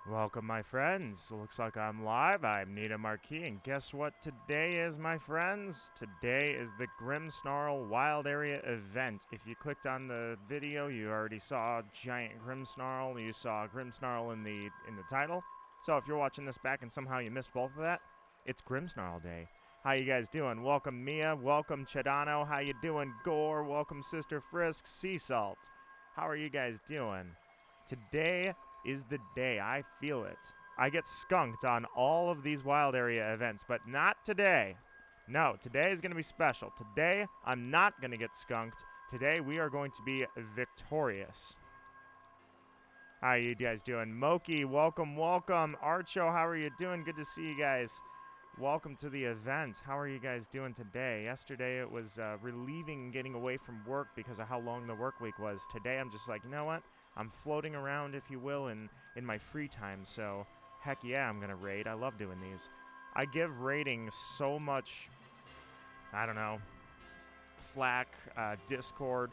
Welcome, my friends. Looks like I'm live. I'm Nita Marquis, and guess what today is, my friends? Today is the Grimmsnarl Wild Area event. If you clicked on the video, you already saw giant Grimmsnarl. You saw Grimmsnarl in the title. So if you're watching this back and somehow you missed both of that, it's Grimmsnarl Day. How you guys doing? Welcome, Mia. Welcome, Chadano. How you doing, Gore? Welcome, Sister Frisk. Sea Salt. How are you guys doing? Today is the day. I feel it. I get skunked on all of these wild area events, but not today. No, today is going to be special. Today, I'm not going to get skunked. Today, we are going to be victorious. How are you guys doing? Moki, welcome, welcome. Archo, how are you doing? Good to see you guys. Welcome to the event. How are you guys doing today? Yesterday, it was relieving getting away from work because of how long the work week was. Today, I'm just like, you know what? I'm floating around, if you will, in my free time, so heck yeah, I'm going to raid. I love doing these. I give raiding so much, I don't know, flack, Discord.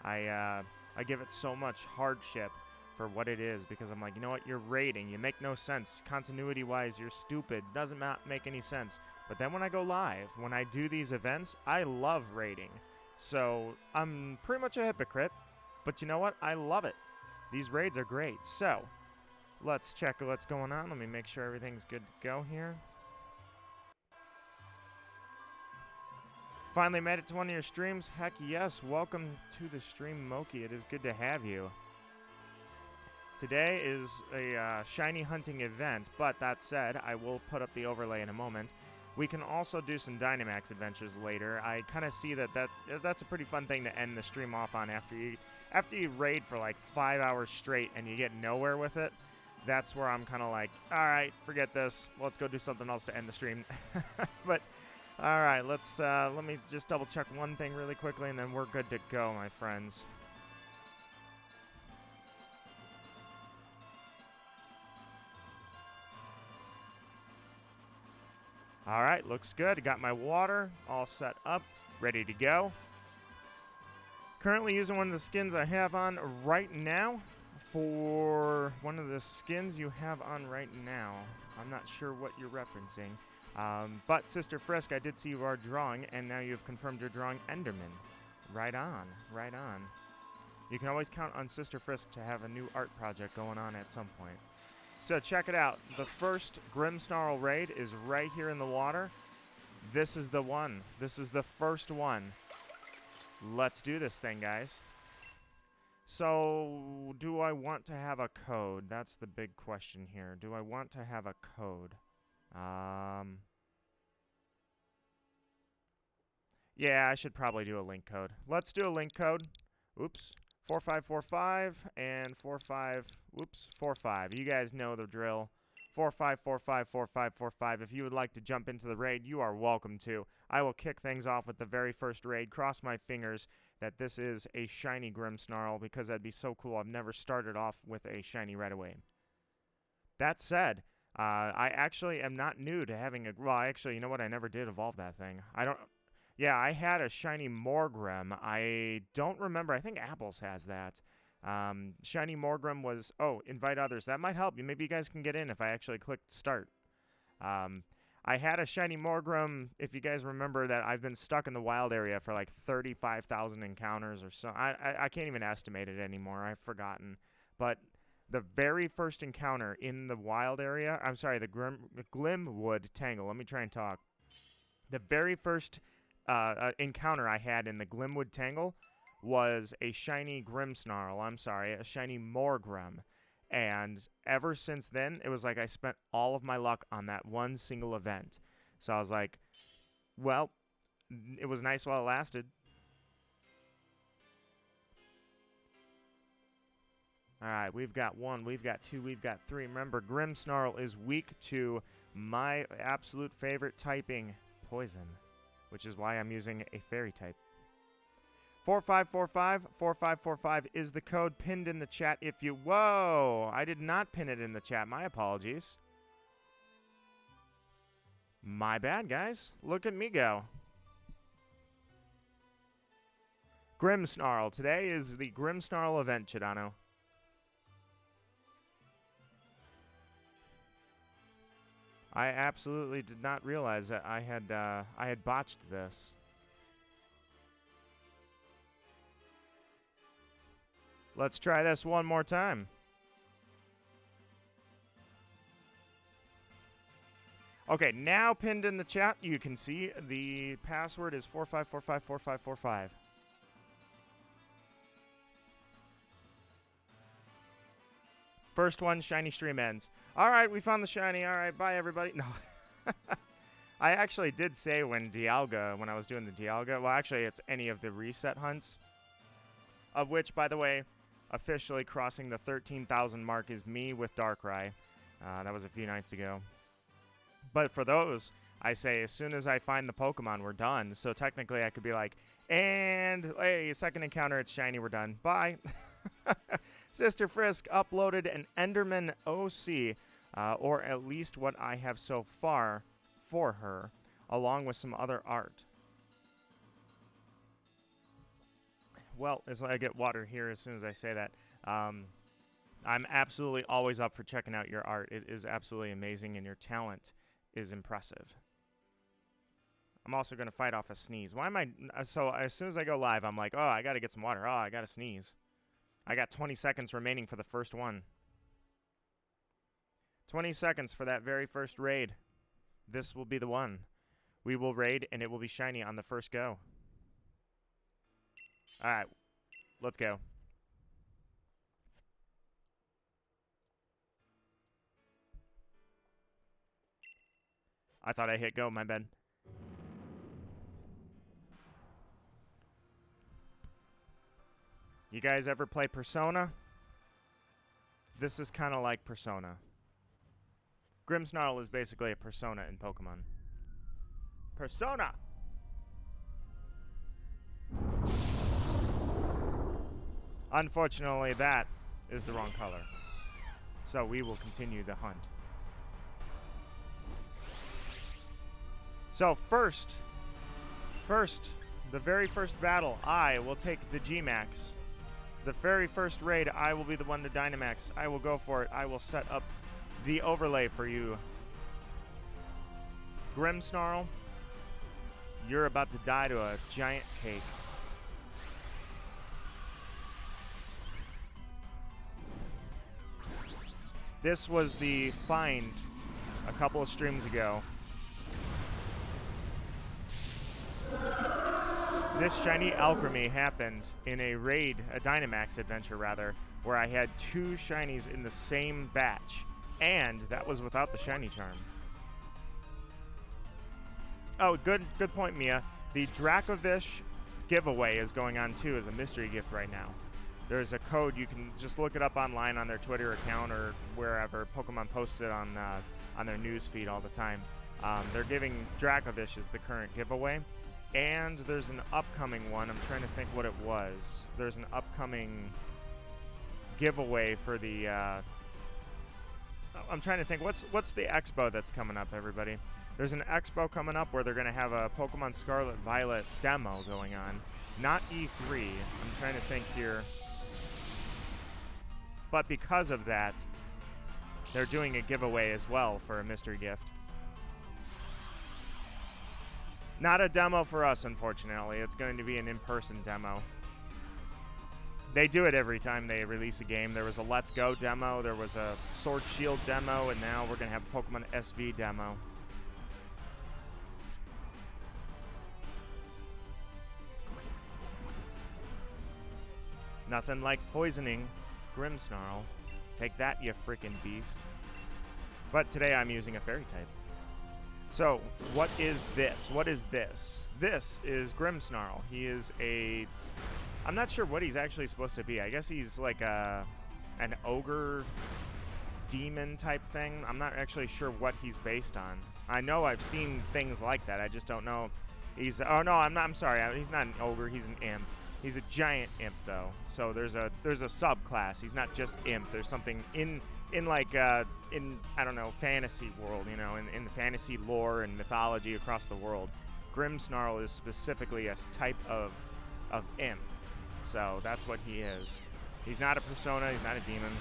I give it so much hardship for what it is because I'm like, you know what, you're raiding. You make no sense. Continuity-wise, you're stupid. Doesn't make any sense. But then when I go live, when I do these events, I love raiding. So I'm pretty much a hypocrite, but you know what? I love it. These raids are great. So, let's check what's going on. Let me make sure everything's good to go here. Finally made it to one of your streams. Heck yes. Welcome to the stream, Moki. It is good to have you. Today is a shiny hunting event, but that said, I will put up the overlay in a moment. We can also do some Dynamax adventures later. I kind of see that's a pretty fun thing to end the stream off on after you raid for like 5 hours straight and you get nowhere with it. That's where I'm kind of like, all right, forget this. Let's go do something else to end the stream. But all right, let me just double check one thing really quickly and then we're good to go, my friends. All right, looks good. Got my water all set up, ready to go. Currently using one of the skins I have on right now. For one of the skins you have on right now, I'm not sure what you're referencing. But Sister Frisk, I did see you are drawing, and now you've confirmed you're drawing Enderman. Right on, right on. You can always count on Sister Frisk to have a new art project going on at some point. So check it out. The first Grimmsnarl raid is right here in the water. This is the one. This is the first one. Let's do this thing, guys. So, do I want to have a code? That's the big question here. Do I want to have a code? Yeah, I should probably do a link code. Let's do a link code. Oops. 4545 and 45. You guys know the drill. 45454545. If you would like to jump into the raid, you are welcome to. I will kick things off with the very first raid. Cross my fingers that this is a shiny Grimmsnarl because that'd be so cool. I've never started off with a shiny right away. That said, I actually am not new to having a... Well, actually, you know what? I never did evolve that thing. Yeah, I had a shiny Morgrim. I don't remember. I think Apples has that. Shiny Morgrim was... Oh, invite others. That might help you. Maybe you guys can get in if I actually click start. I had a shiny Morgrim, if you guys remember that I've been stuck in the wild area for like 35,000 encounters or so. I can't even estimate it anymore. I've forgotten. But the very first encounter in the wild area... I'm sorry, the Glimwood Tangle. Let me try and talk. The very first... encounter I had in the Glimwood Tangle was a shiny Grimmsnarl. I'm sorry, a shiny Morgrim. And ever since then, it was like I spent all of my luck on that one single event. So I was like, well, it was nice while it lasted. Alright, we've got 1, we've got 2, we've got 3. Remember, Grimmsnarl is weak to my absolute favorite typing, Poison, which is why I'm using a fairy type. 4545 is the code pinned in the chat if you... Whoa! I did not pin it in the chat. My apologies. My bad, guys. Look at me go. Grimmsnarl. Today is the Grimmsnarl event, Chidano. I absolutely did not realize that I had botched this. Let's try this one more time. Okay, now pinned in the chat, you can see the password is 45454545. First one, shiny stream ends. All right, we found the shiny. All right, bye, everybody. No. I actually did say when I was doing the Dialga, well, actually, it's any of the reset hunts, of which, by the way, officially crossing the 13,000 mark is me with Darkrai. That was a few nights ago. But for those, I say as soon as I find the Pokemon, we're done. So technically, I could be like, and, hey, second encounter, it's shiny, we're done. Bye. Sister Frisk uploaded an Enderman OC, or at least what I have so far for her, along with some other art. Well, as I get water here as soon as I say that, I'm absolutely always up for checking out your art. It is absolutely amazing, and your talent is impressive. I'm also going to fight off a sneeze. Why am I... So as soon as I go live, I'm like, oh, I got to get some water. Oh, I got to sneeze. I got 20 seconds remaining for the first one. 20 seconds for that very first raid. This will be the one. We will raid, and it will be shiny on the first go. All right. Let's go. I thought I hit go, my bad. You guys ever play Persona? This is kind of like Persona. Grimmsnarl is basically a Persona in Pokemon. Persona! Unfortunately, that is the wrong color. So we will continue the hunt. So first, the very first battle, I will take the G-Max. The very first raid, I will be the one to Dynamax. I will go for it. I will set up the overlay for you. Grimmsnarl, you're about to die to a giant cake. This was the find a couple of streams ago. This shiny alchemy happened in a raid, a Dynamax adventure rather, where I had 2 shinies in the same batch, and that was without the shiny charm. Oh, good point, Mia. The Dracovish giveaway is going on too as a mystery gift right now. There's a code, you can just look it up online on their Twitter account or wherever. Pokemon posts it on their news feed all the time. They're giving Dracovish as the current giveaway. And there's an upcoming one. I'm trying to think what it was. There's an upcoming giveaway for the... I'm trying to think. What's the expo that's coming up, everybody? There's an expo coming up where they're going to have a Pokémon Scarlet and Violet demo going on. Not E3. I'm trying to think here. But because of that, they're doing a giveaway as well for a mystery gift. Not a demo for us, unfortunately. It's going to be an in-person demo. They do it every time they release a game. There was a Let's Go demo, there was a Sword Shield demo, and now we're going to have a Pokemon SV demo. Nothing like poisoning Grimmsnarl. Take that, you freaking beast. But today I'm using a fairy type. So, what is this? What is this? This is Grimmsnarl. He is a... I'm not sure what he's actually supposed to be. I guess he's like an ogre demon type thing. I'm not actually sure what he's based on. I know I've seen things like that. I just don't know. He's... Oh, no, I'm sorry. He's not an ogre. He's an imp. He's a giant imp, though. So there's a subclass. He's not just imp. There's something in I don't know, fantasy world, you know, in the fantasy lore and mythology across the world. Grimmsnarl is specifically a type of imp. So that's what he is. He's not a persona, he's not a demon.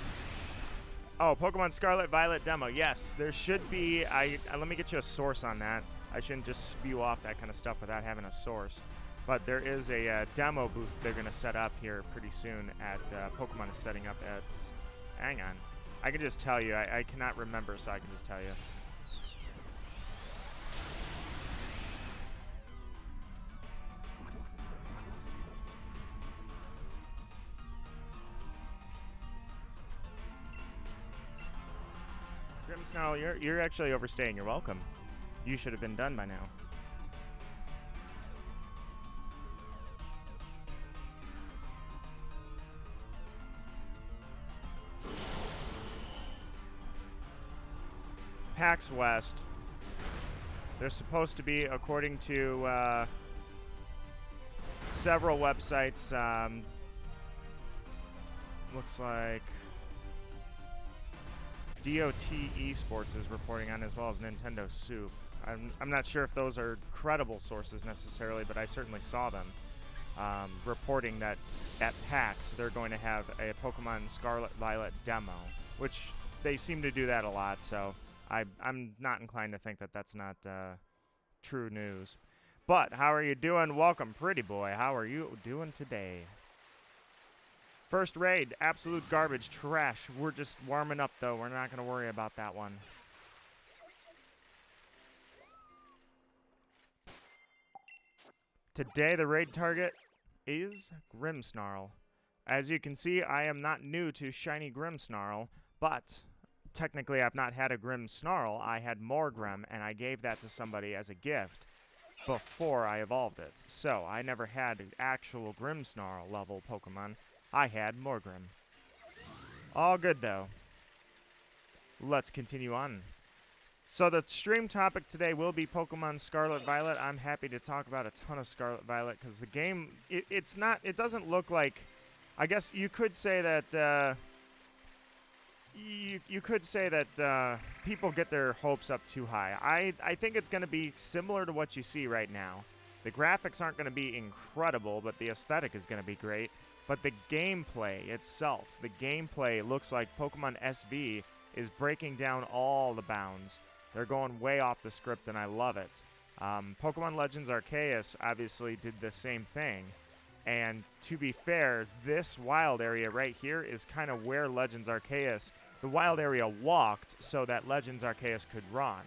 Oh, Pokemon Scarlet Violet demo. Yes, there should be. Let me get you a source on that. I shouldn't just spew off that kind of stuff without having a source. But there is a demo booth they're going to set up here pretty soon at Pokemon is setting up at. Hang on. I can just tell you. I cannot remember, so I can just tell you. Grimmsnarl, you're actually overstaying. You're welcome. You should have been done by now. PAX West. They're supposed to be, according to several websites, looks like DOT Esports is reporting on, as well as Nintendo Soup. I'm not sure if those are credible sources necessarily, but I certainly saw them reporting that at PAX they're going to have a Pokemon Scarlet Violet demo, which they seem to do that a lot, so I'm not inclined to think that that's not true news. But how are you doing? Welcome, pretty boy. How are you doing today? First raid, absolute garbage, trash. We're just warming up, though. We're not going to worry about that one. Today, the raid target is Grimmsnarl. As you can see, I am not new to shiny Grimmsnarl, but technically I've not had a Grimmsnarl. I had Morgrim, and I gave that to somebody as a gift before I evolved it. So, I never had an actual Grimmsnarl level Pokemon. I had Morgrim. All good, though. Let's continue on. So the stream topic today will be Pokemon Scarlet Violet. I'm happy to talk about a ton of Scarlet Violet because the game, it doesn't look like, I guess you could say that, you could say that people get their hopes up too high. I think it's going to be similar to what you see right now. The graphics aren't going to be incredible, but the aesthetic is going to be great. But the gameplay itself, the gameplay looks like Pokemon SV is breaking down all the bounds. They're going way off the script, and I love it. Pokemon Legends Arceus obviously did the same thing. And to be fair, this wild area right here is kind of where Legends Arceus, the wild area walked so that Legends Arceus could run.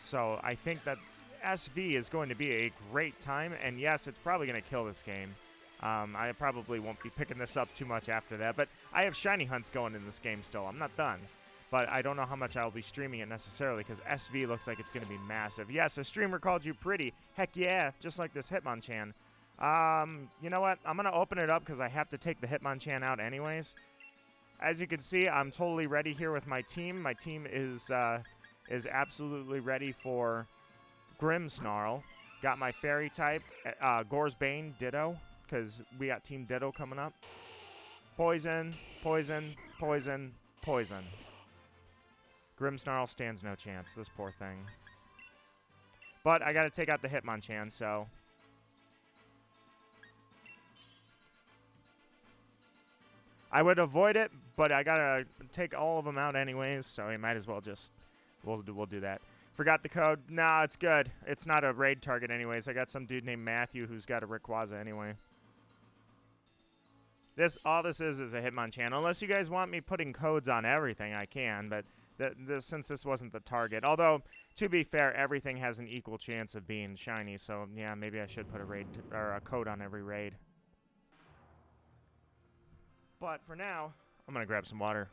So I think that SV is going to be a great time, and yes, it's probably going to kill this game. I probably won't be picking this up too much after that, but I have shiny hunts going in this game still. I'm not done, but I don't know how much I'll be streaming it necessarily because SV looks like it's going to be massive. Yes, a streamer called you pretty. Heck yeah, just like this Hitmonchan. You know what? I'm going to open it up because I have to take the Hitmonchan out anyways. As you can see, I'm totally ready here with my team. My team is absolutely ready for Grimmsnarl. Got my fairy type, Gore's Bane, Ditto, because we got Team Ditto coming up. Poison, poison, poison, poison. Grimmsnarl stands no chance, this poor thing. But I got to take out the Hitmonchan, so I would avoid it, but I got to take all of them out anyways, so we might as well just, we'll do that. Forgot the code. Nah, it's good. It's not a raid target anyways. I got some dude named Matthew who's got a Rayquaza anyway. All this is a Hitmonchan. Unless you guys want me putting codes on everything, I can, but since this wasn't the target. Although, to be fair, everything has an equal chance of being shiny, so yeah, maybe I should put a raid or a code on every raid. But for now, I'm going to grab some water.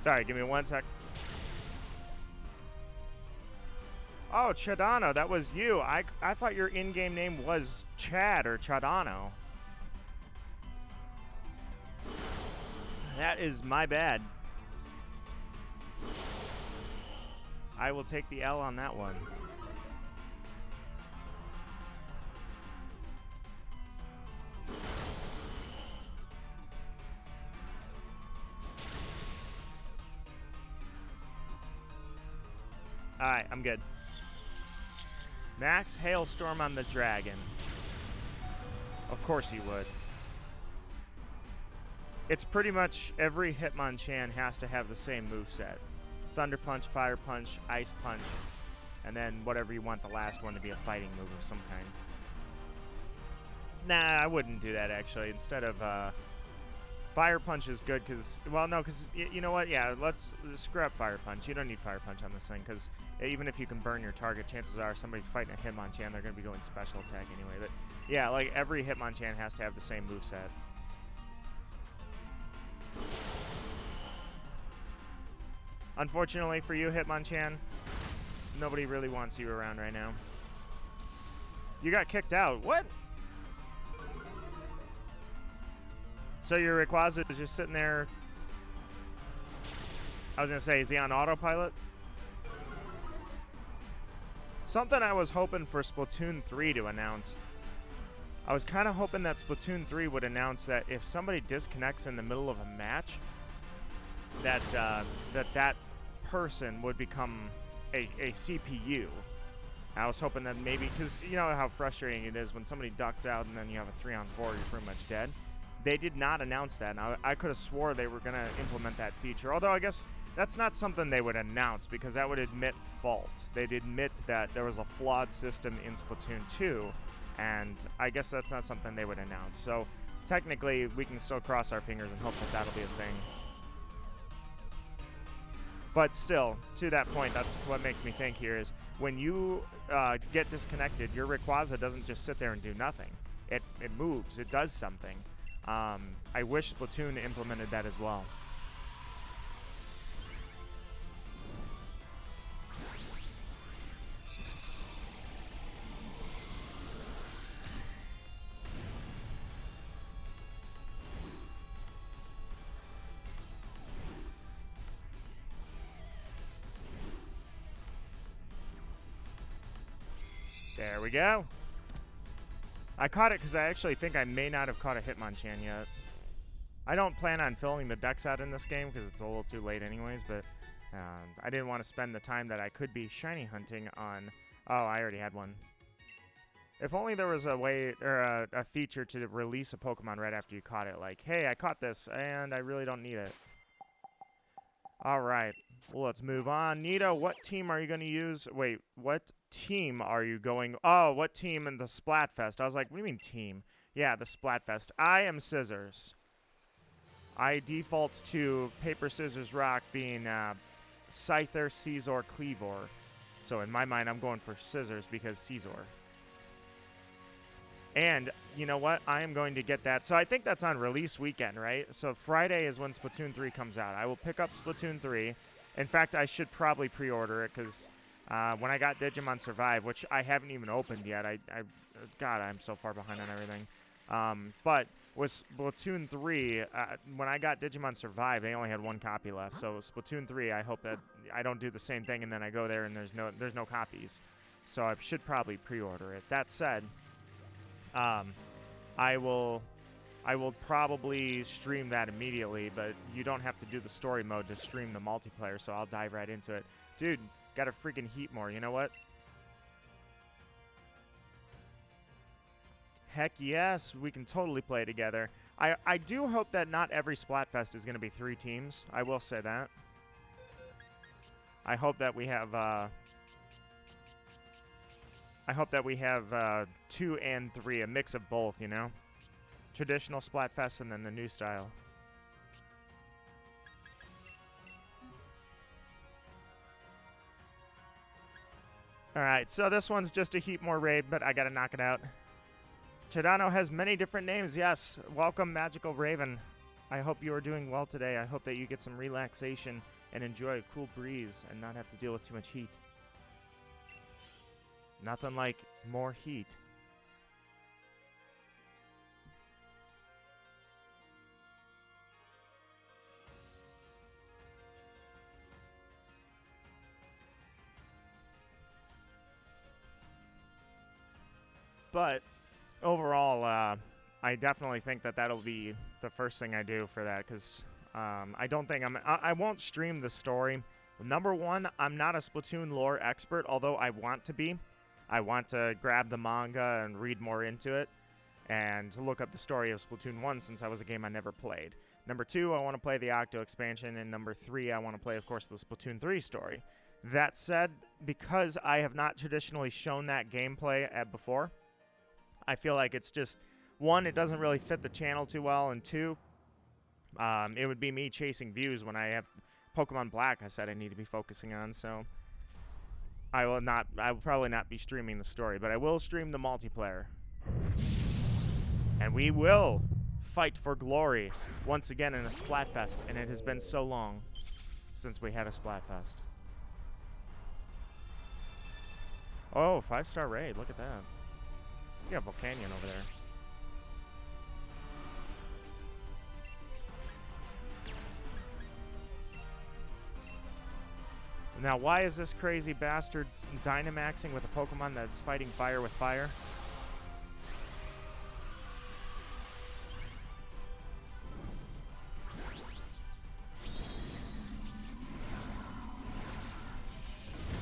Sorry, give me 1 sec. Oh, Chadano, that was you. I thought your in-game name was Chad or Chadano. That is my bad. I will take the L on that one. Alright, I'm good. Max Hailstorm on the dragon. Of course he would. It's pretty much every Hitmonchan has to have the same moveset. Thunder Punch, Fire Punch, Ice Punch, and then whatever you want the last one to be a fighting move of some kind. Nah, I wouldn't do that actually. Instead of Fire Punch is good because, well, no, because you know what? Yeah, let's scrap Fire Punch. You don't need Fire Punch on this thing because even if you can burn your target, chances are somebody's fighting a Hitmonchan, they're going to be going special attack anyway. But yeah, like every Hitmonchan has to have the same moveset. Unfortunately for you, Hitmonchan, nobody really wants you around right now. You got kicked out. What? So your Rayquaza is just sitting there. I was going to say, is he on autopilot? Something I was hoping for Splatoon 3 to announce. I was kind of hoping that Splatoon 3 would announce that if somebody disconnects in the middle of a match, that that person would become a CPU. I was hoping that maybe, because you know how frustrating it is when somebody ducks out and then you have a 3-on-4, you're pretty much dead. They did not announce that. Now, I could have swore they were going to implement that feature, although I guess that's not something they would announce because that would admit fault. They'd admit that there was a flawed system in Splatoon 2, and I guess that's not something they would announce. So technically, we can still cross our fingers and hope that that'll be a thing. But still, to that point, that's what makes me think here is when you get disconnected, your Rayquaza doesn't just sit there and do nothing. It moves. It does something. I wish Splatoon implemented that as well. There we go. I caught it because I actually think I may not have caught a Hitmonchan yet. I don't plan on filling the decks out in this game because it's a little too late anyways, but I didn't want to spend the time that I could be shiny hunting on... Oh, I already had one. If only there was a way, or a feature to release a Pokemon right after you caught it. Like, hey, I caught this, and I really don't need it. Alright, well, let's move on. Nita, what team are you going to use? Wait, what team are you going... Oh, what team in the Splatfest? I was like, what do you mean team? Yeah, the Splatfest. I am Scissors. I default to Paper, Scissors, Rock being Scyther, Scizor, Cleavor. So in my mind, I'm going for Scissors because Scizor. And you know what? I am going to get that. So I think that's on release weekend, right? So Friday is when Splatoon 3 comes out. I will pick up Splatoon 3. In fact, I should probably pre-order it because when I got Digimon Survive, which I haven't even opened yet, God, I'm so far behind on everything. But with Splatoon 3, when I got Digimon Survive, they only had one copy left. So Splatoon 3, I hope that I don't do the same thing and then I go there and there's no copies. So I should probably pre-order it. That said, I will probably stream that immediately, but you don't have to do the story mode to stream the multiplayer, so I'll dive right into it. Dude, gotta freaking heat more, you know what? Heck yes, we can totally play together. I do hope that not every Splatfest is going to be 3 teams. I will say that. I hope that we have... I hope that we have 2 and 3, a mix of both, you know? Traditional Splatfest and then the new style. Alright, so this one's just a heat more raid, but I gotta knock it out. Chidano has many different names, yes. Welcome, Magical Raven. I hope you are doing well today. I hope that you get some relaxation and enjoy a cool breeze and not have to deal with too much heat. Nothing like more heat. But overall, I definitely think that that'll be the first thing I do for that, because I don't think I won't stream the story. Number one, I'm not a Splatoon lore expert, although I want to be. I want to grab the manga and read more into it and look up the story of Splatoon 1 since that was a game I never played. Number two, I want to play the Octo expansion, and number three, I want to play, of course, the Splatoon 3 story. That said, because I have not traditionally shown that gameplay before, I feel like it's just, one, it doesn't really fit the channel too well, and two, it would be me chasing views when I have Pokemon Black I said I need to be focusing on, so I will probably not be streaming the story, but I will stream the multiplayer. And we will fight for glory once again in a Splatfest, and it has been so long since we had a Splatfest. Oh, 5-star raid, look at that. You got Volcanion over there. Now, why is this crazy bastard Dynamaxing with a Pokemon that's fighting fire with fire?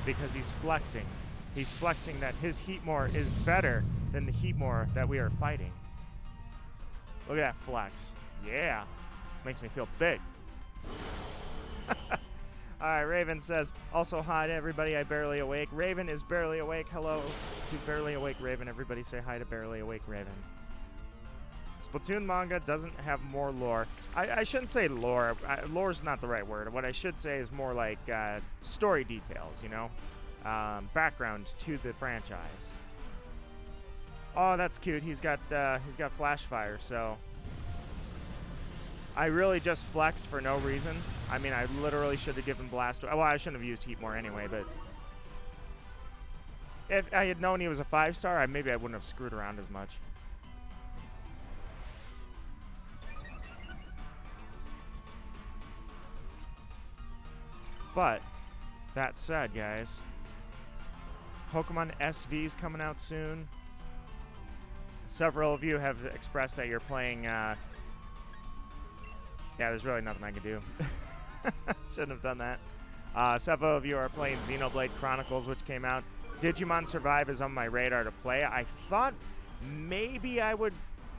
Because he's flexing. He's flexing that his Heatmore is better than the Heatmore that we are fighting. Look at that flex. Yeah. Makes me feel big. Alright, Raven says, also hi to everybody, I barely awake. Raven is barely awake. Hello to barely awake Raven. Everybody say hi to barely awake Raven. Splatoon manga doesn't have more lore. I shouldn't say lore. Lore's not the right word. What I should say is more like story details, you know? Background to the franchise. Oh, that's cute. He's got flash fire, so I really just flexed for no reason. I mean, I literally should have given Blast. Well, I shouldn't have used Heatmore anyway, but if I had known he was a 5-star, maybe I wouldn't have screwed around as much. But that said, guys, Pokemon SV's coming out soon. Several of you have expressed that you're playing. Yeah, there's really nothing I can do. Shouldn't have done that. Several of you are playing Xenoblade Chronicles, which came out. Digimon Survive is on my radar to play. I thought maybe I would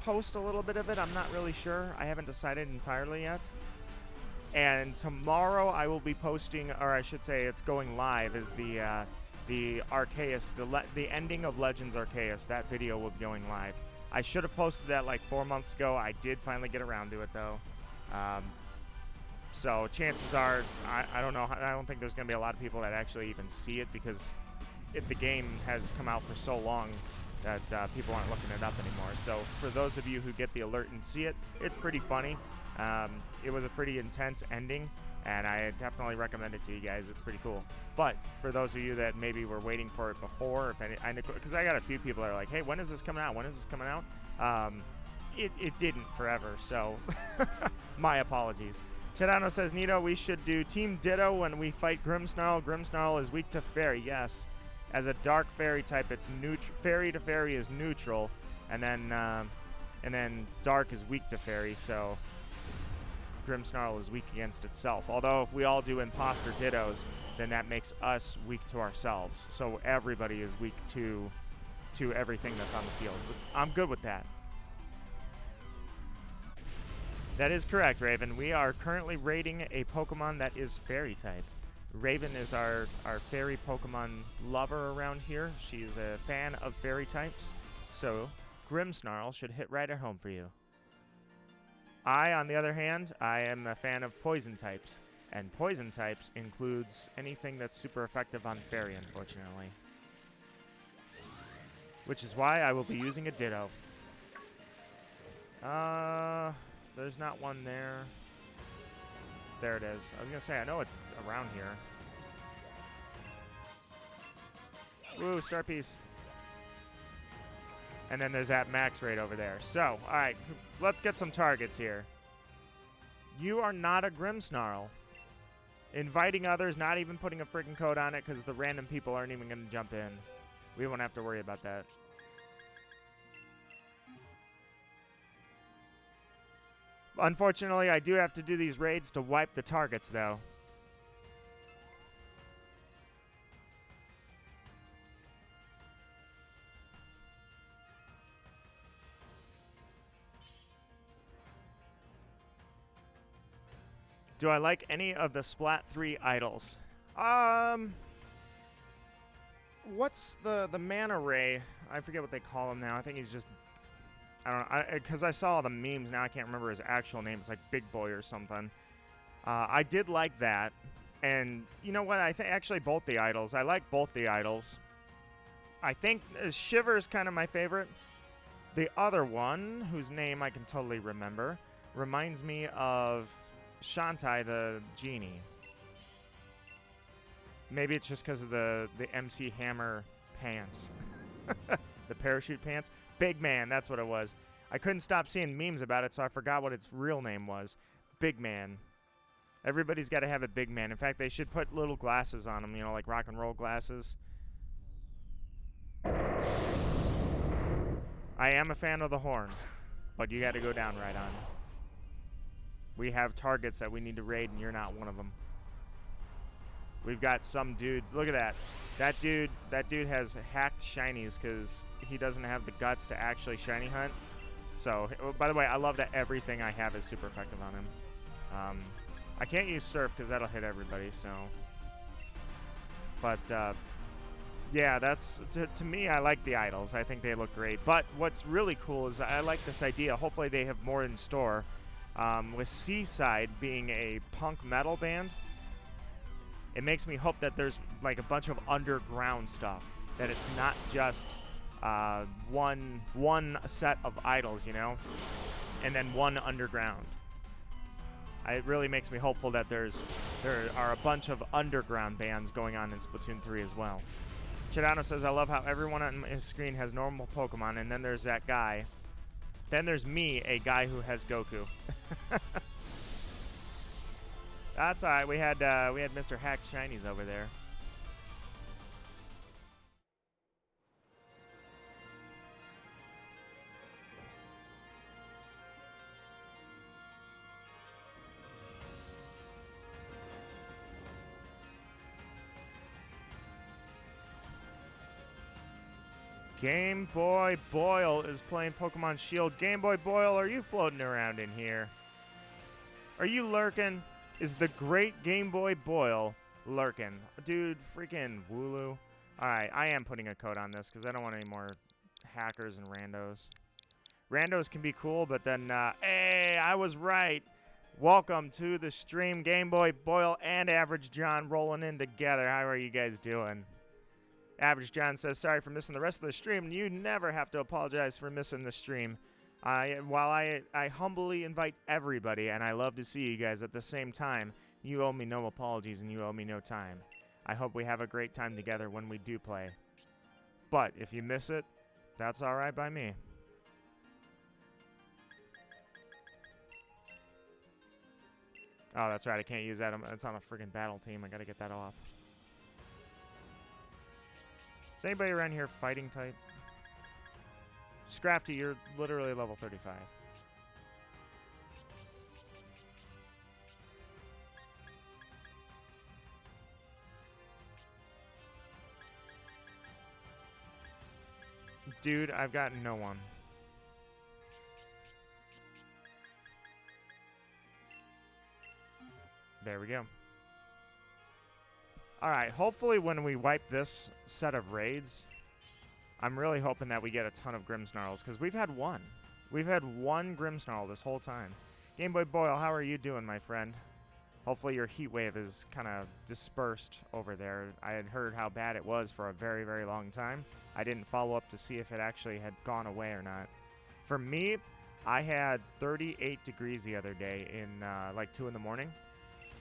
post a little bit of it. I'm not really sure. I haven't decided entirely yet. And tomorrow I will be posting, or I should say it's going live, is the Arceus, the ending of Legends Arceus. That video will be going live. I should have posted that like 4 months ago. I did finally get around to it, though. So chances are, I don't know, I don't think there's going to be a lot of people that actually even see it, because the game has come out for so long that people aren't looking it up anymore. So for those of you who get the alert and see it, it's pretty funny. It was a pretty intense ending, and I definitely recommend it to you guys. It's pretty cool. But for those of you that maybe were waiting for it before, because I got a few people that are like, hey, when is this coming out? When is this coming out? It didn't forever, so my apologies. Chedano says, Nito, we should do Team Ditto when we fight Grimmsnarl. Grimmsnarl is weak to Fairy, yes. As a dark Fairy type, it's Fairy to Fairy is neutral, and then Dark is weak to Fairy, so Grimmsnarl is weak against itself. Although if we all do Imposter Dittos, then that makes us weak to ourselves. So everybody is weak to everything that's on the field. I'm good with that. That is correct, Raven. We are currently raiding a Pokemon that is Fairy type. Raven is our Fairy Pokemon lover around here. She's a fan of Fairy types, so Grimmsnarl should hit right at home for you. I, on the other hand, I am a fan of Poison types, and Poison types includes anything that's super effective on Fairy, unfortunately. Which is why I will be using a Ditto. There's not one there. There it is. I was going to say, I know it's around here. Woo, star piece. And then there's that max rate over there. So, alright, let's get some targets here. You are not a Grimmsnarl. Inviting others, not even putting a freaking code on it, because the random people aren't even going to jump in. We won't have to worry about that. Unfortunately, I do have to do these raids to wipe the targets, though. Do I like any of the Splat 3 idols? What's the mana ray? I forget what they call him now. I think he's just, I don't know, because I saw all the memes now. I can't remember his actual name. It's like Big Boy or something. I did like that, and you know what? I think actually both the idols. I like both the idols. I think Shiver is kind of my favorite. The other one, whose name I can totally remember, reminds me of Shantai the Genie. Maybe it's just because of the MC Hammer pants. The parachute pants. Big Man, that's what it was. I couldn't stop seeing memes about it, so I forgot what its real name was. Big Man. Everybody's got to have a Big Man. In fact, they should put little glasses on them, you know, like rock and roll glasses. I am a fan of the horn, but you got to go down right on. We have targets that we need to raid, and you're not one of them. We've got some dude. Look at that. That dude has hacked shinies because he doesn't have the guts to actually shiny hunt. So, by the way, I love that everything I have is super effective on him. I can't use Surf because that'll hit everybody, so. But, yeah, that's, to me, I like the idols. I think they look great. But what's really cool is I like this idea. Hopefully they have more in store. With Seaside being a punk metal band, it makes me hope that there's like a bunch of underground stuff. That it's not just one set of idols, you know, and then one underground. It really makes me hopeful that there are a bunch of underground bands going on in Splatoon 3 as well. Chidano says, I love how everyone on his screen has normal Pokemon, and then there's that guy. Then there's me, a guy who has Goku. That's all right. We had Mr. Hacked Shinies over there. Game Boy Boyle is playing Pokemon Shield. Game Boy Boyle, are you floating around in here? Are you lurking? Is the great Game Boy Boyle lurking? Dude, freaking Wooloo. Alright, I am putting a code on this because I don't want any more hackers and randos. Randos can be cool, but then, hey, I was right. Welcome to the stream. Game Boy Boyle and Average John rolling in together. How are you guys doing? Average John says, sorry for missing the rest of the stream. You never have to apologize for missing the stream. While I humbly invite everybody, and I love to see you guys at the same time, you owe me no apologies and you owe me no time. I hope we have a great time together when we do play. But if you miss it, that's all right by me. Oh, that's right. I can't use that. It's on a freaking battle team. I got to get that off. Is anybody around here fighting type? Scrafty, you're literally level 35. Dude, I've got no one. There we go. Alright, hopefully when we wipe this set of raids, I'm really hoping that we get a ton of Grimmsnarls, because we've had one. We've had one Grimmsnarl this whole time. Game Boy Boyle, how are you doing, my friend? Hopefully your heat wave is kind of dispersed over there. I had heard how bad it was for a very, very long time. I didn't follow up to see if it actually had gone away or not. For me, I had 38 degrees the other day in like 2 in the morning.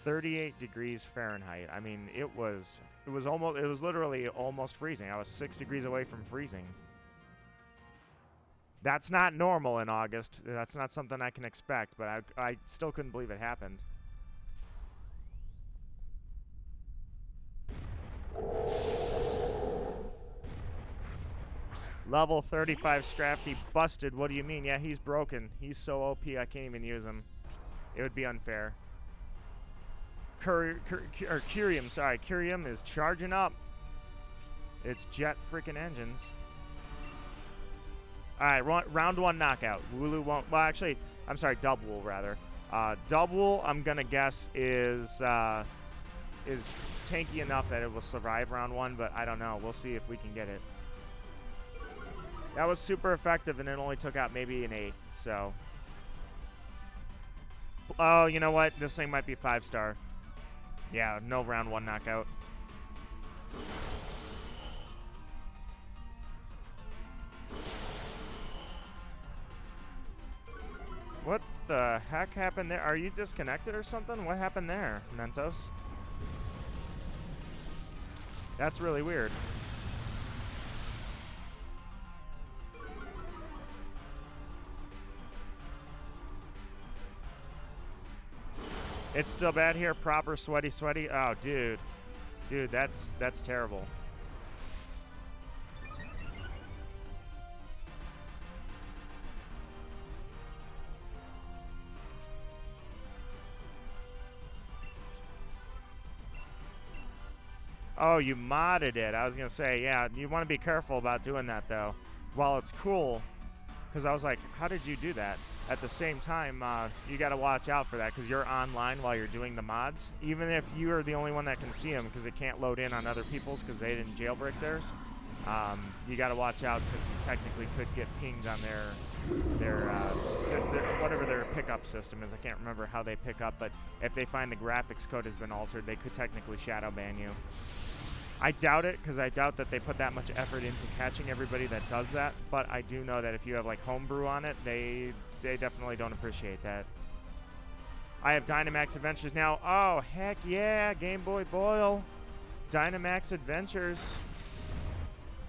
38 degrees Fahrenheit. I mean, it was literally almost freezing. I was 6 degrees away from freezing. That's not normal in August. That's not something I can expect, but I still couldn't believe it happened. Level 35 Scrafty busted. What do you mean? Yeah, he's broken. He's so OP I can't even use him. It would be unfair. Curium, sorry. Curium is charging up. It's jet freaking engines. Alright, round 1 knockout. Wooloo won't... Well, actually, I'm sorry, Dubwool, rather. Dubwool, I'm going to guess, is tanky enough that it will survive round 1, but I don't know. We'll see if we can get it. That was super effective, and it only took out maybe an 8, so... Oh, you know what? This thing might be 5-star. Yeah, no round 1 knockout. What the heck happened there? Are you disconnected or something? What happened there, Mentos? That's really weird. It's still bad here. Proper sweaty. Oh, dude. Dude, that's terrible. Oh, you modded it. I was going to say, yeah, you want to be careful about doing that, though. While it's cool, because I was like, how did you do that? At the same time, you got to watch out for that because you're online while you're doing the mods. Even if you are the only one that can see them because it can't load in on other people's because they didn't jailbreak theirs. You got to watch out because you technically could get pinged on their whatever their pickup system is. I can't remember how they pick up, but if they find the graphics code has been altered, they could technically shadow ban you. I doubt it because I doubt that they put that much effort into catching everybody that does that, but I do know that if you have like homebrew on it, they definitely don't appreciate that. I have Dynamax Adventures now. Oh, heck yeah, Game Boy Boyle. Dynamax Adventures.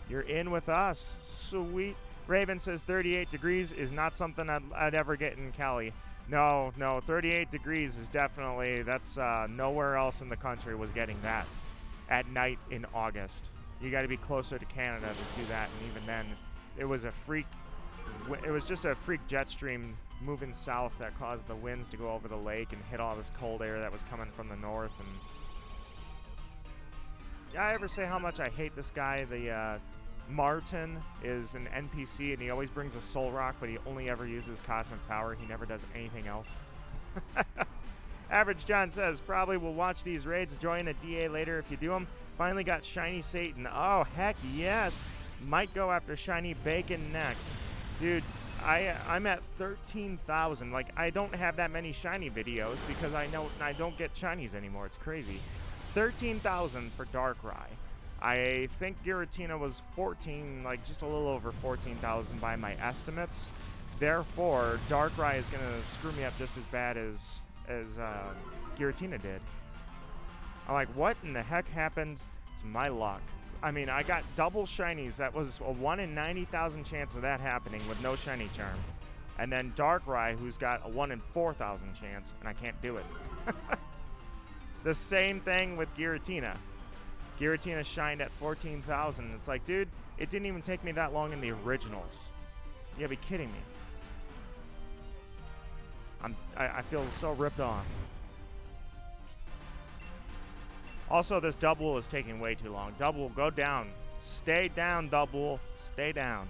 You're in with us. Sweet. Raven says 38 degrees is not something I'd ever get in Cali. No, 38 degrees is definitely, that's nowhere else in the country was getting that at night in August. You got to be closer to Canada to do that, and even then, it was just a freak jet stream moving south that caused the winds to go over the lake and hit all this cold air that was coming from the north. And yeah, I ever say how much I hate this guy? The Martin is an NPC, and he always brings a soul rock, but he only ever uses cosmic power. He never does anything else. Average John says, probably will watch these raids, join a DA later if you do them. Finally got Shiny Satan. Oh, heck yes. Might go after Shiny Bacon next. Dude, I'm at 13,000. Like, I don't have that many Shiny videos because I don't get Shinies anymore. It's crazy. 13,000 for Darkrai. I think Giratina was 14, like just a little over 14,000 by my estimates. Therefore, Darkrai is going to screw me up just as bad as Giratina did. I'm like, what in the heck happened to my luck? I mean, I got double shinies. That was a 1 in 90,000 chance of that happening with no shiny charm. And then Darkrai, who's got a 1 in 4,000 chance, and I can't do it. The same thing with Giratina. Giratina shined at 14,000. It's like, dude, it didn't even take me that long in the originals. You gotta be kidding me. I feel so ripped off. Also, this Dubwool is taking way too long. Dubwool, go down. Stay down, Dubwool. Stay down.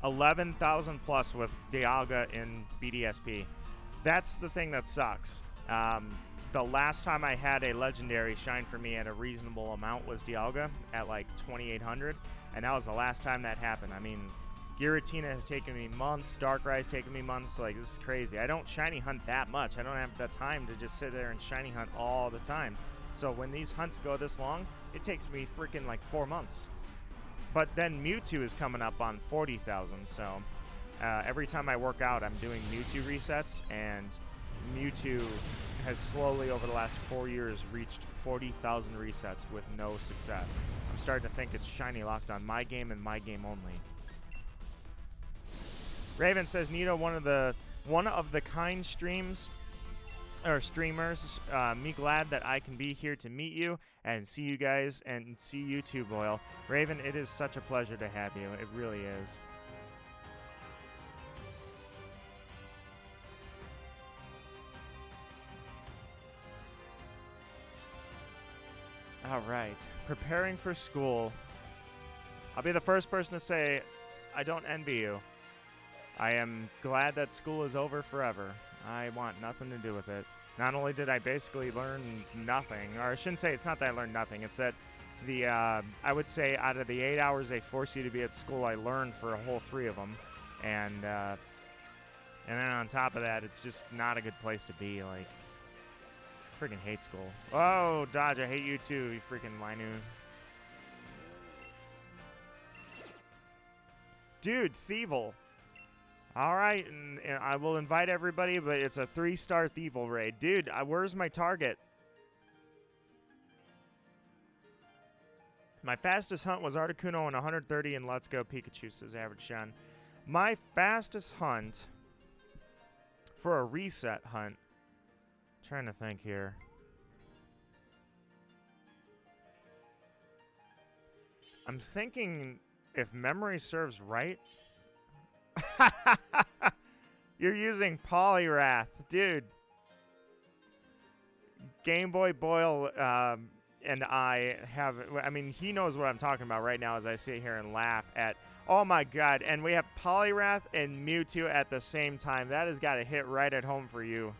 $11,000 plus with Dialga in BDSP. That's the thing that sucks. The last time I had a legendary shine for me at a reasonable amount was Dialga at like 2,800, and that was the last time that happened. I mean, Giratina has taken me months, Darkrai has taken me months. Like, this is crazy. I don't shiny hunt that much. I don't have the time to just sit there and shiny hunt all the time. So when these hunts go this long, it takes me freaking like 4 months. But then Mewtwo is coming up on 40,000, so every time I work out, I'm doing Mewtwo resets, and Mewtwo has slowly, over the last 4 years, reached 40,000 resets with no success. I'm starting to think it's shiny locked on my game and my game only. Raven says, Nito, one of the kind streams. or streamers. Me glad that I can be here to meet you and see you guys and see you too, Boyle. Raven, it is such a pleasure to have you. It really is. All right, preparing for school. I'll be the first person to say, I don't envy you. I am glad that school is over forever. I want nothing to do with it. Not only did I basically learn nothing, or I shouldn't say it's not that I learned nothing, it's that I would say out of the 8 hours they force you to be at school, I learned for a whole 3 of them. And then on top of that, it's just not a good place to be. Like, freaking hate school. Oh, Dodge, I hate you too, you freaking Linu. Dude, Thievel. Alright, and I will invite everybody, but it's a 3-star Thievel raid. Dude, where's my target? My fastest hunt was Articuno and 130 and Let's Go Pikachu, says Average Sean. My fastest hunt for a reset hunt. Trying to think here. I'm thinking, if memory serves right. You're using Poliwrath, dude. Game Boy Boyle and I have. I mean, he knows what I'm talking about right now as I sit here and laugh at. Oh my God! And we have Poliwrath and Mewtwo at the same time. That has got to hit right at home for you.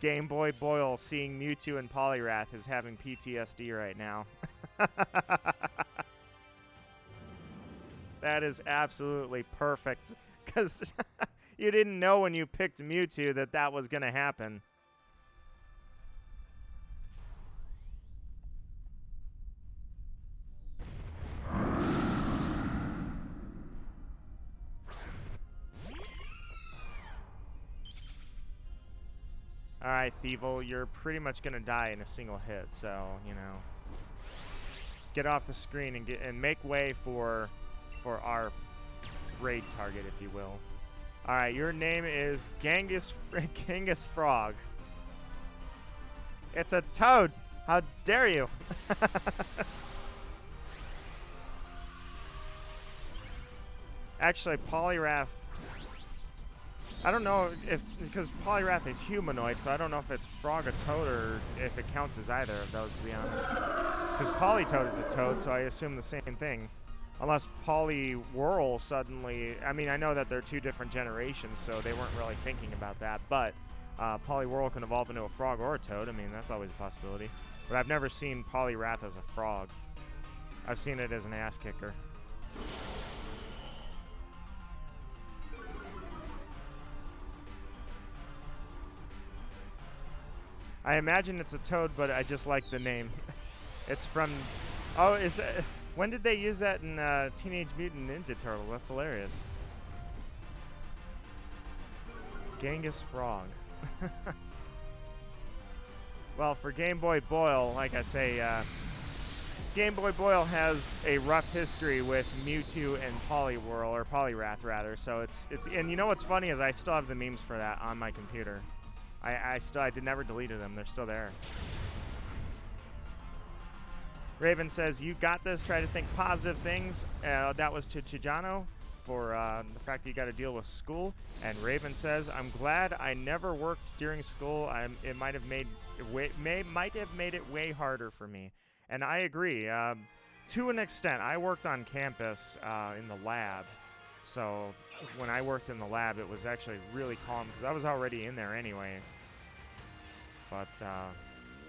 Game Boy Boyle seeing Mewtwo and Poliwrath is having PTSD right now. That is absolutely perfect, because you didn't know when you picked Mewtwo that that was going to happen. All right, Thievel, you're pretty much going to die in a single hit, so, you know, get off the screen and make way for our raid target, if you will. All right, your name is Genghis Frog. It's a toad. How dare you? Actually, Poliwrath. I don't know if, because Poliwrath is humanoid, so I don't know if it's frog or toad or if it counts as either of those, to be honest. Because Politoad is a toad, so I assume the same thing. Unless Poliwhirl suddenly... I mean, I know that they're 2 different generations, so they weren't really thinking about that. But Poliwhirl can evolve into a frog or a toad. I mean, that's always a possibility. But I've never seen Poliwrath as a frog. I've seen it as an ass kicker. I imagine it's a toad, but I just like the name. It's from... Oh, is it... When did they use that in Teenage Mutant Ninja Turtle? That's hilarious. Genghis Frog. Well, for Game Boy Boyle, like I say, Game Boy Boyle has a rough history with Mewtwo and Poliwhirl, or Poliwrath rather. So it's and you know what's funny is I still have the memes for that on my computer. I never deleted them. They're still there. Raven says, you got this. Try to think positive things. That was to Chijano for the fact that you got to deal with school. And Raven says, I'm glad I never worked during school. It might have made it way harder for me. And I agree. To an extent, I worked on campus in the lab. So when I worked in the lab, it was actually really calm because I was already in there anyway. But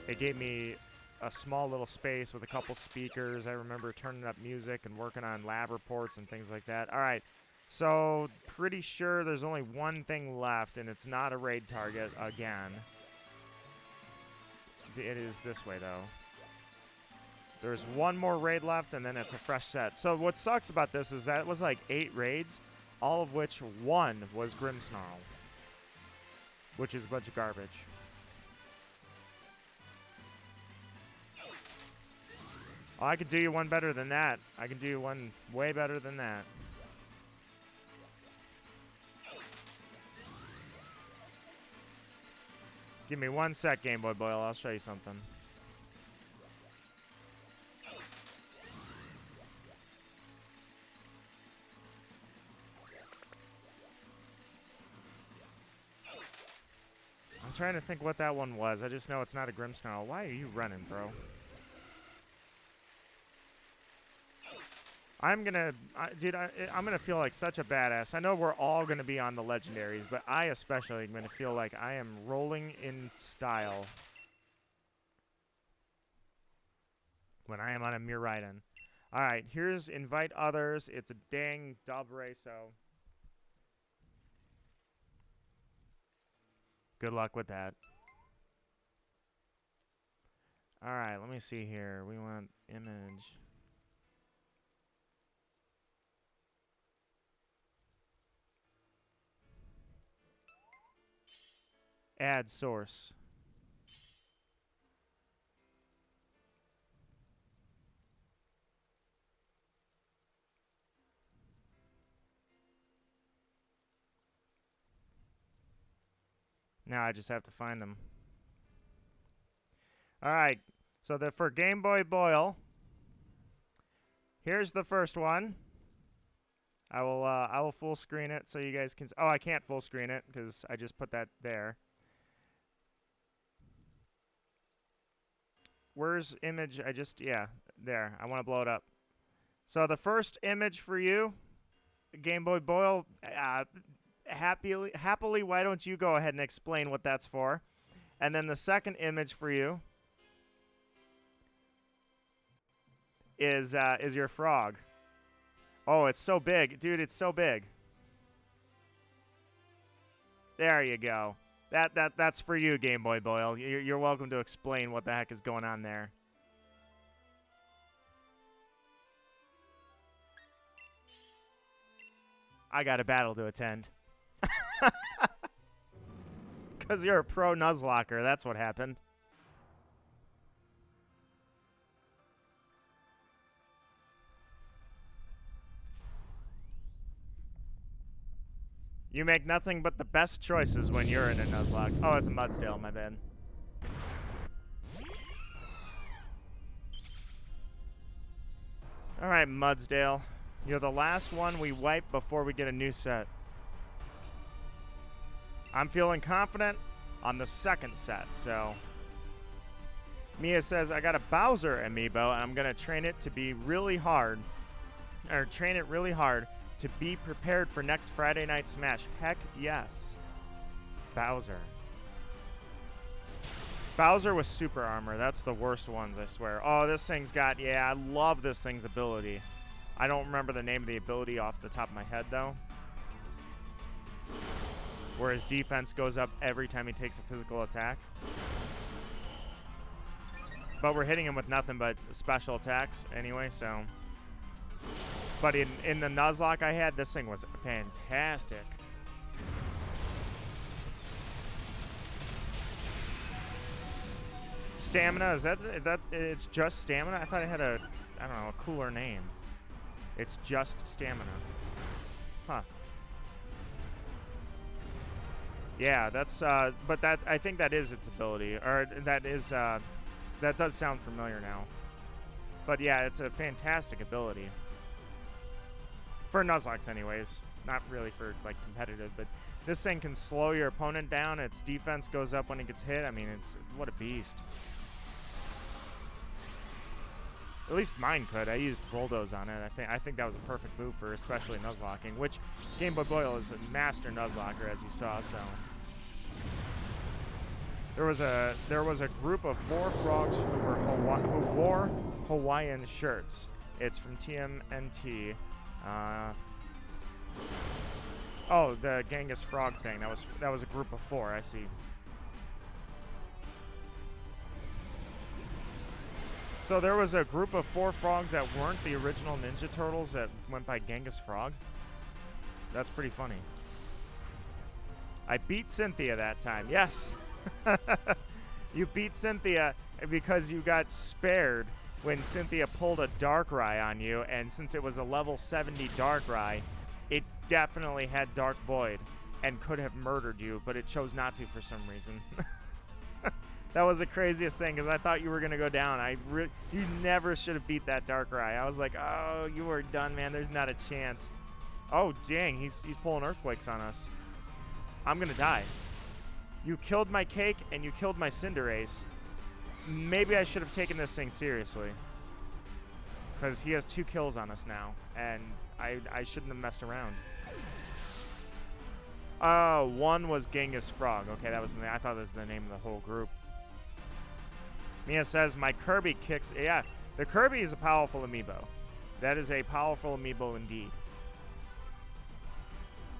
it gave me a small little space with a couple speakers. I remember turning up music and working on lab reports and things like that. All right, so pretty sure there's only one thing left, and it's not a raid target again. It is this way, though. There's one more raid left, and then it's a fresh set. So what sucks about this is that it was like 8 raids, all of which 1 was Grimmsnarl, which is a bunch of garbage. Oh, I could do you one better than that. I can do you one way better than that. Give me 1 sec, Game Boy Boyle. I'll show you something. I'm trying to think what that one was. I just know it's not a Grimmsnarl. Why are you running, bro? I'm gonna feel like such a badass. I know we're all gonna be on the legendaries, but I especially am gonna feel like I am rolling in style when I am on a Miraidon. All right, here's invite others. It's a dang double, so good luck with that. All right, let me see here. We want image. Add source. Now I just have to find them. All right. So for Game Boy Boyle, here's the first one. I will full screen it so you guys can. Oh, I can't full screen it because I just put that there. Where's image? Yeah, there. I want to blow it up. So the first image for you, Game Boy Boyle, happily, why don't you go ahead and explain what that's for? And then the second image for you is your frog. Oh, it's so big. Dude, it's so big. There you go. That's for you, Game Boy Boyle. You're welcome to explain what the heck is going on there. I got a battle to attend. Because you're a pro Nuzlocker. That's what happened. You make nothing but the best choices when you're in a Nuzlocke. Oh, it's a Mudsdale, my bad. Alright, Mudsdale. You're the last one we wipe before we get a new set. I'm feeling confident on the second set, so... Mia says, I got a Bowser amiibo, and I'm going to train it to be really hard. Or train it really hard to be prepared for next Friday Night Smash. Heck yes. Bowser. Bowser with super armor. That's the worst ones, I swear. Oh, this thing's got... Yeah, I love this thing's ability. I don't remember the name of the ability off the top of my head, though. Where his defense goes up every time he takes a physical attack. But we're hitting him with nothing but special attacks anyway, so... But in the Nuzlocke I had, this thing was fantastic. Stamina, is that it's just stamina? I thought it had a, I don't know, a cooler name. It's just stamina. Huh. Yeah, that's but that I think that is its ability, or that is that does sound familiar now. But yeah, it's a fantastic ability. For Nuzlocke anyways, not really for like competitive, but this thing can slow your opponent down. Its defense goes up when it gets hit. I mean, it's what a beast. At least mine could. I used Bulldoze on it. I think that was a perfect move for especially Nuzlocking, which Game Boy Boyle is a master Nuzlocker, as you saw. So there was a group of 4 frogs who wore Hawaiian shirts. It's from TMNT. Oh, the Genghis Frog thing. That was a group of 4. I see. So there was a group of 4 frogs that weren't the original Ninja Turtles that went by Genghis Frog. That's pretty funny. I beat Cynthia that time. Yes. You beat Cynthia because you got spared when Cynthia pulled a Darkrai on you, and since it was a level 70 Darkrai, it definitely had Dark Void and could have murdered you, but it chose not to for some reason. That was the craziest thing, because I thought you were going to go down. You never should have beat that Darkrai. I was like, oh, you are done, man. There's not a chance. Oh, dang. He's pulling Earthquakes on us. I'm going to die. You killed my Cake, and you killed my Cinderace. Maybe I should have taken this thing seriously, because he has 2 kills on us now, and I shouldn't have messed around. Oh, one was Genghis Frog. Okay, that was I thought that was the name of the whole group. Mia says, my Kirby kicks... Yeah, the Kirby is a powerful amiibo. That is a powerful amiibo indeed.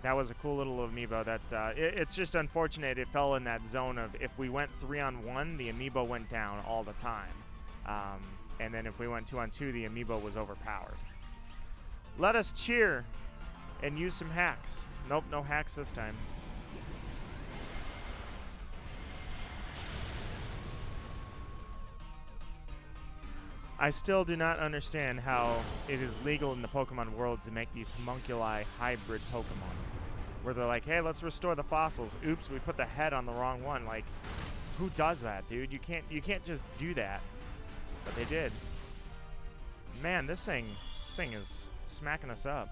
That was a cool little amiibo that... it's just unfortunate it fell in that zone of if we went 3-on-1, the amiibo went down all the time. And then if we went 2-on-2, the amiibo was overpowered. Let us cheer and use some hacks. Nope, no hacks this time. I still do not understand how it is legal in the Pokemon world to make these homunculi hybrid Pokemon. Where they're like, hey, let's restore the fossils. Oops, we put the head on the wrong one. Like, who does that, dude? You can't just do that. But they did. Man, this thing is smacking us up.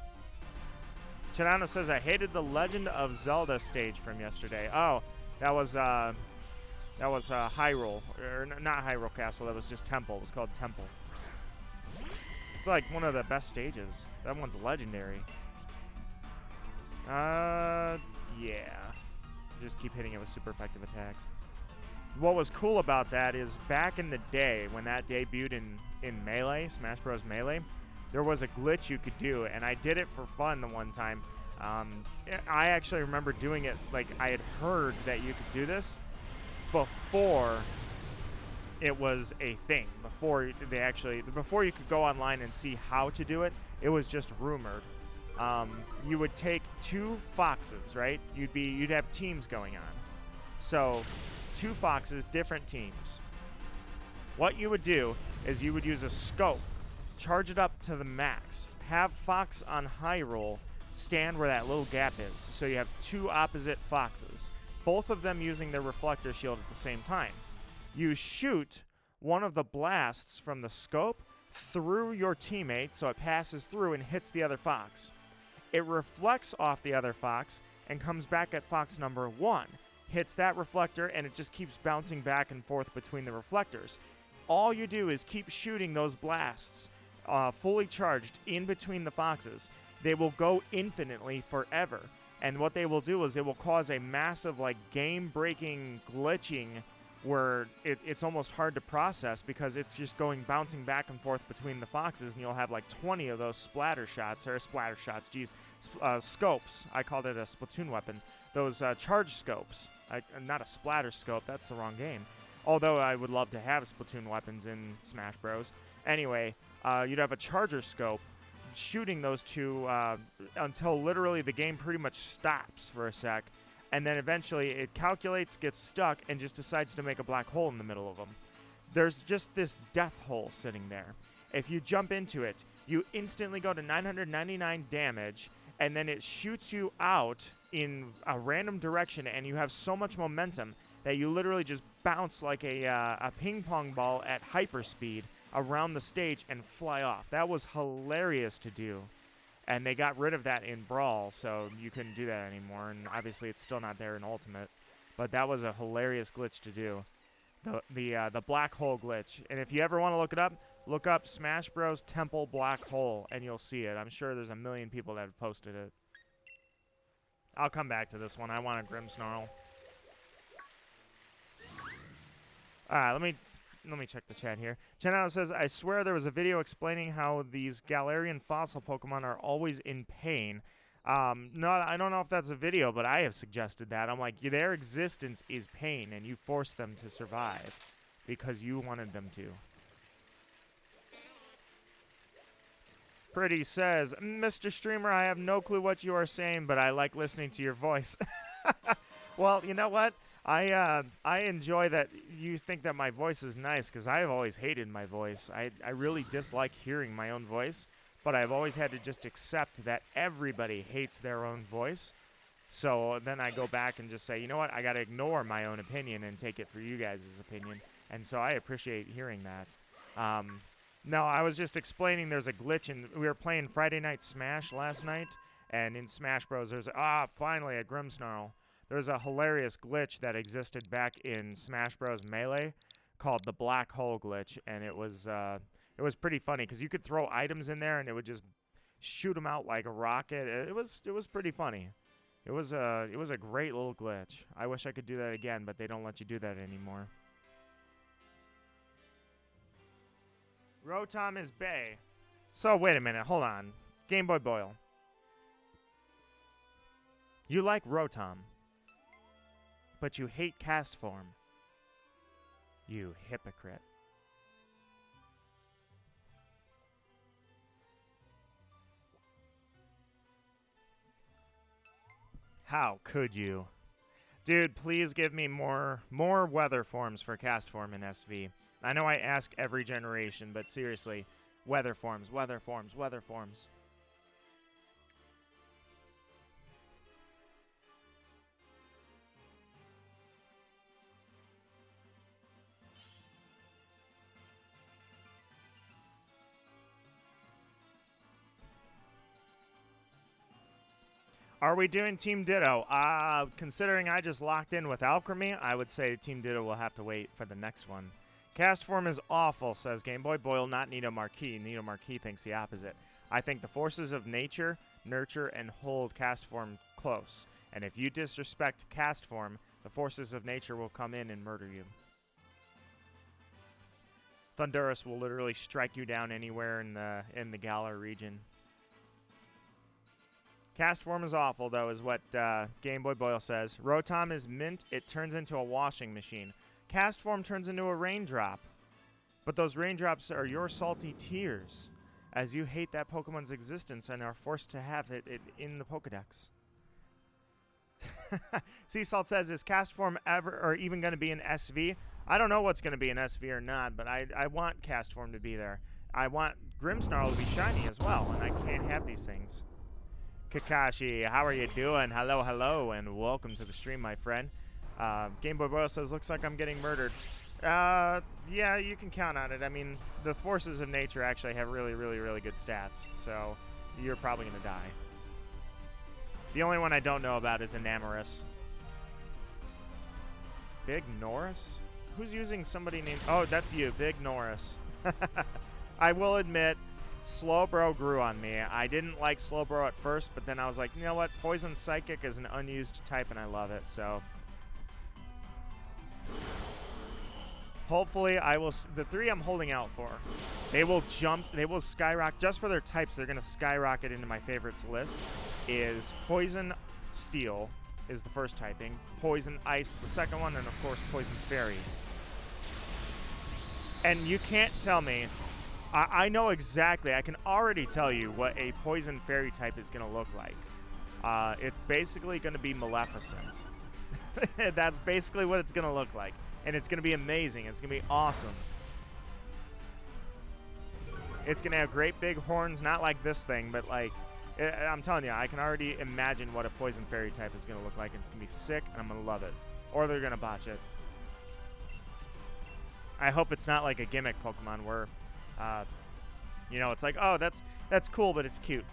Chinano says, I hated the Legend of Zelda stage from yesterday. Oh, that was Hyrule. Or not Hyrule Castle, that was just Temple. It was called Temple. It's like one of the best stages. That one's legendary. Yeah. Just keep hitting it with super effective attacks. What was cool about that is back in the day, when that debuted in Melee, Smash Bros. Melee, there was a glitch you could do, and I did it for fun the one time. I actually remember doing it, like, I had heard that you could do this before it was a thing. Before you could go online and see how to do it, it was just rumored. You would take 2 foxes, right? You'd have teams going on. So 2 foxes, different teams. What you would do is you would use a scope, charge it up to the max, have Fox on Hyrule stand where that little gap is. So you have 2 opposite foxes, both of them using their reflector shield at the same time. You shoot one of the blasts from the scope through your teammate so it passes through and hits the other fox. It reflects off the other fox and comes back at fox number 1. Hits that reflector, and it just keeps bouncing back and forth between the reflectors. All you do is keep shooting those blasts fully charged in between the foxes. They will go infinitely forever. And what they will do is it will cause a massive, like, game-breaking glitching where it's almost hard to process because it's just bouncing back and forth between the foxes, and you'll have like 20 of those scopes. I called it a Splatoon weapon. Those charge scopes. Not a splatter scope, that's the wrong game. Although I would love to have Splatoon weapons in Smash Bros. Anyway, you'd have a charger scope shooting those 2 until literally the game pretty much stops for a sec. And then eventually it calculates, gets stuck, and just decides to make a black hole in the middle of them. There's just this death hole sitting there. If you jump into it, you instantly go to 999 damage, and then it shoots you out in a random direction, and you have so much momentum that you literally just bounce like a ping pong ball at hyperspeed around the stage and fly off. That was hilarious to do. And they got rid of that in Brawl, so you couldn't do that anymore. And obviously, it's still not there in Ultimate. But that was a hilarious glitch to do, the black hole glitch. And if you ever want to look up Smash Bros. Temple Black Hole, and you'll see it. I'm sure there's a million people that have posted it. I'll come back to this one. I want a Grimmsnarl. All right, let me check the chat here. Chenado says, I swear there was a video explaining how these Galarian fossil Pokemon are always in pain. No, I don't know if that's a video, but I have suggested that. I'm like, their existence is pain, and you force them to survive because you wanted them to. Pretty says, Mr. Streamer, I have no clue what you are saying, but I like listening to your voice. Well, you know what? I enjoy that you think that my voice is nice, because I've always hated my voice. I really dislike hearing my own voice, but I've always had to just accept that everybody hates their own voice. So then I go back and just say, you know what, I got to ignore my own opinion and take it for you guys' opinion. And so I appreciate hearing that. No, I was just explaining there's a glitch, and we were playing Friday Night Smash last night, and in Smash Bros. There's, finally, a Grimmsnarl. There's a hilarious glitch that existed back in Smash Bros. Melee called the black hole glitch, and it was pretty funny because you could throw items in there and it would just shoot them out like a rocket. It was pretty funny. It was a great little glitch. I wish I could do that again, but they don't let you do that anymore. Rotom is Bay. So wait a minute, hold on. Game Boy Boyle. You like Rotom, but you hate cast form. You hypocrite. How could you? Dude, please give me more weather forms for cast form in SV. I know I ask every generation, but seriously, weather forms, weather forms, weather forms. Are we doing Team Ditto? Considering I just locked in with Alchemy, I would say Team Ditto will have to wait for the next one. Cast form is awful, says Game Boy Boyle, not Nito Marquis. Nito Marquis thinks the opposite. I think the forces of nature nurture and hold cast form close. And if you disrespect cast form, the forces of nature will come in and murder you. Thundurus will literally strike you down anywhere in the Galar region. Cast form is awful, though, is what Game Boy Boyle says. Rotom is mint. It turns into a washing machine. Cast form turns into a raindrop. But those raindrops are your salty tears, as you hate that Pokemon's existence and are forced to have it in the Pokedex. Sea Salt says, is cast form ever or even going to be in SV? I don't know what's going to be in SV or not, but I want cast form to be there. I want Grimmsnarl to be shiny as well, and I can't have these things. Kakashi, how are you doing? Hello, hello, and welcome to the stream, my friend. Game Boy Boyle says, looks like I'm getting murdered. Yeah, you can count on it. I mean, the forces of nature actually have really, really, really good stats, so you're probably going to die. The only one I don't know about is Enamorous. Big Norris? Who's using somebody named... Oh, that's you, Big Norris. I will admit, Slowbro grew on me. I didn't like Slowbro at first, but then I was like, you know what? Poison Psychic is an unused type, and I love it, so... Hopefully, I will... The three I'm holding out for, they will jump... They will skyrocket... Just for their types, they're going to skyrocket into my favorites list, is Poison Steel is the first typing, Poison Ice the second one, and of course, Poison Fairy. And you can't tell me... I know exactly. I can already tell you what a Poison Fairy type is going to look like. It's basically going to be Maleficent. That's basically what it's going to look like. And it's going to be amazing. It's going to be awesome. It's going to have great big horns, not like this thing, but like, I'm telling you, I can already imagine what a Poison Fairy type is going to look like. It's going to be sick, and I'm going to love it. Or they're going to botch it. I hope it's not like a Gimmick Pokemon where... you know, it's like, oh, that's cool, but it's cute.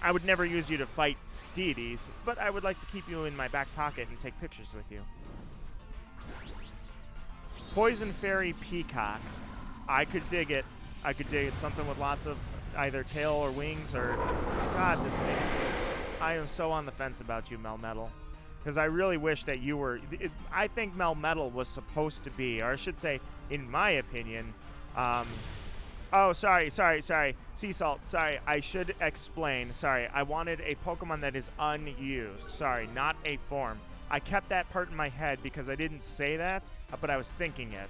I would never use you to fight deities, but I would like to keep you in my back pocket and take pictures with you. Poison Fairy Peacock. I could dig it. I could dig it. Something with lots of either tail or wings or... God, this thing is... I am so on the fence about you, Melmetal. Because I really wish that you were... I think Melmetal was supposed to be, or I should say, in my opinion... oh, sorry. Sea Salt, sorry. I should explain. Sorry, I wanted a Pokemon that is unused. Sorry, not a form. I kept that part in my head because I didn't say that, but I was thinking it.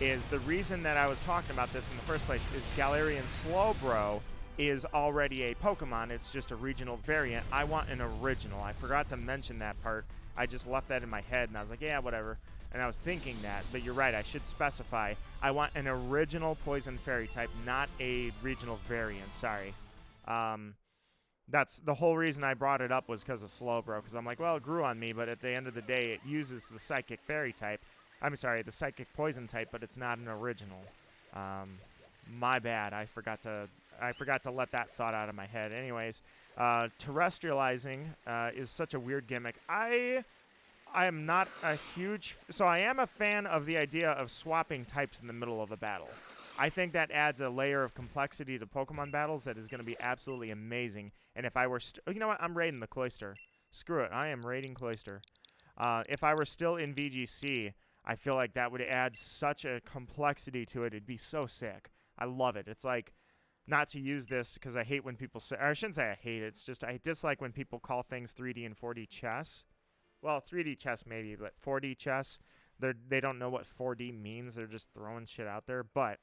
Is the reason that I was talking about this in the first place is Galarian Slowbro is already a Pokemon. It's just a regional variant. I want an original. I forgot to mention that part. I just left that in my head, and I was like, yeah, whatever. And I was thinking that, but you're right, I should specify. I want an original Poison Fairy type, not a regional variant, sorry. That's the whole reason I brought it up, was because of Slowbro, because I'm like, well, it grew on me, but at the end of the day, it uses the Psychic Fairy type. I'm sorry, the Psychic Poison type, but it's not an original. My bad. I forgot to let that thought out of my head. Anyways, terrestrializing is such a weird gimmick. I am not a huge... So I am a fan of the idea of swapping types in the middle of a battle. I think that adds a layer of complexity to Pokemon battles that is going to be absolutely amazing. And if I were... you know what? I'm raiding the Cloister. Screw it. I am raiding Cloister. If I were still in VGC, I feel like that would add such a complexity to it. It'd be so sick. I love it. It's like... Not to use this because I hate when people say... Or I shouldn't say I hate it. It's just I dislike when people call things 3D and 4D chess. Well, 3D chess maybe, but 4D chess, they don't know what 4D means. They're just throwing shit out there. But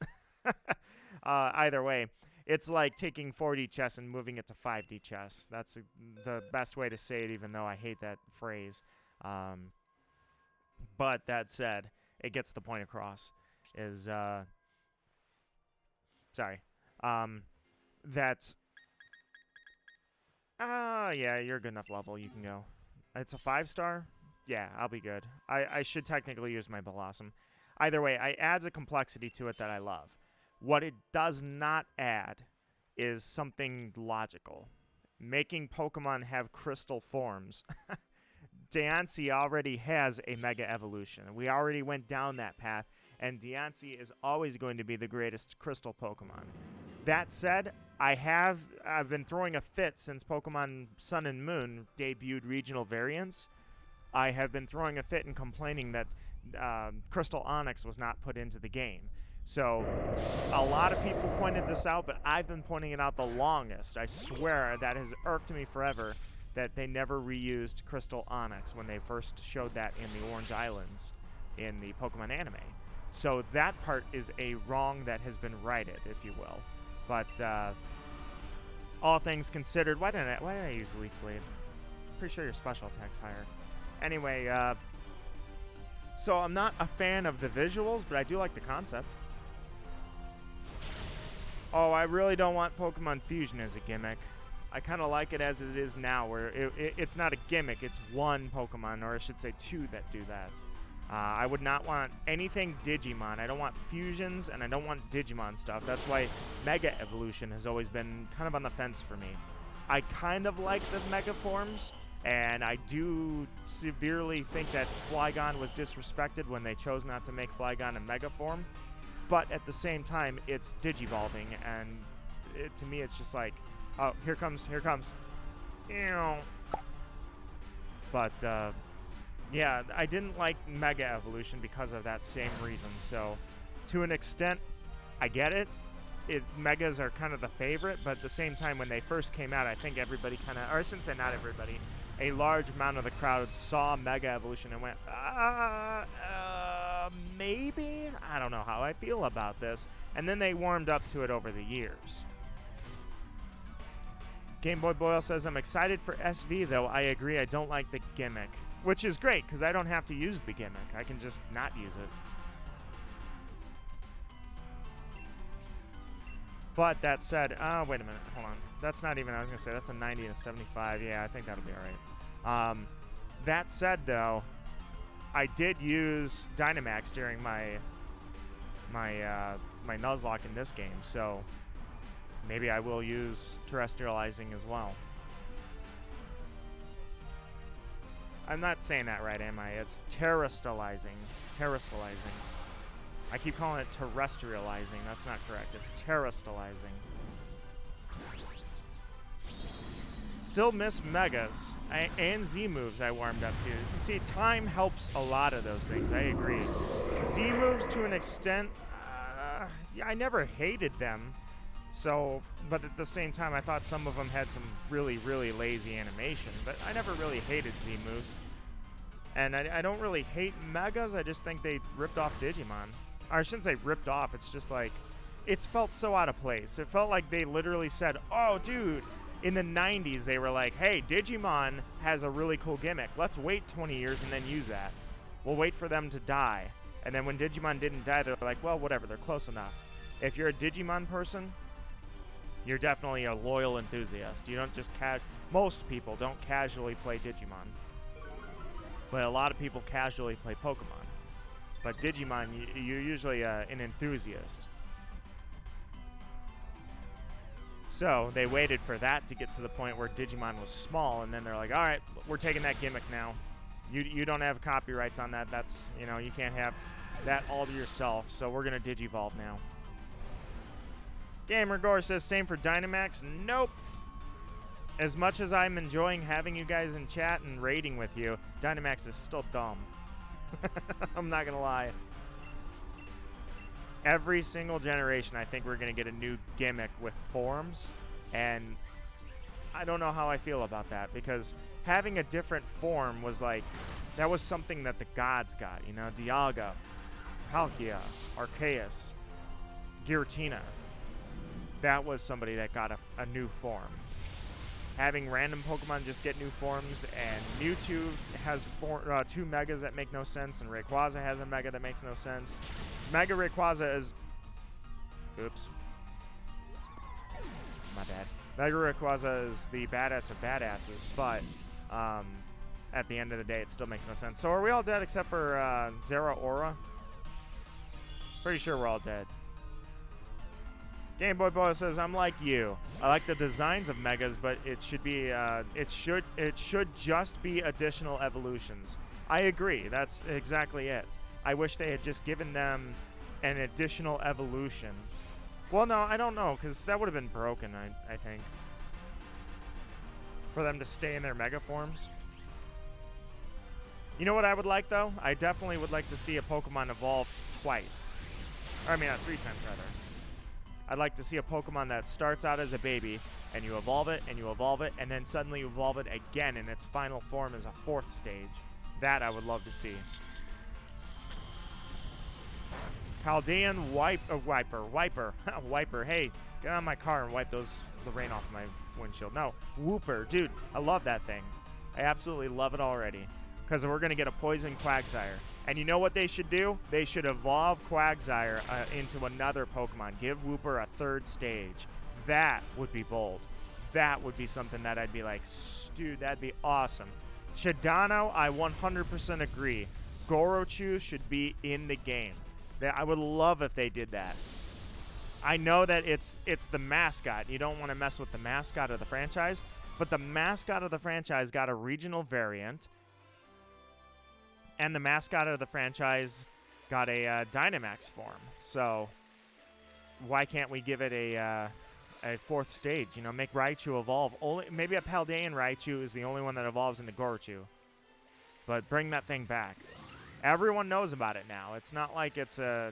either way, it's like taking 4D chess and moving it to 5D chess. That's the best way to say it, even though I hate that phrase. But that said, it gets the point across. Yeah, you're a good enough level. You can go. It's a 5-star? Yeah, I'll be good. I should technically use my Blossom. Either way, it adds a complexity to it that I love. What it does not add is something logical. Making Pokemon have crystal forms. Diancie already has a Mega Evolution. We already went down that path, and Diancie is always going to be the greatest crystal Pokemon. That said, I've been throwing a fit since Pokemon Sun and Moon debuted regional variants. I have been throwing a fit and complaining that Crystal Onyx was not put into the game. So a lot of people pointed this out, but I've been pointing it out the longest. I swear that has irked me forever that they never reused Crystal Onyx when they first showed that in the Orange Islands in the Pokemon anime. So that part is a wrong that has been righted, if you will. But all things considered, why did I use Leaf Blade? Pretty sure your special attack's higher. Anyway, so I'm not a fan of the visuals, but I do like the concept. Oh, I really don't want Pokemon Fusion as a gimmick. I kind of like it as it is now, where it's not a gimmick, it's one Pokemon, or I should say two that do that. I would not want anything Digimon. I don't want fusions, and I don't want Digimon stuff. That's why Mega Evolution has always been kind of on the fence for me. I kind of like the Mega forms, and I do severely think that Flygon was disrespected when they chose not to make Flygon a Mega form. But at the same time, it's Digivolving, and to me it's just like, oh, here comes. Ew. But, yeah, I didn't like Mega Evolution because of that same reason. So, to an extent, I get it. Megas are kind of the favorite, but at the same time, when they first came out, I think everybody kind of, or I shouldn't say not everybody, a large amount of the crowd saw Mega Evolution and went, maybe? I don't know how I feel about this. And then they warmed up to it over the years. Game Boy Boyle says, I'm excited for SV, though. I agree, I don't like the gimmick. Which is great, because I don't have to use the gimmick. I can just not use it. But that said, wait a minute, hold on. That's not even, I was going to say, that's a 90 and a 75. Yeah, I think that'll be all right. That said, though, I did use Dynamax during my Nuzlocke in this game, so maybe I will use Terrestrializing as well. I'm not saying that right, am I? It's terrestrializing. Terrestrializing. I keep calling it terrestrializing. That's not correct. It's terrestrializing. Still miss Megas. And Z moves I warmed up to. You see, time helps a lot of those things. I agree. Z moves to an extent, yeah, I never hated them. So, but at the same time, I thought some of them had some really, really lazy animation. But I never really hated Z moves. And I don't really hate Megas. I just think they ripped off Digimon. Or I shouldn't say ripped off. It's just like, it's felt so out of place. It felt like they literally said, oh, dude, in the 90s, they were like, hey, Digimon has a really cool gimmick. Let's wait 20 years and then use that. We'll wait for them to die. And then when Digimon didn't die, they're like, well, whatever, they're close enough. If you're a Digimon person, you're definitely a loyal enthusiast. You don't just most people don't casually play Digimon. But a lot of people casually play Pokemon. But Digimon, you're usually an enthusiast. So they waited for that to get to the point where Digimon was small, and then they're like, all right, we're taking that gimmick now. You don't have copyrights on that. That's, you know, you can't have that all to yourself, so we're going to Digivolve now. Gamer Gore says, same for Dynamax. Nope. As much as I'm enjoying having you guys in chat and raiding with you, Dynamax is still dumb. I'm not going to lie. Every single generation, I think we're going to get a new gimmick with forms, and I don't know how I feel about that, because having a different form was like, that was something that the gods got, you know, Dialga, Palkia, Arceus, Giratina. That was somebody that got a new form. Having random Pokemon just get new forms, and Mewtwo has 2 Megas that make no sense, and Rayquaza has a Mega that makes no sense. Mega Rayquaza is... Oops. My bad. Mega Rayquaza is the badass of badasses, but at the end of the day, it still makes no sense. So are we all dead except for Zeraora? Pretty sure we're all dead. Game Boy Boy says, I'm like you. I like the designs of Megas, but it should be it should just be additional evolutions. I agree. That's exactly it. I wish they had just given them an additional evolution. Well, no, I don't know, because that would have been broken, I think. For them to stay in their Mega forms. You know what I would like, though? I definitely would like to see a Pokemon evolve twice. Or, I mean, 3 times, rather. I'd like to see a Pokemon that starts out as a baby, and you evolve it, and then suddenly you evolve it again in its final form as a 4th stage. That I would love to see. Chaldean Wiper. Wiper. Hey, get out of my car and wipe the rain off my windshield. No, Wooper. Dude, I love that thing. I absolutely love it already. Because we're going to get a Poison Quagsire. And you know what they should do? They should evolve Quagsire into another Pokemon. Give Wooper a 3rd stage. That would be bold. That would be something that I'd be like, dude, that'd be awesome. Chidano, I 100% agree. Gorochu should be in the game. I would love if they did that. I know that it's the mascot. You don't want to mess with the mascot of the franchise. But the mascot of the franchise got a regional variant. And the mascot of the franchise got a Dynamax form. So why can't we give it a 4th stage? You know, make Raichu evolve. Maybe a Paldean Raichu is the only one that evolves into Gorochu. But bring that thing back. Everyone knows about it now. It's not like it's a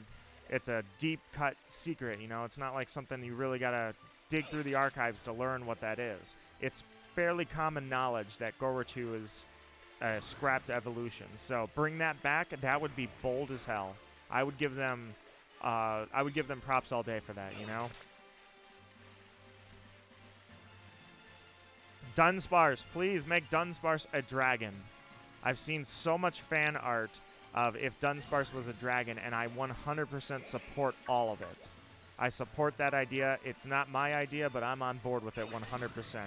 deep cut secret. You know, it's not like something you really gotta dig through the archives to learn what that is. It's fairly common knowledge that Gorochu is scrapped evolution. So bring that back. That would be bold as hell. I would give them props all day for that, you know? Dunsparce, please make Dunsparce a dragon. I've seen so much fan art of if Dunsparce was a dragon, and I 100% support all of it. I support that idea. It's not my idea, but I'm on board with it 100%.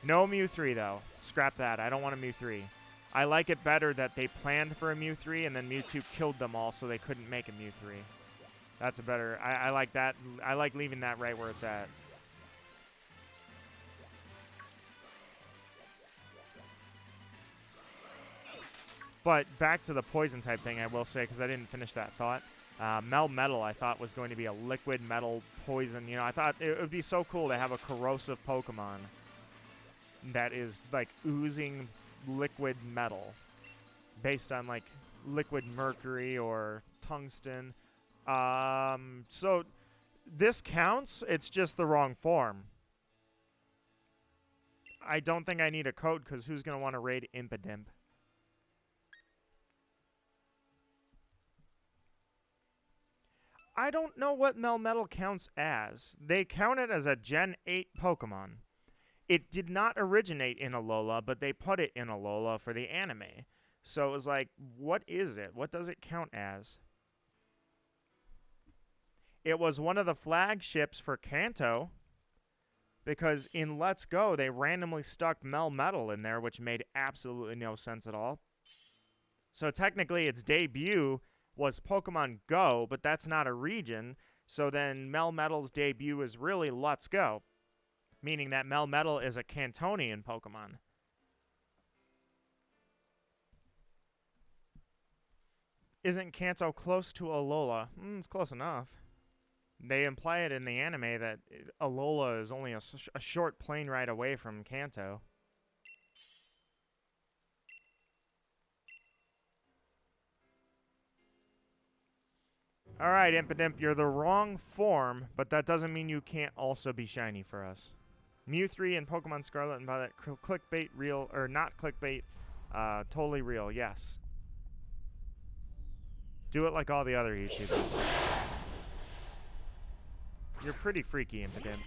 No Mew 3, though. Scrap that. I don't want a Mew 3. I like it better that they planned for a Mew 3 and then Mewtwo killed them all so they couldn't make a Mew 3. That's a better... I like that. I like leaving that right where it's at. But back to the poison type thing, I will say, because I didn't finish that thought. Melmetal, I thought, was going to be a liquid metal poison. You know, I thought it would be so cool to have a corrosive Pokemon that is, like, oozing liquid metal based on, like, liquid mercury or tungsten. So this counts. It's just the wrong form. I don't think I need a code, because who's going to want to raid Impidimp? I don't know what Melmetal counts as. They count it as a Gen 8 Pokemon. It did not originate in Alola, but they put it in Alola for the anime. So it was like, what is it? What does it count as? It was one of the flagships for Kanto. Because in Let's Go, they randomly stuck Melmetal in there, which made absolutely no sense at all. So technically, its debut was Pokemon Go, but that's not a region. So then Melmetal's debut is really Let's Go, meaning that Melmetal is a Cantonian Pokemon. Isn't Kanto close to Alola? It's close enough. They imply it in the anime that Alola is only a short plane ride away from Kanto. Alright, Impidimp, you're the wrong form, but that doesn't mean you can't also be shiny for us. Mew 3 and Pokemon Scarlet and Violet, clickbait real, or not clickbait, totally real, yes. Do it like all the other YouTubers. You're pretty freaky, Impidimp.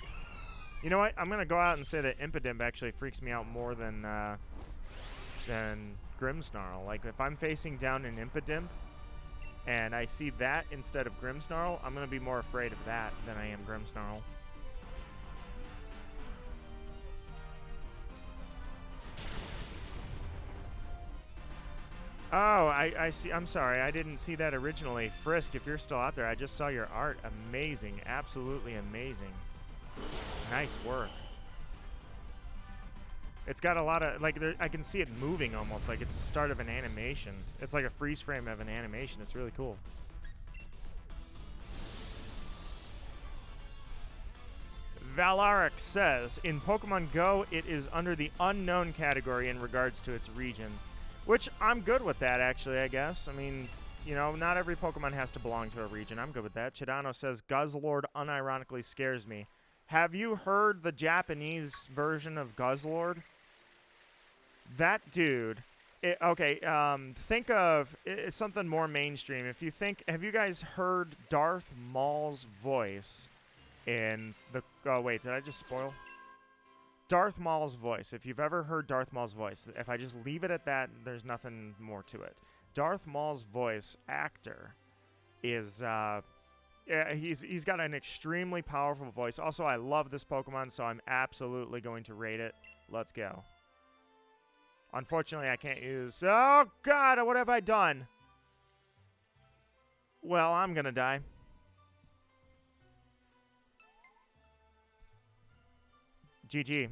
You know what? I'm going to go out and say that Impidimp actually freaks me out more than Grimmsnarl. Like, if I'm facing down an Impidimp and I see that instead of Grimmsnarl, I'm going to be more afraid of that than I am Grimmsnarl. Oh, I see. I'm sorry. I didn't see that originally. Frisk, if you're still out there, I just saw your art. Amazing. Absolutely amazing. Nice work. It's got a lot of, like, I can see it moving almost like it's the start of an animation. It's like a freeze frame of an animation. It's really cool. Valaric says, in Pokemon Go, it is under the unknown category in regards to its region. Which, I'm good with that, actually, I guess. I mean, you know, not every Pokemon has to belong to a region. I'm good with that. Chidano says, Guzzlord unironically scares me. Have you heard the Japanese version of Guzzlord? That dude... think of something more mainstream. If you think... Have you guys heard Darth Maul's voice in the... Oh, wait, did I just spoil? Darth Maul's voice. If you've ever heard Darth Maul's voice, if I just leave it at that, there's nothing more to it. Darth Maul's voice actor is he's got an extremely powerful voice. Also, I love this Pokemon, so I'm absolutely going to rate it. Let's go. Unfortunately, I can't use... Oh, God, what have I done? Well, I'm gonna die. GG.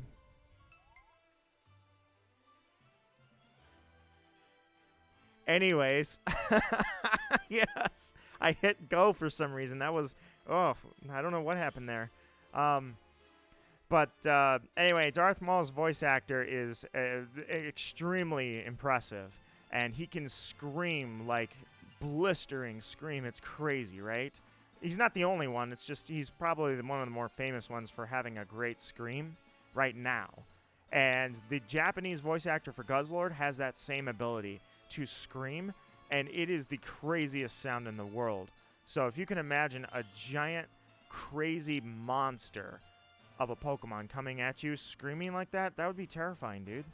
Anyways, yes, I hit go for some reason. That was, oh, I don't know what happened there. Anyway, Darth Maul's voice actor is extremely impressive, and he can scream like blistering scream. It's crazy, right? He's not the only one. It's just he's probably one of the more famous ones for having a great scream right now. And the Japanese voice actor for Guzzlord has that same ability to scream, and it is the craziest sound in the world. So if you can imagine a giant, crazy monster of a Pokemon coming at you screaming like that, that would be terrifying, dude.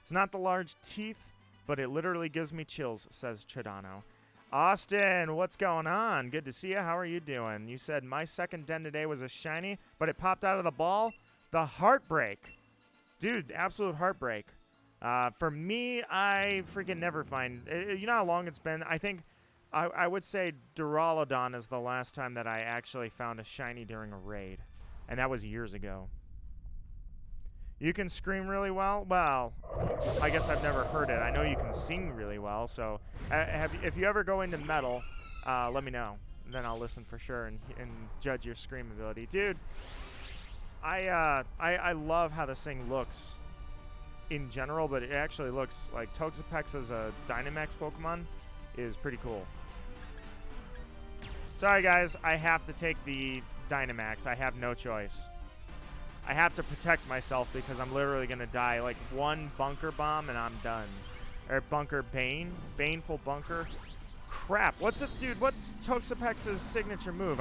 It's not the large teeth, but it literally gives me chills, says Chidano. Austin, what's going on? Good to see you. How are you doing? You said my second den today was a shiny, but it popped out of the ball. The heartbreak. Dude, absolute heartbreak. For me, I freaking never find... You know how long it's been? I think I would say Duraludon is the last time that I actually found a shiny during a raid. And that was years ago. You can scream really well? Well, I guess I've never heard it. I know you can sing really well, so if you ever go into metal, let me know. And then I'll listen for sure and judge your scream ability. Dude, I love how this thing looks in general, but it actually looks like Toxapex as a Dynamax Pokemon is pretty cool. Sorry, guys. I have to take the Dynamax. I have no choice. I have to protect myself because I'm literally going to die. Like, one Bunker Bomb and I'm done. Or Bunker Bane. Baneful Bunker. Crap. What's it, dude? What's Toxapex's signature move?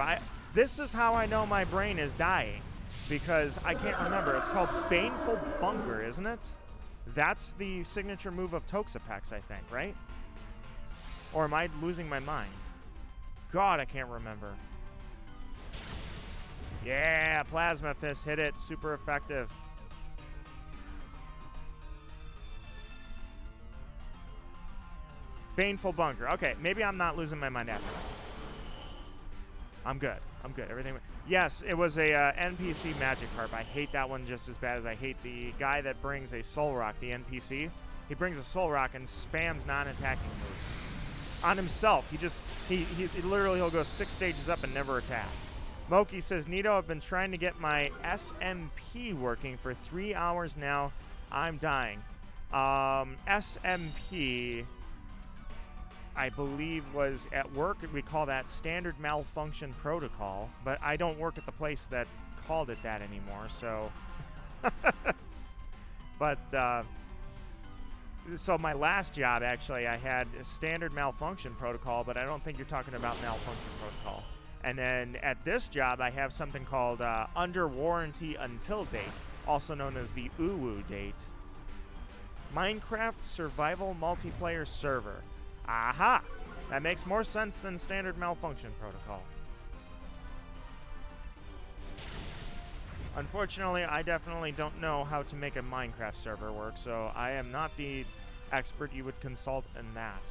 This is how I know my brain is dying. Because I can't remember. It's called Baneful Bunker, isn't it? That's the signature move of Toxapex, I think, right? Or am I losing my mind? God, I can't remember. Yeah, Plasma Fist hit it. Super effective. Baneful Bunker. Okay, maybe I'm not losing my mind after that. I'm good. I'm good. Everything. Yes, it was a NPC Magikarp. I hate that one just as bad as I hate the guy that brings a Soul Rock, the NPC. He brings a Soul Rock and spams non-attacking moves on himself. He literally, he'll go 6 stages up and never attack. Moki says, Nito, I've been trying to get my SMP working for 3 hours now. I'm dying. SMP, I believe, was at work. We call that Standard Malfunction Protocol, but I don't work at the place that called it that anymore, so... But, so my last job, actually, I had a Standard Malfunction Protocol, but I don't think you're talking about Malfunction Protocol. And then at this job, I have something called Under Warranty Until Date, also known as the UWU date. Minecraft Survival Multiplayer Server. Aha! That makes more sense than Standard Malfunction Protocol. Unfortunately, I definitely don't know how to make a Minecraft server work, so I am not the expert you would consult in that.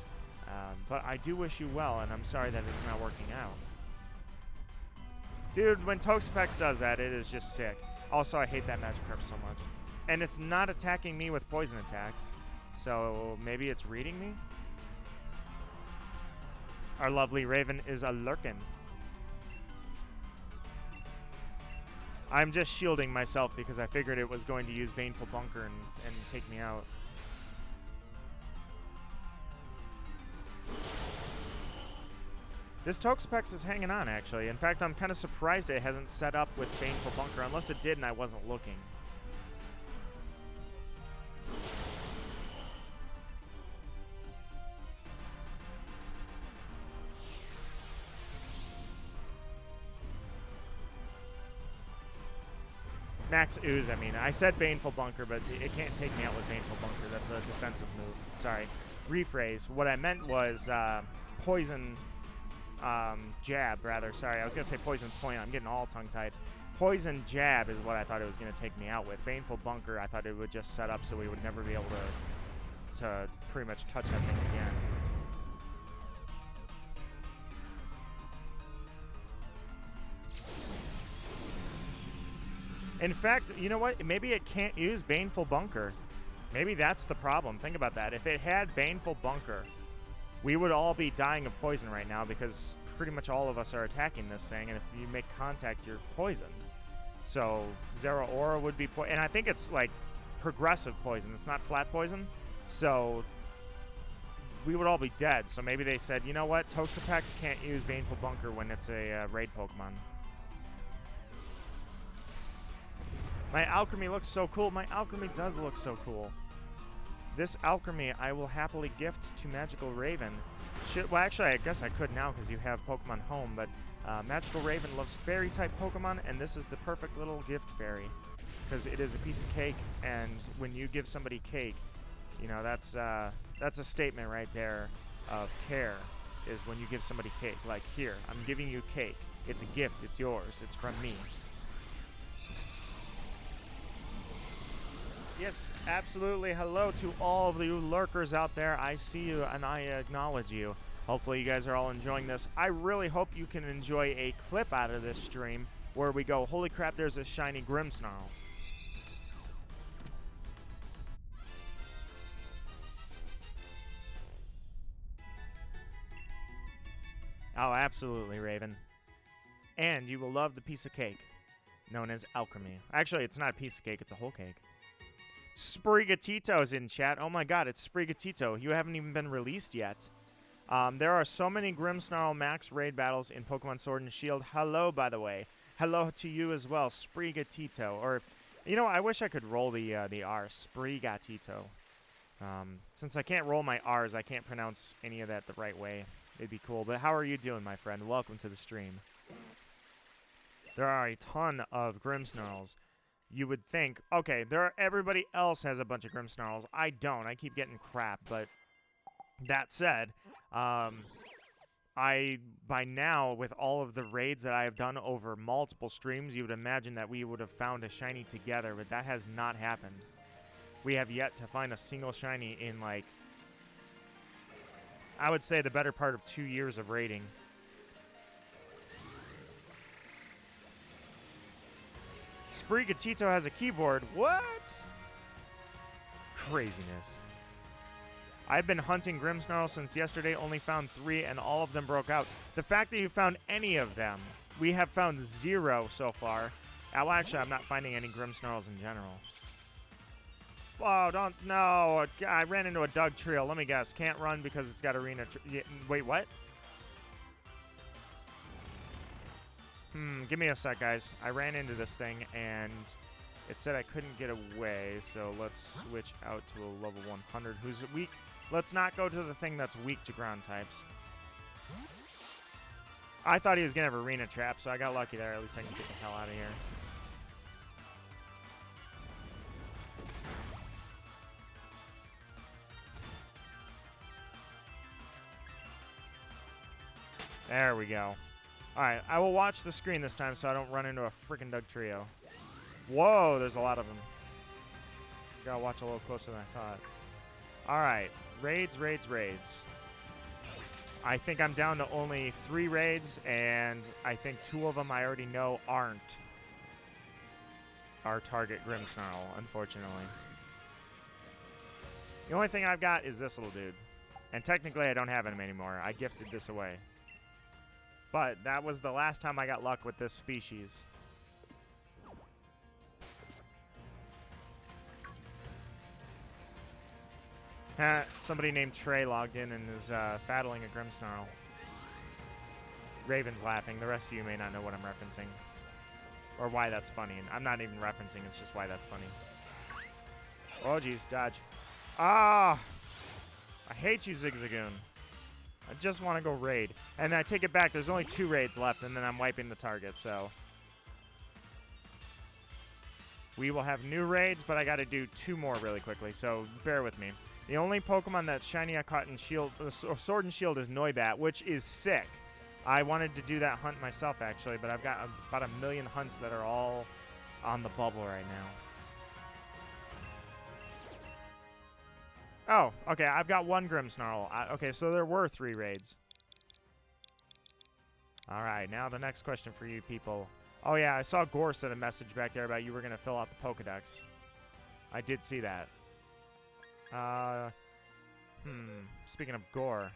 But I do wish you well, and I'm sorry that it's not working out. Dude, when Toxapex does that, it is just sick. Also, I hate that Magikarp so much. And it's not attacking me with poison attacks, so maybe it's reading me? Our lovely Raven is a lurkin'. I'm just shielding myself because I figured it was going to use Baneful Bunker and take me out. This Toxapex is hanging on, actually. In fact, I'm kind of surprised it hasn't set up with Baneful Bunker, unless it did and I wasn't looking. Max Ooze, I mean. I said Baneful Bunker, but it can't take me out with Baneful Bunker. That's a defensive move. Sorry. Rephrase. What I meant was Poison Jab, rather. Sorry, I was going to say Poison Point. I'm getting all tongue-tied. Poison Jab is what I thought it was going to take me out with. Baneful Bunker, I thought it would just set up so we would never be able to pretty much touch that thing again. In fact, you know what? Maybe it can't use Baneful Bunker. Maybe that's the problem. Think about that. If it had Baneful Bunker, we would all be dying of poison right now because pretty much all of us are attacking this thing, and if you make contact, you're poisoned. So Zero Aura would be and I think it's like progressive poison. It's not flat poison. So we would all be dead. So maybe they said, you know what? Toxapex can't use Baneful Bunker when it's a raid Pokemon. My Alchemy looks so cool. My Alchemy does look so cool. This Alchemy I will happily gift to Magical Raven. Well, actually, I guess I could now because you have Pokemon Home, but Magical Raven loves Fairy-type Pokemon, and this is the perfect little gift fairy because it is a piece of cake, and when you give somebody cake, you know, that's a statement right there of care, is when you give somebody cake. Like, here, I'm giving you cake. It's a gift. It's yours. It's from me. Yes, absolutely. Hello to all of you lurkers out there. I see you and I acknowledge you. Hopefully you guys are all enjoying this. I really hope you can enjoy a clip out of this stream where we go, holy crap, there's a shiny Grimmsnarl. Oh, absolutely, Raven. And you will love the piece of cake known as Alchemy. Actually, it's not a piece of cake, it's a whole cake. Sprigatito's in chat. Oh my god, it's Sprigatito. You haven't even been released yet. There are so many Grimmsnarl max raid battles in Pokemon Sword and Shield. Hello, by the way. Hello to you as well, Sprigatito. Or, you know, I wish I could roll the R, Sprigatito. Since I can't roll my R's, I can't pronounce any of that the right way. It'd be cool. But how are you doing, my friend? Welcome to the stream. There are a ton of Grimmsnarls. You would think, okay, everybody else has a bunch of Grimmsnarls. I don't. I keep getting crap, but that said, by now, with all of the raids that I have done over multiple streams, you would imagine that we would have found a shiny together, but that has not happened. We have yet to find a single shiny in, like, I would say the better part of 2 years of raiding. Sprigatito has a keyboard. What? Craziness. I've been hunting Grimmsnarl since yesterday, only found 3, and all of them broke out. The fact that you found any of them, we have found 0 so far. Well, actually, I'm not finding any Grimmsnarls in general. Oh, don't, no, I ran into a Doug trio. Let me guess, can't run because it's got arena, wait, what? Give me a sec, guys. I ran into this thing, and it said I couldn't get away, so let's switch out to a level 100 who's weak. Let's not go to the thing that's weak to ground types. I thought he was going to have arena trap, so I got lucky there. At least I can get the hell out of here. There we go. Alright, I will watch the screen this time so I don't run into a freaking Doug trio. Whoa, there's a lot of them. Gotta watch a little closer than I thought. Alright, raids. I think I'm down to only 3 raids, and I think 2 of them I already know aren't our target Grimmsnarl, unfortunately. The only thing I've got is this little dude. And technically I don't have him anymore. I gifted this away. But that was the last time I got luck with this species. Somebody named Trey logged in and is battling a Grimmsnarl. Raven's laughing. The rest of you may not know what I'm referencing. Or why that's funny. And I'm not even referencing, it's just why that's funny. Oh, geez, dodge. Ah! I hate you, Zigzagoon. I just want to go raid. And I take it back, there's only 2 raids left, and then I'm wiping the target, so. We will have new raids, but I got to do 2 more really quickly, so bear with me. The only Pokemon that's shiny I caught in Sword and Shield is Noibat, which is sick. I wanted to do that hunt myself, actually, but I've got about 1 million hunts that are all on the bubble right now. Oh, okay, I've got 1 Grimmsnarl. Okay, so there were 3 raids. All right, now the next question for you people. Oh, yeah, I saw Gore send a message back there about you were going to fill out the Pokedex. I did see that. Speaking of Gore,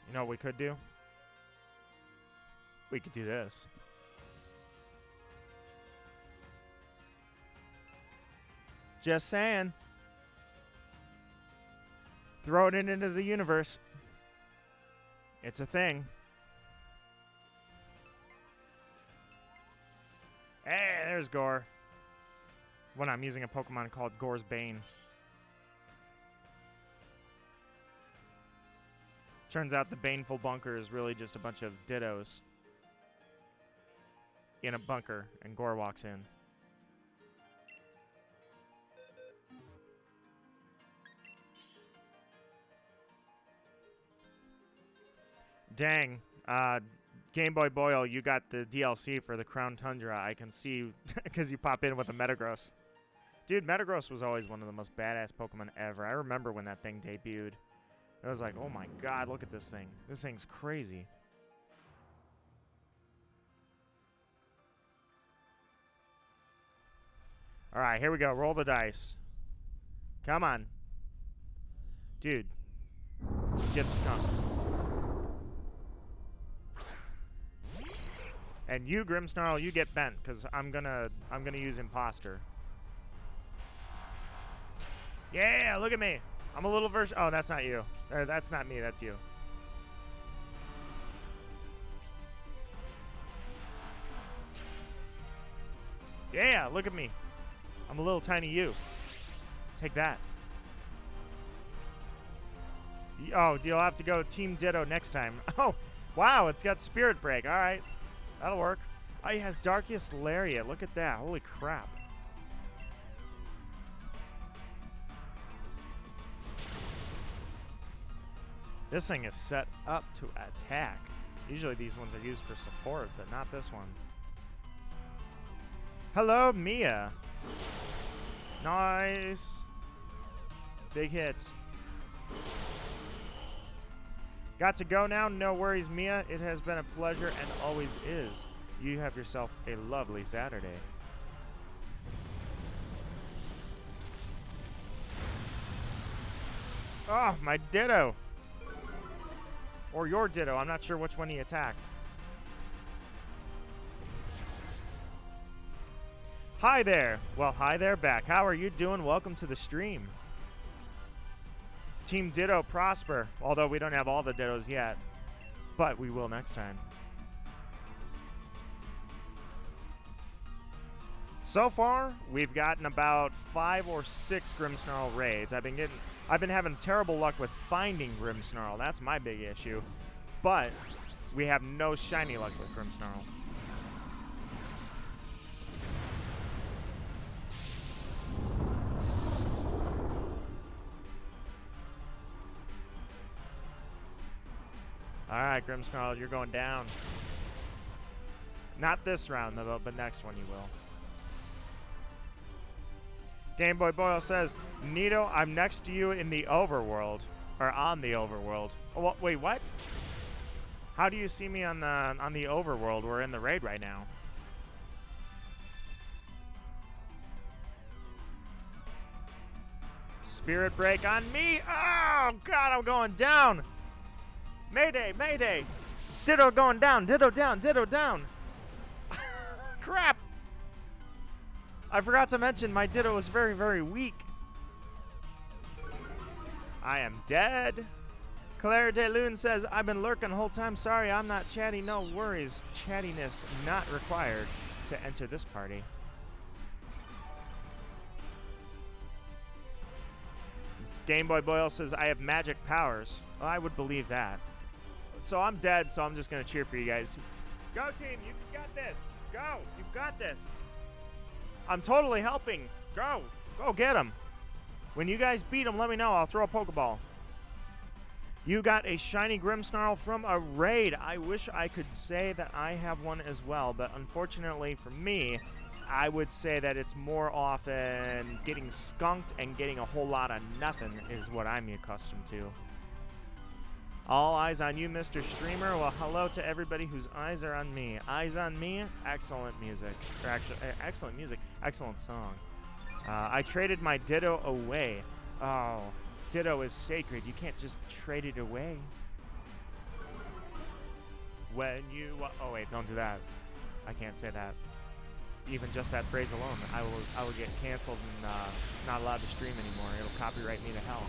you know what we could do? We could do this. Just saying. Throw it into the universe. It's a thing. Hey, there's Gore. When I'm using a Pokemon called Gore's Bane. Turns out the Baneful Bunker is really just a bunch of Dittos in a bunker, and Gore walks in. Dang. Game Boy Boyle, you got the DLC for the Crown Tundra. I can see because you pop in with a Metagross. Dude, Metagross was always one of the most badass Pokemon ever. I remember when that thing debuted. I was like, oh my god, look at this thing. This thing's crazy. Alright, here we go. Roll the dice. Come on. Dude. Get skunked. And you, Grimmsnarl, you get bent, because I'm gonna use Imposter. Yeah, look at me. I'm a little version. Oh, that's not you. Or that's not me. That's you. Yeah, look at me. I'm a little tiny you. Take that. Oh, you'll have to go Team Ditto next time. Oh, wow, it's got Spirit Break. All right, that'll work. Oh, he has Darkest Lariat. Look at that. Holy crap. This thing is set up to attack. Usually these ones are used for support, but not this one. Hello, Mia. Nice. Big hits. Got to go now? No worries, Mia. It has been a pleasure and always is. You have yourself a lovely Saturday. Oh, my Ditto. Or your Ditto. I'm not sure which one he attacked. Hi there. Well, hi there back. How are you doing? Welcome to the stream. Team Ditto prosper. Although we don't have all the Dittos yet. But we will next time. So far, we've gotten about 5 or 6 Grimmsnarl raids. I've been having terrible luck with finding Grimmsnarl. That's my big issue. But we have no shiny luck with Grimmsnarl. Alright, Grimmsnarl, you're going down. Not this round, though, but next one you will. Game Boy Boyle says, Nito, I'm next to you in the overworld. Or on the overworld. Oh, wait, what? How do you see me on the overworld? We're in the raid right now. Spirit break on me. Oh, God, I'm going down. Mayday, mayday. Ditto going down, ditto down, ditto down. Crap. I forgot to mention my Ditto is very, very weak. I am dead. Claire de Lune says, I've been lurking the whole time. Sorry, I'm not chatty. No worries. Chattiness not required to enter this party. Game Boy Boyle says, I have magic powers. Well, I would believe that. So I'm dead, so I'm just going to cheer for you guys. Go, team. You got this. Go. You've got this. I'm totally helping. Go. Go get him. When you guys beat him, let me know. I'll throw a Pokeball. You got a shiny Grimmsnarl from a raid. I wish I could say that I have one as well, but unfortunately for me, I would say that it's more often getting skunked and getting a whole lot of nothing is what I'm accustomed to. All eyes on you, Mr. Streamer. Well, hello to everybody whose eyes are on me. Eyes on me, excellent music. Or actually, excellent music, excellent song. I traded my Ditto away. Oh, Ditto is sacred. You can't just trade it away. When you... oh, wait, don't do that. I can't say that. Even just that phrase alone, I will get canceled and not allowed to stream anymore. It'll copyright me to hell.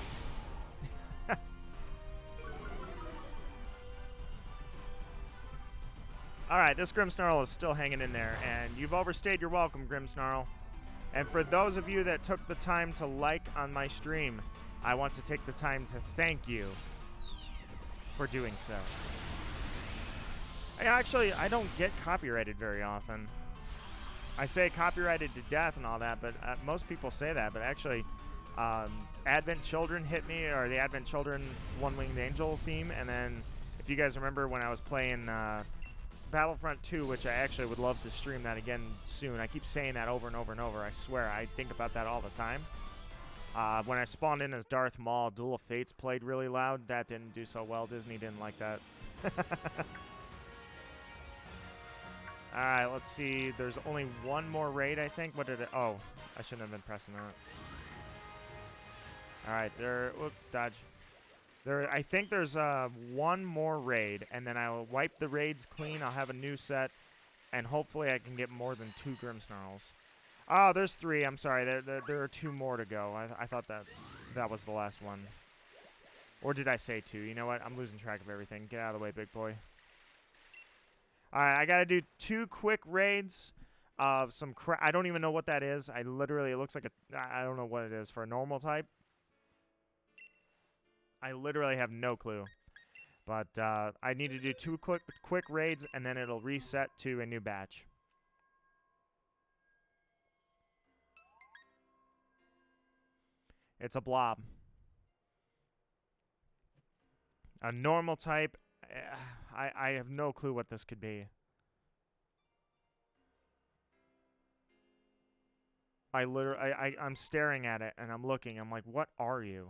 Alright, this Grimmsnarl is still hanging in there, and you've overstayed your welcome, Grimmsnarl. And for those of you that took the time to like on my stream, I want to take the time to thank you for doing so. I don't get copyrighted very often. I say copyrighted to death and all that, but most people say that, but actually, Advent Children hit me, or the Advent Children One-Winged Angel theme, and then, if you guys remember when I was playing Battlefront 2, which I actually would love to stream that again soon. I keep saying that over and over and over. I swear, I think about that all the time. When I spawned in as Darth Maul, Duel of Fates played really loud. That didn't do so well. Disney didn't like that. Alright, let's see. There's only one more raid, I think. What did it... oh, I shouldn't have been pressing that. Alright, there... whoop, dodge. I think there's one more raid, and then I'll wipe the raids clean. I'll have a new set, and hopefully I can get more than 2 Grimmsnarls. Oh, there's 3. I'm sorry. There are 2 more to go. I thought that was the last one. Or did I say 2? You know what? I'm losing track of everything. Get out of the way, big boy. All right, I got to do 2 quick raids of some crap. I don't even know what that is. It looks like I don't know what it is for a normal type. I literally have no clue. But I need to do 2 quick raids, and then it'll reset to a new batch. It's a blob. A normal type I have no clue what this could be. I'm staring at it and I'm looking. I'm like, what are you?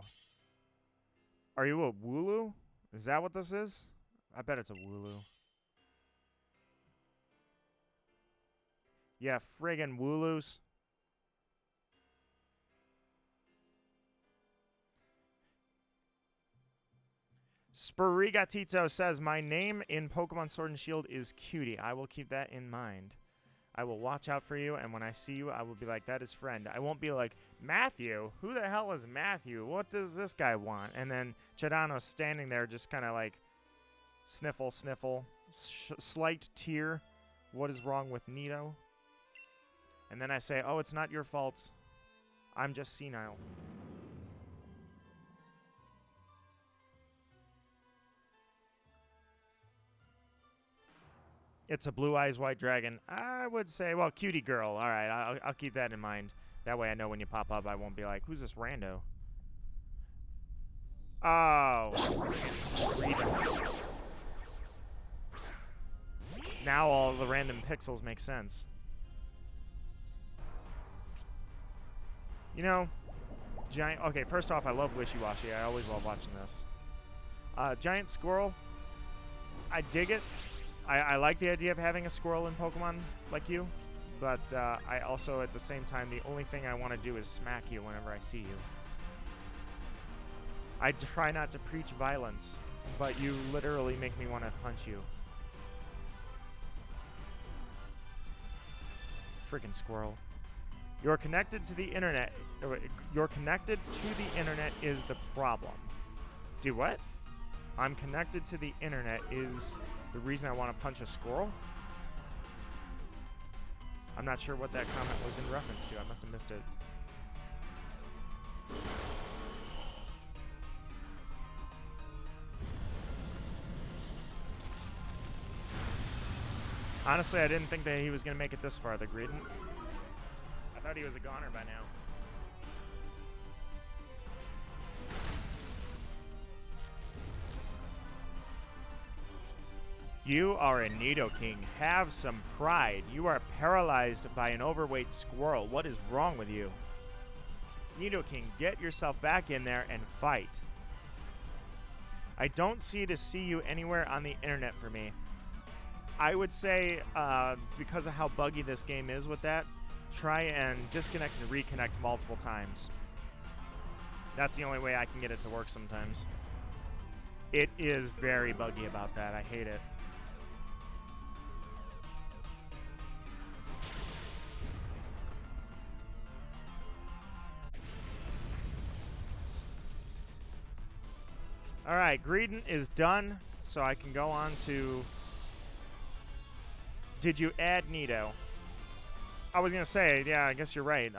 Are you a Wooloo? Is that what this is? I bet it's a Wooloo. Yeah, friggin' Wooloos. Spirigatito says, my name in Pokemon Sword and Shield is Cutie. I will keep that in mind. I will watch out for you, and when I see you, I will be like, that is friend. I won't be like, Matthew? Who the hell is Matthew? What does this guy want? And then Chidano's standing there just kind of like, sniffle, sniffle, slight tear. What is wrong with Nito? And then I say, oh, it's not your fault. I'm just senile. It's a blue eyes white dragon. I would say, well, cutie girl. All right, I'll keep that in mind. That way I know when you pop up, I won't be like, who's this rando? Oh. Now all the random pixels make sense. You know, giant. Okay, first off, I love Wishy-Washy. I always love watching this. Giant squirrel. I dig it. I like the idea of having a squirrel in Pokemon like you, but I also, at the same time, the only thing I want to do is smack you whenever I see you. I try not to preach violence, but you literally make me want to punch you. Freaking squirrel. You're connected to the internet. You're connected to the internet is the problem. Do what? I'm connected to the internet is the reason I want to punch a squirrel? I'm not sure what that comment was in reference to. I must have missed it. Honestly, I didn't think that he was going to make it this far, the Greedent. I thought he was a goner by now. You are a Nidoking. Have some pride. You are paralyzed by an overweight squirrel. What is wrong with you? Nidoking, get yourself back in there and fight. I don't see you anywhere on the internet for me. I would say, because of how buggy this game is with that, try and disconnect and reconnect multiple times. That's the only way I can get it to work sometimes. It is very buggy about that. I hate it. Alright, Greedent is done, so I can go on to... Did you add Nido? I was going to say, yeah, I guess you're right.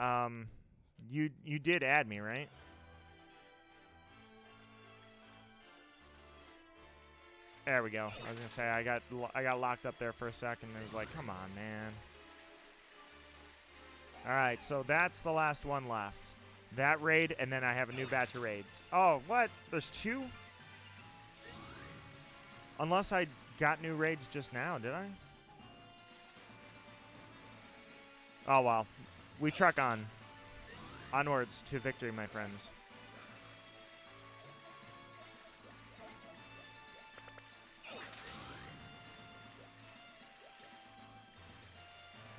You did add me, right? There we go. I was going to say, I got locked up there for a second, and it was like, come on, man. Alright, so that's the last one left. That raid, and then I have a new batch of raids. Oh, what? There's two? Unless I got new raids just now, did I? Oh, well. We truck on. Onwards to victory, my friends.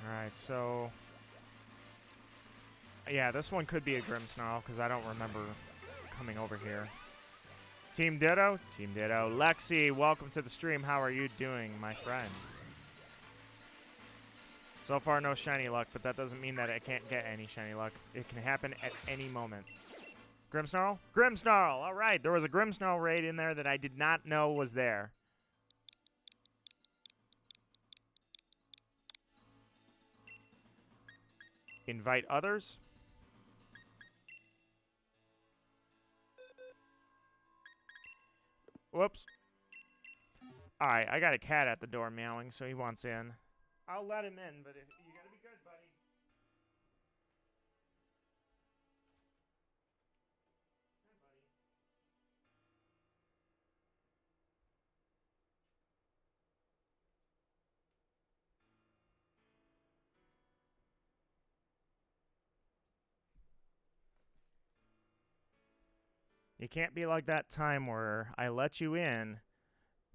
Alright, so... Yeah, this one could be a Grimmsnarl, because I don't remember coming over here. Team Ditto? Team Ditto. Lexi, welcome to the stream. How are you doing, my friend? So far, no shiny luck, but that doesn't mean that I can't get any shiny luck. It can happen at any moment. Grimmsnarl? Grimmsnarl! All right, there was a Grimmsnarl raid in there that I did not know was there. Invite others? Whoops. Alright, I got a cat at the door meowing, so he wants in. I'll let him in, but you gotta be good, buddy. Hi, buddy. You can't be like that time where I let you in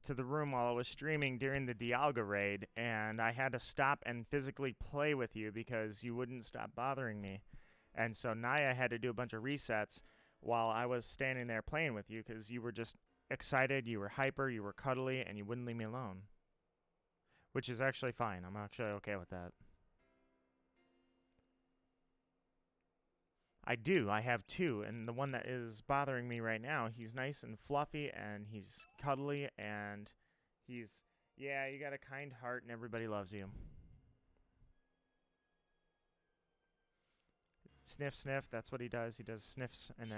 to the room while I was streaming during the Dialga raid, and I had to stop and physically play with you because you wouldn't stop bothering me. And so Naya had to do a bunch of resets while I was standing there playing with you because you were just excited, you were hyper, you were cuddly, and you wouldn't leave me alone. Which is actually fine. I'm actually okay with that. I do. I have two, and the one that is bothering me right now, he's nice and fluffy, and he's cuddly, and he's... Yeah, you got a kind heart, and everybody loves you. Sniff, sniff. That's what he does. He does sniffs, and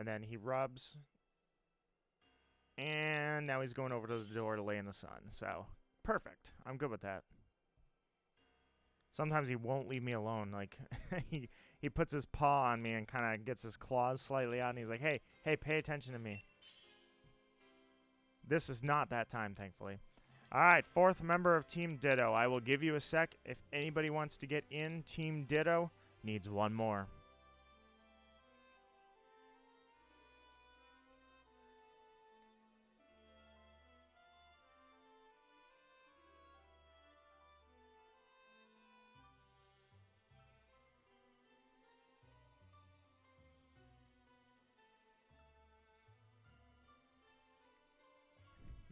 then he rubs. And now he's going over to the door to lay in the sun. So, perfect. I'm good with that. Sometimes he won't leave me alone. Like, he puts his paw on me and kind of gets his claws slightly out, and he's like, hey, pay attention to me. This is not that time, thankfully. All right, fourth member of Team Ditto. I will give you a sec. If anybody wants to get in, Team Ditto needs one more.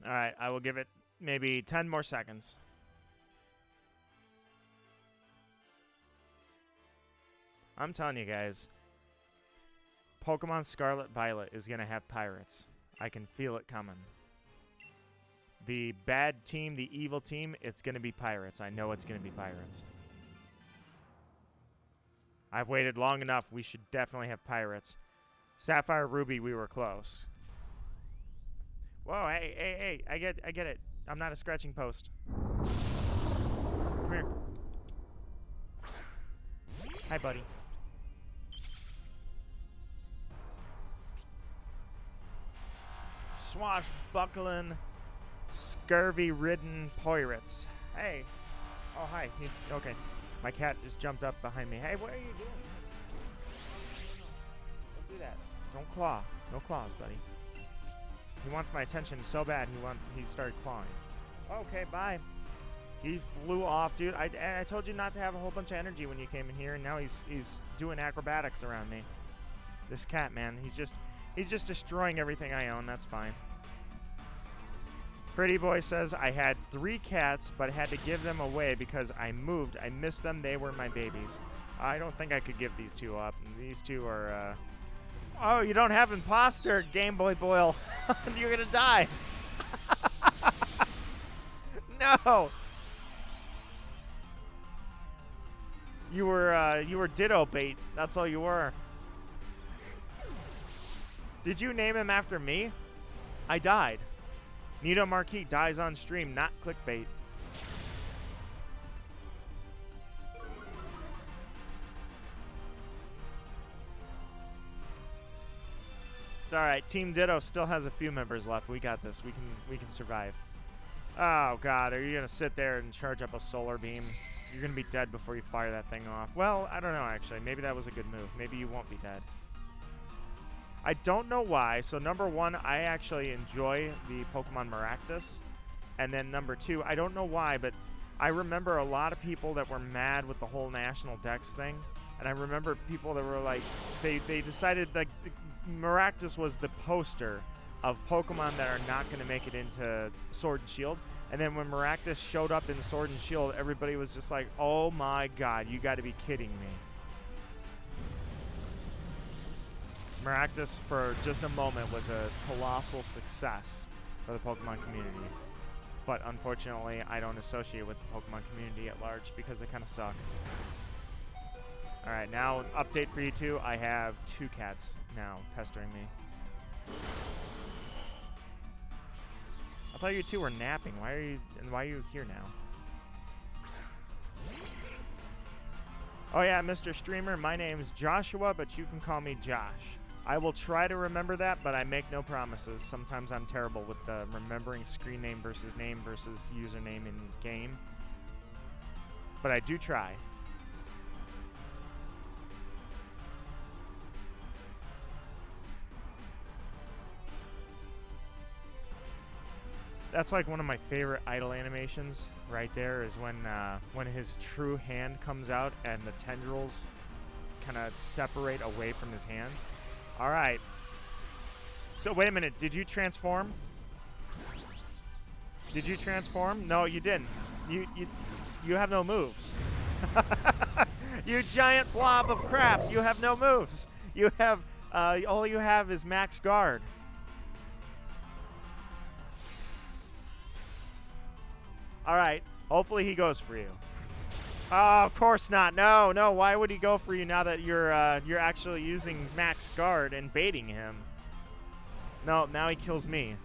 All right, I will give it maybe 10 more seconds. I'm telling you guys, Pokemon Scarlet Violet is going to have pirates. I can feel it coming. The bad team, the evil team, it's going to be pirates. I know it's going to be pirates. I've waited long enough. We should definitely have pirates. Sapphire Ruby, we were close. Whoa, hey, I get it. I'm not a scratching post. Come here. Hi, buddy. Swashbuckling, scurvy-ridden pirates. Hey. Oh, hi. Okay. My cat just jumped up behind me. Hey, what are you doing? Don't do that. Don't claw. No claws, buddy. He wants my attention so bad, he started clawing. Okay, bye. He flew off, dude. I told you not to have a whole bunch of energy when you came in here, and now he's doing acrobatics around me. This cat, man, he's just destroying everything I own. That's fine. Pretty Boy says, I had 3 cats, but had to give them away because I moved. I missed them. They were my babies. I don't think I could give these 2 up. These 2 are, Oh, you don't have imposter, Game Boy Boyle. You're gonna die. No. You were Ditto bait. That's all you were. Did you name him after me? I died. Nito Marquis dies on stream, not clickbait. It's all right. Team Ditto still has a few members left. We got this. We can survive. Oh God, are you gonna sit there and charge up a solar beam? You're gonna be dead before you fire that thing off. Well, I don't know actually. Maybe that was a good move. Maybe you won't be dead. I don't know why. So number 1, I actually enjoy the Pokemon Maractus, and then number 2, I don't know why, but I remember a lot of people that were mad with the whole National Dex thing, and I remember people that were like, they decided that Maractus was the poster of Pokemon that are not going to make it into Sword and Shield. And then when Maractus showed up in Sword and Shield, everybody was just like, oh my God, you got to be kidding me. Maractus, for just a moment, was a colossal success for the Pokemon community. But unfortunately, I don't associate with the Pokemon community at large because they kind of suck. Alright, now, update for you two. I have 2 cats now pestering me. I thought you 2 were napping. Why are you here now? Oh yeah, Mr. Streamer, my name's Joshua, but you can call me Josh. I will try to remember that, but I make no promises. Sometimes I'm terrible with remembering screen name versus username in game. But I do try. That's like one of my favorite idle animations right there is when his true hand comes out and the tendrils kind of separate away from his hand. All right. So wait a minute. Did you transform? Did you transform? No, you didn't. You have no moves. You giant blob of crap. You have no moves. You have all you have is max guard. All right. Hopefully he goes for you. Oh, of course not. No, no. Why would he go for you now that you're actually using max guard and baiting him? No, now he kills me.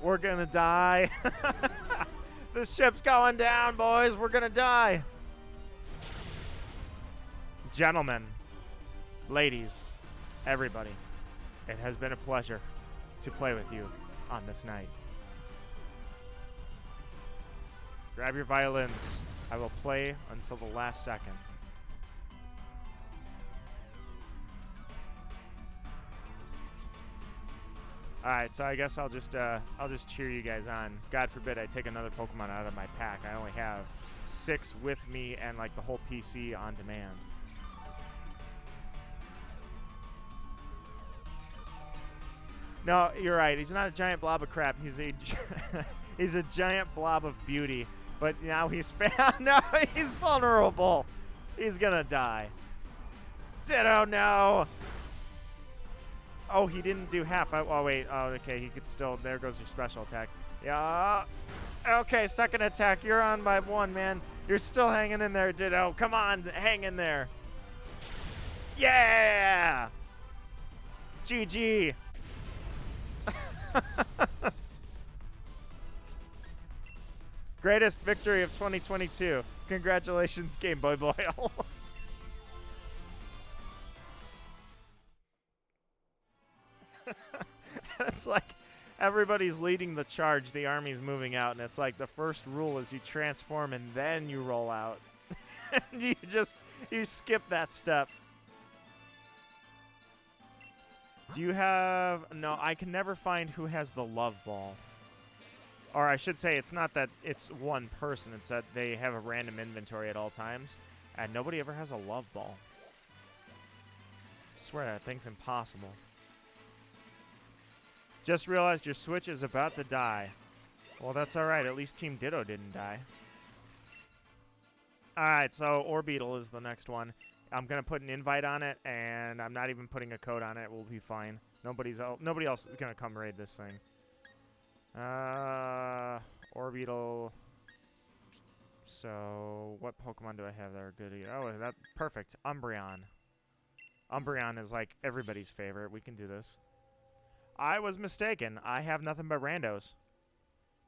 We're gonna die. This ship's going down, boys. We're gonna die. Gentlemen, ladies, everybody, it has been a pleasure to play with you on this night. Grab your violins. I will play until the last second. All right, so I guess I'll just cheer you guys on. God forbid I take another Pokemon out of my pack. I only have 6 with me and like the whole PC on demand. No, you're right. He's not a giant blob of crap. He's a he's a giant blob of beauty. But now he's no, he's vulnerable. He's gonna die. Ditto, no. Oh, he didn't do half. Oh, wait. Oh, okay. He could still. There goes your special attack. Yeah. Okay, second attack. You're on by 1, man. You're still hanging in there, Ditto. Come on, hang in there. Yeah. GG. Greatest victory of 2022. Congratulations, Game Boy Boyle. It's like everybody's leading the charge. The army's moving out, and it's like the first rule is you transform and then you roll out. And you skip that step. Do you have... No, I can never find who has the love ball. Or I should say, it's not that it's one person. It's that they have a random inventory at all times. And nobody ever has a love ball. I swear, that thing's impossible. Just realized your Switch is about to die. Well, that's alright. At least Team Ditto didn't die. Alright, so Orbeetle is the next one. I'm going to put an invite on it, and I'm not even putting a code on it. We'll be fine. Nobody else is going to come raid this thing. Orbeetle. So, what Pokemon do I have that are good? Oh, that's perfect. Umbreon. Umbreon is like everybody's favorite. We can do this. I was mistaken. I have nothing but randos.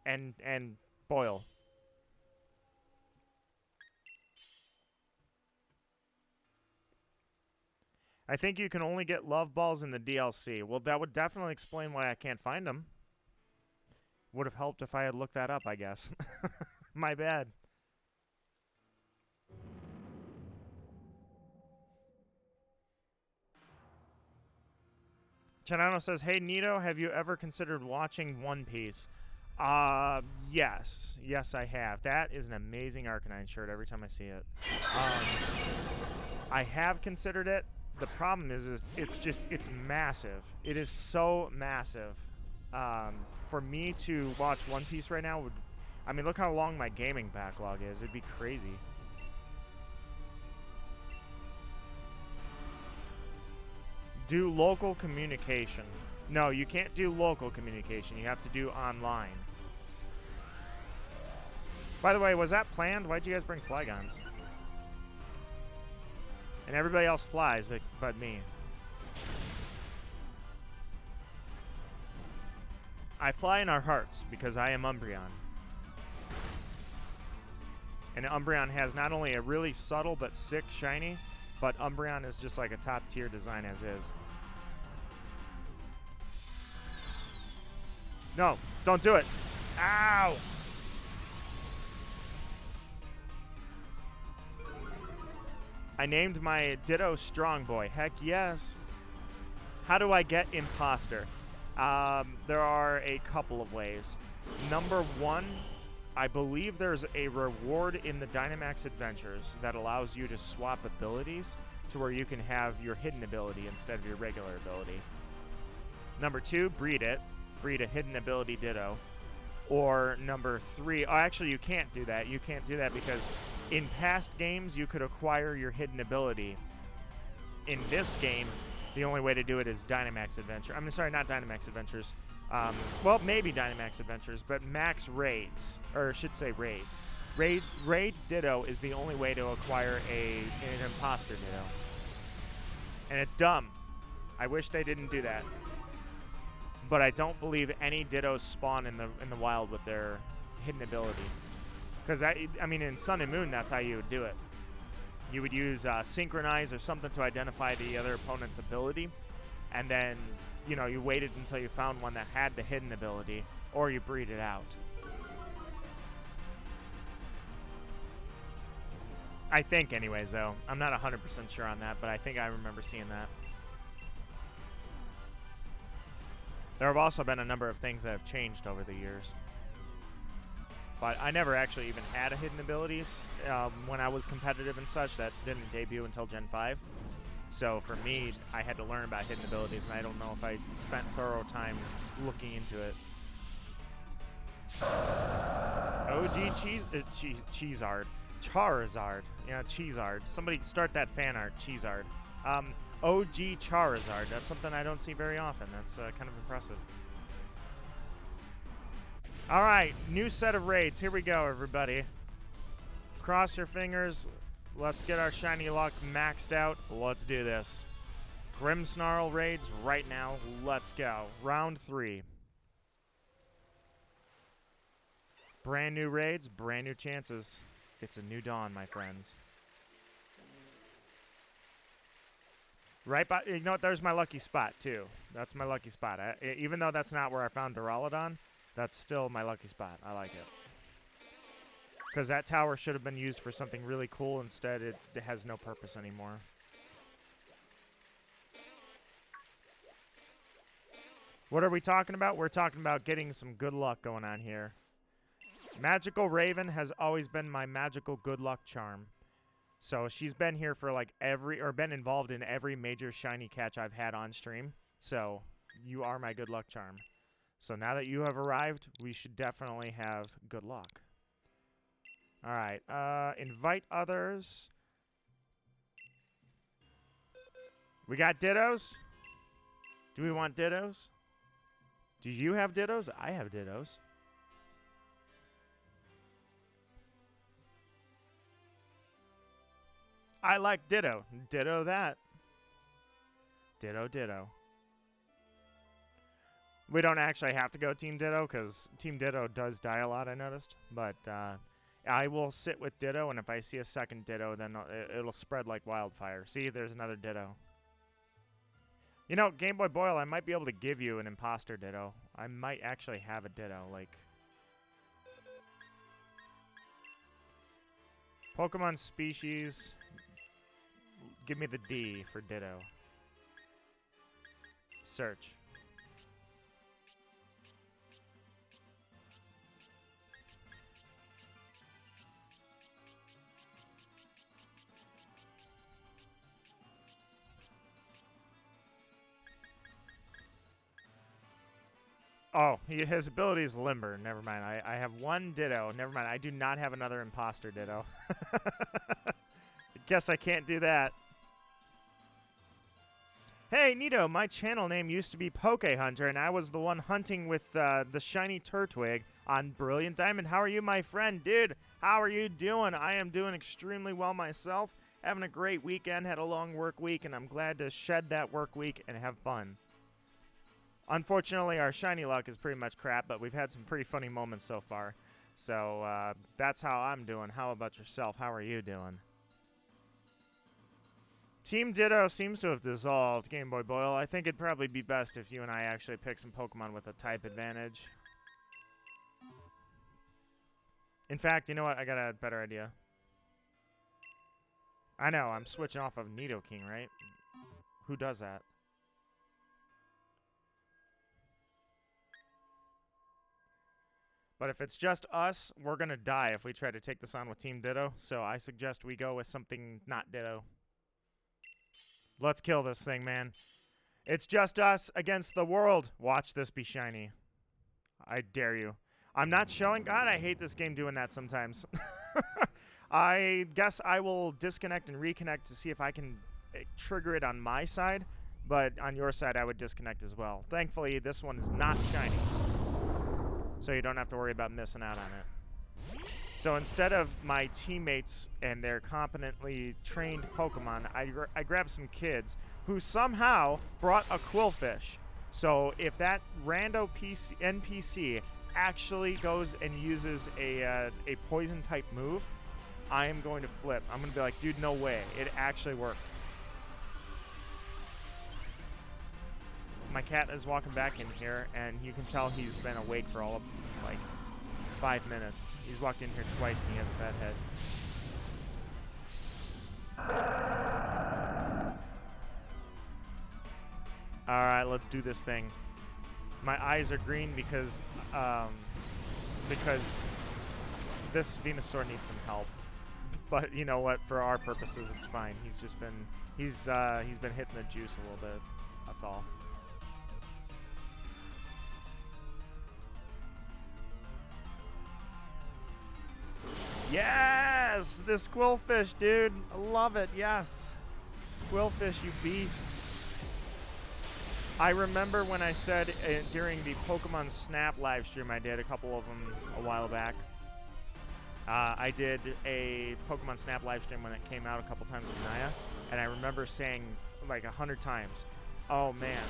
And Boyle. I think you can only get love balls in the DLC. Well, that would definitely explain why I can't find them. Would have helped if I had looked that up, I guess. My bad. Chanano says, hey, Nito, have you ever considered watching One Piece? Yes. Yes, I have. That is an amazing Arcanine shirt every time I see it. I have considered it. The problem is it's massive. It is so massive. For me to watch One Piece right now would... I mean, look how long my gaming backlog is. It'd be crazy. Do local communication. No, you can't do local communication. You have to do online. By the way, was that planned? Why'd you guys bring Flygons? And everybody else flies, but me. I fly in our hearts because I am Umbreon. And Umbreon has not only a really subtle but sick shiny, but Umbreon is just like a top tier design as is. No, don't do it. Ow! I named my Ditto Strong Boy. Heck yes. How do I get imposter? There are a couple of ways. Number one, I believe there's a reward in the Dynamax Adventures that allows you to swap abilities to where you can have your hidden ability instead of your regular ability. Number two, breed it. Breed a hidden ability Ditto. Or number three, oh, actually you can't do that. You can't do that because in past games you could acquire your hidden ability. In this game, the only way to do it is Dynamax Adventure. I'm sorry, not Dynamax Adventures. Well, maybe Dynamax Adventures, but max raids, or I should say raids. Raid Ditto is the only way to acquire an imposter Ditto. And it's dumb. I wish they didn't do that. But I don't believe any Dittos spawn in the wild with their hidden ability. Because, I mean, in Sun and Moon, that's how you would do it. You would use Synchronize or something to identify the other opponent's ability. And then, you know, you waited until you found one that had the hidden ability. Or you breed it out. I think, anyways, though. I'm not 100% sure on that, but I think I remember seeing that. There have also been a number of things that have changed over the years. But I never actually even had a hidden abilities when I was competitive and such. That didn't debut until Gen 5. So for me, I had to learn about hidden abilities, and I don't know if I spent thorough time looking into it. OG Cheezard. Charizard. Yeah, Cheezard. Somebody start that fan art, Cheezard. OG Charizard. That's something I don't see very often. That's kind of impressive. All right, new set of raids. Here we go, everybody. Cross your fingers. Let's get our shiny luck maxed out. Let's do this. Grimmsnarl raids right now. Let's go. Round 3. Brand new raids, brand new chances. It's a new dawn, my friends. Right by, you know what, there's my lucky spot, too. That's my lucky spot. Even though that's not where I found Duraludon, that's still my lucky spot. I like it. Because that tower should have been used for something really cool. Instead, it has no purpose anymore. What are we talking about? We're talking about getting some good luck going on here. Magical Raven has always been my magical good luck charm. So she's been here for like been involved in every major shiny catch I've had on stream. So you are my good luck charm. So now that you have arrived, we should definitely have good luck. All right, invite others. We got Dittos. Do we want Dittos? Do you have Dittos? I have Dittos. I like Ditto. Ditto that. Ditto, ditto. We don't actually have to go Team Ditto because Team Ditto does die a lot, I noticed. But I will sit with Ditto, and if I see a second Ditto, then it'll spread like wildfire. See, there's another Ditto. You know, Game Boy Boyle, I might be able to give you an imposter Ditto. I might actually have a Ditto, like... Pokemon species... Give me the D for Ditto. Search. Oh, his ability is Limber. Never mind. I have one Ditto. Never mind. I do not have another imposter Ditto. I guess I can't do that. Hey, Nito, my channel name used to be Poke Hunter, and I was the one hunting with the shiny Turtwig on Brilliant Diamond. How are you, my friend? Dude, how are you doing? I am doing extremely well myself. Having a great weekend, had a long work week, and I'm glad to shed that work week and have fun. Unfortunately, our shiny luck is pretty much crap, but we've had some pretty funny moments so far. So that's how I'm doing. How about yourself? How are you doing? Team Ditto seems to have dissolved, Game Boy Boyle. I think it'd probably be best if you and I actually pick some Pokemon with a type advantage. In fact, you know what? I got a better idea. I know, I'm switching off of Nidoking, right? Who does that? But if it's just us, we're going to die if we try to take this on with Team Ditto. So I suggest we go with something not Ditto. Let's kill this thing, man. It's just us against the world. Watch this be shiny. I dare you. I'm not showing. God, I hate this game doing that sometimes. I guess I will disconnect and reconnect to see if I can trigger it on my side. But on your side, I would disconnect as well. Thankfully, this one is not shiny. So you don't have to worry about missing out on it. So instead of my teammates and their competently trained Pokemon, I grabbed some kids who somehow brought a Quillfish. So if that rando NPC actually goes and uses a poison type move, I am going to flip. I'm going to be like, dude, no way. It actually worked. My cat is walking back in here, and you can tell he's been awake for all of, like, 5 minutes. He's walked in here twice, and he has a bad head. Alright, let's do this thing. My eyes are green because this Venusaur needs some help. But you know what? For our purposes, it's fine. He's just been he's been hitting the juice a little bit. That's all. Yes! This Quillfish, dude. I love it. Yes. Quillfish, you beast. I remember when I said during the Pokemon Snap live stream I did, a couple of them a while back. I did a Pokemon Snap live stream when it came out a couple times with Naya, and I remember saying like 100 times, oh man,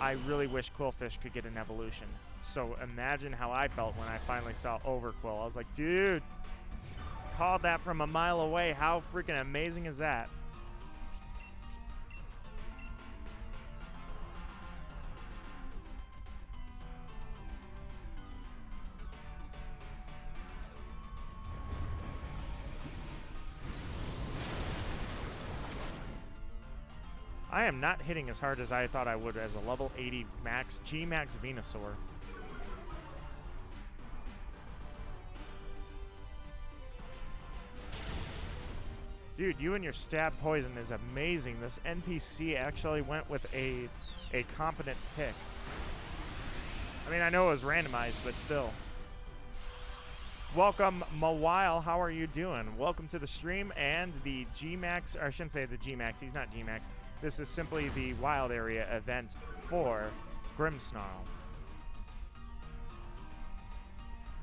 I really wish Quillfish could get an evolution. So imagine how I felt when I finally saw Overquill. I was like, dude, called that from a mile away. How freaking amazing is that? I am not hitting as hard as I thought I would as a level 80 max G-Max Venusaur. Dude, you and your stab poison is amazing. This NPC actually went with a competent pick. I mean, I know it was randomized, but still. Welcome, Mawile. How are you doing? Welcome to the stream and the G-Max, or I shouldn't say the G-Max. He's not G-Max. This is simply the Wild Area event for Grimmsnarl.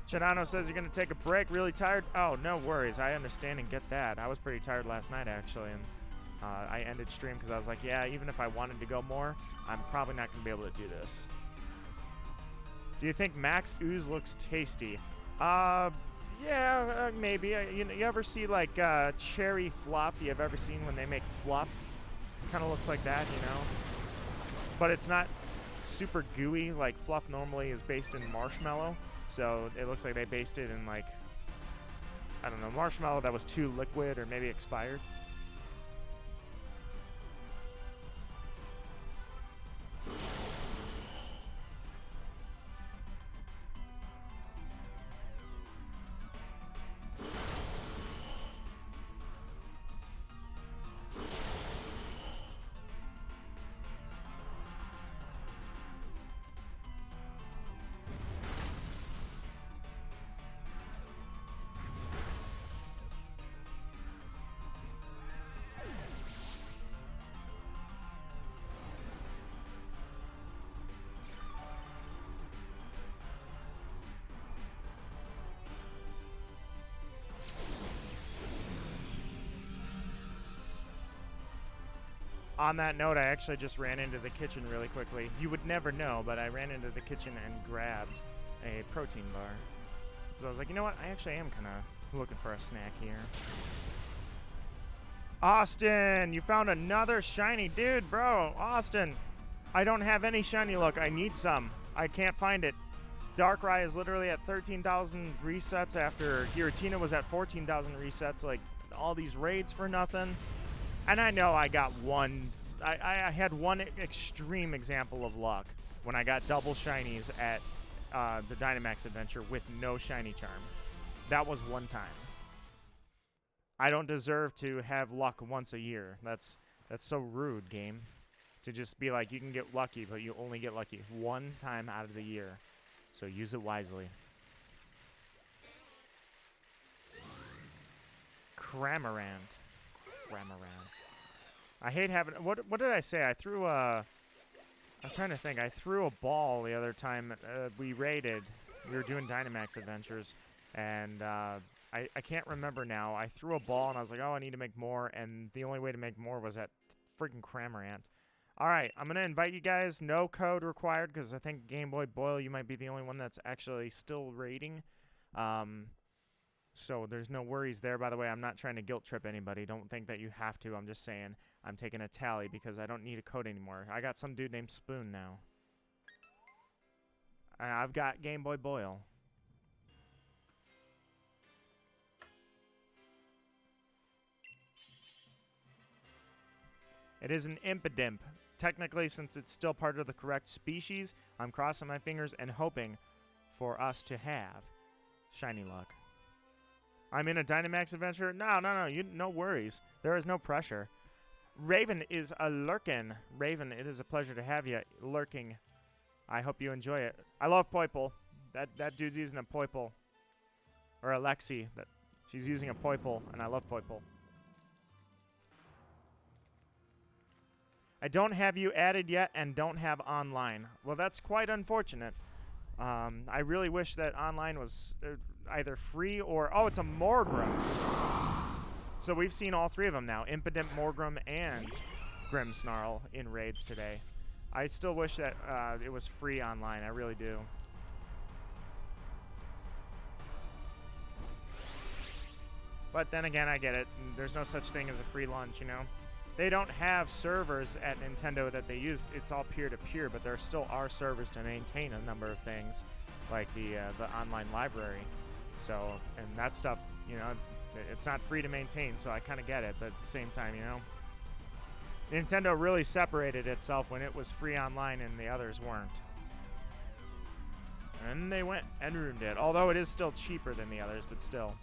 Chidano says you're going to take a break. Really tired? Oh, no worries. I understand and get that. I was pretty tired last night, actually, and I ended stream because I was like, yeah, even if I wanted to go more, I'm probably not going to be able to do this. Do you think Max Ooze looks tasty? Yeah, maybe. You ever see, like, cherry fluff? You have ever seen when they make fluff? Kind of looks like that, you know? But it's not super gooey. Like, fluff normally is based in marshmallow. So it looks like they based it in, like, I don't know, marshmallow that was too liquid or maybe expired. On that note, I actually just ran into the kitchen really quickly. You would never know, but I ran into the kitchen and grabbed a protein bar. So I was like, you know what? I actually am kind of looking for a snack here. Austin, you found another shiny. Dude, bro, Austin. I don't have any shiny. Look, I need some. I can't find it. Darkrai is literally at 13,000 resets after Giratina was at 14,000 resets. Like, all these raids for nothing. And I know I got one, I had one extreme example of luck when I got double shinies at the Dynamax adventure with no shiny charm. That was one time. I don't deserve to have luck once a year. That's so rude, game. To just be like, you can get lucky, but you only get lucky one time out of the year. So use it wisely. Cramorant. I hate having... What did I say? I threw a... I'm trying to think. I threw a ball the other time we raided. We were doing Dynamax adventures. And I can't remember now. I threw a ball and I was like, oh, I need to make more. And the only way to make more was that freaking Cramorant. All right, I'm going to invite you guys. No code required because I think Game Boy Boil, you might be the only one that's actually still raiding. So there's no worries there. By the way, I'm not trying to guilt trip anybody. Don't think that you have to. I'm just saying I'm taking a tally because I don't need a code anymore. I got some dude named Spoon now. And I've got Game Boy Boil. It is an Impidimp. Technically, since it's still part of the correct species, I'm crossing my fingers and hoping for us to have shiny luck. I'm in a Dynamax adventure? No, no worries. There is no pressure. Raven is a lurkin. Raven, it is a pleasure to have you lurking. I hope you enjoy it. I love Poiple. That dude's using a Poiple. Or Alexi. She's using a Poiple, and I love Poiple. I don't have you added yet and don't have online. Well, that's quite unfortunate. I really wish that online was either free or... Oh, it's a Morgrem. So we've seen all three of them now. Impidimp, Morgrem, and Grimmsnarl in raids today. I still wish that it was free online. I really do. But then again, I get it. There's no such thing as a free lunch, you know? They don't have servers at Nintendo that they use. It's all peer-to-peer, but there still are servers to maintain a number of things, like the online library. So, and that stuff, you know, it's not free to maintain, so I kind of get it. But at the same time, you know, Nintendo really separated itself when it was free online and the others weren't. And they went and ruined it, although it is still cheaper than the others, but still.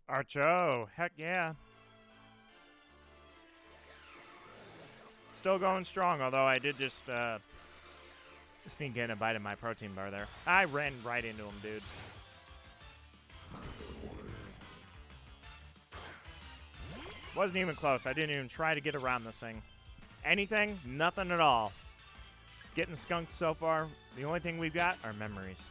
Archo, heck yeah. Still going strong, although I did just sneak in a bite of my protein bar there. I ran right into him, dude. Wasn't even close. I didn't even try to get around this thing. Anything? Nothing at all. Getting skunked so far. The only thing we've got are memories.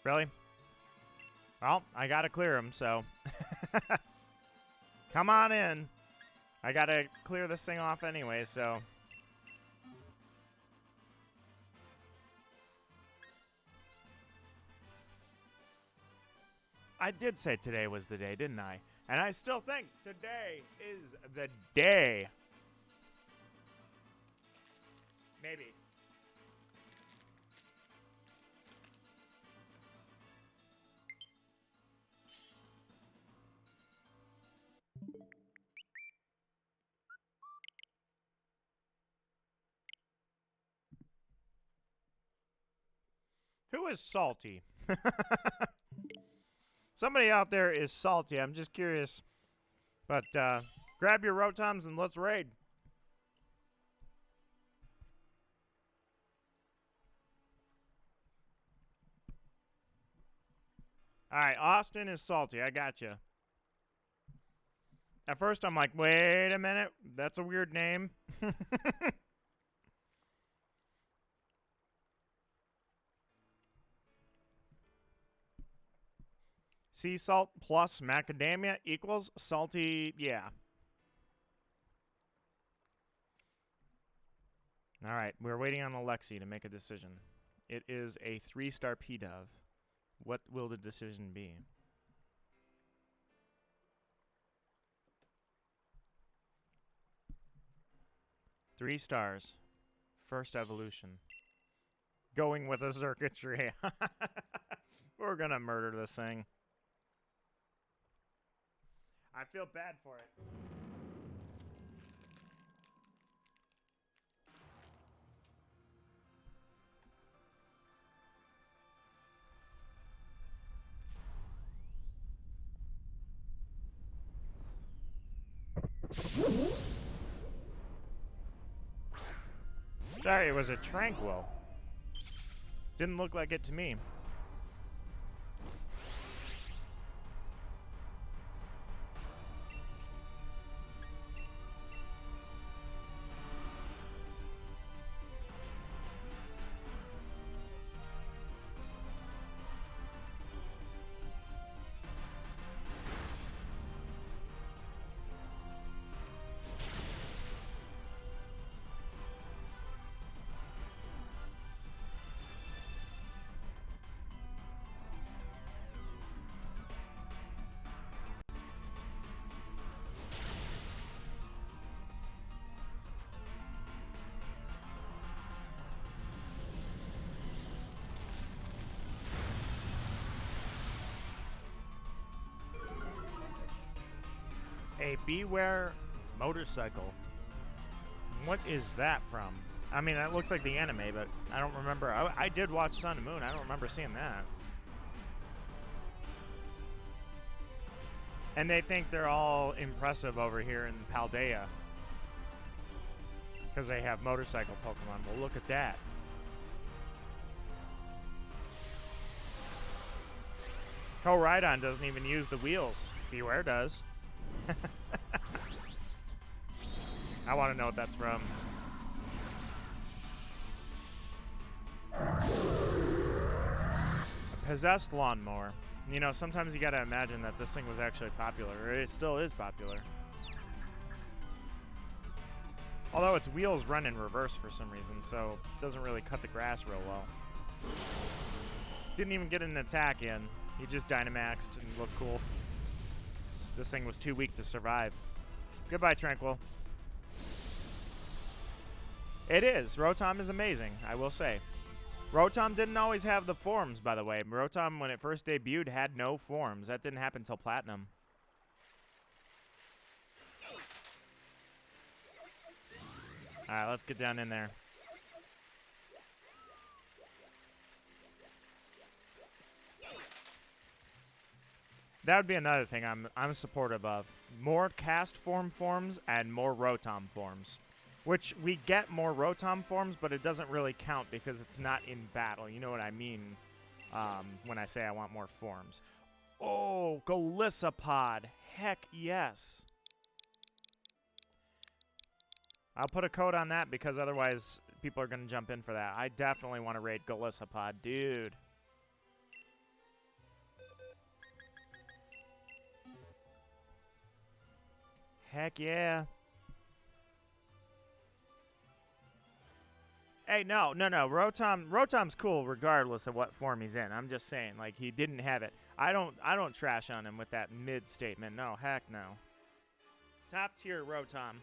Really? Well, I gotta clear him, so. Come on in. I gotta clear this thing off anyway, so. I did say today was the day, didn't I? And I still think today is the day. Maybe. Who is salty? Somebody out there is salty. I'm just curious. But Grab your Rotoms and let's raid. All right, Austin is salty. I got you. At first, I'm like, wait a minute. That's a weird name. Sea salt plus macadamia equals salty, yeah. All right, we're waiting on Alexi to make a decision. It is a 3-star P-Dove. What will the decision be? Three stars. First evolution. Going with a circuitry. We're gonna murder this thing. I feel bad for it. Sorry, it was a tranquil. Didn't look like it to me. A Beware motorcycle. What is that from? I mean, that looks like the anime, but I don't remember. I did watch Sun and Moon. I don't remember seeing that. And they think they're all impressive over here in Paldea because they have motorcycle Pokemon. Well, look at that. Koraidon doesn't even use the wheels. Beware does. I want to know what that's from. A possessed lawnmower. You know, sometimes you gotta imagine that this thing was actually popular, or it still is popular. Although its wheels run in reverse for some reason, so it doesn't really cut the grass real well. Didn't even get an attack in. He just Dynamaxed and looked cool. This thing was too weak to survive. Goodbye, Tranquil. It is. Rotom is amazing, I will say. Rotom didn't always have the forms, by the way. Rotom, when it first debuted, had no forms. That didn't happen until Platinum. Alright, let's get down in there. That would be another thing I'm supportive of. More cast forms and more Rotom forms. Which we get more Rotom forms, but it doesn't really count because it's not in battle. You know what I mean when I say I want more forms. Oh, Golisopod. Heck yes. I'll put a code on that because otherwise people are going to jump in for that. I definitely want to raid Golisopod, dude. Heck yeah. Hey, no. Rotom's cool regardless of what form he's in. I'm just saying, like, he didn't have it. I don't trash on him with that mid statement. No, heck no. Top tier Rotom.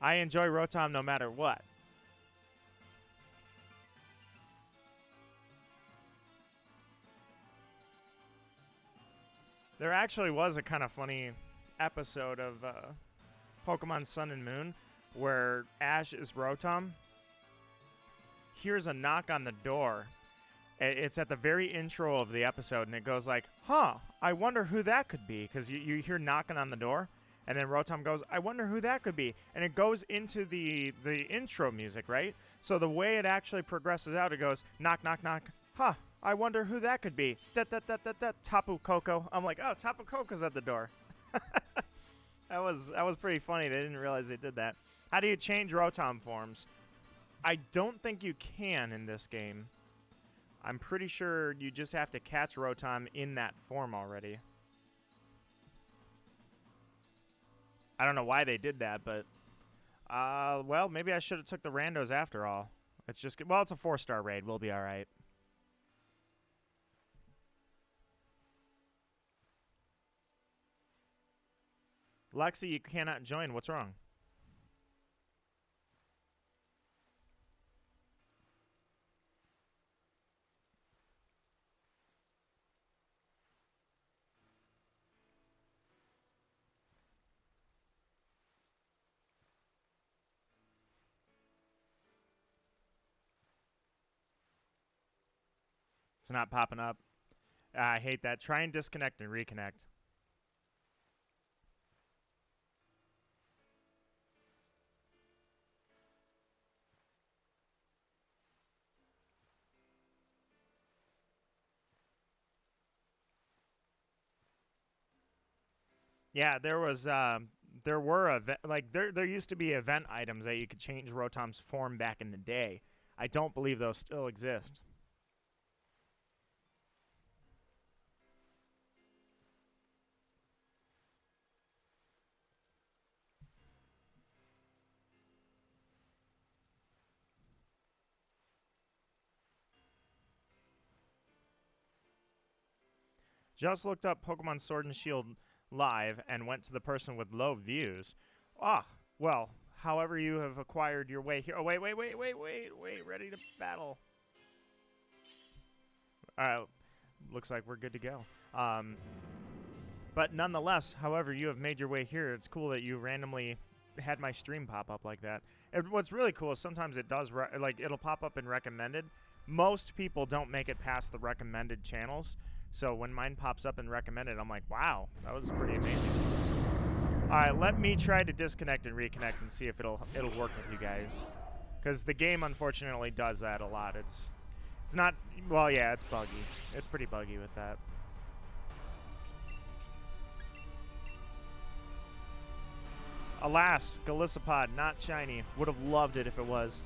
I enjoy Rotom no matter what. There actually was a kind of funny episode of Pokemon Sun and Moon where Ash is Rotom, hears a knock on the door, It's at the very intro of the episode, and it goes like, huh, I wonder who that could be, because you hear knocking on the door, and then Rotom goes, I wonder who that could be, and it goes into the intro music, right? So the way it actually progresses out, it goes, knock, knock, knock, huh, I wonder who that could be, Tapu Koko. I'm like, oh, Tapu Koko's at the door. That was pretty funny. They didn't realize they did that. How do you change Rotom forms? I don't think you can in this game. I'm pretty sure you just have to catch Rotom in that form already. I don't know why they did that, but well, maybe I should have took the randos after all. It's just, well, it's a 4-star raid. We'll be all right. Lexi, you cannot join. What's wrong? It's not popping up. I hate that. Try and disconnect and reconnect. Yeah, there were there used to be event items that you could change Rotom's form back in the day. I don't believe those still exist. Just looked up Pokemon Sword and Shield live and went to the person with low views. Ah, well, however you have acquired your way here. Oh, wait, ready to battle. All right, looks like we're good to go. But nonetheless, however you have made your way here, it's cool that you randomly had my stream pop up like that. And what's really cool is sometimes it does, it'll pop up in recommended. Most people don't make it past the recommended channels. So when mine pops up in recommended, I'm like, wow, that was pretty amazing. All right, let me try to disconnect and reconnect and see if it'll work with you guys. Because the game, unfortunately, does that a lot. It's not, well, yeah, it's buggy. It's pretty buggy with that. Alas, Galissapod, not shiny. Would have loved it if it was.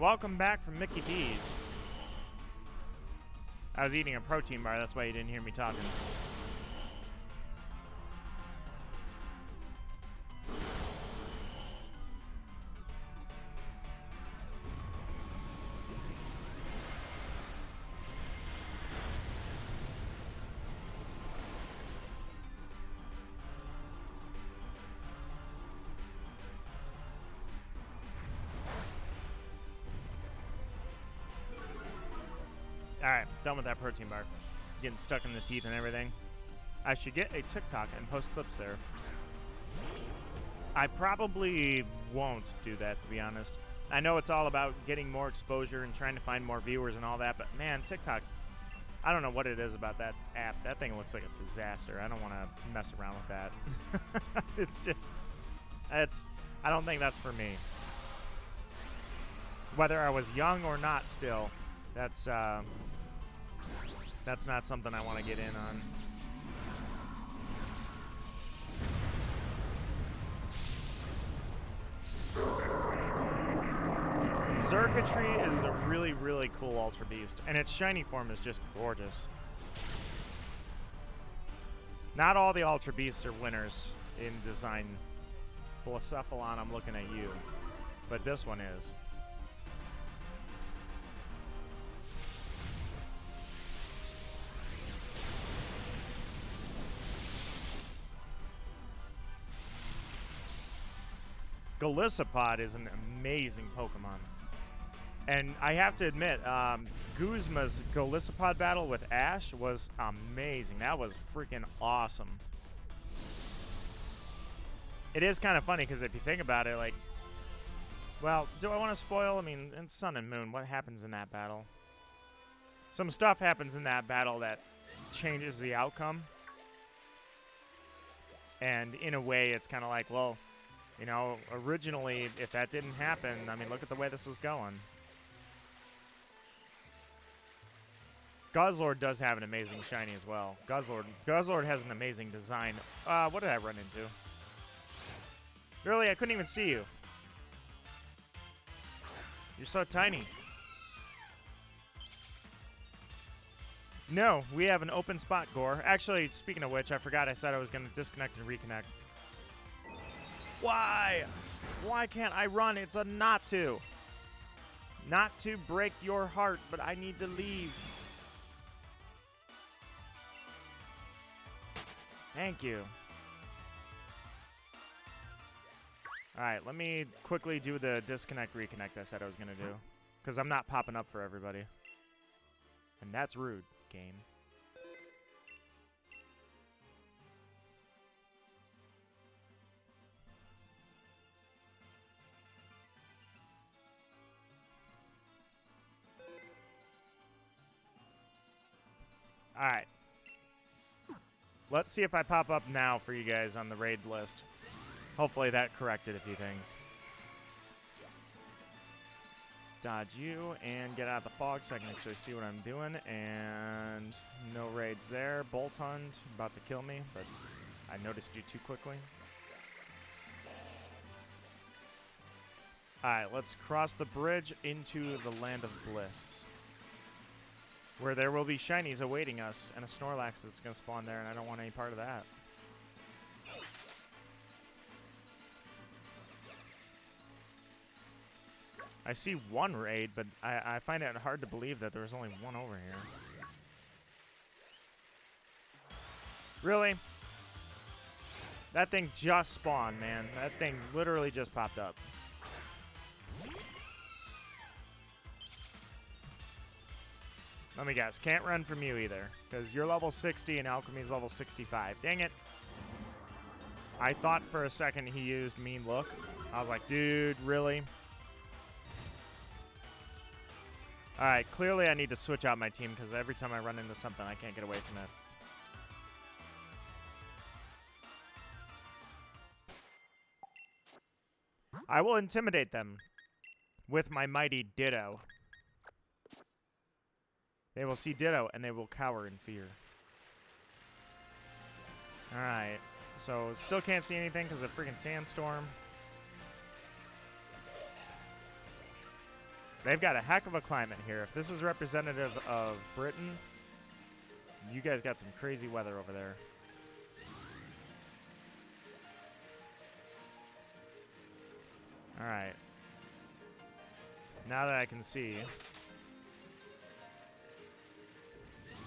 Welcome back from Mickey D's. I was eating a protein bar, that's why you didn't hear me talking. Alright, done with that protein bar. Getting stuck in the teeth and everything. I should get a TikTok and post clips there. I probably won't do that, to be honest. I know it's all about getting more exposure and trying to find more viewers and all that, but man, TikTok, I don't know what it is about that app. That thing looks like a disaster. I don't want to mess around with that. It's just, I don't think that's for me. Whether I was young or not still, that's not something I want to get in on. Circuitry is a really, really cool Ultra Beast, and its shiny form is just gorgeous. Not all the Ultra Beasts are winners in design. Blacephalon, I'm looking at you, but this one is. Golisopod is an amazing Pokemon. And I have to admit, Guzma's Golisopod battle with Ash was amazing. That was freaking awesome. It is kind of funny because if you think about it, like, well, do I want to spoil? I mean, in Sun and Moon, what happens in that battle? Some stuff happens in that battle that changes the outcome. And in a way, it's kind of like, well, you know, originally, if that didn't happen, I mean, look at the way this was going. Guzzlord does have an amazing shiny as well. Guzzlord has an amazing design. What did I run into? Really, I couldn't even see you. You're so tiny. No, we have an open spot, Gore. Actually, speaking of which, I forgot I said I was going to disconnect and reconnect. Why? Why can't I run? It's a not to. Not to break your heart, but I need to leave. Thank you. Alright, let me quickly do the disconnect reconnect I said I was going to do. Because I'm not popping up for everybody. And that's rude, game. Alright. Let's see if I pop up now for you guys on the raid list. Hopefully that corrected a few things. Dodge you and get out of the fog so I can actually see what I'm doing. And no raids there. Bolt Hunt, about to kill me, but I noticed you too quickly. Alright, let's cross the bridge into the Land of Bliss, where there will be shinies awaiting us, and a Snorlax that's going to spawn there, and I don't want any part of that. I see one raid, but I find it hard to believe that there's only one over here. Really? That thing just spawned, man. That thing literally just popped up. Let me guess. Can't run from you either, because you're level 60 and Alchemy's level 65. Dang it. I thought for a second he used Mean Look. I was like, dude, really? Alright, clearly I need to switch out my team, because every time I run into something, I can't get away from it. I will intimidate them with my mighty Ditto. They will see Ditto, and they will cower in fear. Alright, so still can't see anything because of the freaking sandstorm. They've got a heck of a climate here. If this is representative of Britain, you guys got some crazy weather over there. Alright. Now that I can see,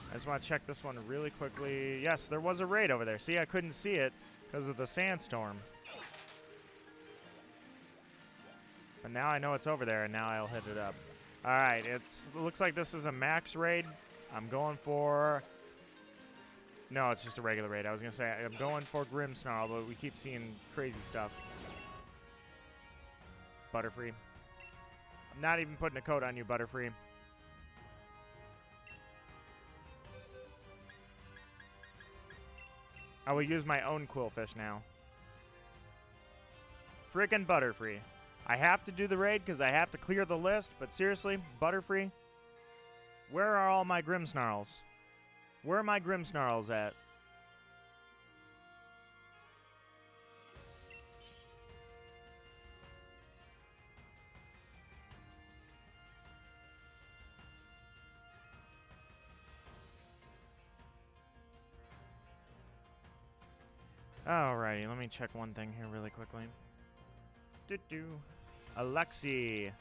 I just want to check this one really quickly. Yes, there was a raid over there. See, I couldn't see it because of the sandstorm. But now I know it's over there, and now I'll hit it up. Alright, it looks like this is a max raid. I'm going for... No, it's just a regular raid. I was going to say, I'm going for Grimmsnarl, but we keep seeing crazy stuff. Butterfree. I'm not even putting a coat on you, Butterfree. I will use my own Quillfish now. Frickin' Butterfree. I have to do the raid because I have to clear the list, but seriously, Butterfree, where are all my Grimmsnarls? Where are my Grimmsnarls at? Alrighty, let me check one thing here really quickly. Alexi.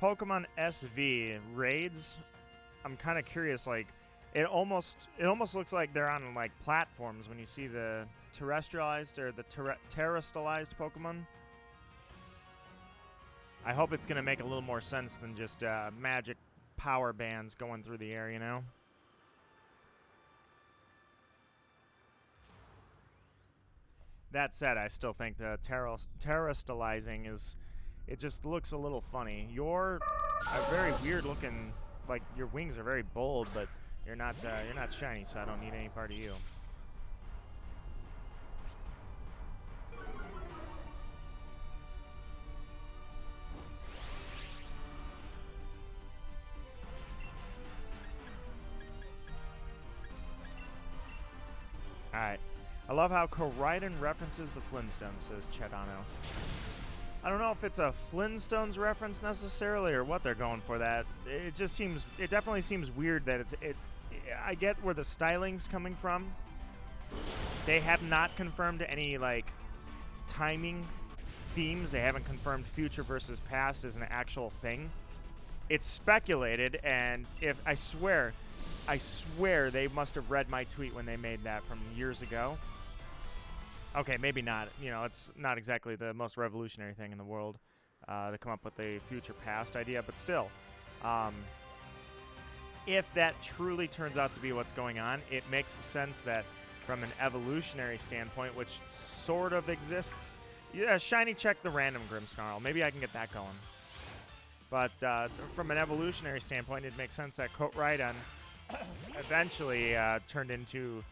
Pokemon SV raids. I'm kind of curious. Like, it almost looks like they're on like platforms when you see the terrestrialized or the terrestrialized Pokemon. I hope it's gonna make a little more sense than just magic power bands going through the air, you know. That said, I still think the terrestrializing is, it just looks a little funny. You're a very weird looking, like your wings are very bold, but you're not shiny, so I don't need any part of you. Alright. I love how Koraidon references the Flintstones, says Chetano. I don't know if it's a Flintstones reference necessarily or what they're going for that. It just seems, it definitely seems weird that I get where the styling's coming from. They have not confirmed any, like, timing themes. They haven't confirmed future versus past as an actual thing. It's speculated, and I swear they must have read my tweet when they made that from years ago. Okay, maybe not. You know, it's not exactly the most revolutionary thing in the world to come up with a future past idea, but still, if that truly turns out to be what's going on, it makes sense that from an evolutionary standpoint, which sort of exists, yeah, shiny check the random Grimmsnarl. Maybe I can get that going. But from an evolutionary standpoint, it makes sense that Koraidon eventually turned into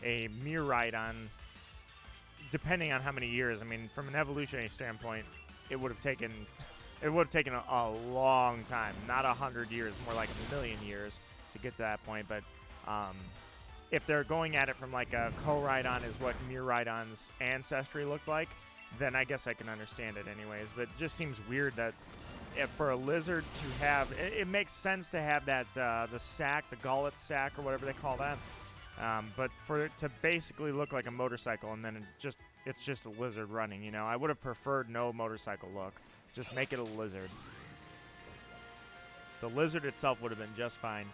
a Miraidon, depending on how many years. I mean, from an evolutionary standpoint, it would have taken a long time, not 100 years, more like a million years to get to that point. But if they're going at it from like a Koraidon is what Miraidon's ancestry looked like, then I guess I can understand it anyways. But it just seems weird that if for a lizard to have, it makes sense to have that the sack, the gullet sack or whatever they call that. But for it to basically look like a motorcycle and then it's just a lizard running, you know, I would have preferred no motorcycle look. Just make it a lizard. The lizard itself would have been just fine.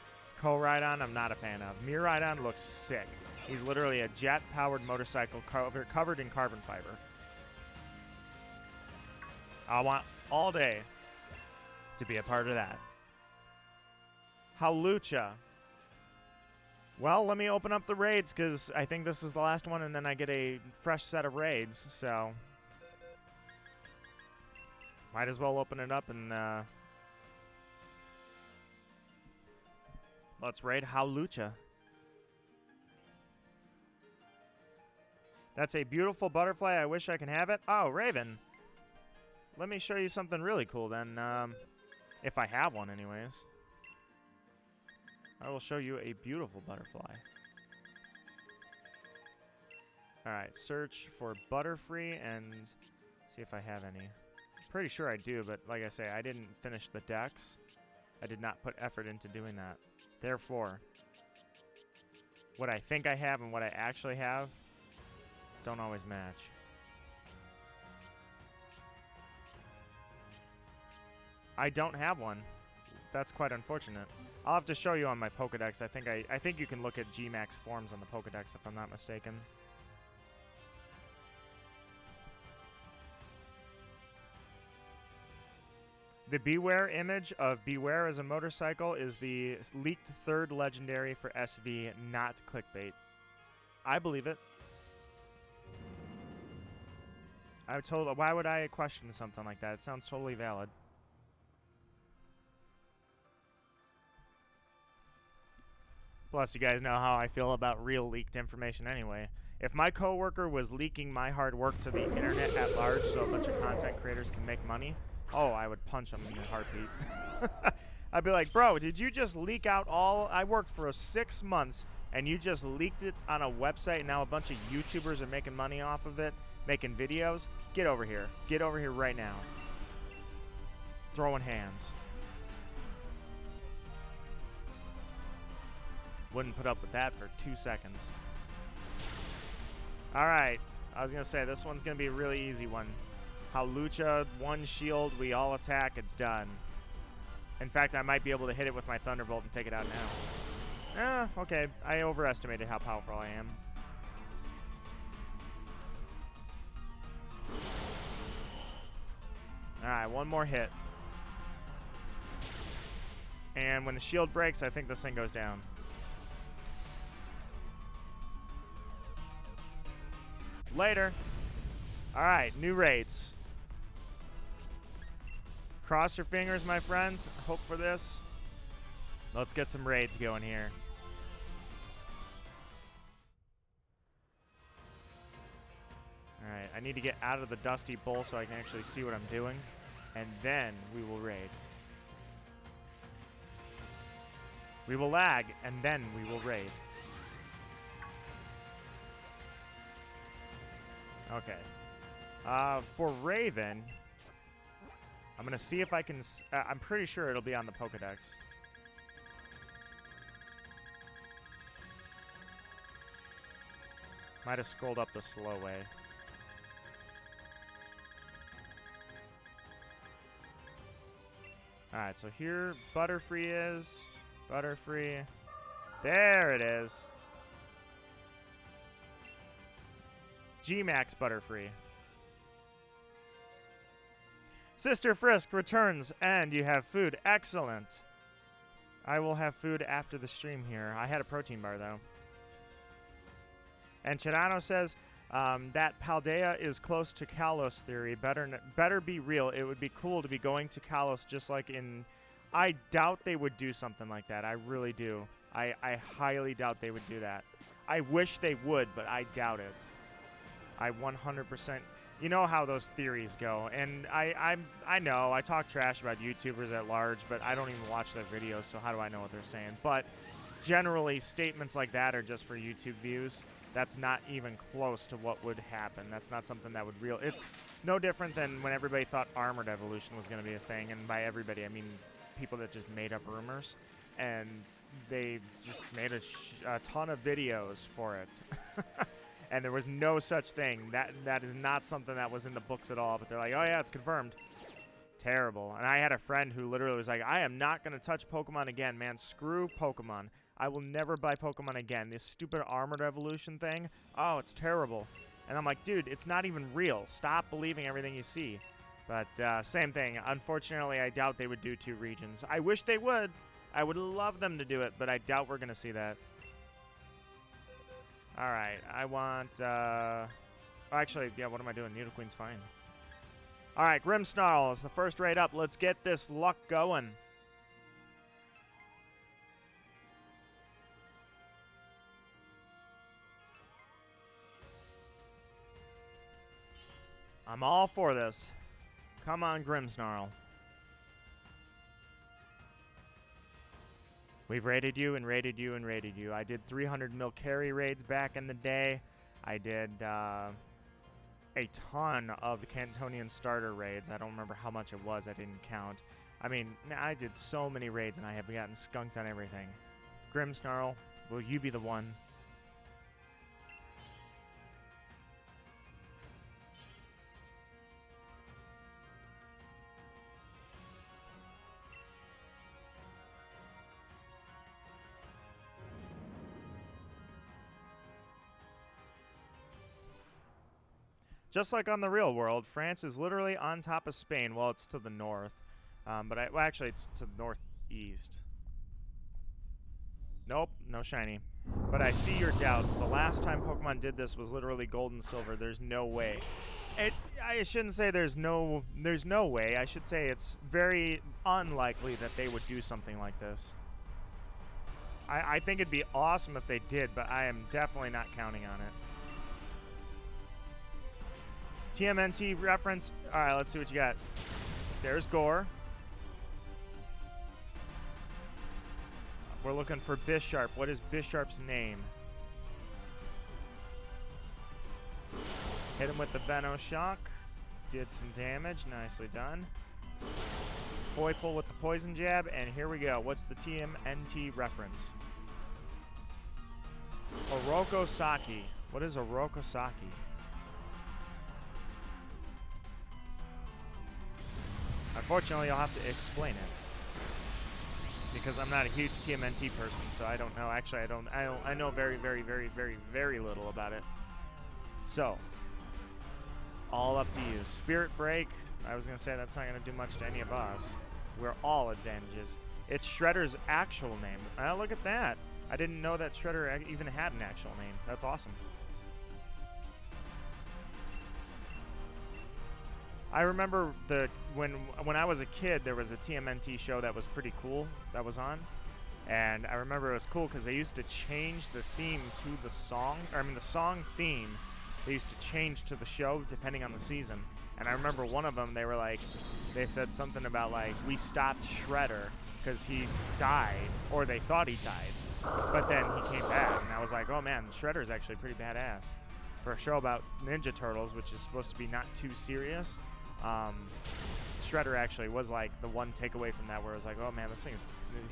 Koraidon, I'm not a fan of. Miraidon looks sick. He's literally a jet-powered motorcycle covered in carbon fiber. I want all day to be a part of that. Hawlucha. Well, let me open up the raids, because I think this is the last one, and then I get a fresh set of raids, so might as well open it up and let's raid Hawlucha. That's a beautiful butterfly. I wish I can have it. Oh, Raven. Let me show you something really cool then, if I have one anyways. I will show you a beautiful butterfly. Alright, search for Butterfree and see if I have any. Pretty sure I do, but like I say, I didn't finish the decks. I did not put effort into doing that. Therefore, what I think I have and what I actually have don't always match. I don't have one. That's quite unfortunate. I'll have to show you on my Pokedex. I think you can look at Gmax forms on the Pokedex if I'm not mistaken. The Beware image of Beware as a motorcycle is the leaked third legendary for SV, not clickbait. I believe it. Why would I question something like that? It sounds totally valid. Plus, you guys know how I feel about real leaked information anyway. If my coworker was leaking my hard work to the internet at large so a bunch of content creators can make money, oh, I would punch him in a heartbeat. I'd be like, bro, did you just leak out all... I worked for 6 months, and you just leaked it on a website, and now a bunch of YouTubers are making money off of it, making videos? Get over here. Get over here right now. Throwing hands. Wouldn't put up with that for 2 seconds. Alright, I was going to say, this one's going to be a really easy one. How Lucha, one shield, we all attack, it's done. In fact, I might be able to hit it with my Thunderbolt and take it out now. Okay, I overestimated how powerful I am. Alright, one more hit. And when the shield breaks, I think this thing goes down. Later. Alright, new raids. Cross your fingers, my friends. Hope for this. Let's get some raids going here. Alright, I need to get out of the dusty bowl so I can actually see what I'm doing. And then we will raid. We will lag, and then we will raid. Okay. For Raven, I'm going to see if I can... I'm pretty sure it'll be on the Pokedex. Might have scrolled up the slow way. Alright, so here Butterfree is. Butterfree. There it is. G-Max Butterfree. Sister Frisk returns, and you have food. Excellent. I will have food after the stream here. I had a protein bar, though. And Chirano says that Paldea is close to Kalos theory. Better be real. It would be cool to be going to Kalos just like in... I doubt they would do something like that. I really do. I highly doubt they would do that. I wish they would, but I doubt it. I 100%... You know how those theories go. And I know, I talk trash about YouTubers at large, but I don't even watch their videos, so how do I know what they're saying? But generally, statements like that are just for YouTube views. That's not even close to what would happen. That's not something that would real... It's no different than when everybody thought Armored Evolution was going to be a thing. And by everybody, I mean people that just made up rumors. And they just made a ton of videos for it. And there was no such thing. That is not something that was in the books at all. But they're like, oh, yeah, it's confirmed. Terrible. And I had a friend who literally was like, I am not going to touch Pokemon again, man. Screw Pokemon. I will never buy Pokemon again. This stupid Armored Evolution thing, oh, it's terrible. And I'm like, dude, it's not even real. Stop believing everything you see. But same thing. Unfortunately, I doubt they would do 2 regions. I wish they would. I would love them to do it, but I doubt we're going to see that. All right, I want... actually, yeah, what am I doing? Nidoqueen's fine. All right, Grimmsnarl is the first raid up. Let's get this luck going. I'm all for this. Come on, Grimmsnarl. We've raided you and raided you and raided you. I did 300 mil carry raids back in the day. I did a ton of the Cantonian starter raids. I don't remember how much it was. I didn't count. I mean, I did so many raids and I have gotten skunked on everything. Grimmsnarl, will you be the one? Just like on the real world, France is literally on top of Spain. Well, it's to the north. Well, actually, it's to the northeast. Nope, no shiny. But I see your doubts. The last time Pokemon did this was literally gold and silver. There's no way. I shouldn't say there's no way. I should say it's very unlikely that they would do something like this. I think it'd be awesome if they did, but I am definitely not counting on it. TMNT reference. All right, let's see what you got. There's Gore. We're looking for Bisharp. What is Bisharp's name? Hit him with the Venoshock. Did some damage. Nicely done. Boy pull with the poison jab, and here we go. What's the TMNT reference? Orokosaki. What is Orokosaki? Unfortunately, you'll have to explain it because I'm not a huge TMNT person, so I don't know. Actually, I know very, very, very, very, very little about it. So, all up to you. Spirit Break. I was gonna say that's not gonna do much to any of us. We're all advantages. It's Shredder's actual name. Oh, look at that. I didn't know that Shredder even had an actual name. That's awesome. I remember when I was a kid, there was a TMNT show that was pretty cool that was on. And I remember it was cool because they used to change the theme to the song. Or, I mean, the song theme, they used to change to the show depending on the season. And I remember one of them, they said something about, like, we stopped Shredder because he died, or they thought he died. But then he came back, and I was like, oh man, Shredder's actually pretty badass. For a show about Ninja Turtles, which is supposed to be not too serious, Shredder actually was like the one takeaway from that where I was like, oh man,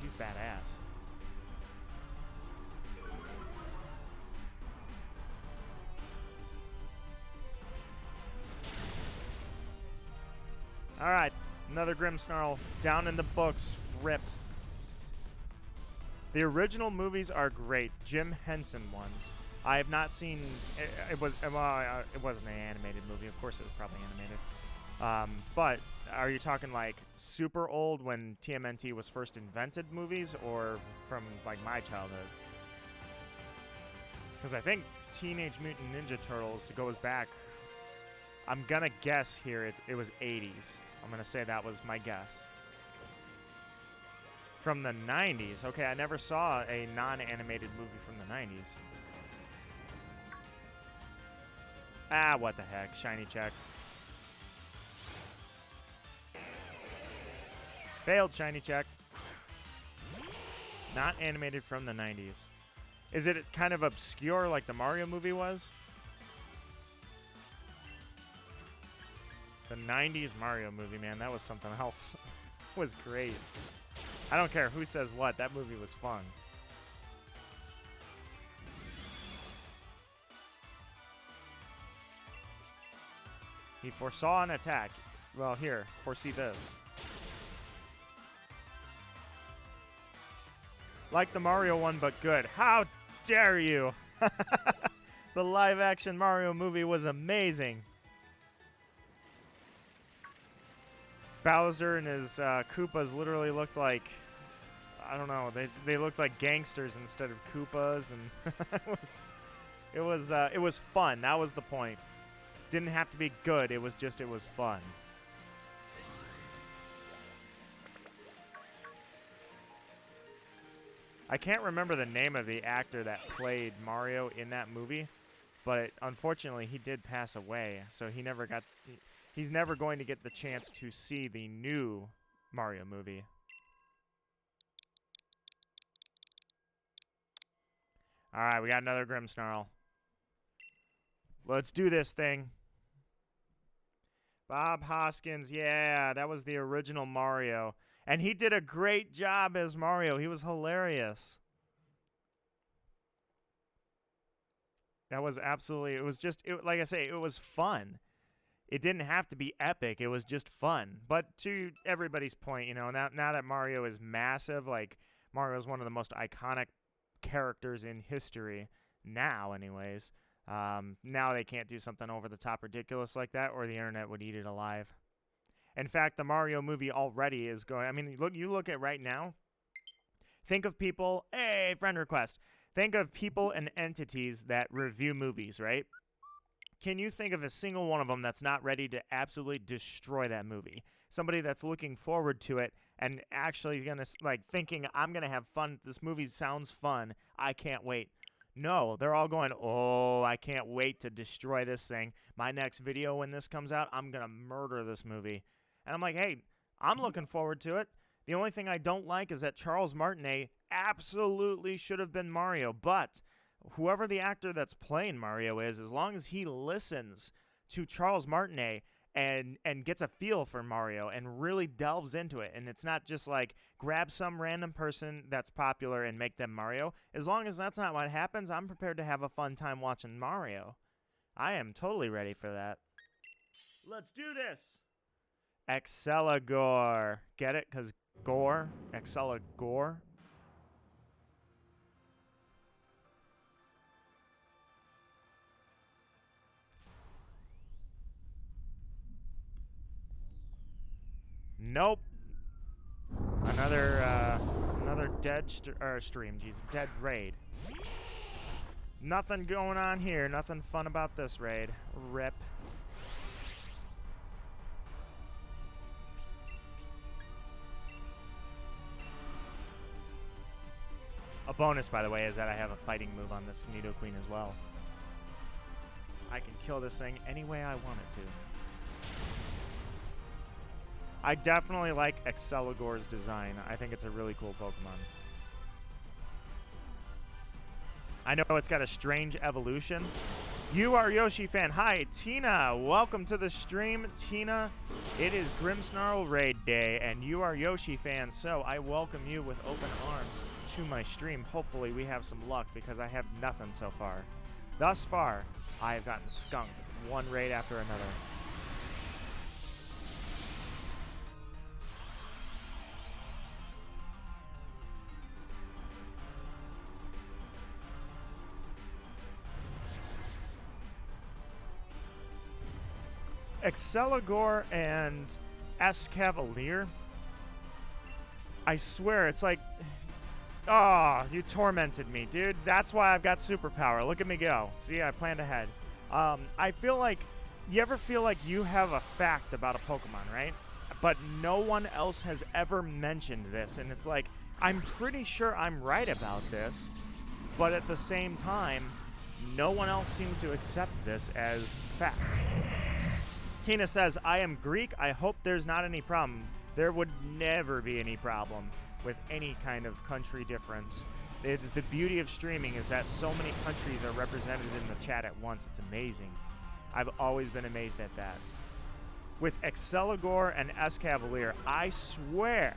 he's badass. Alright, another Grimmsnarl down in the books. Rip. The original movies are great. Jim Henson ones. I have not seen... It wasn't an animated movie. Of course it was probably animated. But are you talking like super old when TMNT was first invented movies, or from like my childhood? Because I think Teenage Mutant Ninja Turtles goes back... I'm going to guess here it was 80s. I'm going to say that was my guess. From the 90s. Okay, I never saw a non-animated movie from the 90s. Ah, what the heck. Shiny check. Failed shiny check. Not animated from the 90s. Is it kind of obscure like the Mario movie was? The 90s Mario movie, man, that was something else. It was great. I don't care who says what, that movie was fun. He foresaw an attack. Well, here, foresee this. Like the Mario one, but good. How dare you? The live-action Mario movie was amazing. Bowser and his Koopas literally looked like, I don't know, they looked like gangsters instead of Koopas, and it was fun. That was the point. Didn't have to be good. It was fun. I can't remember the name of the actor that played Mario in that movie, but unfortunately he did pass away, so he's never going to get the chance to see the new Mario movie. Alright, we got another Grimmsnarl. Let's do this thing. Bob Hoskins, yeah, that was the original Mario. And he did a great job as Mario. He was hilarious. That was absolutely, like I say, it was fun. It didn't have to be epic. It was just fun. But to everybody's point, you know, now that Mario is massive, like Mario is one of the most iconic characters in history now anyways. Now they can't do something over the top ridiculous like that, or the internet would eat it alive. In fact, the Mario movie already is going, I mean, you look at right now, think of people, hey, friend request. Think of people and entities that review movies, right? Can you think of a single one of them that's not ready to absolutely destroy that movie? Somebody that's looking forward to it and actually gonna like thinking I'm gonna have fun. This movie sounds fun. I can't wait. No, they're all going, oh, I can't wait to destroy this thing. My next video when this comes out, I'm gonna murder this movie. And I'm like, hey, I'm looking forward to it. The only thing I don't like is that Charles Martinet absolutely should have been Mario. But whoever the actor that's playing Mario is, as long as he listens to Charles Martinet and gets a feel for Mario and really delves into it, and it's not just like grab some random person that's popular and make them Mario. As long as that's not what happens, I'm prepared to have a fun time watching Mario. I am totally ready for that. Let's do this! Exceligore. Get it? Because gore? Exceligore? Nope. Another dead stream. Jeez, dead raid. Nothing going on here. Nothing fun about this raid. Rip. A bonus, by the way, is that I have a fighting move on this Nidoqueen as well. I can kill this thing any way I want it to. I definitely like Exceligore's design. I think it's a really cool Pokemon. I know it's got a strange evolution. You are Yoshi fan. Hi, Tina. Welcome to the stream, Tina. It is Grimmsnarl Raid Day, and you are Yoshi fan, so I welcome you with open arms to my stream. Hopefully we have some luck, because I have nothing so far. Thus far, I have gotten skunked one raid after another. Exceligore and Escavalier. I swear, it's like... Oh, you tormented me, dude. That's why I've got superpower. Look at me go. See, I planned ahead. I feel like... You ever feel like you have a fact about a Pokemon, right? But no one else has ever mentioned this. And it's like, I'm pretty sure I'm right about this. But at the same time, no one else seems to accept this as fact. Tina says, I am Greek. I hope there's not any problem. There would never be any problem with any kind of country difference. It's the beauty of streaming is that so many countries are represented in the chat at once. It's amazing. I've always been amazed at that. With Exceligore and Escavalier, I swear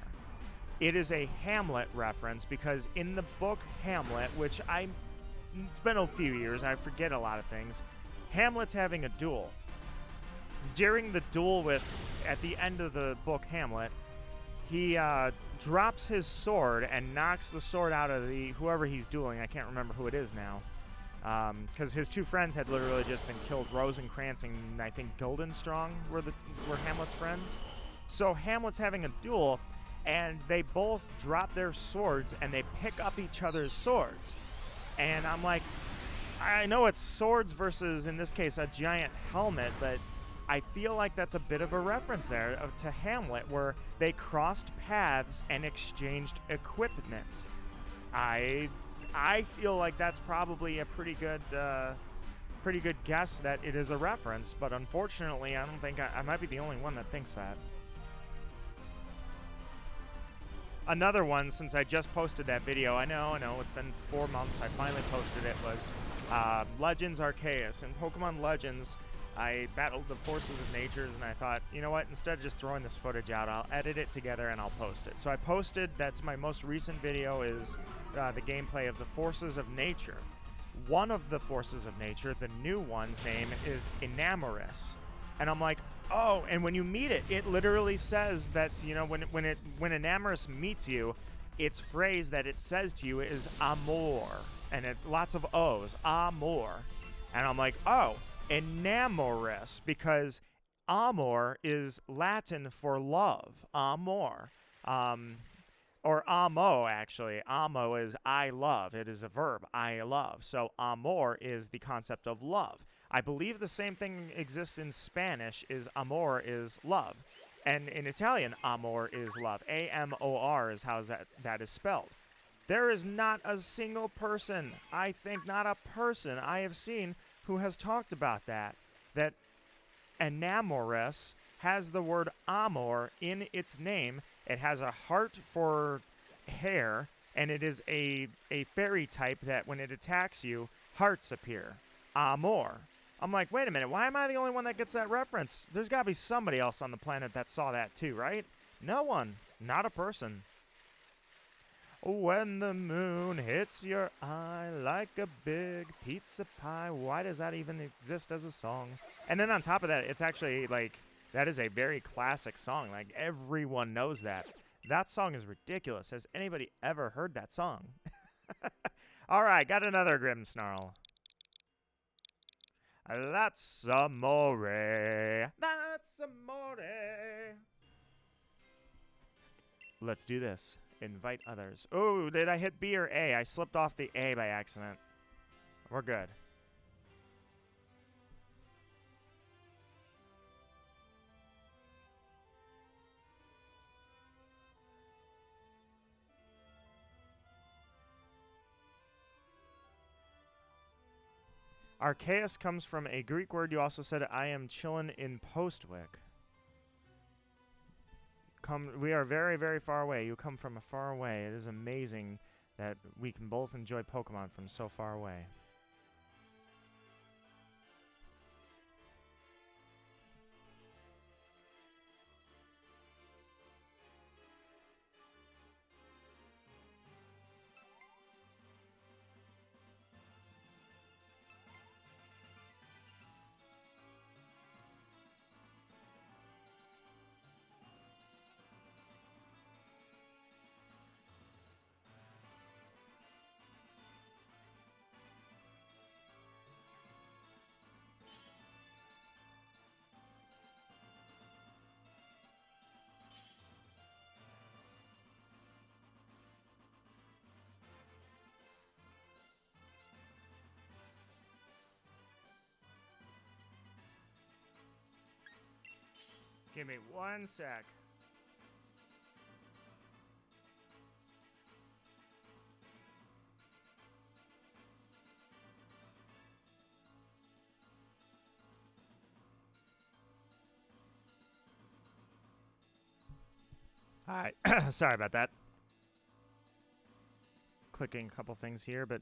it is a Hamlet reference because in the book Hamlet, which it's been a few years, I forget a lot of things, Hamlet's having a duel. During the duel at the end of the book Hamlet, he drops his sword and knocks the sword out of whoever he's dueling. I can't remember who it is now, because his two friends had literally just been killed. Rosencrantz and I think Guildenstern were Hamlet's friends. So Hamlet's having a duel, and they both drop their swords and they pick up each other's swords. And I'm like, I know it's swords versus, in this case, a giant helmet, but I feel like that's a bit of a reference there to Hamlet, where they crossed paths and exchanged equipment. I feel like that's probably a pretty good guess that it is a reference, but unfortunately, I don't think I might be the only one that thinks that. Another one, since I just posted that video, I know, it's been 4 months, I finally posted it, was Legends Arceus. In Pokemon Legends, I battled the forces of nature, and I thought, you know what, instead of just throwing this footage out, I'll edit it together and I'll post it. So I posted, that's my most recent video, is the gameplay of the forces of nature. One of the forces of nature, the new one's name is Enamorus. And I'm like, oh, and when you meet it, it literally says that, you know, when Enamorus meets you, its phrase that it says to you is amor. And lots of O's, amor. And I'm like, oh, Enamorus, because amor is Latin for love, amor, or amo, actually. Amo is I love. It is a verb, I love. So amor is the concept of love. I believe the same thing exists in Spanish, is amor is love. And in Italian, amor is love. A-M-O-R is how that is spelled. There is not a single person, I think not a person I have seen who has talked about that enamorous has the word amor in its name. It has a heart for hair, and it is a fairy type that when it attacks you, hearts appear. Amor. I'm like, wait a minute, why am I the only one that gets that reference? There's got to be somebody else on the planet that saw that too, right? No one. Not a person. When the moon hits your eye like a big pizza pie. Why does that even exist as a song? And then on top of that, it's actually like, that is a very classic song. Like, everyone knows that. That song is ridiculous. Has anybody ever heard that song? All right, got another Grimmsnarl. That's amore. That's amore. Let's do this. Invite others. Oh, did I hit B or A? I slipped off the A by accident. We're good. Archaeus comes from a Greek word. You also said, I am chillin' in Postwick. We are very, very far away. You come from a far away. It is amazing that we can both enjoy Pokemon from so far away. Give me 1 sec. All right. Sorry about that. Clicking a couple things here, but...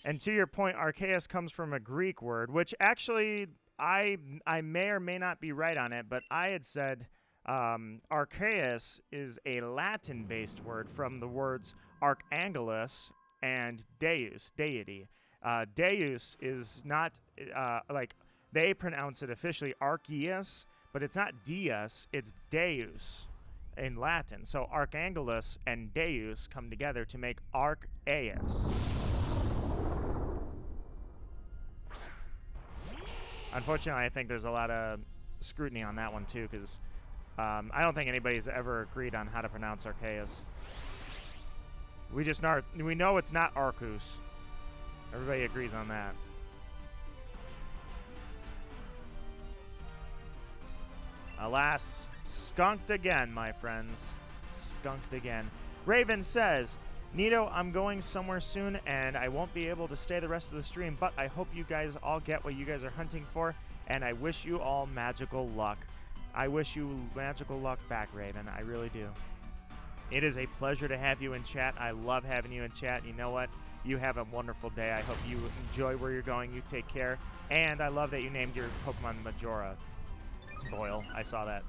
And to your point, Archaeus comes from a Greek word, which actually... I may or may not be right on it, but I had said Archaeus is a Latin-based word from the words archangelus and deus, deity. Deus is not, like, they pronounce it officially Archaeus, but it's not deus, it's deus in Latin. So archangelus and deus come together to make Archaeus. Unfortunately, I think there's a lot of scrutiny on that one, too, because I don't think anybody's ever agreed on how to pronounce Archaeus. We know it's not Arcus. Everybody agrees on that. Alas, skunked again, my friends. Skunked again. Raven says, Nito, I'm going somewhere soon, and I won't be able to stay the rest of the stream, but I hope you guys all get what you guys are hunting for, and I wish you all magical luck. I wish you magical luck back, Raven. I really do. It is a pleasure to have you in chat. I love having you in chat. You know what? You have a wonderful day. I hope you enjoy where you're going. You take care. And I love that you named your Pokemon Majora. Boyle, I saw that.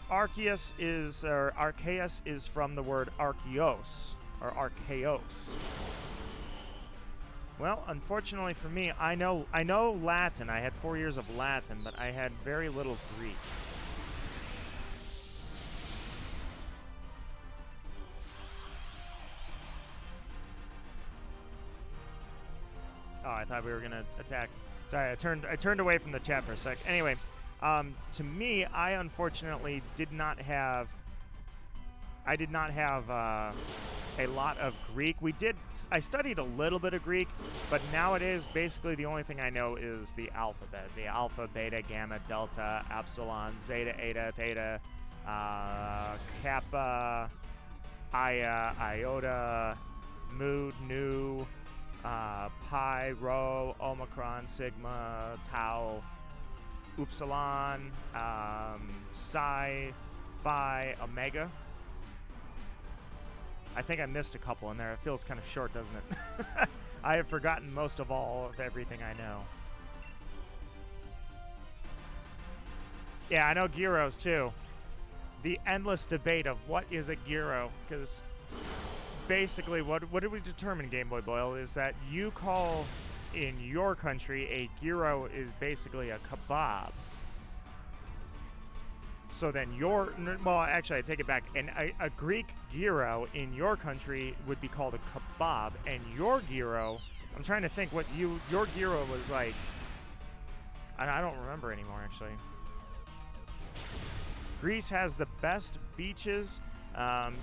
Archaeus is from the word archeos, or archaeos. Well, unfortunately for me, I know Latin. I had 4 years of Latin, but I had very little Greek. Oh, I thought we were gonna attack. Sorry, I turned away from the chat for a sec. Anyway. To me, I unfortunately did not have a lot of Greek. I studied a little bit of Greek, but nowadays, basically the only thing I know is the alphabet. The alpha, beta, gamma, delta, epsilon, zeta, eta, theta, kappa, iota, mood, nu, pi, rho, omicron, sigma, tau, upsilon, psi, phi, omega. I think I missed a couple in there. It feels kind of short, doesn't it? I have forgotten most of all of everything I know. Yeah, I know gyros too. The endless debate of what is a gyro, because basically what did we determine, Game Boy Boyle, is that you call in your country a gyro is basically a kebab. So then well, actually, I take it back. And a Greek gyro in your country would be called a kebab. And your gyro, I'm trying to think what your gyro was like. I don't remember anymore, actually. Greece has the best beaches.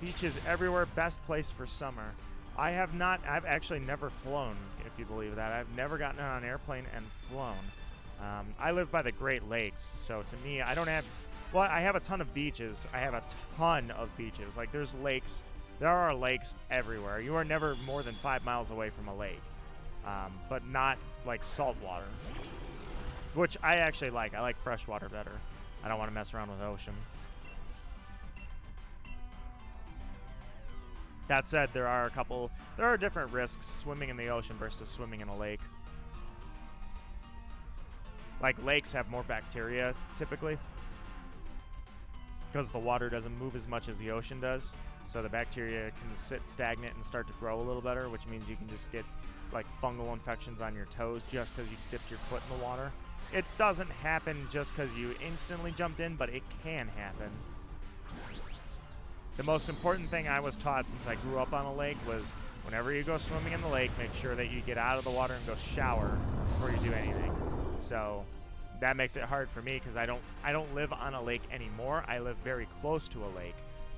Beaches everywhere, best place for summer. I've actually never flown, if you believe that. I've never gotten on an airplane and flown. I live by the Great Lakes, so to me, I don't have... Well, I have a ton of beaches. I have a ton of beaches. Like, there's lakes. There are lakes everywhere. You are never more than 5 miles away from a lake. But not, like, salt water. Which I actually like. I like fresh water better. I don't want to mess around with the ocean. That said, there are different risks swimming in the ocean versus swimming in a lake. Like, lakes have more bacteria, typically, because the water doesn't move as much as the ocean does. So the bacteria can sit stagnant and start to grow a little better, which means you can just get like fungal infections on your toes just because you dipped your foot in the water. It doesn't happen just because you instantly jumped in, but it can happen. The most important thing I was taught since I grew up on a lake was whenever you go swimming in the lake, make sure that you get out of the water and go shower before you do anything. So that makes it hard for me because I don't live on a lake anymore. I live very close to a lake.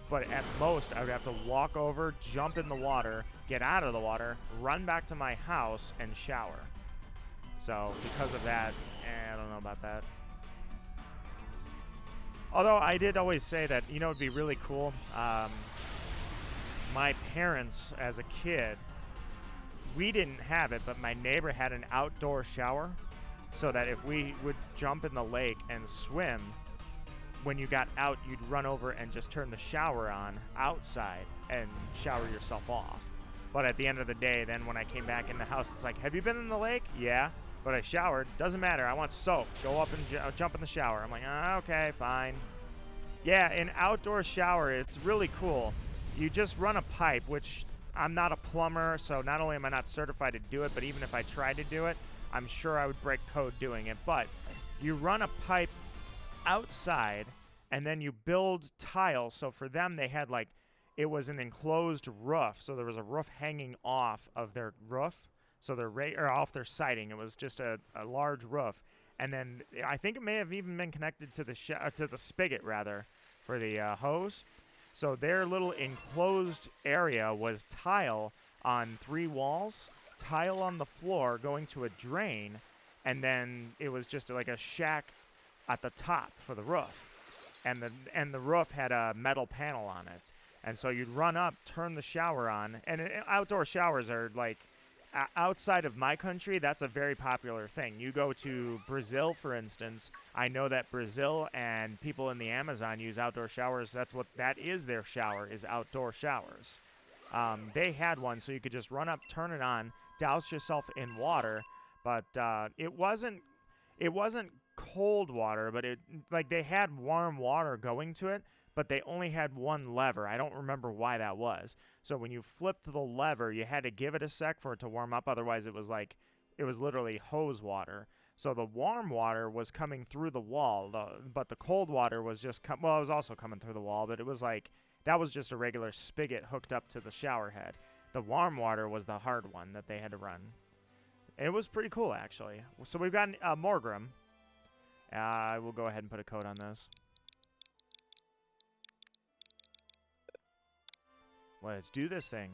But at most, I would have to walk over, jump in the water, get out of the water, run back to my house, and shower. So because of that, I don't know about that. Although I did always say that, you know, it'd be really cool. My parents, as a kid, we didn't have it, but my neighbor had an outdoor shower. So that if we would jump in the lake and swim, when you got out, you'd run over and just turn the shower on outside and shower yourself off. But at the end of the day, then when I came back in the house, it's like, have you been in the lake? Yeah, but I showered. Doesn't matter. I want soap. Go up and jump in the shower. I'm like, okay, fine. Yeah, an outdoor shower, it's really cool. You just run a pipe, which I'm not a plumber, so not only am I not certified to do it, but even if I tried to do it, I'm sure I would break code doing it. But you run a pipe outside, and then you build tile. So for them, they had like, it was an enclosed roof. So there was a roof hanging off of their roof. So or off their siding. It was just a large roof. And then I think it may have even been connected to the spigot, rather, for the hose. So their little enclosed area was tile on 3 walls, tile on the floor going to a drain, and then it was just like a shack at the top for the roof. And the roof had a metal panel on it. And so you'd run up, turn the shower on, and outdoor showers are like, outside of my country, that's a very popular thing. You go to Brazil, for instance, I know that Brazil and people in the Amazon use outdoor showers. That is their shower, is outdoor showers. They had one, so you could just run up, turn it on, douse yourself in water, but it wasn't cold water, but they had warm water going to it, but they only had one lever. I don't remember why that was. So when you flipped the lever, you had to give it a sec for it to warm up. Otherwise, it was literally hose water. So the warm water was coming through the wall, but the cold water was just it was also coming through the wall, but it was like that was just a regular spigot hooked up to the shower head. The warm water was the hard one that they had to run. It was pretty cool, actually. So we've got Morgrim. I will go ahead and put a code on this. Let's do this thing.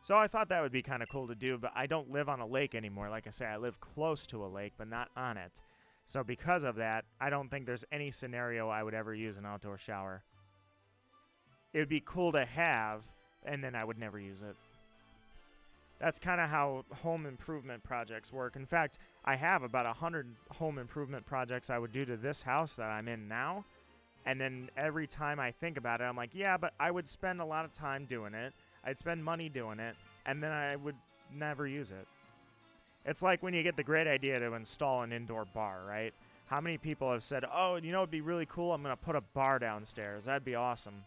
So I thought that would be kind of cool to do, but I don't live on a lake anymore. Like I say, I live close to a lake, but not on it. So because of that, I don't think there's any scenario I would ever use an outdoor shower. It would be cool to have, and then I would never use it. That's kind of how home improvement projects work. In fact, I have about 100 home improvement projects I would do to this house that I'm in now. And then every time I think about it, I'm like, yeah, but I would spend a lot of time doing it. I'd spend money doing it, and then I would never use it. It's like when you get the great idea to install an indoor bar, right? How many people have said, oh, you know, it'd be really cool, I'm going to put a bar downstairs. That'd be awesome.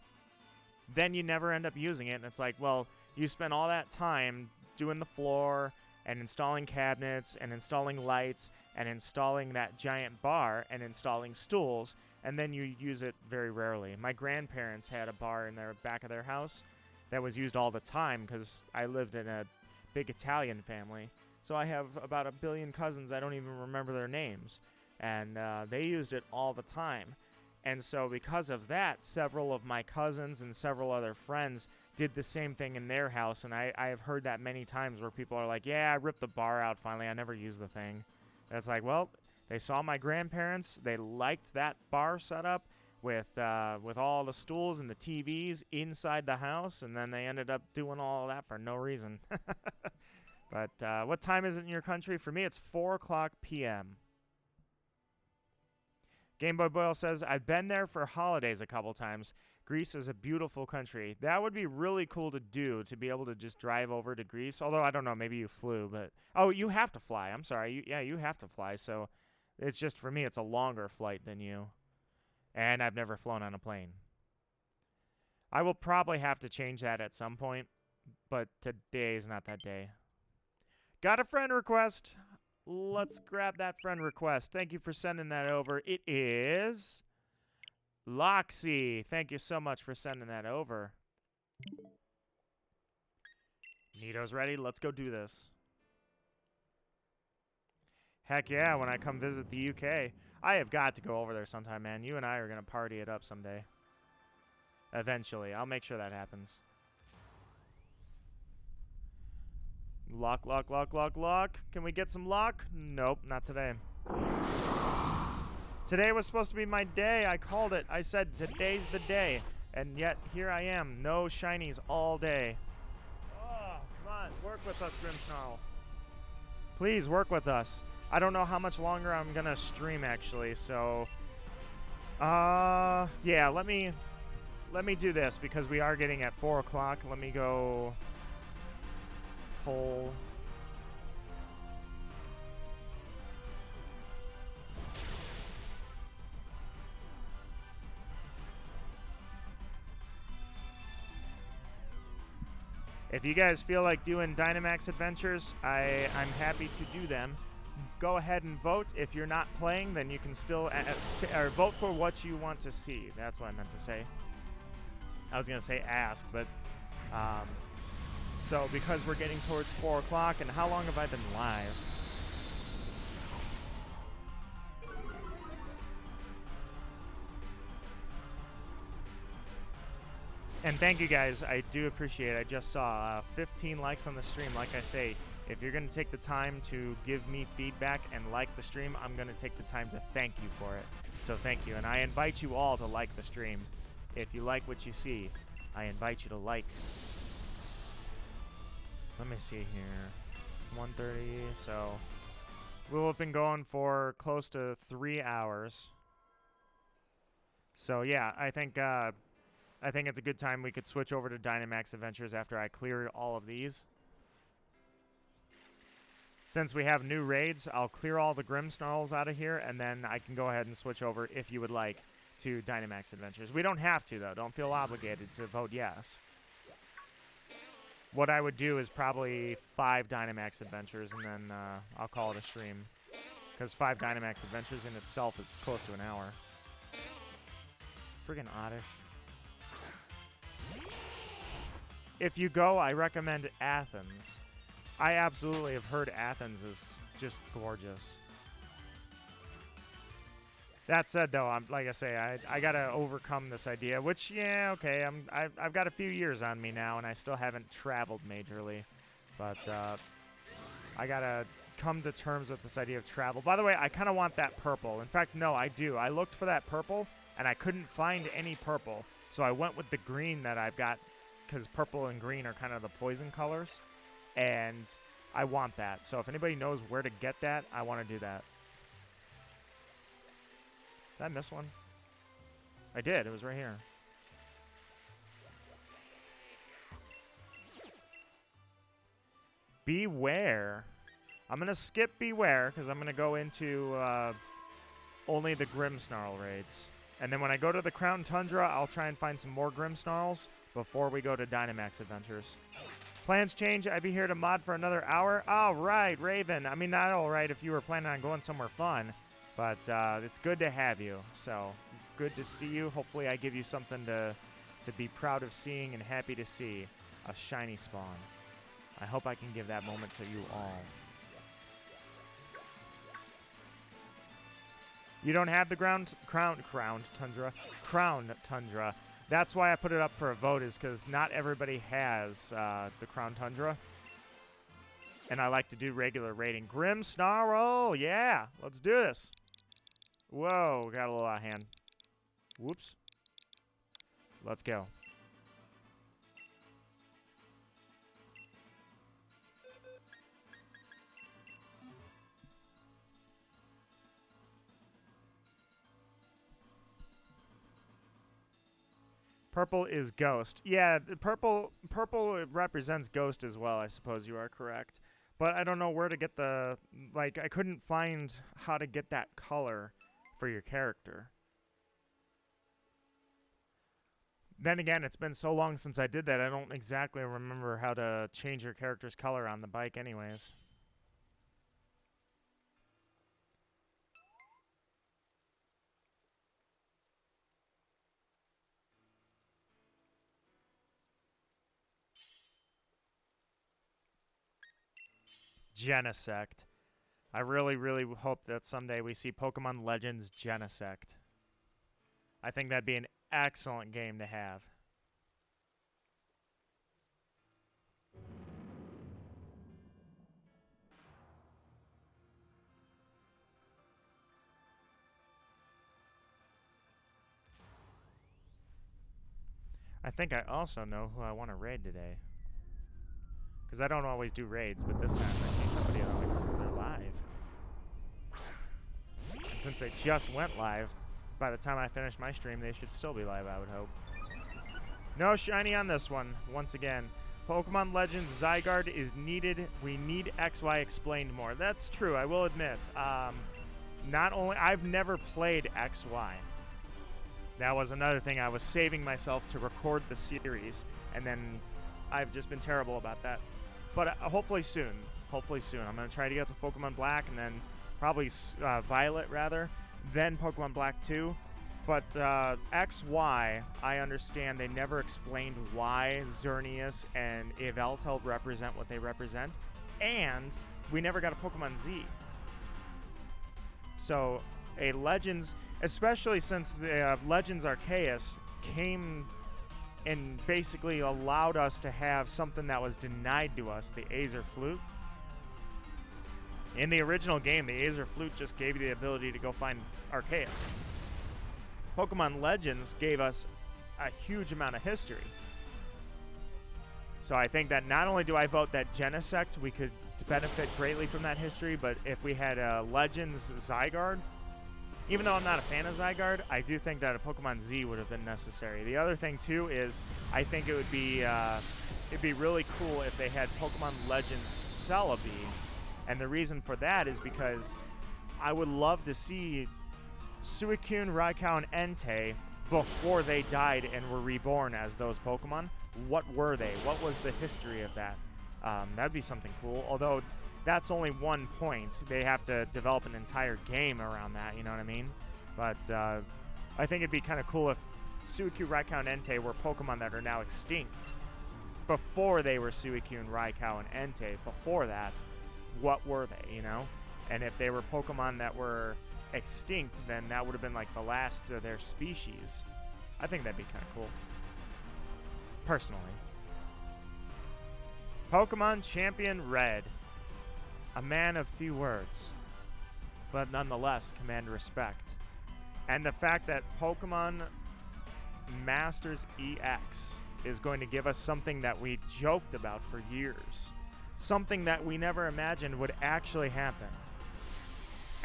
Then you never end up using it, and it's like, well, you spent all that time doing the floor and installing cabinets and installing lights and installing that giant bar and installing stools, and then you use it very rarely. My grandparents had a bar in their back of their house that was used all the time because I lived in a big Italian family. So I have about 1 billion cousins. I don't even remember their names. And they used it all the time. And so because of that, several of my cousins and several other friends did the same thing in their house. And I have heard that many times where people are like, yeah, I ripped the bar out finally. I never used the thing. And it's like, well, they saw my grandparents. They liked that bar setup with all the stools and the TVs inside the house. And then they ended up doing all of that for no reason. But what time is it in your country? For me, it's 4 o'clock p.m. Game Boy Boyle says, I've been there for holidays a couple times. Greece is a beautiful country. That would be really cool to do, to be able to just drive over to Greece. Although, I don't know, maybe you flew, but... Oh, you have to fly. I'm sorry. You have to fly. So it's just, for me, it's a longer flight than you. And I've never flown on a plane. I will probably have to change that at some point, but today is not that day. Got a friend request. Let's grab that friend request. Thank you for sending that over. It is Loxy. Thank you so much for sending that over. Nito's ready. Let's go do this. Heck yeah, when I come visit the UK. I have got to go over there sometime, man. You and I are going to party it up someday. Eventually. I'll make sure that happens. Lock, lock, lock, lock, lock. Can we get some lock? Nope, not today. Today was supposed to be my day. I called it. I said today's the day. And yet, here I am. No shinies all day. Oh, come on. Work with us, Grimmsnarl. Please, work with us. I don't know how much longer I'm going to stream, actually. So, yeah, let me do this because we are getting at 4 o'clock. Let me go... Poll. If you guys feel like doing Dynamax adventures, I'm happy to do them. Go ahead and vote. If you're not playing, then you can still or vote for what you want to see. That's what I meant to say. I was going to say ask, but so because we're getting towards 4 o'clock, and how long have I been live? And thank you guys, I do appreciate it. I just saw 15 likes on the stream. Like I say, if you're going to take the time to give me feedback and like the stream, I'm going to take the time to thank you for it. So thank you, and I invite you all to like the stream. If you like what you see, I invite you to like. Let me see here. 1:30, so we'll have been going for close to 3 hours. So yeah, I think it's a good time we could switch over to Dynamax Adventures after I clear all of these. Since we have new raids, I'll clear all the Grimmsnarls out of here, and then I can go ahead and switch over, if you would like, to Dynamax Adventures. We don't have to, though. Don't feel obligated to vote yes. What I would do is probably 5 Dynamax Adventures, and then I'll call it a stream. Because 5 Dynamax Adventures in itself is close to an hour. Friggin' oddish. If you go, I recommend Athens. I absolutely have heard Athens is just gorgeous. That said, though, like I say, I gotta overcome this idea. Which, yeah, okay, I've got a few years on me now, and I still haven't traveled majorly. But I gotta come to terms with this idea of travel. By the way, I kind of want that purple. In fact, no, I do. I looked for that purple, and I couldn't find any purple. So I went with the green that I've got, because purple and green are kind of the poison colors. And I want that. So if anybody knows where to get that, I want to do that. Did I miss one? I did. It was right here. Beware. I'm going to skip Beware because I'm going to go into only the Grimmsnarl raids. And then when I go to the Crown Tundra, I'll try and find some more Grimmsnarls before we go to Dynamax adventures. Plans change. I'd be here to mod for another hour. All right, Raven. I mean, not all right if you were planning on going somewhere fun. But it's good to have you, so good to see you. Hopefully I give you something to be proud of seeing and happy to see, a shiny spawn. I hope I can give that moment to you all. You don't have the Crown Tundra. That's why I put it up for a vote, is because not everybody has the Crown Tundra. And I like to do regular raiding. Grimmsnarl, yeah, let's do this. Whoa, got a little out of hand. Whoops. Let's go. Purple is Ghost. Yeah, the purple represents Ghost as well, I suppose you are correct. But I don't know where to get the, like, I couldn't find how to get that color for your character. Then again, it's been so long since I did that, I don't exactly remember how to change your character's color on the bike anyways. Genesect. I really, really hope that someday we see Pokemon Legends Genesect. I think that'd be an excellent game to have. I think I also know who I want to raid today. Because I don't always do raids, but this time I see somebody and I'm like, oh, they're live. And since they just went live, by the time I finish my stream, they should still be live, I would hope. No shiny on this one, once again. Pokemon Legends Zygarde is needed. We need XY explained more. That's true, I will admit. Not only, I've never played XY. That was another thing. I was saving myself to record the series, and then I've just been terrible about that. But hopefully soon. Hopefully soon. I'm going to try to get the Pokemon Black, and then probably Violet, rather. Then Pokemon Black 2. But XY, I understand they never explained why Xerneas and Yveltal represent what they represent. And we never got a Pokemon Z. So a Legends, especially since the Legends Arceus came and basically allowed us to have something that was denied to us, the Aether Flute. In the original game, the Aether Flute just gave you the ability to go find Arceus. Pokemon Legends gave us a huge amount of history. So I think that not only do I vote that Genesect, we could benefit greatly from that history, but if we had a Legends Zygarde, even though I'm not a fan of Zygarde, I do think that a Pokemon Z would have been necessary. The other thing, too, is I think it would be it'd be really cool if they had Pokemon Legends Celebi. And the reason for that is because I would love to see Suicune, Raikou, and Entei before they died and were reborn as those Pokemon. What were they? What was the history of that? That'd be something cool, although that's only one point. They have to develop an entire game around that, you know what I mean? But I think it'd be kind of cool if Suicune, Raikou, and Entei were Pokemon that are now extinct. Before they were Suicune, Raikou, and Entei, before that, what were they, you know? And if they were Pokemon that were extinct, then that would have been like the last of their species. I think that'd be kind of cool. Personally. Pokemon Champion Red. A man of few words, but nonetheless command respect. And the fact that Pokemon Masters EX is going to give us something that we joked about for years. Something that we never imagined would actually happen.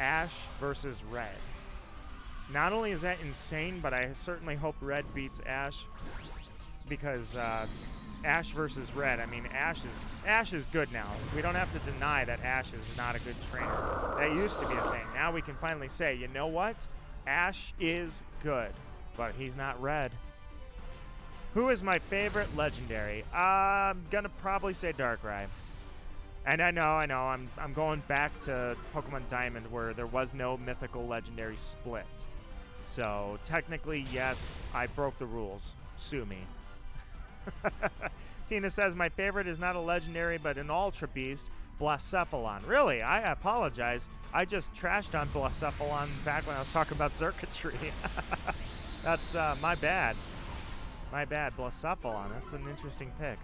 Ash versus Red. Not only is that insane, but I certainly hope Red beats Ash, because Ash versus Red, I mean, Ash is good now. We don't have to deny that Ash is not a good trainer. That used to be a thing. Now we can finally say, you know what? Ash is good, but he's not Red. Who is my favorite legendary? I'm gonna probably say Darkrai. And I know, I'm going back to Pokemon Diamond where there was no mythical legendary split. So technically, yes, I broke the rules. Sue me. Tina says, my favorite is not a legendary, but an Ultra Beast, Blacephalon. Really? I apologize. I just trashed on Blacephalon back when I was talking about circuitry. That's my bad. My bad, Blacephalon. That's an interesting pick.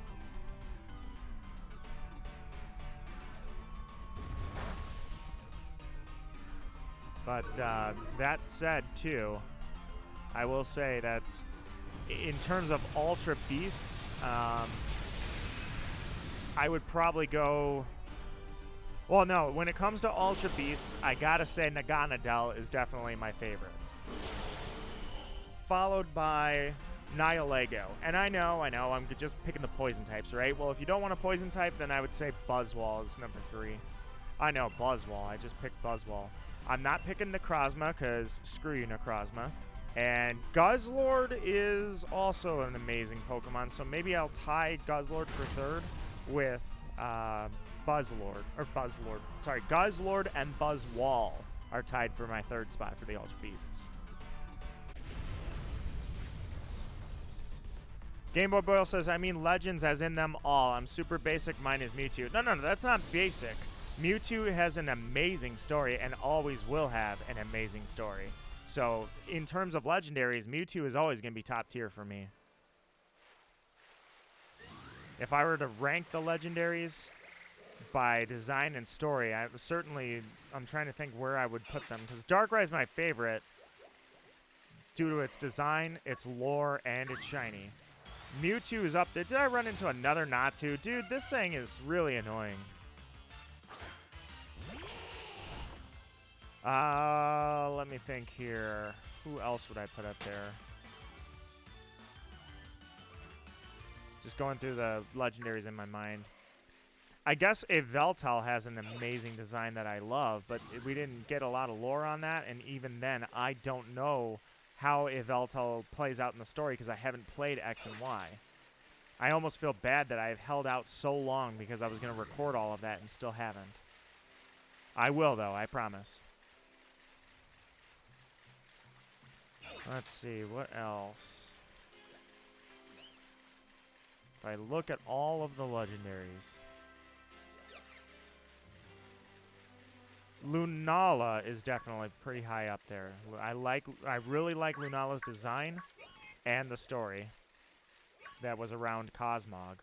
But that said, too, I will say that in terms of Ultra Beasts, I would probably go... Well, no, when it comes to Ultra Beasts, I gotta say Naganadel is definitely my favorite. Followed by Nihilego. And I know, I'm just picking the poison types, right? Well, if you don't want a poison type, then I would say Buzzwole is number 3. I know, Buzzwole. I just picked Buzzwole. I'm not picking Necrozma, because screw you, Necrozma. And Guzzlord is also an amazing Pokemon, so maybe I'll tie Guzzlord for third with Guzzlord and Buzzwole are tied for my third spot for the Ultra Beasts. Game Boy Boyle says, I mean legends as in them all. I'm super basic, mine is Mewtwo. No, that's not basic. Mewtwo has an amazing story and always will have an amazing story. So, in terms of legendaries, Mewtwo is always going to be top tier for me. If I were to rank the legendaries by design and story, I'm trying to think where I would put them. Because Darkrai is my favorite due to its design, its lore, and its shiny. Mewtwo is up there. Did I run into another Natu? Dude, this thing is really annoying. Let me think here. Who else would I put up there? Just going through the legendaries in my mind. I guess Yveltal has an amazing design that I love, but we didn't get a lot of lore on that, and even then, I don't know how Yveltal plays out in the story because I haven't played X and Y. I almost feel bad that I've held out so long because I was going to record all of that and still haven't. I will, though, I promise. Let's see, what else? If I look at all of the legendaries. Lunala is definitely pretty high up there. I really like Lunala's design and the story that was around Cosmog.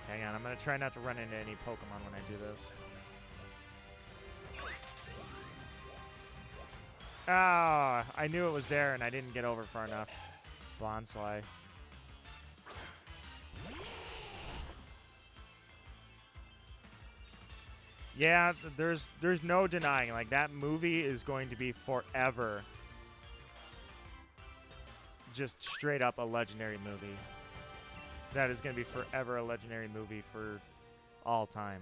Hang on, I'm going to try not to run into any Pokemon when I do this. Ah, I knew it was there and I didn't get over far enough. Bonsly. Yeah, there's no denying, like, that movie is going to be forever just straight up a legendary movie. That is going to be forever a legendary movie for all time.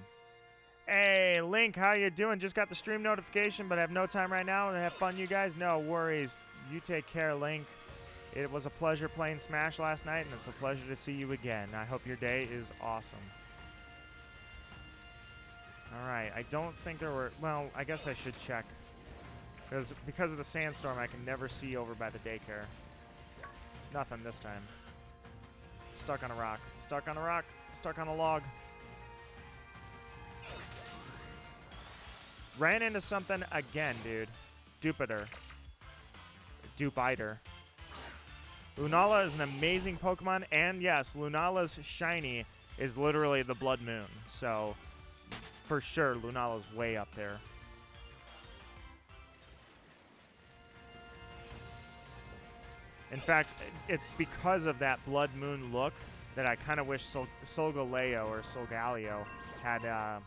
Hey, Link, how you doing? Just got the stream notification, but I have no time right now. Have fun, you guys? No worries. You take care, Link. It was a pleasure playing Smash last night, and it's a pleasure to see you again. I hope your day is awesome. All right, I don't think there were... Well, I guess I should check. Because of the sandstorm, I can never see over by the daycare. Nothing this time. Stuck on a rock. Stuck on a rock. Stuck on a log. Ran into something again, dude. Dupiter. Dupiter. Lunala is an amazing Pokemon, and yes, Lunala's shiny is literally the Blood Moon. So, for sure, Lunala's way up there. In fact, it's because of that Blood Moon look that I kind of wish Solgaleo or Solgaleo had a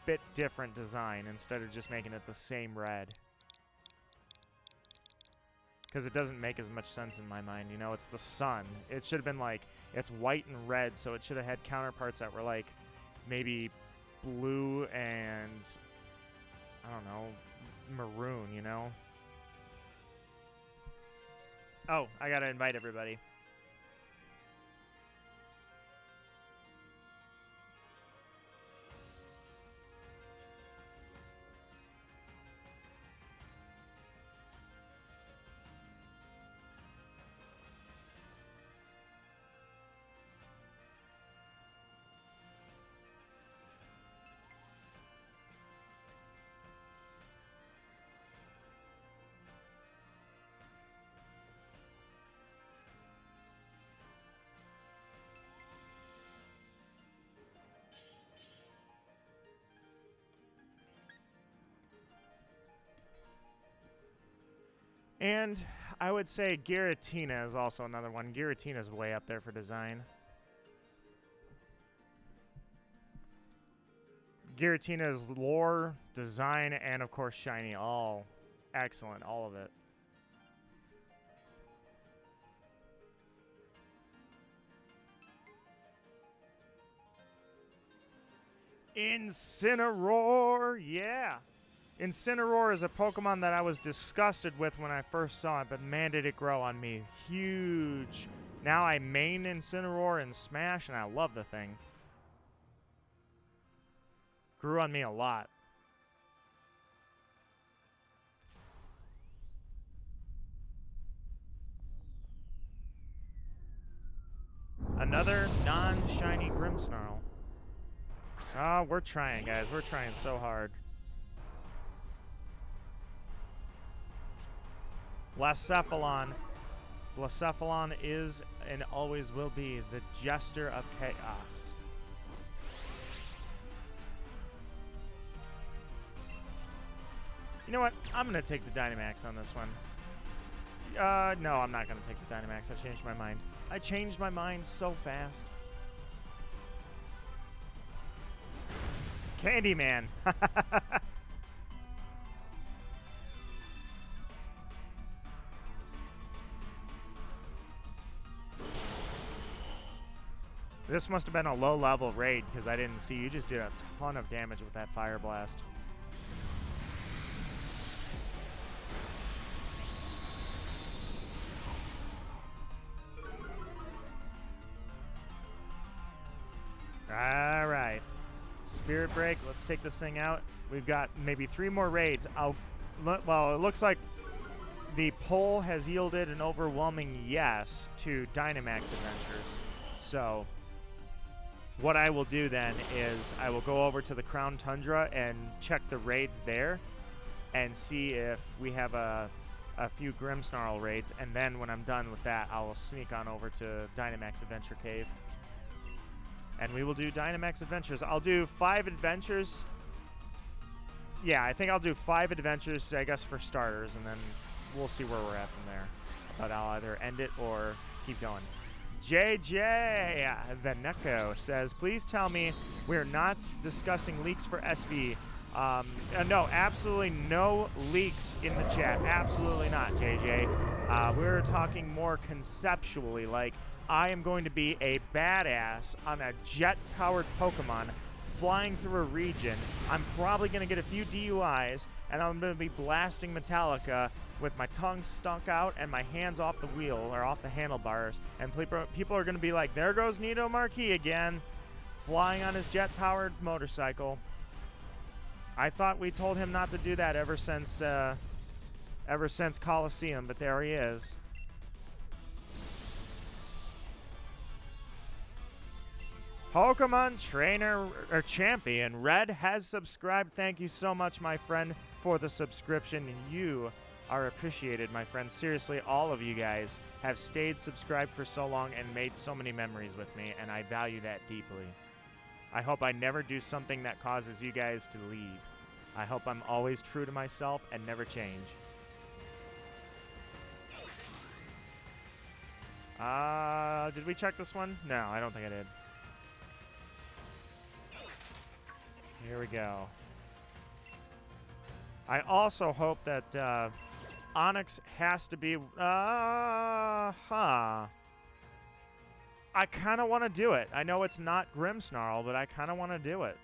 bit different design instead of just making it the same red. Because it doesn't make as much sense in my mind, you know? It's the sun. It should have been like, it's white and red, so it should have had counterparts that were like maybe blue and, I don't know, maroon, you know? Oh, I gotta invite everybody. And I would say Giratina is also another one. Giratina is way up there for design. Giratina's lore, design, and of course shiny, all excellent, all of it. Incineroar, yeah. Incineroar is a Pokemon that I was disgusted with when I first saw it, but man, did it grow on me. Huge. Now I main Incineroar in Smash, and I love the thing. Grew on me a lot. Another non-shiny Grimmsnarl. Oh, we're trying, guys. We're trying so hard. Blacephalon. Blacephalon is and always will be the Jester of Chaos. You know what? I'm going to take the Dynamax on this one. No, I'm not going to take the Dynamax. I changed my mind. I changed my mind so fast. Candyman. This must have been a low-level raid because I didn't see. You just did a ton of damage with that Fire Blast. All right. Spirit Break. Let's take this thing out. We've got maybe 3 more raids. Well, it looks like the poll has yielded an overwhelming yes to Dynamax Adventures. So what I will do then is I will go over to the Crown Tundra and check the raids there and see if we have a few Grimmsnarl raids. And then when I'm done with that, I will sneak on over to Dynamax Adventure Cave. And we will do Dynamax Adventures. I'll do 5 adventures. Yeah, I think I'll do 5 adventures, I guess, for starters. And then we'll see where we're at from there. But I'll either end it or keep going. JJ the Neko says, please tell me we're not discussing leaks for SV. No, absolutely no leaks in the chat. Absolutely not, JJ. We're talking more conceptually, like I am going to be a badass on a jet-powered Pokemon flying through a region. I'm probably going to get a few DUIs, and I'm going to be blasting Metallica with my tongue stuck out and my hands off the wheel or off the handlebars. And people are going to be like, there goes Nito Marquis again, flying on his jet-powered motorcycle. I thought we told him not to do that ever since Coliseum, but there he is. Pokemon Trainer or Champion Red has subscribed. Thank you so much, my friend, for the subscription. You are appreciated, my friend. Seriously, all of you guys have stayed subscribed for so long and made so many memories with me, and I value that deeply. I hope I never do something that causes you guys to leave. I hope I'm always true to myself and never change. Did we check this one? No, I don't think I did. Here we go. I also hope that Onyx has to be... I kind of want to do it. I know it's not Grimmsnarl, but I kind of want to do it.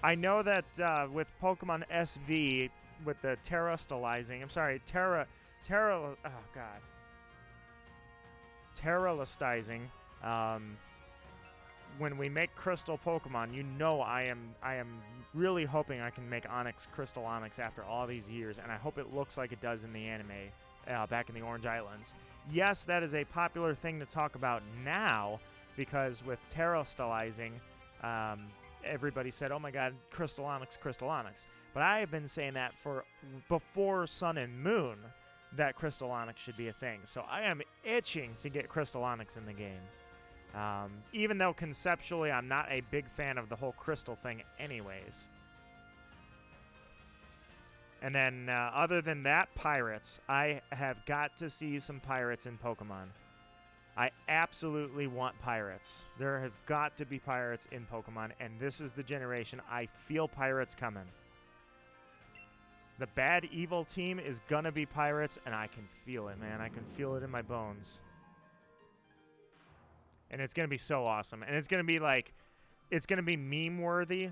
I know that with Pokemon SV, with the terastallizing... I'm sorry, oh, God. Terralistizing, when we make Crystal Pokemon, you know I am really hoping I can make Onyx Crystal Onyx after all these years, and I hope it looks like it does in the anime back in the Orange Islands. Yes, that is a popular thing to talk about now, because with terrastallizing, everybody said, oh my god, Crystal Onyx, Crystal Onyx. But I have been saying that for before Sun and Moon, that Crystal Onyx should be a thing. So I am itching to get Crystal Onyx in the game. Even though conceptually I'm not a big fan of the whole crystal thing anyways. And then other than that, pirates. I have got to see some pirates in Pokemon. I absolutely want pirates. There has got to be pirates in Pokemon, and this is the generation I feel pirates coming. The bad evil team is gonna be pirates, and I can feel it, man. I can feel it in my bones. And it's gonna be so awesome. And it's gonna be like, it's gonna be meme-worthy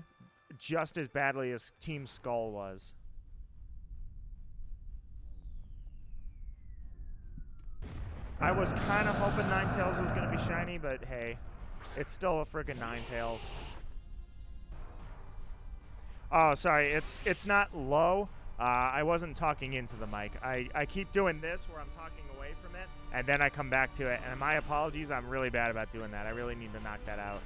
just as badly as Team Skull was. I was kind of hoping Ninetales was gonna be shiny, but hey, it's still a friggin' Ninetales. Oh, sorry, it's not low. I wasn't talking into the mic. I keep doing this where I'm talking away from it, and then I come back to it. And my apologies, I'm really bad about doing that. I really need to knock that out.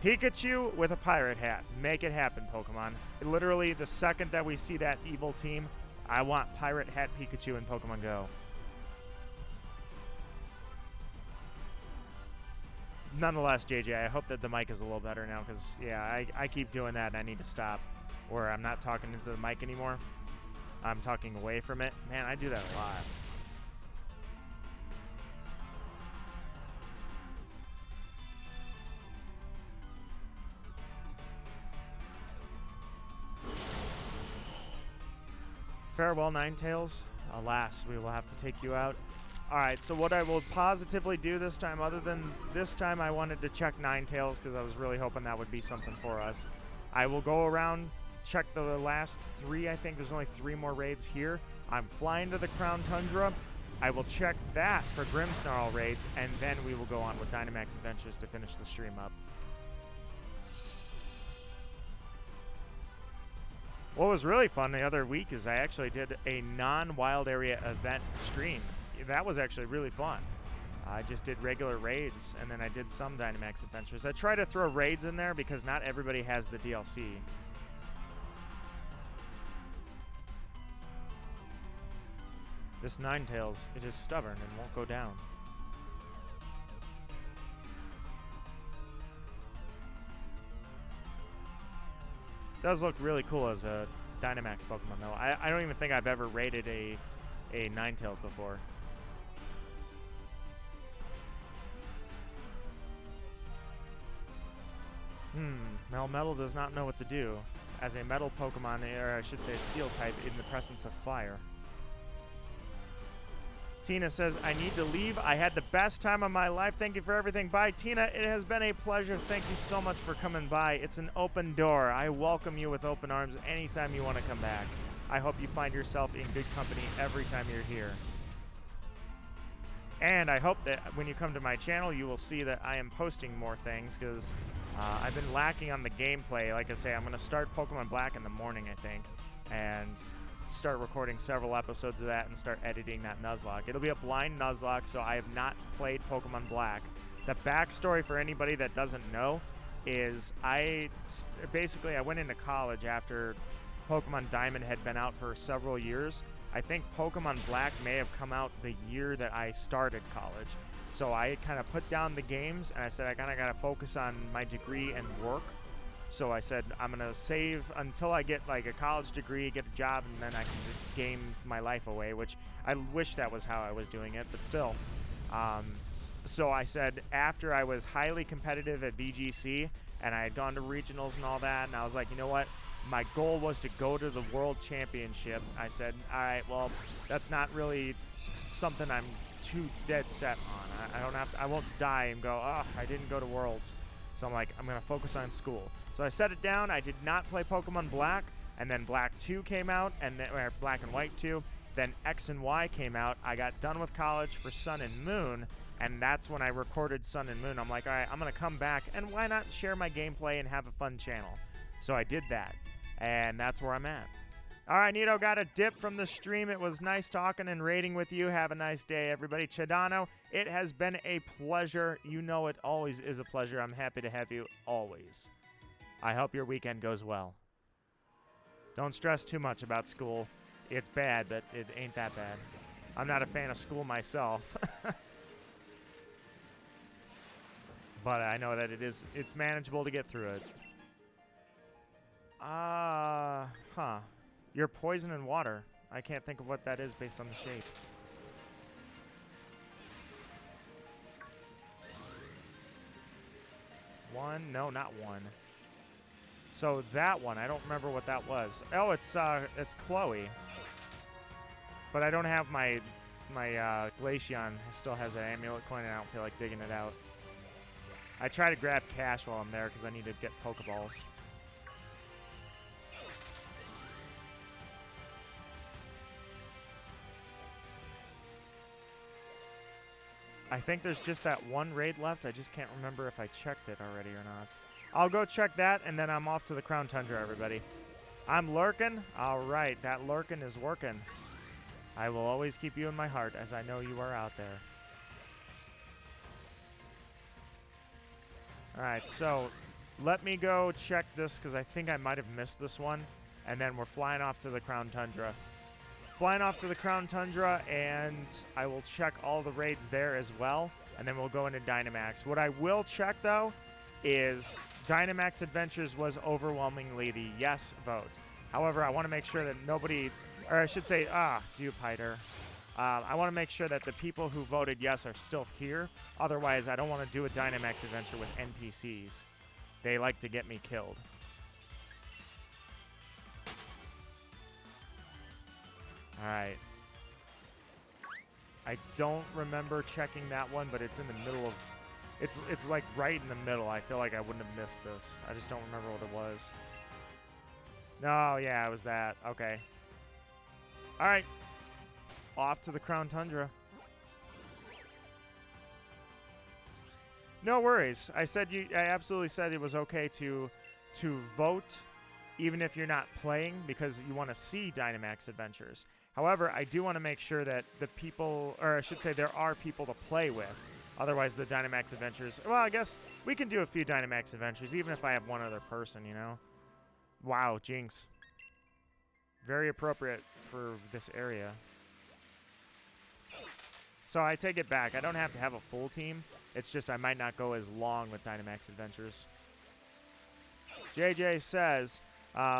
Pikachu with a pirate hat. Make it happen, Pokemon. Literally, the second that we see that evil team, I want pirate hat Pikachu in Pokemon Go. Nonetheless, JJ, I hope that the mic is a little better now, because, yeah, I keep doing that, and I need to stop. Or I'm not talking into the mic anymore. I'm talking away from it. Man, I do that a lot. Farewell, Ninetales. Alas, we will have to take you out. Alright, so what I will positively do this time, other than this time I wanted to check Ninetales because I was really hoping that would be something for us. I will go around, check the last 3. I think there's only 3 more raids here. I'm flying to the Crown Tundra. I will check that for Grimmsnarl raids, and then we will go on with Dynamax Adventures to finish the stream up. What was really fun the other week is I actually did a non-wild area event stream. That was actually really fun. I just did regular raids, and then I did some Dynamax Adventures. I try to throw raids in there because not everybody has the DLC. This Ninetales, it is stubborn and won't go down. Does look really cool as a Dynamax Pokemon, though. I don't even think I've ever raided a Ninetales before. Melmetal does not know what to do as a metal Pokemon, or I should say steel type, in the presence of fire. Tina says, I need to leave. I had the best time of my life. Thank you for everything. Bye, Tina. It has been a pleasure. Thank you so much for coming by. It's an open door. I welcome you with open arms anytime you want to come back. I hope you find yourself in good company every time you're here. And I hope that when you come to my channel, you will see that I am posting more things, because I've been lacking on the gameplay. Like I say, I'm going to start Pokemon Black in the morning, I think. And start recording several episodes of that and start editing that Nuzlocke. It'll be a blind Nuzlocke, so I have not played Pokemon Black. The backstory for anybody that doesn't know is I went into college after Pokemon Diamond had been out for several years. I think Pokemon Black may have come out the year that I started college. So I kind of put down the games and I said I kind of got to focus on my degree and work. So I said I'm going to save until I get like a college degree, get a job, and then I can just game my life away, which I wish that was how I was doing it, but still. So I said after I was highly competitive at VGC and I had gone to regionals and all that, and I was like, you know what? My goal was to go to the World Championship. I said, all right, well, that's not really something I'm too dead set on. I won't die and go, oh, I didn't go to Worlds. So I'm like, I'm going to focus on school. So I set it down. I did not play Pokemon Black, and then Black 2 came out, and then Black and White 2. Then X and Y came out. I got done with college for Sun and Moon, and that's when I recorded Sun and Moon. I'm like, all right, I'm going to come back, and why not share my gameplay and have a fun channel? So I did that, and that's where I'm at. All right, Nito, got a dip from the stream. It was nice talking and raiding with you. Have a nice day, everybody. Chidano, it has been a pleasure. You know it always is a pleasure. I'm happy to have you always. I hope your weekend goes well. Don't stress too much about school. It's bad, but it ain't that bad. I'm not a fan of school myself. But I know that it's manageable to get through it. Huh. You're poison and water. I can't think of what that is based on the shape. One? No, not one. So that one, I don't remember what that was. Oh, it's Chloe. But I don't have my Glaceon. It still has an amulet coin, and I don't feel like digging it out. I try to grab cash while I'm there because I need to get Pokeballs. I think there's just that one raid left. I just can't remember if I checked it already or not. I'll go check that, and then I'm off to the Crown Tundra, everybody. I'm lurking. All right, that lurking is working. I will always keep you in my heart, as I know you are out there. All right, so let me go check this, because I think I might have missed this one, and then we're flying off to the Crown Tundra. Flying off to the Crown Tundra, and I will check all the raids there as well, and then we'll go into Dynamax. What I will check, though, is Dynamax Adventures was overwhelmingly the yes vote. However, I want to make sure that nobody, or I should say, Dewpider. I want to make sure that the people who voted yes are still here. Otherwise, I don't want to do a Dynamax Adventure with NPCs. They like to get me killed. Alright. I don't remember checking that one, but it's in the middle of... It's like right in the middle. I feel like I wouldn't have missed this. I just don't remember what it was. No, yeah, it was that. Okay. Alright. Off to the Crown Tundra. No worries. I absolutely said it was okay to vote even if you're not playing because you want to see Dynamax Adventures. However, I do want to make sure that the people, or I should say there are people to play with. Otherwise, the Dynamax Adventures... Well, I guess we can do a few Dynamax Adventures, even if I have one other person, you know? Wow, Jinx. Very appropriate for this area. So I take it back. I don't have to have a full team. It's just I might not go as long with Dynamax Adventures. JJ says...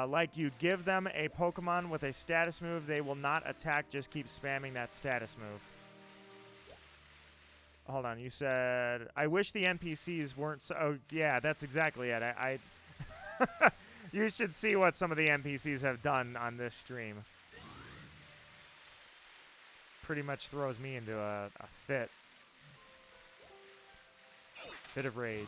like you give them a Pokemon with a status move, they will not attack, just keep spamming that status move. Hold on, you said, I wish the NPCs weren't so, oh, yeah, that's exactly it. I you should see what some of the NPCs have done on this stream. Pretty much throws me into a fit. Fit of rage.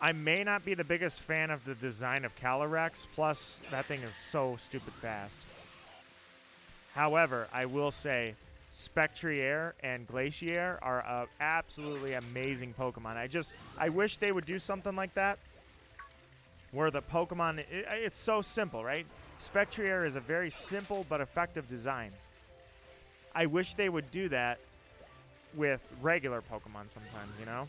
I may not be the biggest fan of the design of Calyrex, plus that thing is so stupid fast. However, I will say Spectrier and Glacier are absolutely amazing Pokemon. I wish they would do something like that, where the Pokemon, it's so simple, right? Spectrier is a very simple but effective design. I wish they would do that with regular Pokemon sometimes, you know?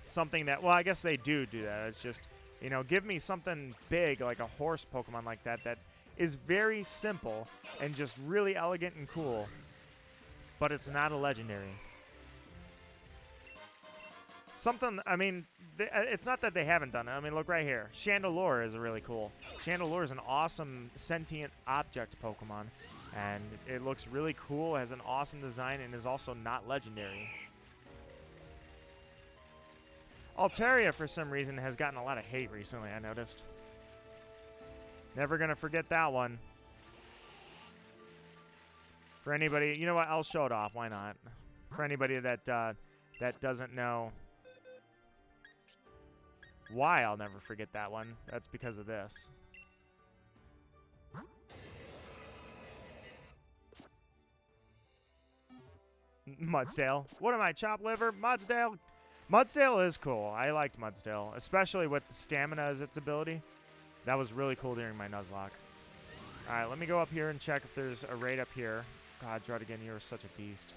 Something that, well, I guess they do that. It's just, you know, give me something big like a horse Pokemon like that that is very simple and just really elegant and cool, but it's not a legendary. Something, I mean, it's not that they haven't done it. I mean, look right here. Chandelure is really cool. Chandelure is an awesome sentient object Pokemon, and it looks really cool, has an awesome design, and is also not legendary. Altaria, for some reason, has gotten a lot of hate recently, I noticed. Never gonna forget that one. For anybody, you know what? I'll show it off. Why not? For anybody that that doesn't know why I'll never forget that one, that's because of this. Mudsdale. What am I, chopped liver? Mudsdale. Mudsdale is cool. I liked Mudsdale, especially with the stamina as its ability. That was really cool during my Nuzlocke. Alright, let me go up here and check if there's a raid up here. God, Druddigan, you're such a beast.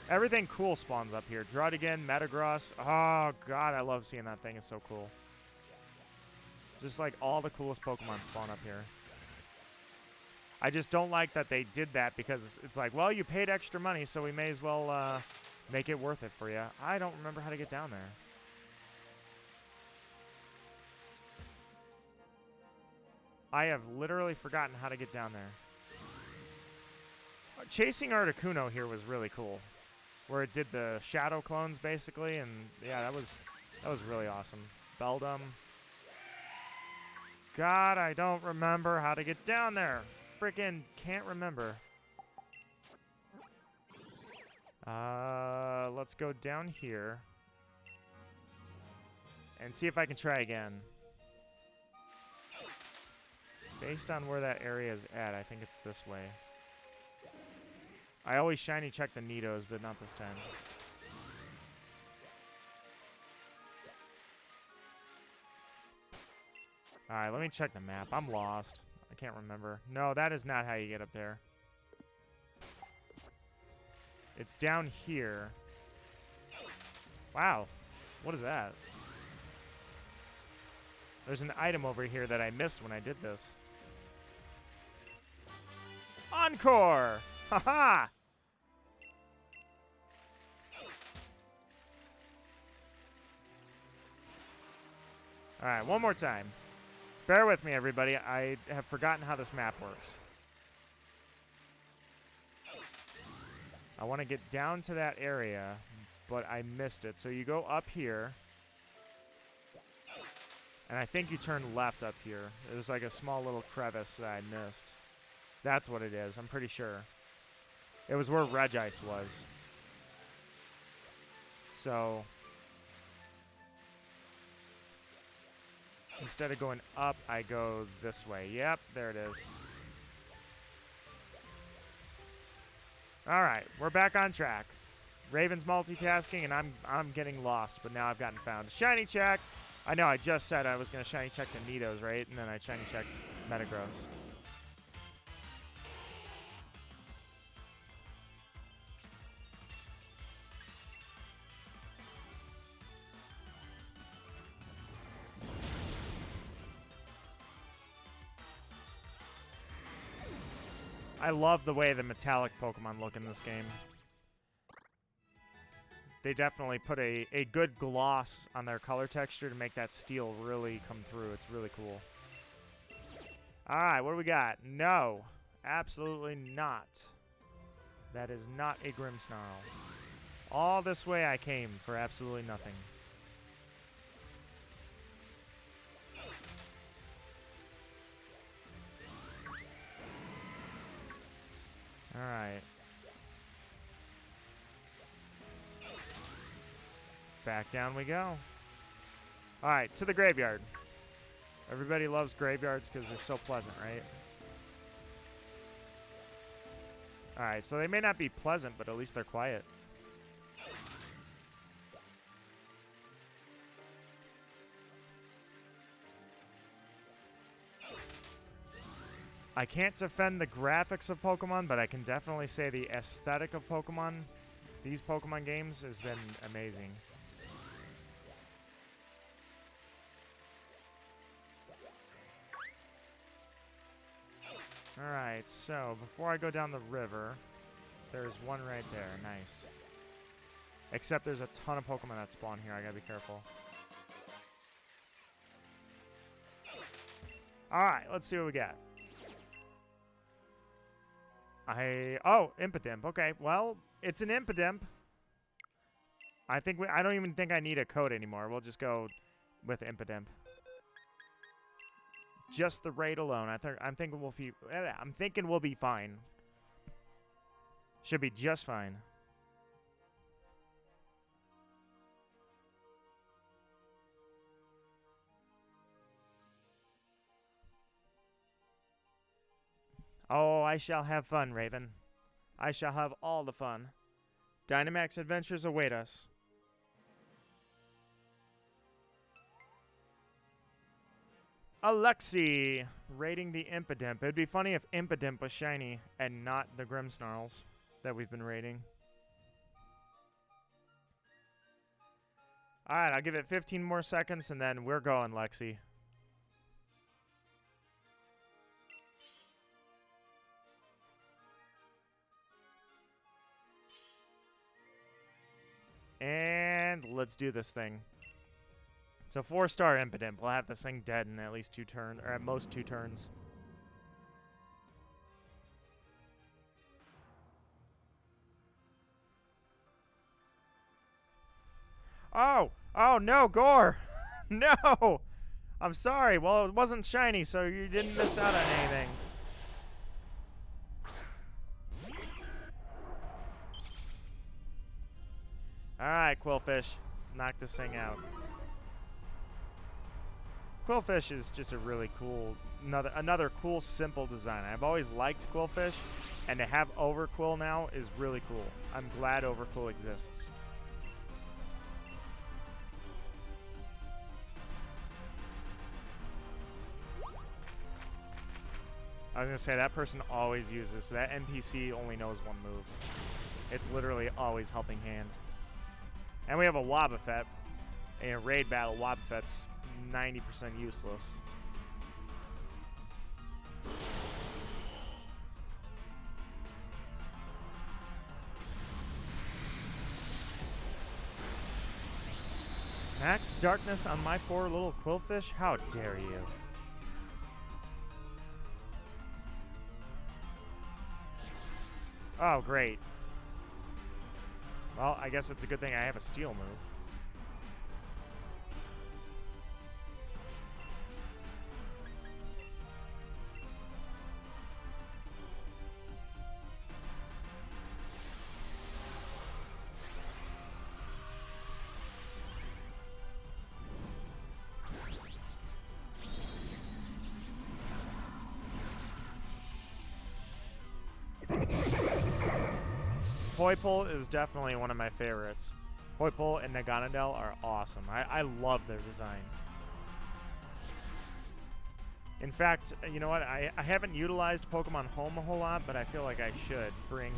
Everything cool spawns up here. Druddigan, Metagross. Oh, God, I love seeing that thing. It's so cool. Just like all the coolest Pokemon spawn up here. I just don't like that they did that because it's like, well, you paid extra money, so we may as well make it worth it for you. I don't remember how to get down there. I have literally forgotten how to get down there. Chasing Articuno here was really cool, where it did the shadow clones basically, and yeah, that was really awesome. Beldum. God, I don't remember how to get down there. Freaking can't remember. Let's go down here and see if I can try again. Based on where that area is at, I think it's this way. I always shiny check the Nidos, but not this time. Alright, let me check the map. I'm lost. I can't remember. No, that is not how you get up there. It's down here. Wow. What is that? There's an item over here that I missed when I did this. Encore! Haha! Alright, one more time. Bear with me, everybody. I have forgotten how this map works. I want to get down to that area, but I missed it. So you go up here, and I think you turn left up here. There's like a small little crevice that I missed. That's what it is. I'm pretty sure. It was where Regice was. So instead of going up, I go this way. Yep, there it is. All right, we're back on track. Raven's multitasking, and I'm getting lost, but now I've gotten found. Shiny check. I know I just said I was going to shiny check the Nidos, right? And then I shiny checked Metagross. I love the way the metallic Pokemon look in this game. They definitely put a good gloss on their color texture to make that steel really come through. It's really cool. Alright, what do we got? No. Absolutely not. That is not a Grimmsnarl. All this way I came for absolutely nothing. Alright. Back down we go. Alright, to the graveyard. Everybody loves graveyards because they're so pleasant, right? Alright, so they may not be pleasant, but at least they're quiet. I can't defend the graphics of Pokemon, but I can definitely say the aesthetic of Pokemon, these Pokemon games, has been amazing. Alright, so before I go down the river, there's one right there. Nice. Except there's a ton of Pokemon that spawn here. I gotta be careful. Alright, let's see what we got. Oh, Impidimp. Okay, well, it's an Impidimp. I don't even think I need a code anymore. We'll just go with Impidimp. Just the raid alone. I'm thinking we'll be fine. Should be just fine. Oh, I shall have fun, Raven. I shall have all the fun. Dynamax adventures await us. Alexi, raiding the Impidimp. It'd be funny if Impidimp was shiny and not the Grimmsnarls that we've been raiding. Alright, I'll give it 15 more seconds and then we're going, Lexi. And let's do this thing. It's a 4-star Impidimp. We'll have this thing dead in at least 2 turns, or at most 2 turns. Oh! Oh, no, Gore! No! I'm sorry. Well, it wasn't shiny, so you didn't miss out on anything. Alright, Quillfish. Knock this thing out. Quillfish is just a really cool, another cool, simple design. I've always liked Quillfish, and to have Overquill now is really cool. I'm glad Overquill exists. I was going to say, that person always uses, that NPC only knows one move. It's literally always helping hand. And we have a Wobbuffet. In a raid battle, Wobbuffet's 90% useless. Max darkness on my poor little Quillfish? How dare you? Oh, great. Well, I guess it's a good thing I have a steel move. Poipole is definitely one of my favorites. Poipole and Naganadel are awesome. I love their design. In fact, you know what? I haven't utilized Pokemon Home a whole lot, but I feel like I should bring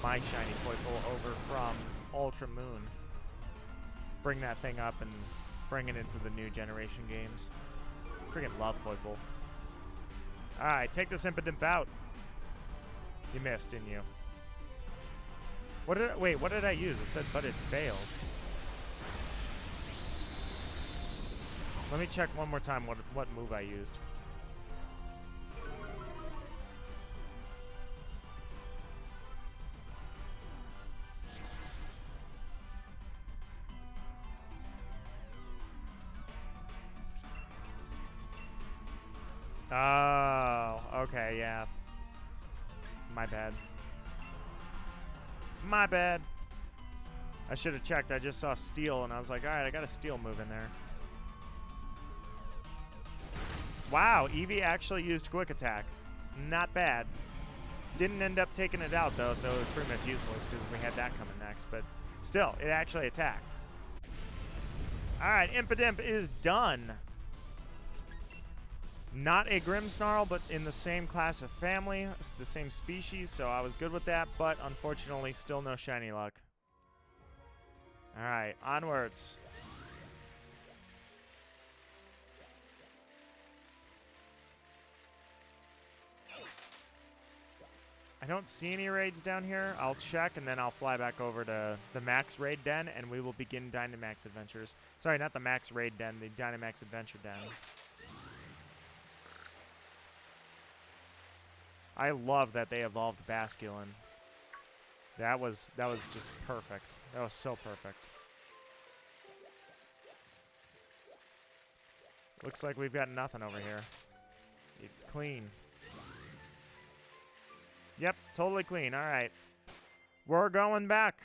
my shiny Poipole over from Ultra Moon. Bring that thing up and bring it into the new generation games. Freaking love Poipole. Alright, take this Impidimp out. You missed, didn't you? Wait, what did I use? It said, but it fails. Let me check one more time what move I used. Oh, okay, yeah. My bad. My bad. I should have checked. I just saw steel, and I was like, all right, I got a steel move in there. Wow, Eevee actually used Quick Attack. Not bad. Didn't end up taking it out, though, so it was pretty much useless because we had that coming next. But still, it actually attacked. All right, Impidimp is done. Not a Grimmsnarl, but in the same class of family, the same species, so I was good with that, but unfortunately still no shiny luck. Alright, onwards. I don't see any raids down here. I'll check, and then I'll fly back over to the Max Raid Den, and we will begin Dynamax Adventures. Sorry, not the Max Raid Den, the Dynamax Adventure Den. I love that they evolved Basculin. That was just perfect. That was so perfect. Looks like we've got nothing over here. It's clean. Yep, totally clean. All right. We're going back.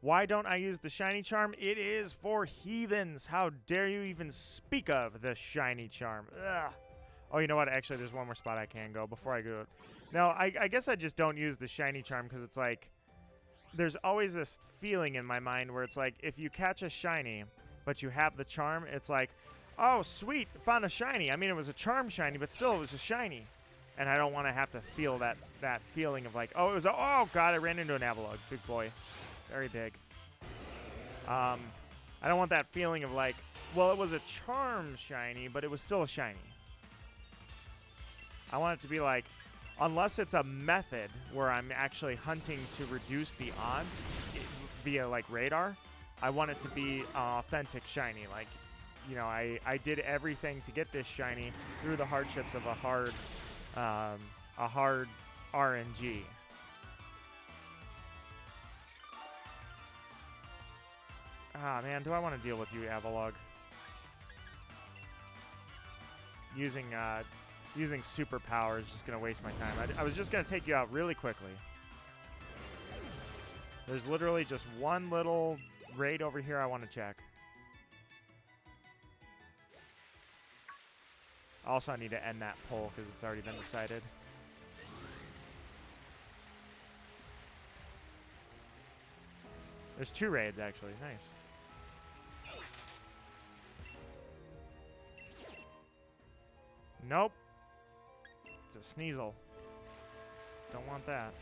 Why don't I use the shiny charm? It is for heathens. How dare you even speak of the shiny charm? Ugh. Oh, you know what? Actually, there's one more spot I can go before I go. No, I guess I just don't use the shiny charm because it's like there's always this feeling in my mind where it's like if you catch a shiny but you have the charm, it's like, oh, sweet, found a shiny. I mean, it was a charm shiny, but still, it was a shiny. And I don't want to have to feel that feeling of like, oh, it was a, oh, God, I ran into an Avalugg. Big boy. Very big. I don't want that feeling of like, well, it was a charm shiny, but it was still a shiny. I want it to be like, unless it's a method where I'm actually hunting to reduce the odds via, like, radar, I want it to be authentic shiny. Like, you know, I did everything to get this shiny through the hardships of a hard RNG. Ah, man, do I want to deal with you, Avalugg? Using superpower is just going to waste my time. I was just going to take you out really quickly. There's literally just one little raid over here I want to check. Also, I need to end that poll because it's already been decided. There's 2 raids, actually. Nice. Nope. It's a Sneasel. Don't want that.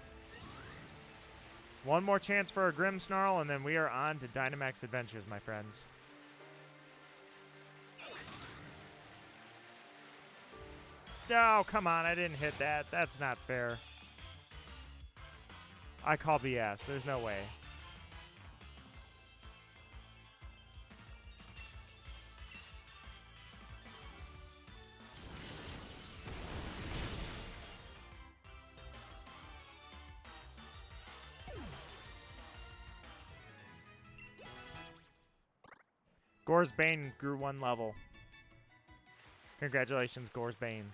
One more chance for a Grimmsnarl, and then we are on to Dynamax Adventures, my friends. Oh, come on. I didn't hit that. That's not fair. I call BS. There's no way. Gore's Bane grew 1 level. Congratulations, Gore's Bane.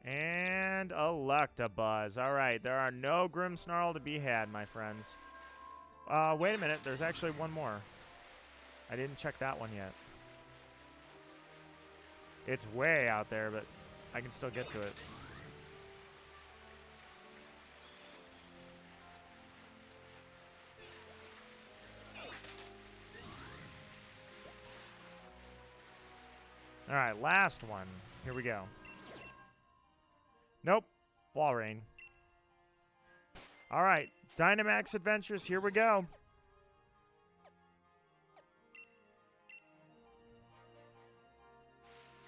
And Electabuzz. All right, there are no Grimmsnarl to be had, my friends. Wait a minute. There's actually one more. I didn't check that one yet. It's way out there, but I can still get to it. All right, last one. Here we go. Nope. Walrein. All right, Dynamax Adventures. Here we go.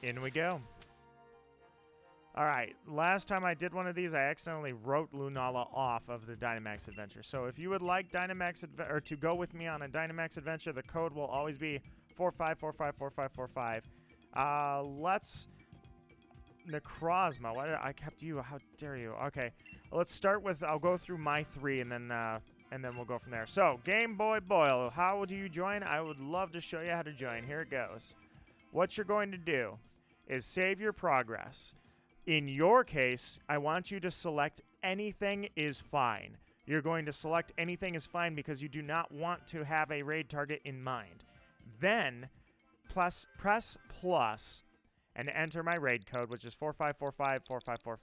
In we go. All right, last time I did one of these, I accidentally wrote Lunala off of the Dynamax Adventure. So if you would like Dynamax or to go with me on a Dynamax Adventure, the code will always be 45454545. Let's Necrozma. Why did I kept you? How dare you? Okay, let's start with. I'll go through my 3 and then we'll go from there. So Game Boy Boyle, how do you join? I would love to show you how to join. Here it goes. What you're going to do is save your progress. In your case, I want you to select anything is fine. You're going to select anything is fine because you do not want to have a raid target in mind. Then press plus and enter my raid code, which is 45454545.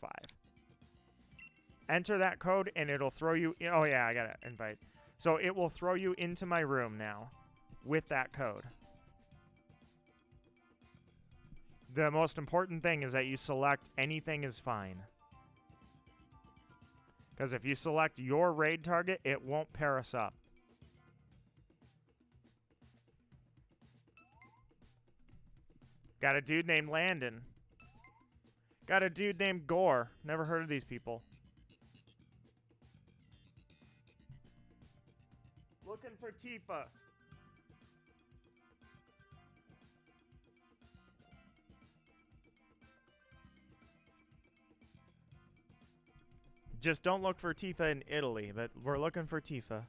Enter that code and it'll throw you oh yeah, I got to invite. So it will throw you into my room now with that code. The most important thing is that you select anything is fine. Because if you select your raid target, it won't pair us up. Got a dude named Landon. Got a dude named Gore. Never heard of these people. Looking for Tifa. Just don't look for Tifa in Italy, but we're looking for Tifa.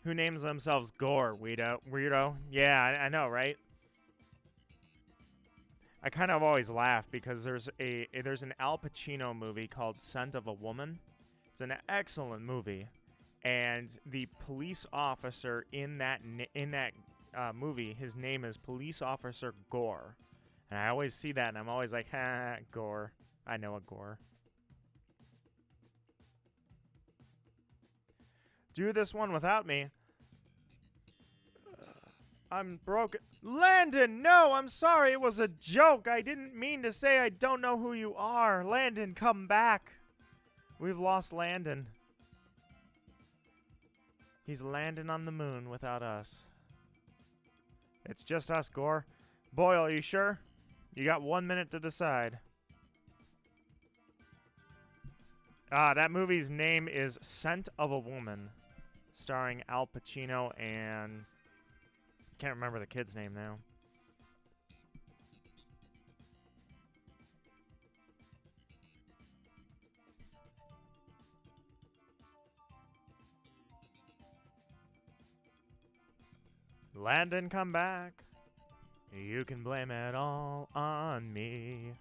Who names themselves Gore, weirdo? Yeah, I know, right? I kind of always laugh because there's an Al Pacino movie called Scent of a Woman. It's an excellent movie, and the police officer in that movie, his name is Police Officer Gore, and I always see that, and I'm always like, ha, Gore. I know a Gore. Do this one without me. I'm broken. Landon, no, I'm sorry. It was a joke. I didn't mean to say I don't know who you are. Landon, come back. We've lost Landon. He's landing on the moon without us. It's just us, Gore. Boyle, are you sure? You got 1 minute to decide. That movie's name is Scent of a Woman, starring Al Pacino and... can't remember the kid's name now. Landon, come back. You can blame it all on me.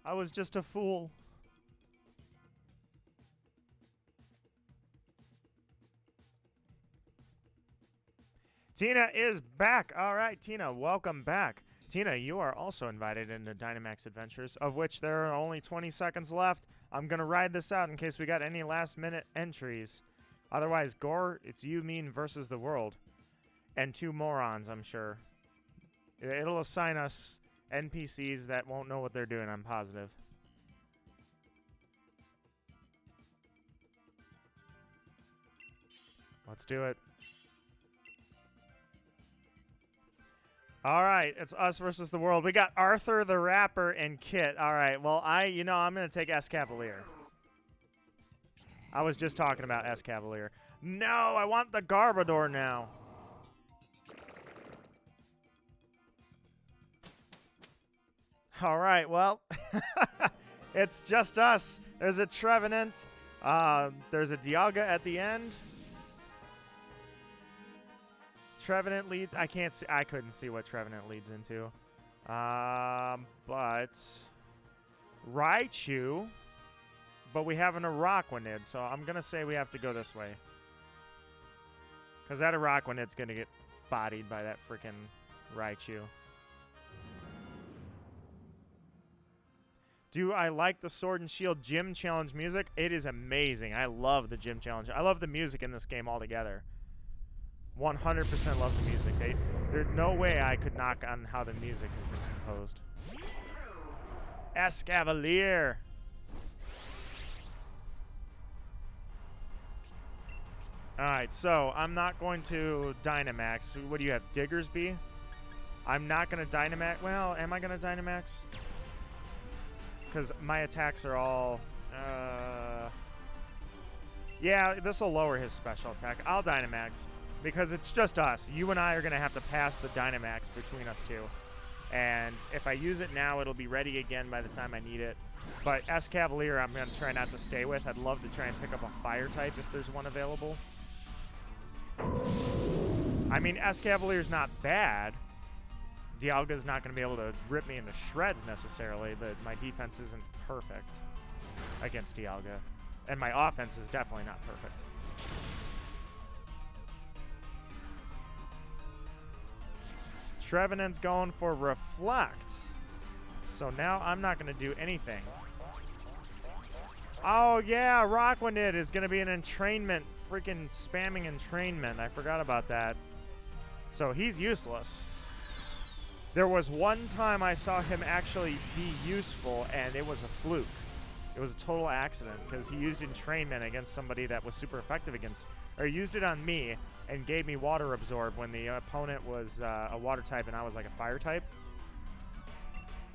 I was just a fool. Tina is back. All right, Tina, welcome back. Tina, you are also invited into Dynamax Adventures, of which there are only 20 seconds left. I'm going to ride this out in case we got any last-minute entries. Otherwise, Gore, it's you, me, versus the world. And 2 morons, I'm sure. It'll assign us NPCs that won't know what they're doing, I'm positive. Let's do it. All right, it's us versus the world. We got Arthur the Rapper and Kit. All right, well, I'm going to take Escavalier. I was just talking about Escavalier. No, I want the Garbodor now. All right, well, it's just us. There's a Trevenant. There's a Dialga at the end. Trevenant leads. I can't see. I couldn't see what Trevenant leads into. But Raichu. But we have an Araquanid, so I'm gonna say we have to go this way. Cause that Araquanid's gonna get bodied by that freaking Raichu. Do I like the Sword and Shield Gym Challenge music? It is amazing. I love the Gym Challenge. I love the music in this game altogether. 100% love the music. There's no way I could knock on how the music has been composed. Escavalier. Alright, so I'm not going to Dynamax. What do you have, Diggersby? I'm not going to Dynamax. Well, am I going to Dynamax? Because my attacks are all... yeah, this will lower his special attack. I'll Dynamax. Because it's just us. You and I are going to have to pass the Dynamax between us two. And if I use it now, it'll be ready again by the time I need it. But Escavalier, I'm going to try not to stay with. I'd love to try and pick up a fire type if there's one available. I mean, Escavalier's not bad. Dialga's not going to be able to rip me into shreds necessarily, but my defense isn't perfect against Dialga. And my offense is definitely not perfect. Trevenant's going for Reflect. So now I'm not going to do anything. Oh, yeah, Rockwind is going to be an entrainment. Freaking spamming entrainment. I forgot about that. So he's useless. There was one time I saw him actually be useful, and it was a fluke. It was a total accident, because he used entrainment against somebody that was super effective against... Or he used it on me, and gave me water absorb when the opponent was a water type, and I was like a fire type.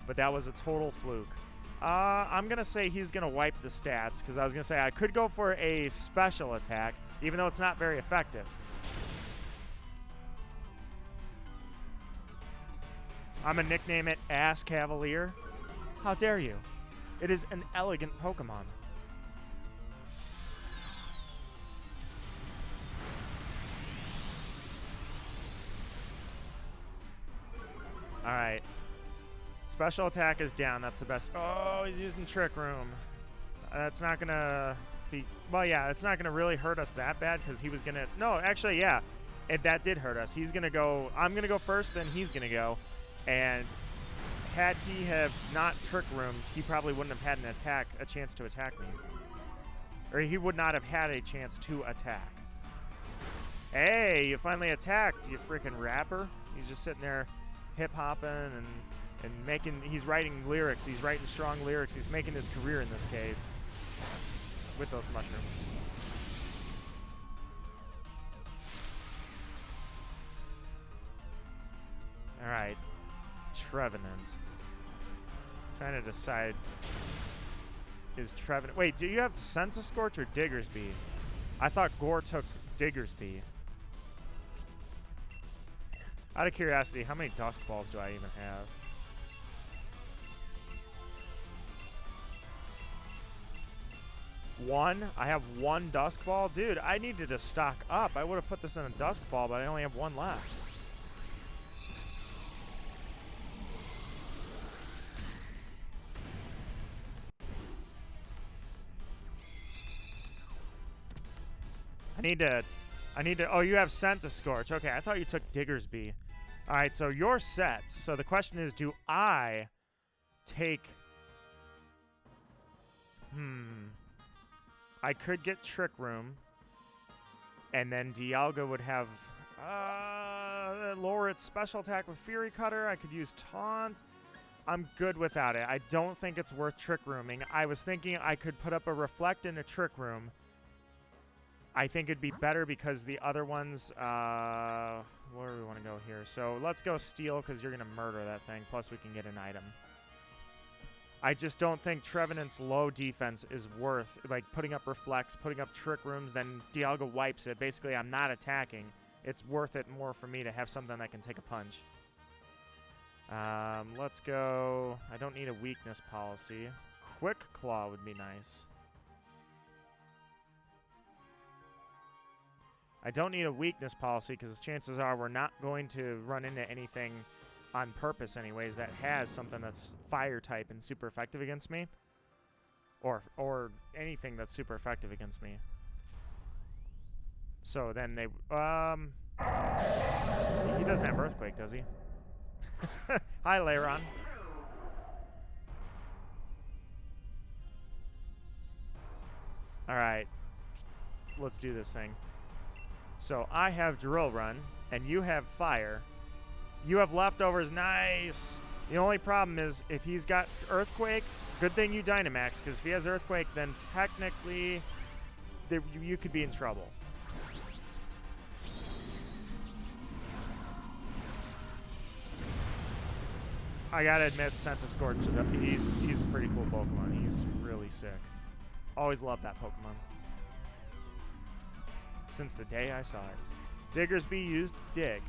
But that was a total fluke. I'm going to say he's going to wipe the stats, because I was going to say I could go for a special attack, even though it's not very effective. I'm going to nickname it Ass Cavalier. How dare you? It is an elegant Pokemon. Alright. Special attack is down. That's the best. Oh, he's using Trick Room. That's not going to be... Well, yeah, it's not going to really hurt us that bad because he was going to... No, actually, yeah. That did hurt us. He's going to go... I'm going to go first, then he's going to go. And had he have not Trick Roomed, he probably wouldn't have had a chance to attack me. Or he would not have had a chance to attack. Hey, you finally attacked, you freaking rapper. He's just sitting there hip-hopping and making... He's writing lyrics. He's writing strong lyrics. He's making his career in this cave with those mushrooms. All right. Trevenant. Trying to decide. Is Trevenant... Wait, do you have Sentiscorch or Diggersby? I thought Gore took Diggersby. Out of curiosity, how many Dusk Balls do I even have? One? I have one Dusk Ball? Dude, I needed to stock up. I would have put this in a Dusk Ball, but I only have one left. I need to, oh, you have Sentiscorch. Okay, I thought you took Diggersby. All right, so you're set. So the question is, do I take, I could get Trick Room, and then Dialga would have, lower its special attack with Fury Cutter. I could use Taunt. I'm good without it. I don't think it's worth Trick Rooming. I was thinking I could put up a Reflect in a Trick Room. I think it'd be better because the other ones, where do we want to go here? So let's go Steel because you're going to murder that thing. Plus we can get an item. I just don't think Trevenant's low defense is worth, like, putting up Reflects, putting up Trick Rooms, then Dialga wipes it. Basically, I'm not attacking. It's worth it more for me to have something that can take a punch. Let's go. I don't need a weakness policy. Quick Claw would be nice. I don't need a weakness policy because chances are we're not going to run into anything on purpose anyways that has something that's fire type and super effective against me. Or anything that's super effective against me. So then they... he doesn't have Earthquake, does he? Hi, Lairon. Alright. Let's do this thing. So I have Drill Run, and you have Fire. You have Leftovers. Nice! The only problem is, if he's got Earthquake, good thing you Dynamax, because if he has Earthquake, then technically you could be in trouble. I gotta admit, Sentiscorch, he's a pretty cool Pokemon. He's really sick. Always loved that Pokemon. Since the day I saw it. Diggersby used Dig.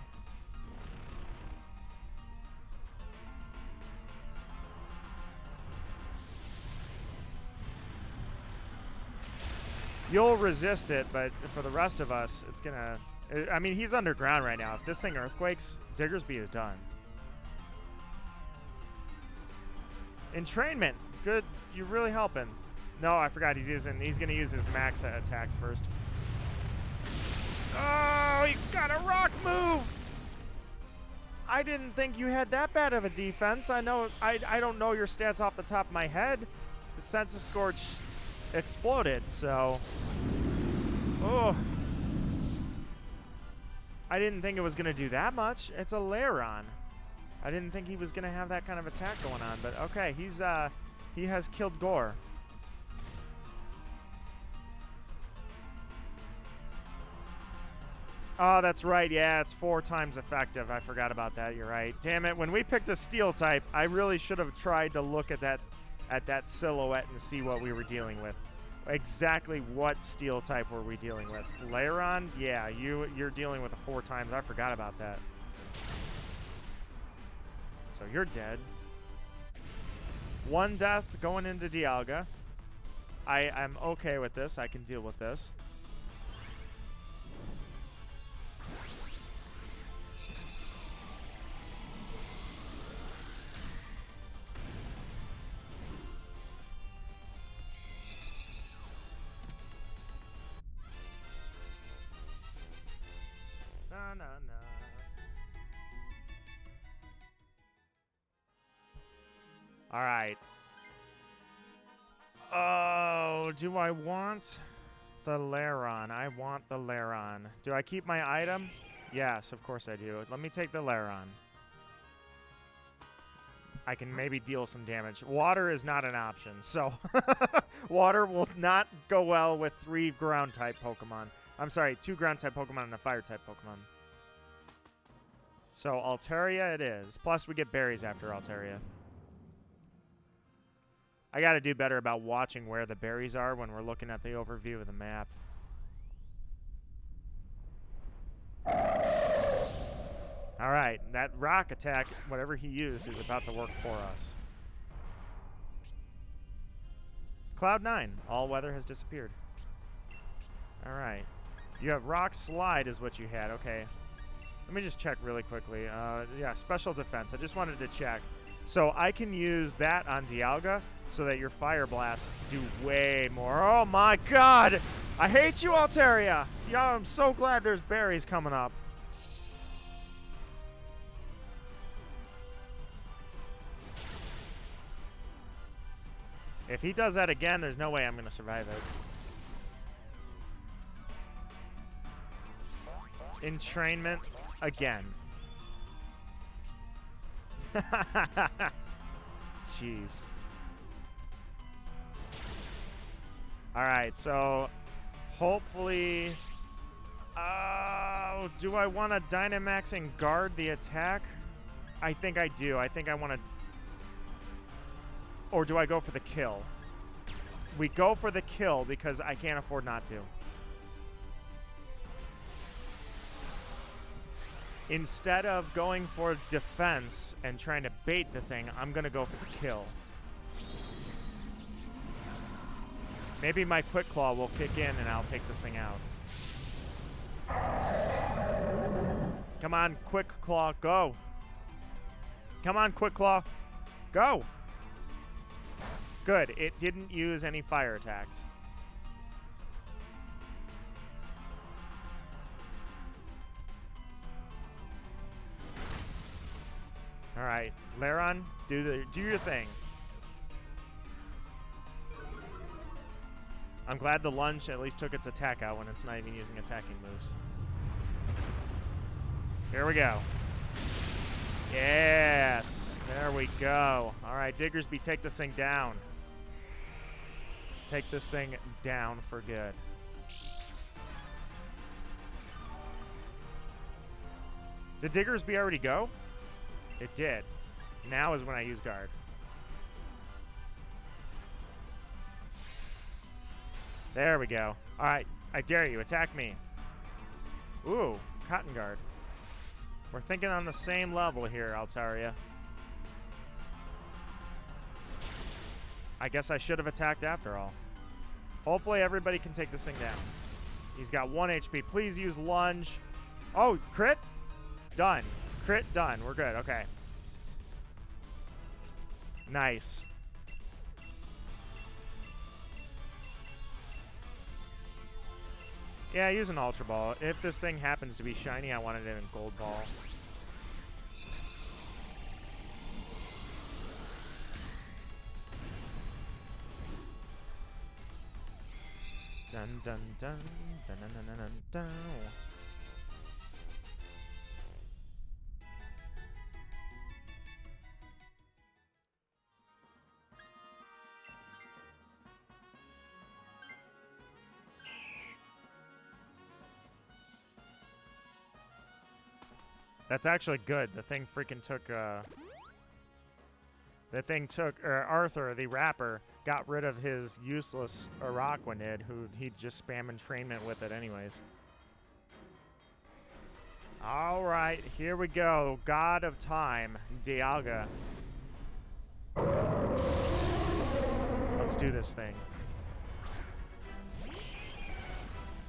You'll resist it, but for the rest of us, it's gonna... I mean, he's underground right now. If this thing Earthquakes, Diggersby is done. Entrainment. Good. You're really helping. No, I forgot he's gonna use his max attacks first. Oh, he's got a rock move! I didn't think you had that bad of a defense. I don't know your stats off the top of my head. The Sense of Scorch exploded, so... Oh. I didn't think it was going to do that much. It's a Lairon. I didn't think he was going to have that kind of attack going on, but okay, he has killed Gore. Oh, that's right. Yeah, it's 4 times effective. I forgot about that. You're right. Damn it. When we picked a steel type, I really should have tried to look at that silhouette and see what we were dealing with. Exactly what steel type were we dealing with? Lairon? Yeah, you're dealing with a 4 times. I forgot about that. So you're dead. 1 death going into Dialga. I'm okay with this. I can deal with this. No. All right. Oh, do I want the Lairon? I want the Lairon. Do I keep my item? Yes, of course I do. Let me take the Lairon. I can maybe deal some damage. Water is not an option, so water will not go well with 3 ground-type Pokemon. I'm sorry, 2 ground-type Pokemon and a fire-type Pokemon. So Altaria it is. Plus we get berries after Altaria. I gotta do better about watching where the berries are when we're looking at the overview of the map. Alright, that rock attack, whatever he used, is about to work for us. Cloud 9, all weather has disappeared. Alright. You have rock slide is what you had, okay. Let me just check really quickly. Yeah, special defense. I just wanted to check. So I can use that on Dialga so that your fire blasts do way more. Oh my god! I hate you, Altaria! Yeah, I'm so glad there's berries coming up. If he does that again, there's no way I'm going to survive it. Entrainment again. Jeez. Alright, so hopefully... do I want to Dynamax and guard the attack? I think I do. I think I want to... Or do I go for the kill? We go for the kill because I can't afford not to. Instead of going for defense and trying to bait the thing, I'm going to go for the kill. Maybe my Quick Claw will kick in and I'll take this thing out. Come on, Quick Claw, go. Come on, Quick Claw, go. Good, it didn't use any fire attacks. All right, Lairon, do your thing. I'm glad the lunge at least took its attack out when it's not even using attacking moves. Here we go. Yes, there we go. All right, Diggersby, take this thing down. Take this thing down for good. Did Diggersby already go? It did. Now is when I use guard. There we go. All right, I dare you, attack me. Ooh, Cotton Guard. We're thinking on the same level here, Altaria. I guess I should have attacked after all. Hopefully everybody can take this thing down. He's got 1 HP. Please use lunge. Oh, crit? Done. Crit done. We're good. Okay. Nice. Yeah, use an Ultra Ball. If this thing happens to be shiny, I want it in a Gold Ball. Dun dun dun dun dun dun dun dun. That's actually good. The thing freaking took, Arthur, the rapper, got rid of his useless Araquanid, who he'd just spam entrainment with it anyways. Alright, here we go. God of Time, Dialga. Let's do this thing.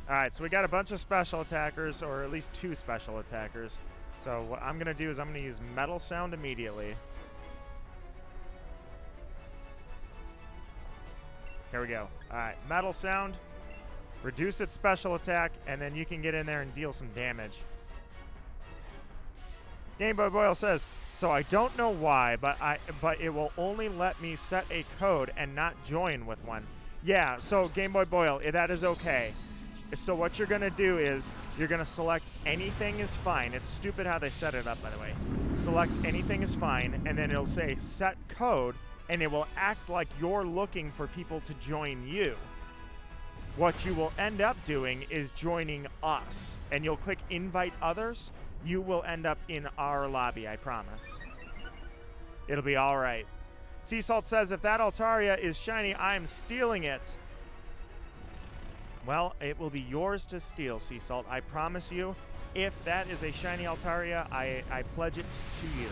Alright, so we got a bunch of special attackers, or at least 2 special attackers. So what I'm going to do is I'm going to use Metal Sound immediately. Here we go. Alright, Metal Sound. Reduce its special attack, and then you can get in there and deal some damage. Game Boy Boyle says, so I don't know why, but it will only let me set a code and not join with one. Yeah, so Game Boy Boyle, that is okay. So what you're going to do is you're going to select anything is fine. It's stupid how they set it up, by the way. Select anything is fine, and then it'll say set code, and it will act like you're looking for people to join you. What you will end up doing is joining us, and you'll click invite others. You will end up in our lobby, I promise. It'll be all right. Sea Salt says, if that Altaria is shiny, I'm stealing it. Well, it will be yours to steal, Sea Salt. I promise you, if that is a shiny Altaria, I pledge it to you.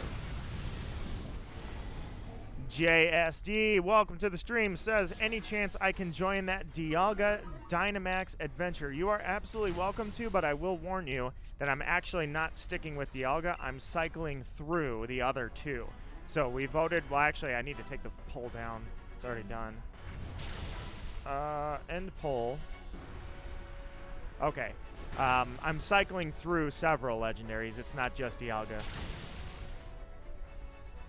JSD, welcome to the stream, says, any chance I can join that Dialga Dynamax adventure? You are absolutely welcome to, but I will warn you that I'm actually not sticking with Dialga. I'm cycling through the other 2. So we voted, well, actually, I need to take the poll down. It's already done. End poll. Okay. I'm cycling through several legendaries. It's not just Dialga.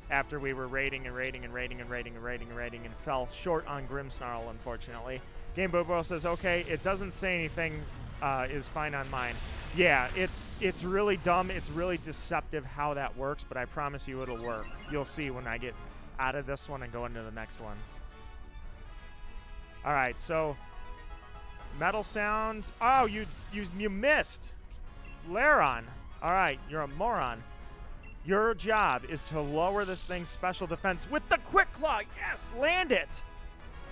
After we were raiding and fell short on Grimmsnarl, unfortunately. Game Boy Boy says, okay, it doesn't say anything is fine on mine. Yeah, it's really dumb. It's really deceptive how that works, but I promise you it'll work. You'll see when I get out of this one and go into the next one. All right, so Metal Sound. Oh, you missed. Laron. All right, you're a moron. Your job is to lower this thing's special defense with the Quick Claw. Yes, land it.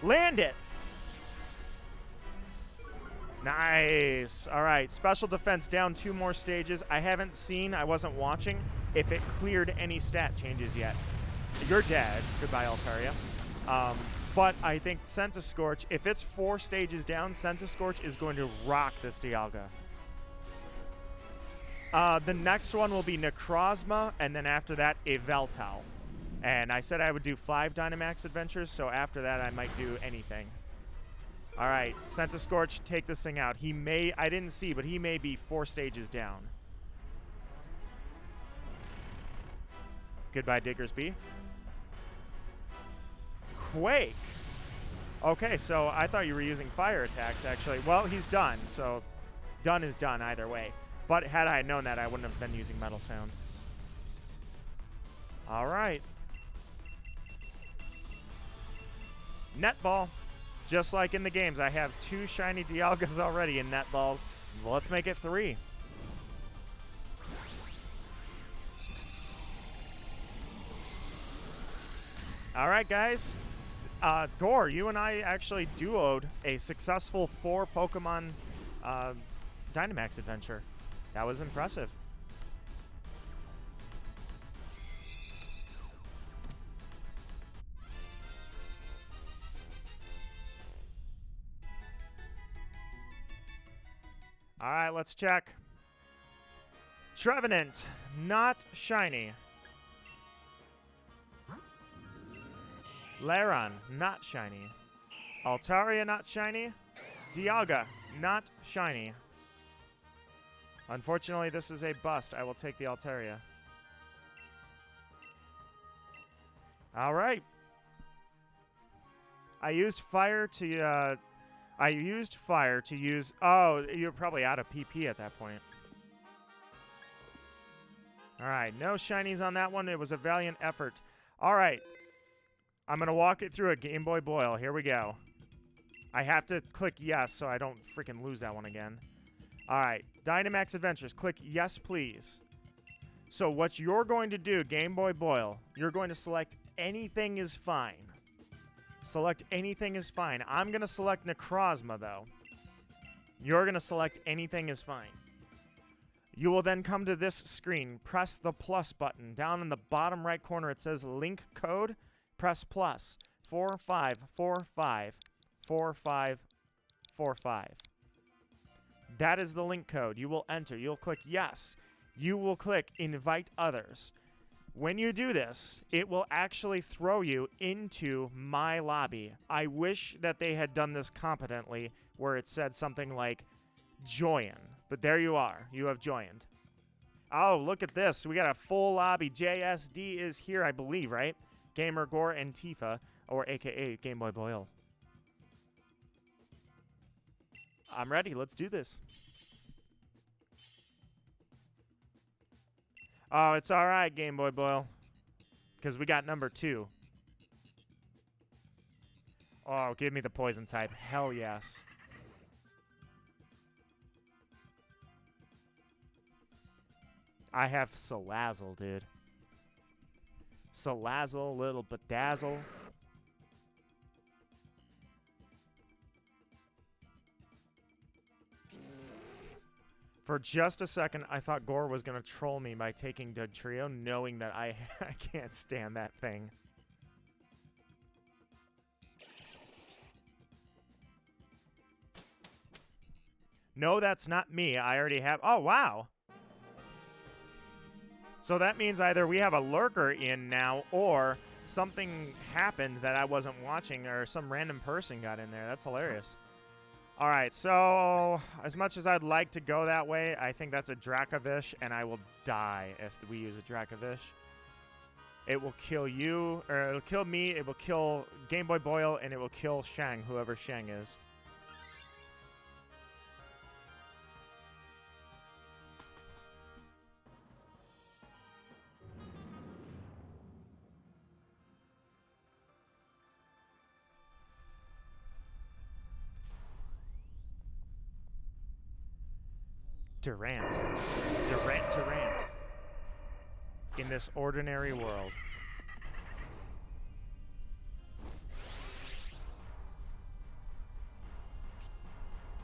Land it. Nice. All right, special defense down 2 more stages. I haven't seen, I wasn't watching, if it cleared any stat changes yet. You're dead. Goodbye, Altaria. But I think Centiskorch, if it's 4 stages down, Centiskorch is going to rock this Dialga. The next one will be Necrozma, and then after that, a Veltal. And I said I would do 5 Dynamax adventures, so after that, I might do anything. All right, Centiskorch, take this thing out. He may, I didn't see, but he may be 4 stages down. Goodbye, Diggersby. Quake. Okay, so I thought you were using fire attacks, actually. Well, he's done, so done is done either way. But had I known that, I wouldn't have been using Metal Sound. All right. Netball. Just like in the games, I have 2 shiny Dialgas already in Netballs. Well, let's make it 3. All right, guys. Gore, you and I actually duoed a successful 4 Pokemon Dynamax adventure. That was impressive. All right, let's check. Trevenant, not shiny. Laron, not shiny. Altaria, not shiny. Dialga, not shiny. Unfortunately, this is a bust. I will take the Altaria. All right. I used fire to I used fire to use... Oh, you're probably out of PP at that point. All right, no shinies on that one. It was a valiant effort. All right. I'm going to walk it through a Game Boy Boil. Here we go. I have to click yes so I don't freaking lose that one again. All right, Dynamax Adventures. Click yes, please. So what you're going to do, Game Boy Boil, you're going to select anything is fine. Select anything is fine. I'm going to select Necrozma, though. You're going to select anything is fine. You will then come to this screen. Press the plus button. Down in the bottom right corner, it says link code. Press plus. 45454545. That is the link code. You will enter. You'll click yes. You will click invite others. When you do this, it will actually throw you into my lobby. I wish that they had done this competently where it said something like join. But there you are. You have joined. Oh, look at this. We got a full lobby. JSD is here, I believe, right? Gamer Gore and Tifa, or AKA Game Boy Boil. I'm ready. Let's do this. Oh, it's all right, Game Boy Boil, because we got number 2. Oh, give me the poison type. Hell yes. I have Salazzle, dude. Salazzle, little bedazzle. For just a second, I thought Gore was going to troll me by taking Dugtrio, knowing that I can't stand that thing. No, that's not me. I already have... Oh, wow. So that means either we have a lurker in now, or something happened that I wasn't watching, or some random person got in there. That's hilarious. All right, so as much as I'd like to go that way, I think that's a Dracovish, and I will die if we use a Dracovish. It will kill you, or it'll kill me, it will kill Game Boy Boil, and it will kill Shang, whoever Shang is. Durant. In this ordinary world.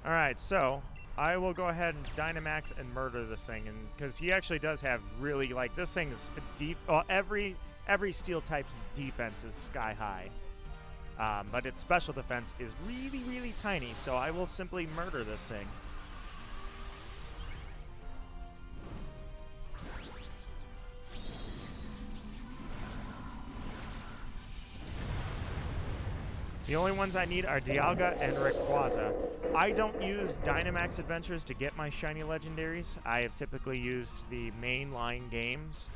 Alright, so I will go ahead and Dynamax and murder this thing, and because he actually does have really, like, this thing is deep. Well, every steel type's defense is sky high. But its special defense is really, really tiny, so I will simply murder this thing. The only ones I need are Dialga and Rayquaza. I don't use Dynamax Adventures to get my shiny legendaries. I have typically used the mainline games,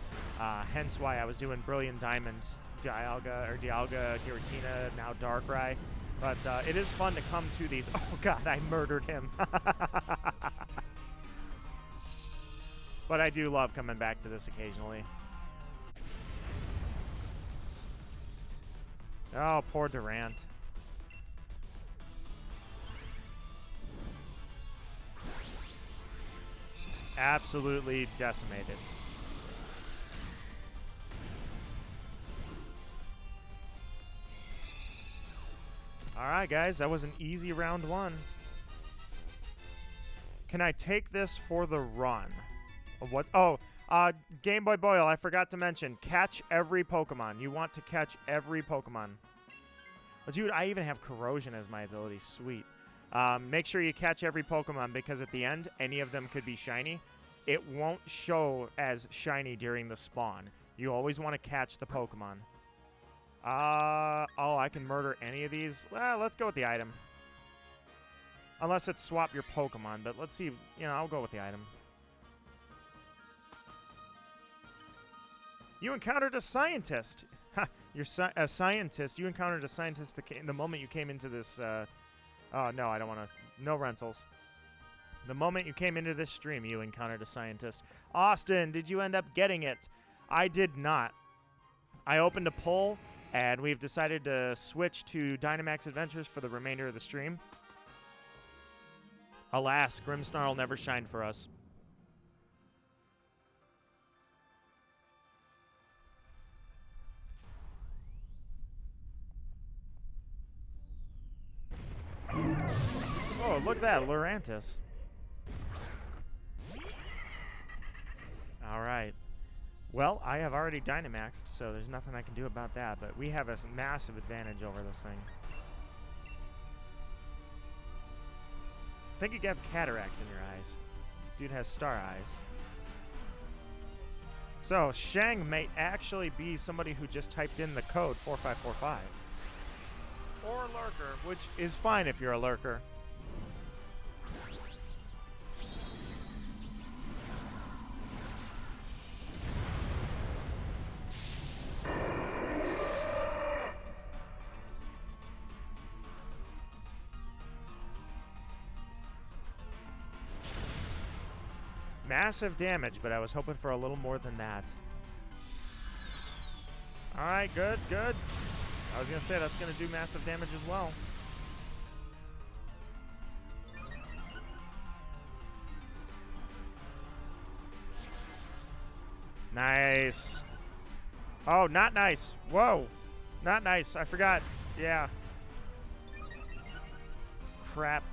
hence why I was doing Brilliant Diamond, Dialga, Giratina, now Darkrai. But it is fun to come to these. Oh god, I murdered him. But I do love coming back to this occasionally. Oh, poor Durant. Absolutely decimated. Alright, guys, that was an easy round 1. Can I take this for the run? What? Oh, Game Boy Boil, I forgot to mention, catch every Pokemon. You want to catch every Pokemon. Oh, dude, I even have Corrosion as my ability. Sweet. Make sure you catch every Pokemon, because at the end, any of them could be shiny. It won't show as shiny during the spawn. You always want to catch the Pokemon. Oh, I can murder any of these? Well, let's go with the item. Unless it's swap your Pokemon, but let's see. You know, I'll go with the item. You encountered a scientist. Ha! You're a scientist. You encountered a scientist the moment you came into this Oh, no, I don't want to. No rentals. The moment you came into this stream, you encountered a scientist. Austin, did you end up getting it? I did not. I opened a poll, and we've decided to switch to Dynamax Adventures for the remainder of the stream. Alas, Grimmsnarl never shined for us. Oh, look at that, Lurantis. All right. Well, I have already Dynamaxed, so there's nothing I can do about that, but we have a massive advantage over this thing. I think you have cataracts in your eyes. Dude has star eyes. So, Shang may actually be somebody who just typed in the code 4545. Or a lurker, which is fine if you're a lurker. Massive damage, but I was hoping for a little more than that. Alright, good, good. I was going to say that's going to do massive damage as well. Nice. Oh, not nice. Whoa. Not nice. I forgot. Yeah. Crap.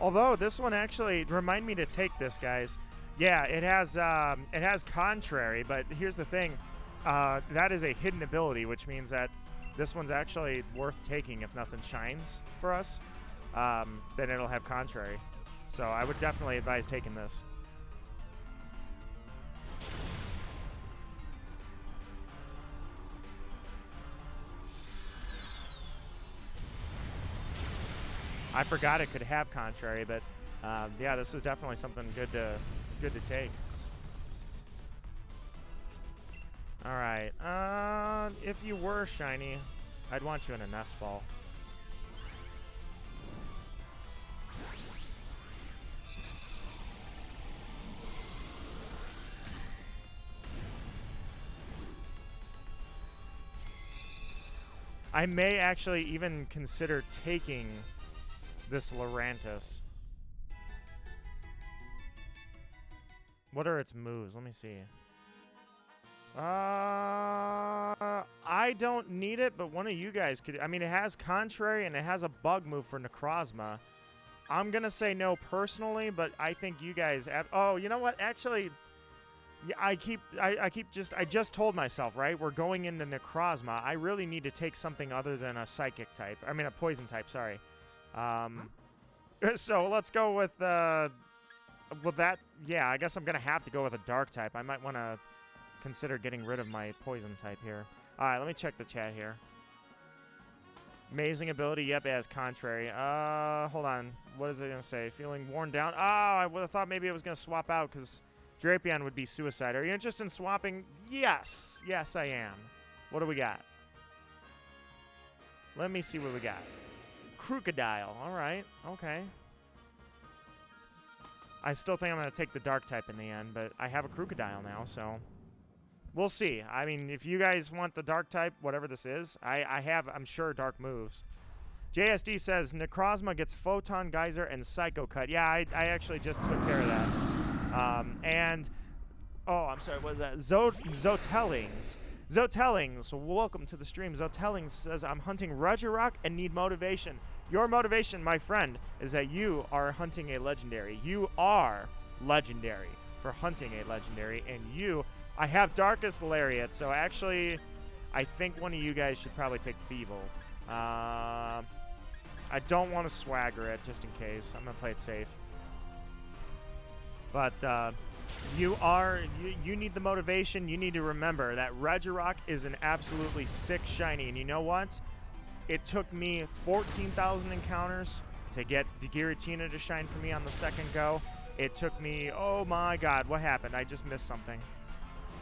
Although this one actually remind me to take this, guys. Yeah, it has contrary, but here's the thing, that is a hidden ability, which means that this one's actually worth taking if nothing shines for us. Then it'll have contrary, so I would definitely advise taking this. I forgot it could have contrary, but yeah, this is definitely something good to take. All right, if you were shiny, I'd want you in a nest ball. I may actually even consider taking this Lurantis. What are its moves? Let me see. I don't need it, but one of you guys could. I mean, it has contrary and it has a bug move for Necrozma. I'm gonna say no personally, but I think you guys. Oh, you know what? Actually, yeah, I just told myself, right? We're going into Necrozma. I really need to take something other than a psychic type. I mean, a poison type. Sorry. So let's go with that. Yeah, I guess I'm gonna have to go with a dark type. I might want to consider getting rid of my poison type here. All right, let me check the chat here. Amazing ability. Yep, it has contrary. Hold on. What is it gonna say? Feeling worn down. Oh, I would have thought maybe it was gonna swap out because Drapion would be suicide. Are you interested in swapping? Yes. Yes, I am. What do we got? Let me see what we got. Crocodile. All right. Okay. I still think I'm going to take the dark type in the end, but I have a Crocodile now, so we'll see. I mean, if you guys want the dark type, whatever this is, I have, I'm sure, dark moves. JSD says Necrozma gets Photon, Geyser, and Psycho Cut. Yeah, I actually just took care of that. And, oh, I'm sorry, what is that? Zotellings. Zotellings, welcome to the stream. Zotellings says, I'm hunting Regirock and need motivation. Your motivation, my friend, is that you are hunting a legendary. You are legendary for hunting a legendary. And I have Darkest Lariat, so actually, I think one of you guys should probably take Feeble. I don't want to swagger it, just in case. I'm going to play it safe. But, you need the motivation. You need to remember that Regirock is an absolutely sick shiny. And you know what? It took me 14,000 encounters to get Giratina to shine for me on the second go. It took me, oh my god, what happened? I just missed something.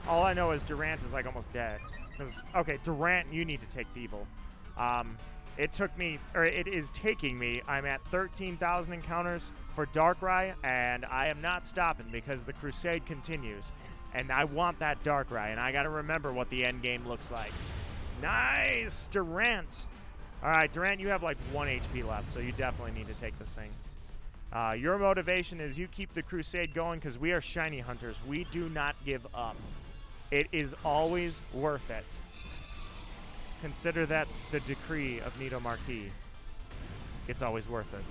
All I know is Durant is like almost dead. Okay, Durant, you need to take Feeble. It took me, or it is taking me, I'm at 13,000 encounters for Darkrai, and I am not stopping because the crusade continues. And I want that Darkrai, and I gotta remember what the end game looks like. Nice! Durant! Alright, Durant, you have like 1 HP left, so you definitely need to take this thing. Your motivation is you keep the crusade going because we are shiny hunters. We do not give up. It is always worth it. Consider that the decree of Nido Marquis. It's always worth it.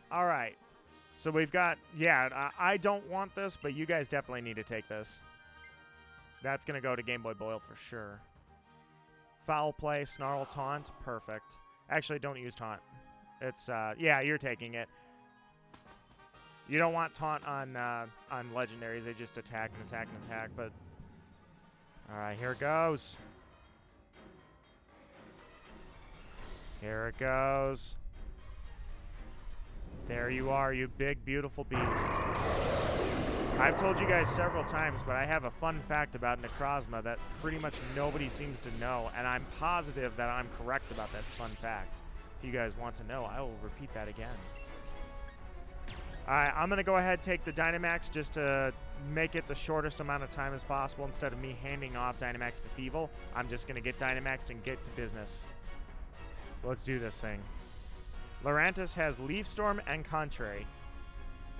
All right. So we've got, yeah, I don't want this, but you guys definitely need to take this. That's going to go to Game Boy Boil for sure. Foul play, Snarl, Taunt, perfect. Actually, don't use Taunt. It's, yeah, you're taking it. You don't want Taunt on Legendaries. They just attack and attack and attack, but... All right, here it goes. Here it goes. There you are, you big, beautiful beast. I've told you guys several times, but I have a fun fact about Necrozma that pretty much nobody seems to know, and I'm positive that I'm correct about this fun fact. If you guys want to know, I will repeat that again. Alright, I'm going to go ahead and take the Dynamax just to make it the shortest amount of time as possible. Instead of me handing off Dynamax to Feeble, I'm just going to get Dynamaxed and get to business. Let's do this thing. Lurantis has Leaf Storm and Contrary.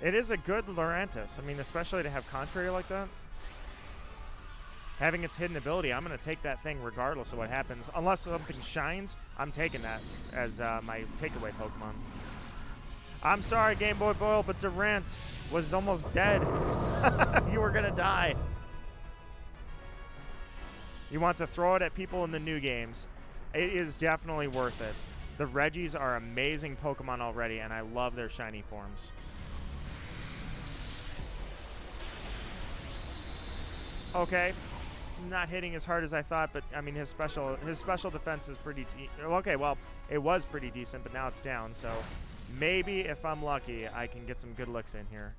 It is a good Lurantis. I mean, especially to have Contrary like that. Having its hidden ability, I'm going to take that thing regardless of what happens. Unless something shines, I'm taking that as my takeaway Pokemon. I'm sorry, Game Boy Boil, but Durant was almost dead. You were going to die. You want to throw it at people in the new games. It is definitely worth it. The Reggies are amazing Pokemon already, and I love their shiny forms. Okay, not hitting as hard as I thought, but I mean his special defense is pretty okay. Well, it was pretty decent, but now it's down. So maybe if I'm lucky, I can get some good looks in here.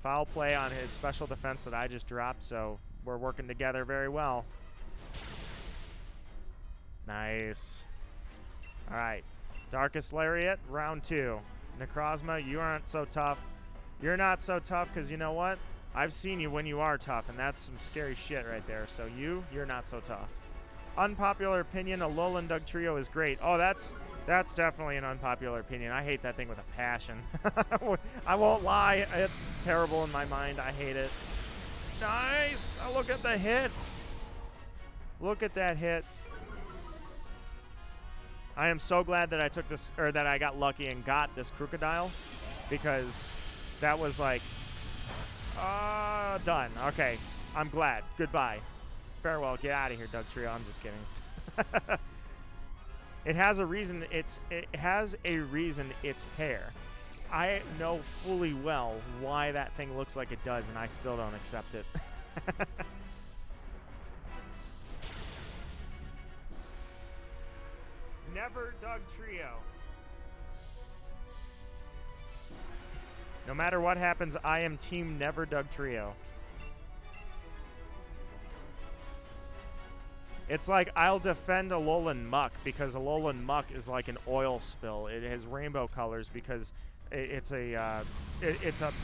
Foul play on his special defense that I just dropped, so we're working together very well. Nice. All right, Darkest Lariat, round 2. Necrozma, you aren't so tough. You're not so tough because you know what? I've seen you when you are tough, and that's some scary shit right there. So you're not so tough. Unpopular opinion, Alolan Dugtrio is great. Oh, that's definitely an unpopular opinion. I hate that thing with a passion. I won't lie, it's terrible in my mind. I hate it. Nice! Oh, look at the hit. Look at that hit. I am so glad that I took this, or that I got lucky and got this Crocodile, because that was like, done. Okay, I'm glad. Goodbye. Farewell. Get out of here, Dugtrio. I'm just kidding. It has a reason. It has a reason. It's hair. I know fully well why that thing looks like it does, and I still don't accept it. Never Dugtrio. No matter what happens, I am team Never Dugtrio. It's like I'll defend Alolan Muck because Alolan Muck is like an oil spill. It has rainbow colors because it's a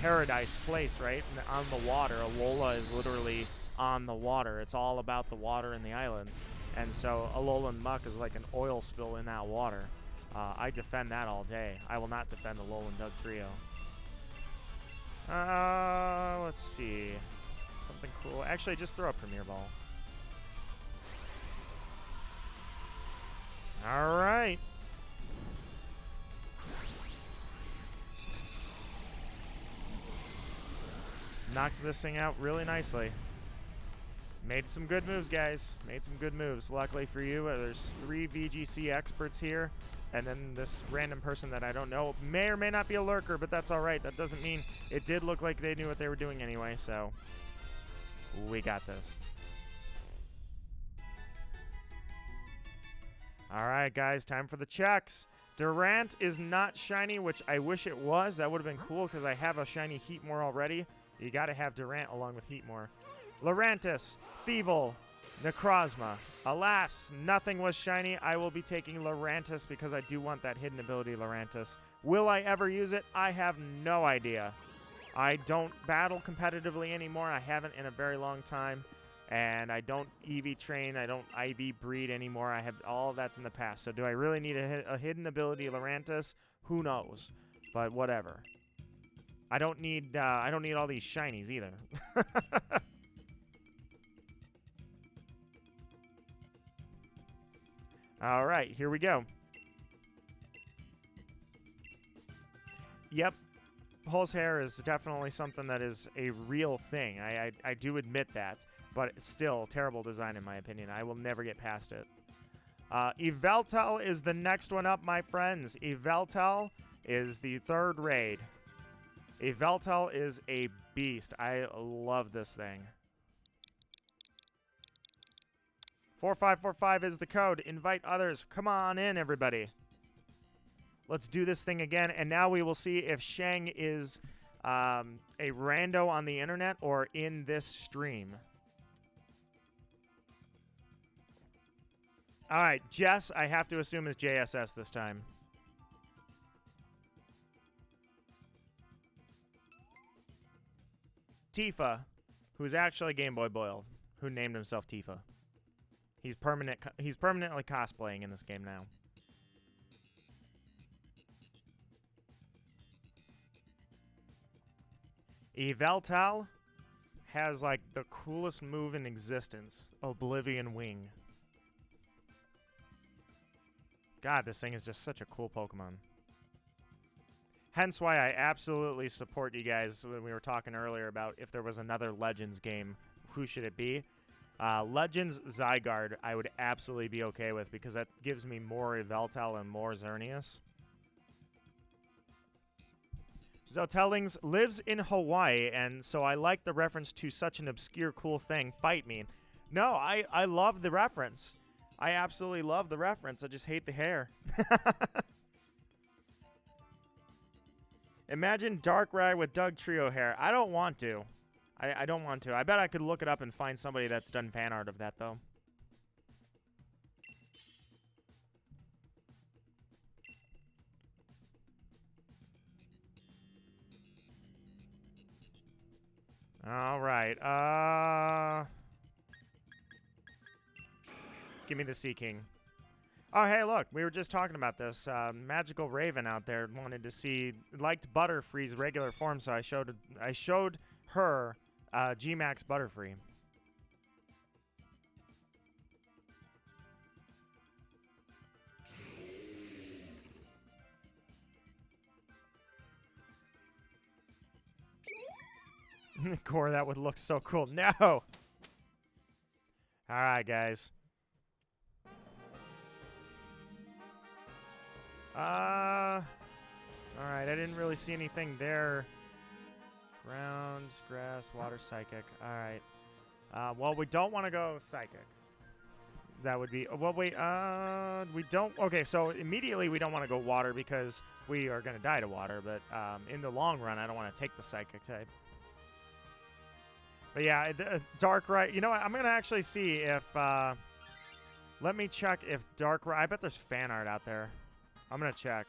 paradise place, right? And on the water. Alola is literally on the water. It's all about the water in the islands. And so Alolan Muck is like an oil spill in that water. I defend that all day. I will not defend Alolan Dugtrio. Let's see. Something cool. Actually, just throw a Premier Ball. All right. Knocked this thing out really nicely. Made some good moves, guys. Made some good moves. Luckily for you, there's 3 VGC experts here, And then this random person that I don't know may or may not be a lurker, but that's all right. That doesn't mean it did look like they knew what they were doing anyway, so we got this. All right, guys, time for the checks. Durant is not shiny, which I wish it was. That would have been cool because I have a shiny Heatmore already. You got to have Durant along with Heatmore. Lurantis, Thievul, Necrozma. Alas, nothing was shiny. I will be taking Lurantis because I do want that hidden ability Lurantis. Will I ever use it? I have no idea. I don't battle competitively anymore. I haven't in a very long time. And I don't EV train. I don't IV breed anymore. I have all of that's in the past. So do I really need a hidden ability Lurantis? Who knows? But whatever. I don't need all these shinies either. All right, here we go. Yep, Hull's hair is definitely something that is a real thing. I do admit that, but it's still terrible design in my opinion. I will never get past it. Yveltal is the next one up, my friends. Yveltal is the third raid. Yveltal is a beast. I love this thing. 4545 is the code. Invite others. Come on in, everybody. Let's do this thing again, and now we will see if Shang is a rando on the internet or in this stream. All right, Jess, I have to assume is JSS this time. Tifa, who's actually Game Boy Boiled, who named himself Tifa. He's permanently cosplaying in this game now. Yveltal has like the coolest move in existence, Oblivion Wing. God, this thing is just such a cool Pokemon. Hence why I absolutely support you guys when we were talking earlier about if there was another Legends game, who should it be? Legends Zygarde I would absolutely be okay with because that gives me more Yveltal and more Xerneas. Zotellings lives in Hawaii, and so I like the reference to such an obscure cool thing, Fight Me. No, I love the reference. I absolutely love the reference. I just hate the hair. Imagine Darkrai with Doug Trio hair. I don't want to. I don't want to. I bet I could look it up and find somebody that's done fan art of that, though. All right. Give me the Sea King. Oh, hey, look. We were just talking about this. Magical Raven out there wanted to see, liked Butterfree's regular form, so I showed her G-Max Butterfree. Core, that would look so cool. No! Alright, guys. Alright, I didn't really see anything there. Ground, grass, water, psychic. Alright. Well, we don't want to go psychic. That would be... Well, wait, we don't... Okay, so immediately we don't want to go water because we are going to die to water, but in the long run, I don't want to take the psychic type. But yeah, Darkrai... You know what? I'm going to actually see if... let me check if Darkrai... I bet there's fan art out there. I'm going to check.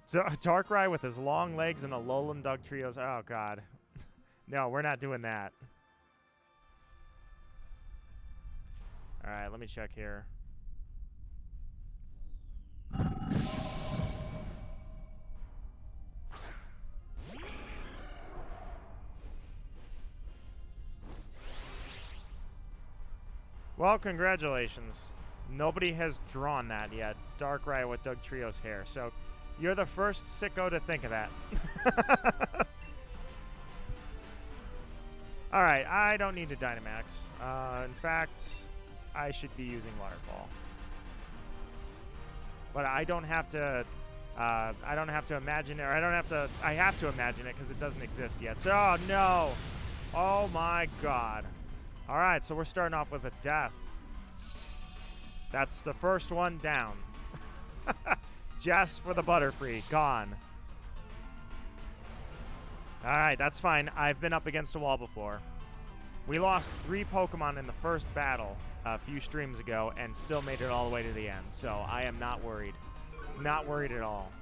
Darkrai with his long legs and Alolan Doug Trios. Oh, God. No, we're not doing that. All right, let me check here. Well, congratulations. Nobody has drawn that yet. Darkrai with Doug Trio's hair. So you're the first sicko to think of that. All right, I don't need to Dynamax. In fact, I should be using Waterfall. but I don't have to. I don't have to imagine it, or I don't have to. I have to imagine it because it doesn't exist yet. So, oh no! Oh my God! All right, so we're starting off with a death. That's the first one down. Just for the Butterfree, gone. All right, that's fine. I've been up against a wall before. We lost 3 Pokemon in the first battle a few streams ago and still made it all the way to the end. So I am not worried. Not worried at all.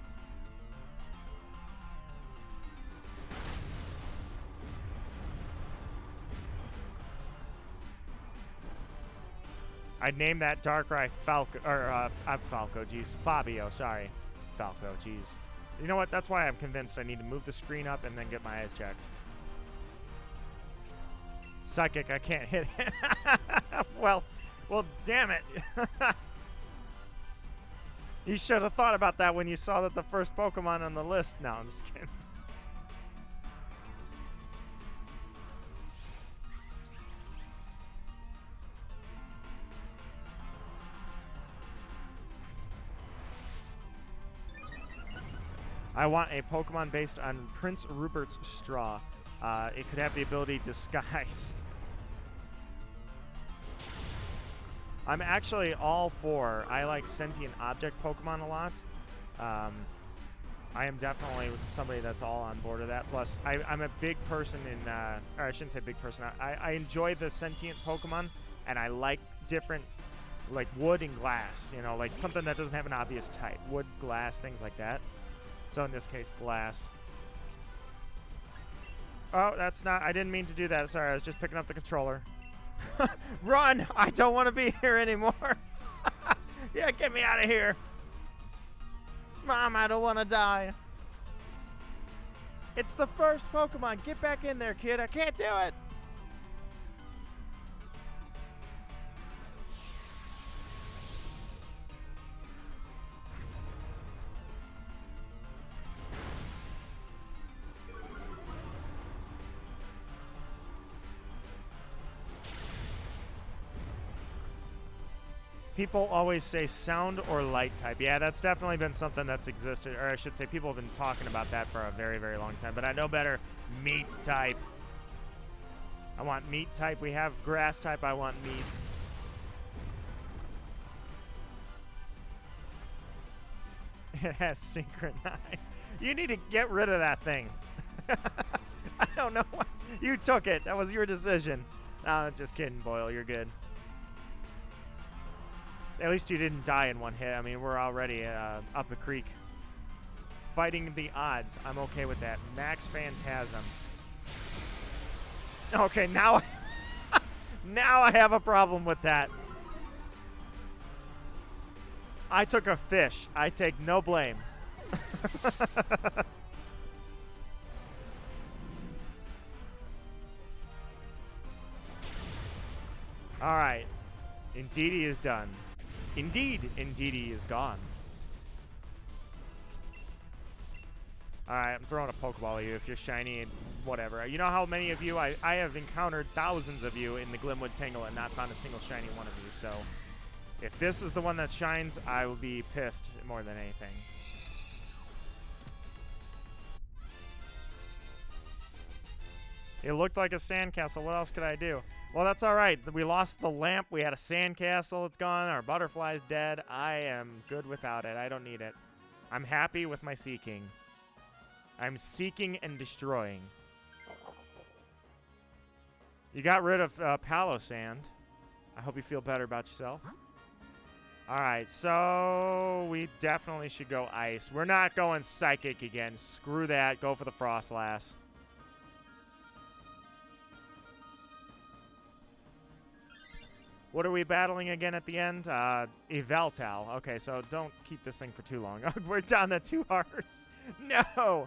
I'd name that Darkrai Falco, or I'm Falco, geez. Fabio, sorry. Falco, geez. You know what? That's why I'm convinced I need to move the screen up and then get my eyes checked. Psychic, I can't hit it. well, damn it. You should have thought about that when you saw that the first Pokemon on the list. No, I'm just kidding. I want a Pokemon based on Prince Rupert's straw. It could have the ability Disguise. I'm actually all for, I like sentient object Pokemon a lot. I am definitely somebody that's all on board of that. Plus, I'm a big person in, or I shouldn't say big person. I enjoy the sentient Pokemon, and I like different, like wood and glass, you know, like something that doesn't have an obvious type. Wood, glass, things like that. So in this case, glass. Oh, that's not, I didn't mean to do that. Sorry, I was just picking up the controller. Run! I don't want to be here anymore. Yeah, get me out of here. Mom, I don't want to die. It's the first Pokemon. Get back in there, kid. I can't do it. People always say sound or light type. Yeah, that's definitely been something that's existed, or I should say people have been talking about that for a very, very long time, but I know better. Meat type. I want meat type. We have grass type. I want meat. It has synchronized. You need to get rid of that thing. I don't know why. You took it. That was your decision. No, just kidding, Boyle. You're good. At least you didn't die in one hit. I mean, we're already up the creek. Fighting the odds. I'm okay with that. Max Phantasm. Okay, now, now I have a problem with that. I took a fish. I take no blame. All right. Indeedee is done. Indeed, Indeedee is gone. Alright, I'm throwing a Pokeball at you if you're shiny and whatever. You know how many of you, I have encountered thousands of you in the Glimwood Tangle and not found a single shiny one of you, so if this is the one that shines, I will be pissed more than anything. It looked like a sandcastle. What else could I do? Well, that's all right. We lost the lamp. We had a sandcastle. It's gone. Our butterfly's dead. I am good without it. I don't need it. I'm happy with my seeking. I'm seeking and destroying. You got rid of Palo Sand. I hope you feel better about yourself. All right, so we definitely should go ice. We're not going psychic again. Screw that. Go for the Frostlass. What are we battling again at the end? Yveltal. Okay, so don't keep this thing for too long. We're down to 2 hearts. No!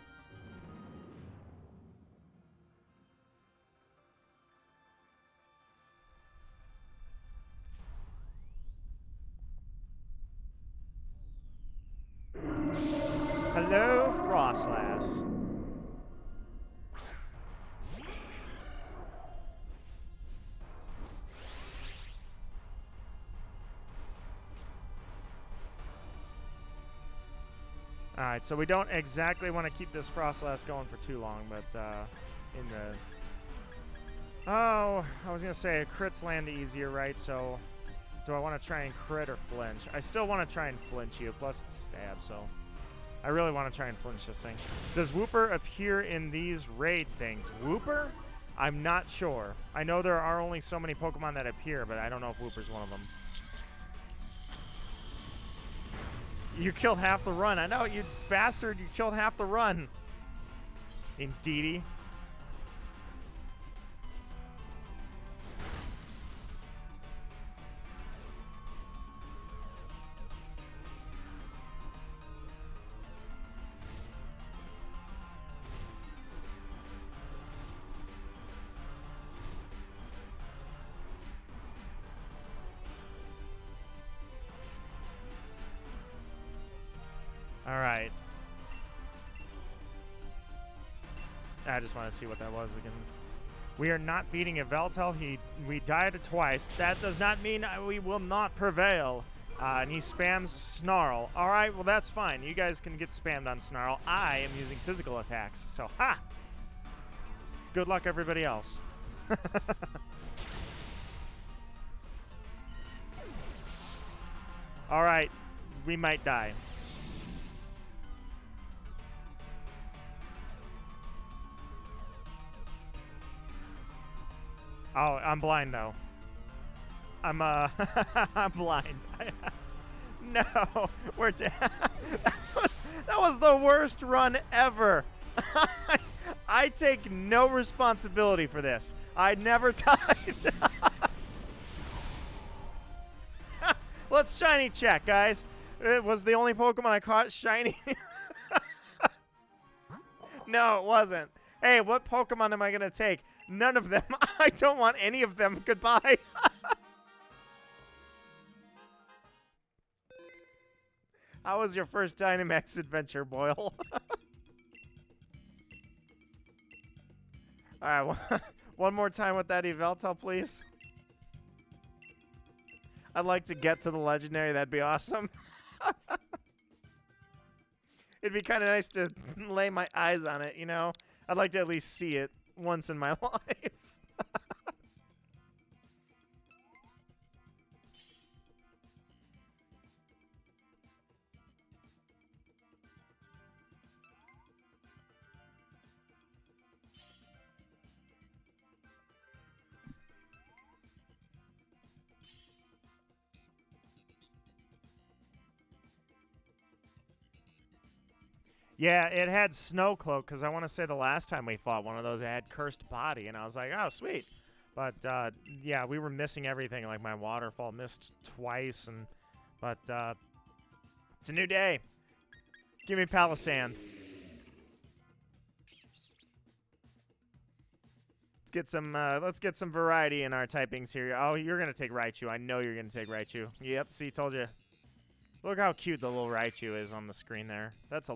Hello, Frostlass. Alright, so we don't exactly want to keep this Frostlass going for too long, but in the... Oh, I was going to say crits land easier, right? So do I want to try and crit or flinch? I still want to try and flinch you, plus it's stab, so... I really want to try and flinch this thing. Does Wooper appear in these raid things? Wooper? I'm not sure. I know there are only so many Pokemon that appear, but I don't know if Wooper's one of them. You killed half the run. I know, you bastard. You killed half the run. Indeedy. All right. I just want to see what that was again. We are not beating Yveltal. We died twice. That does not mean we will not prevail. And he spams Snarl. All right, well, that's fine. You guys can get spammed on Snarl. I am using physical attacks. So, ha! Good luck, everybody else. All right. We might die. Oh, I'm blind though. I'm I'm blind. No, we're down. that was the worst run ever. I take no responsibility for this. I never died. Let's shiny check, guys. It was the only Pokemon I caught shiny. No, it wasn't. Hey, what Pokemon am I gonna take? None of them. I don't want any of them. Goodbye. How was your first Dynamax adventure, Boyle? Alright, one more time with that Yveltal, please. I'd like to get to the legendary. That'd be awesome. It'd be kind of nice to lay my eyes on it, you know? I'd like to at least see it once in my life. Yeah, it had Snow Cloak, because I want to say the last time we fought one of those, it had Cursed Body, and I was like, oh, sweet. But, yeah, we were missing everything. Like, my Waterfall missed twice, but, it's a new day. Give me Palisand. Let's get some variety in our typings here. Oh, you're going to take Raichu. I know you're going to take Raichu. Yep, see, told you. Look how cute the little Raichu is on the screen there. That's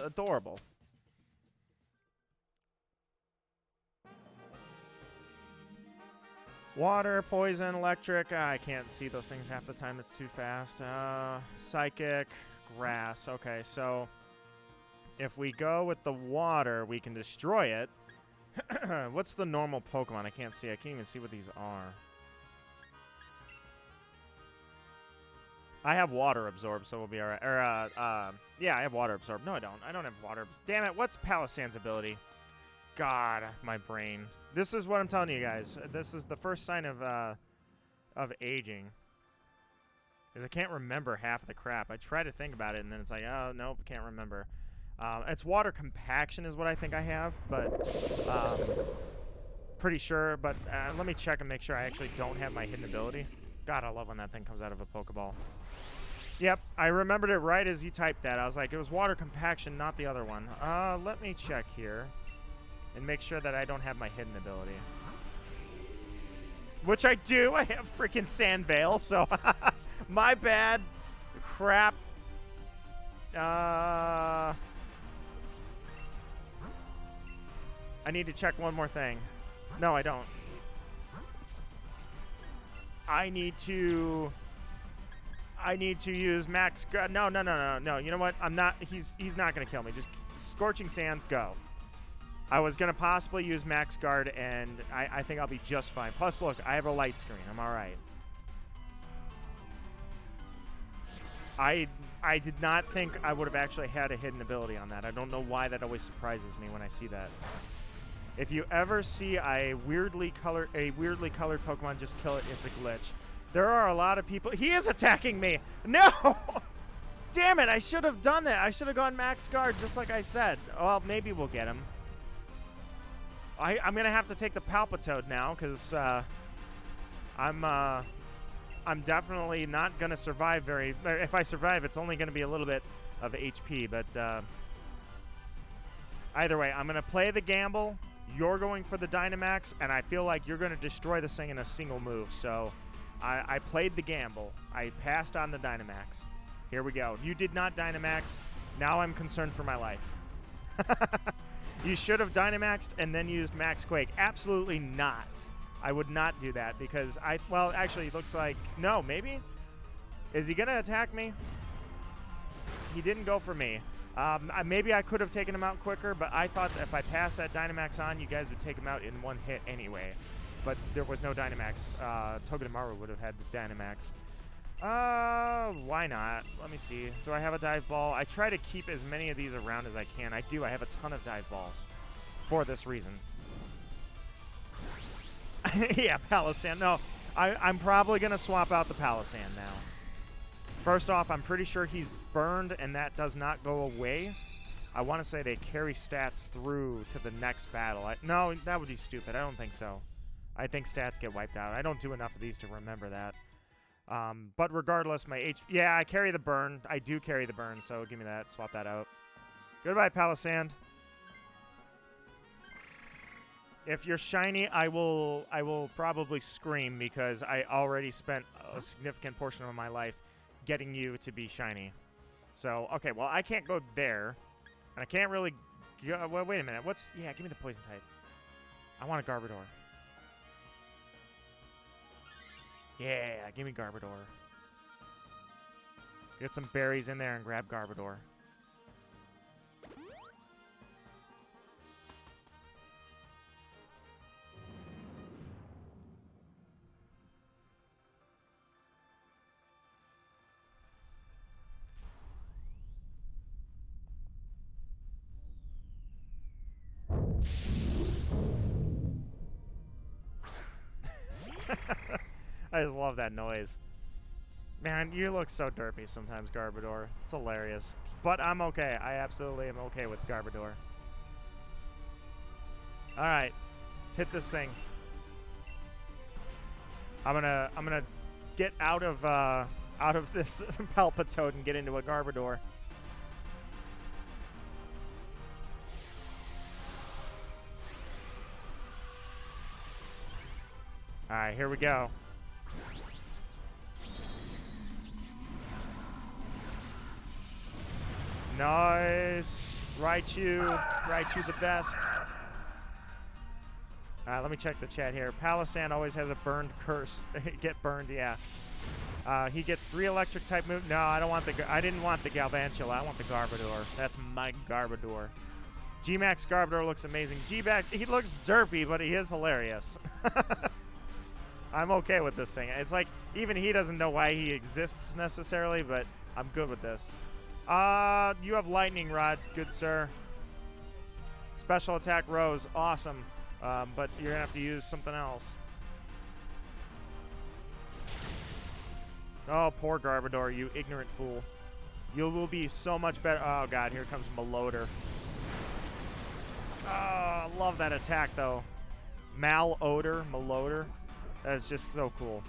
adorable. Water, poison, electric. I can't see those things half the time. It's too fast. Psychic, grass. Okay, so if we go with the water, we can destroy it. What's the normal Pokemon? I can't see. I can't even see what these are. I have Water Absorb, so we'll be alright. Or, yeah, I have Water Absorb. No, I don't. I don't have Water Absorb. Damn it, what's Palisand's ability? God, my brain. This is what I'm telling you guys. This is the first sign of aging. Is I can't remember half the crap. I try to think about it, and then it's like, oh, nope, can't remember. It's Water Compaction is what I think I have, but pretty sure. But let me check and make sure I actually don't have my hidden ability. God, I love when that thing comes out of a Pokeball. Yep, I remembered it right as you typed that. I was like, it was Water Compaction, not the other one. Let me check here and make sure that I don't have my hidden ability. Which I do. I have freaking Sand Veil, so my bad. Crap. I need to check one more thing. No, I don't. I need to... I need to use max. No, no, no, no, no. You know what? I'm not. He's not gonna kill me. Just Scorching Sands, go. I was gonna possibly use max guard, and I think I'll be just fine. Plus, look, I have a light screen. I'm all right. I did not think I would have actually had a hidden ability on that. I don't know why that always surprises me when I see that. If you ever see a weirdly colored Pokemon just kill it, it's a glitch. There are a lot of people. He is attacking me. No! Damn it, I should have done that. I should have gone max guard just like I said. Well, maybe we'll get him. I'm going to have to take the Palpitoad now because I'm definitely not going to survive very... If I survive, it's only going to be a little bit of HP, but either way, I'm going to play the gamble. You're going for the Dynamax, and I feel like you're going to destroy this thing in a single move, so... I played the gamble. I passed on the Dynamax. Here we go. You did not Dynamax. Now I'm concerned for my life. You should have Dynamaxed and then used Max Quake. Absolutely not. I would not do that because well, actually, it looks like... No, maybe? Is he going to attack me? He didn't go for me. Maybe I could have taken him out quicker, but I thought that if I passed that Dynamax on, you guys would take him out in one hit anyway. But there was no Dynamax. Togedemaru would have had the Dynamax. Why not? Let me see. Do I have a dive ball? I try to keep as many of these around as I can. I do. I have a ton of dive balls for this reason. Yeah, Palisand. No, I'm probably going to swap out the Palisand now. First off, I'm pretty sure he's burned, and that does not go away. I want to say they carry stats through to the next battle. No, that would be stupid. I don't think so. I think stats get wiped out. I don't do enough of these to remember that. But regardless, my HP... Yeah, I carry the burn. I do carry the burn, so give me that. Swap that out. Goodbye, Palisand. If you're shiny, I will probably scream because I already spent a significant portion of my life getting you to be shiny. So, okay, well, I can't go there. And I can't really... Well, wait a minute. Yeah, give me the poison type. I want a Garbodor. Yeah, give me Garbodor. Get some berries in there and grab Garbodor. I just love that noise. Man, you look so derpy sometimes, Garbodor. It's hilarious. But I'm okay. I absolutely am okay with Garbodor. Alright. Let's hit this thing. I'm gonna get out of this Palpitoad and get into a Garbodor. Alright, here we go. Nice. Raichu the best. Let me check the chat here. Palisand always has a burned curse. Get burned, yeah. He gets 3 electric type moves. No, I didn't want the Galvantula. I want the Garbodor. That's my Garbodor. G-Max Garbodor looks amazing. G-Max, he looks derpy, but he is hilarious. I'm okay with this thing. It's like, even he doesn't know why he exists necessarily, but I'm good with this. You have Lightning Rod, good sir. Special attack Rose, awesome. But you're gonna have to use something else. Oh, poor Garbodor, you ignorant fool. You will be so much better. Oh god, here comes Maloder. Oh, I love that attack though. Maloder. That's just so cool.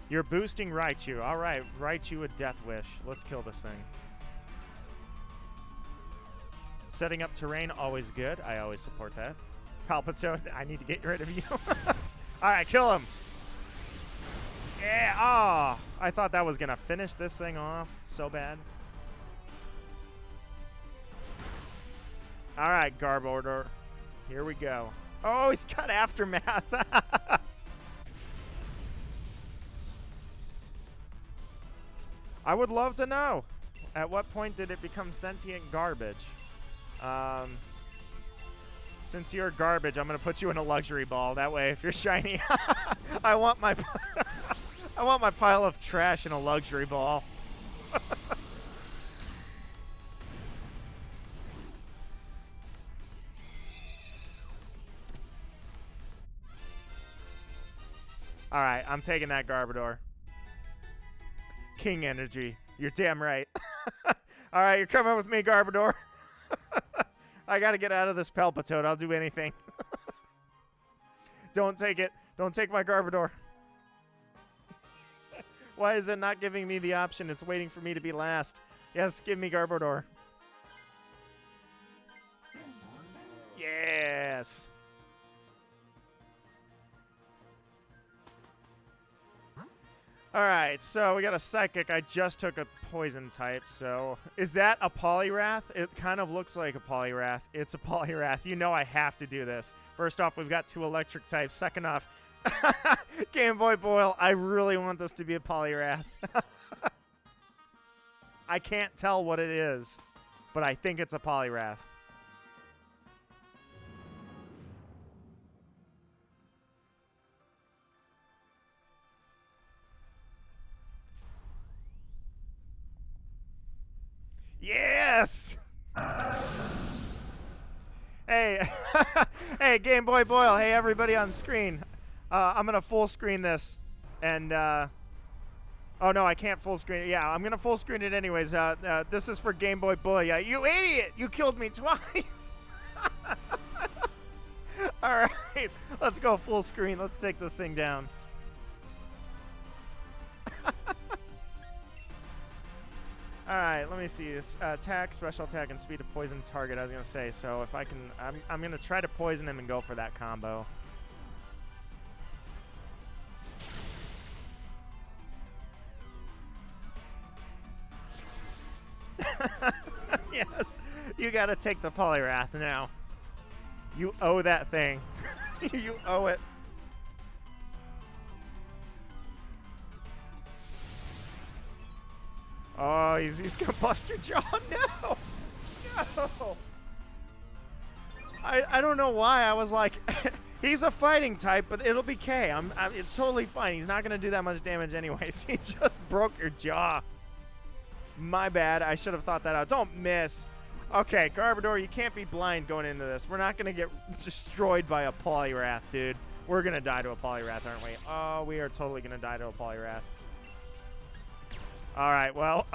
You're boosting Raichu. All right, Raichu a Death Wish. Let's kill this thing. Setting up terrain, always good. I always support that. Palpitoad, I need to get rid of you. All right, kill him. Yeah, oh, I thought that was going to finish this thing off so bad. All right, Garbodor. Here we go. Oh, he's got aftermath. I would love to know. At what point did it become sentient garbage? Since you're garbage, I'm gonna put you in a luxury ball. That way, if you're shiny, I want my pile of trash in a luxury ball. All right, I'm taking that Garbodor. King energy. You're damn right. All right, you're coming with me, Garbodor. I got to get out of this Palpitoad. I'll do anything. Don't take it. Don't take my Garbodor. Why is it not giving me the option? It's waiting for me to be last. Yes, give me Garbodor. Yes. All right, so we got a Psychic. I just took a Poison type, so... Is that a Poliwrath? It kind of looks like a Poliwrath. It's a Poliwrath. You know I have to do this. First off, we've got 2 electric types. Second off, Game Boy Boyle, I really want this to be a Poliwrath. I can't tell what it is, but I think it's a Poliwrath. Yes! Hey, hey, Game Boy Boyle. Hey, everybody on screen. I'm gonna full screen this, and oh no, I can't full screen it. Yeah, I'm gonna full screen it anyways. This is for Game Boy Boyle. You idiot! You killed me twice. All right, let's go full screen. Let's take this thing down. All right, let me see. Attack, special attack, and speed to poison target. I was gonna say. So if I can, I'm gonna try to poison him and go for that combo. Yes, you gotta take the Poliwrath now. You owe that thing. You owe it. Oh, he's gonna bust your jaw. No! No! I don't know why. I was like, he's a fighting type, but it'll be K. It's totally fine. He's not gonna do that much damage anyways. He just broke your jaw. My bad. I should have thought that out. Don't miss. Okay, Garbodor, you can't be blind going into this. We're not gonna get destroyed by a Poliwrath, dude. We're gonna die to a Poliwrath, aren't we? Oh, we are totally gonna die to a Poliwrath. All right, well,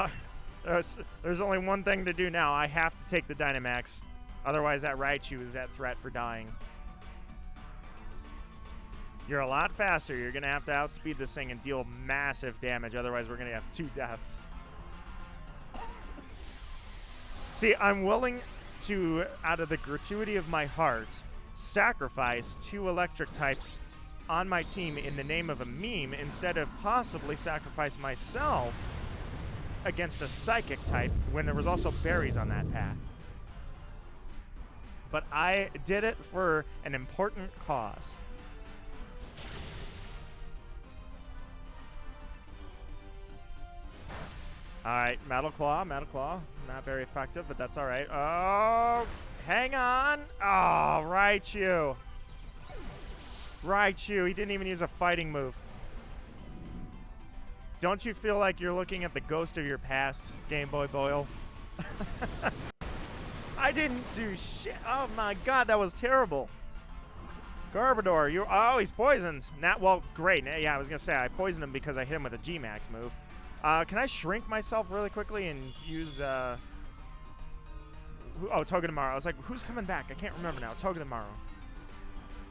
there's only one thing to do now. I have to take the Dynamax. Otherwise, that Raichu is at threat for dying. You're a lot faster. You're going to have to outspeed this thing and deal massive damage. Otherwise, we're going to have 2 deaths. See, I'm willing to, out of the gratuity of my heart, sacrifice 2 electric types on my team in the name of a meme instead of possibly sacrifice myself against a Psychic type when there was also berries on that path. But I did it for an important cause. All right, Metal Claw, Metal Claw. Not very effective, but that's all right. Oh, hang on. Oh, Raichu. Raichu, he didn't even use a fighting move. Don't you feel like you're looking at the ghost of your past, Game Boy Boyle? I didn't do shit. Oh my god, that was terrible. Garbodor, you. Oh, he's poisoned. Well, great. Yeah, I was gonna say I poisoned him because I hit him with a G-Max move. Can I shrink myself really quickly and use oh, Togedemaru. I was like, who's coming back? I can't remember now. Togedemaru.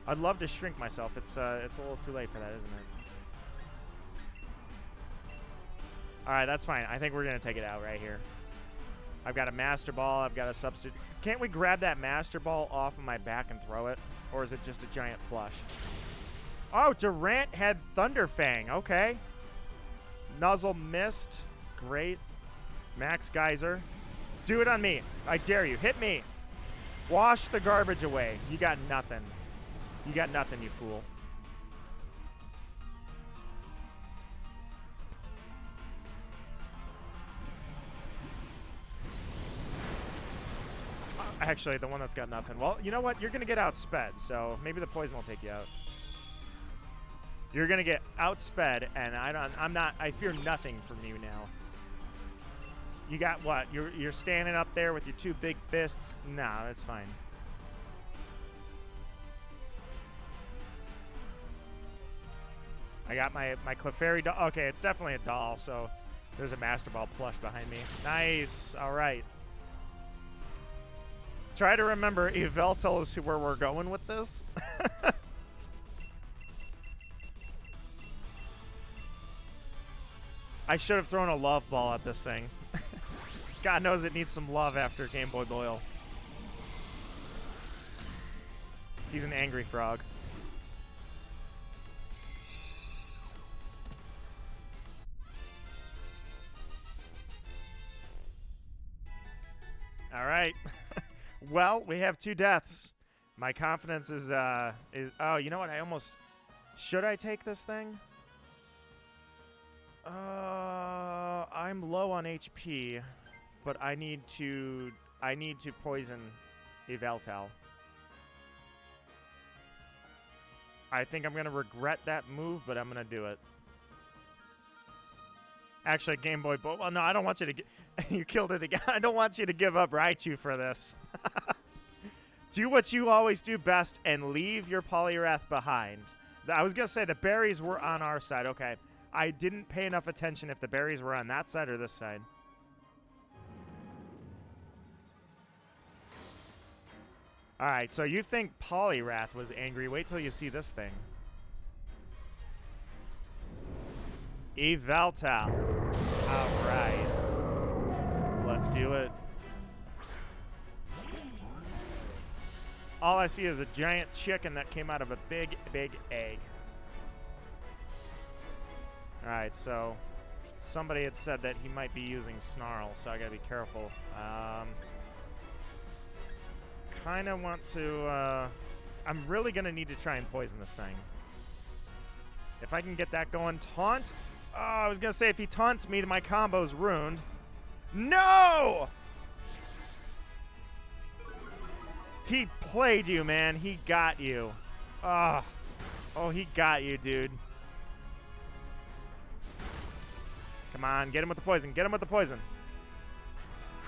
I'd love to shrink myself. It's a little too late for that, isn't it? All right, that's fine. I think we're going to take it out right here. I've got a Master Ball. I've got a substitute. Can't we grab that Master Ball off of my back and throw it? Or is it just a giant plush? Oh, Durant had Thunder Fang. Okay. Nuzzle missed. Great. Max Geyser. Do it on me. I dare you. Hit me. Wash the garbage away. You got nothing. You got nothing, you fool. Actually, the one that's got nothing. Well, you know what? You're going to get outsped, so maybe the poison will take you out. You're going to get outsped, and I fear nothing from you now. You got what? You're standing up there with your two big fists? Nah, that's fine. I got my Clefairy doll. Okay, it's definitely a doll, so there's a Master Ball plush behind me. Nice. All right. Try to remember, Yveltal is where we're going with this. I should have thrown a love ball at this thing. God knows it needs some love after Game Boy Boil. He's an angry frog. All right. Well, we have 2 deaths. My confidence is oh, you know what? Should I take this thing? I'm low on HP, but I need to poison Yveltal. I think I'm going to regret that move, but I'm going to do it. Actually, Game Boy Boy. Well, no, I don't want you to get... You killed it again. I don't want you to give up Raichu for this. Do what you always do best and leave your Poliwrath behind. I was going to say the berries were on our side. Okay. I didn't pay enough attention if the berries were on that side or this side. All right, so you think Poliwrath was angry. Wait till you see this thing. Yveltal. All right. Let's do it. All I see is a giant chicken that came out of a big, big egg. All right, so somebody had said that he might be using Snarl, so I gotta be careful. Kind of want to... I'm really gonna need to try and poison this thing. If I can get that going. Taunt? Oh, I was gonna say if he taunts me, then my combo's ruined. No! He played you, man. He got you. Oh, he got you, dude. Come on, get him with the poison. Get him with the poison.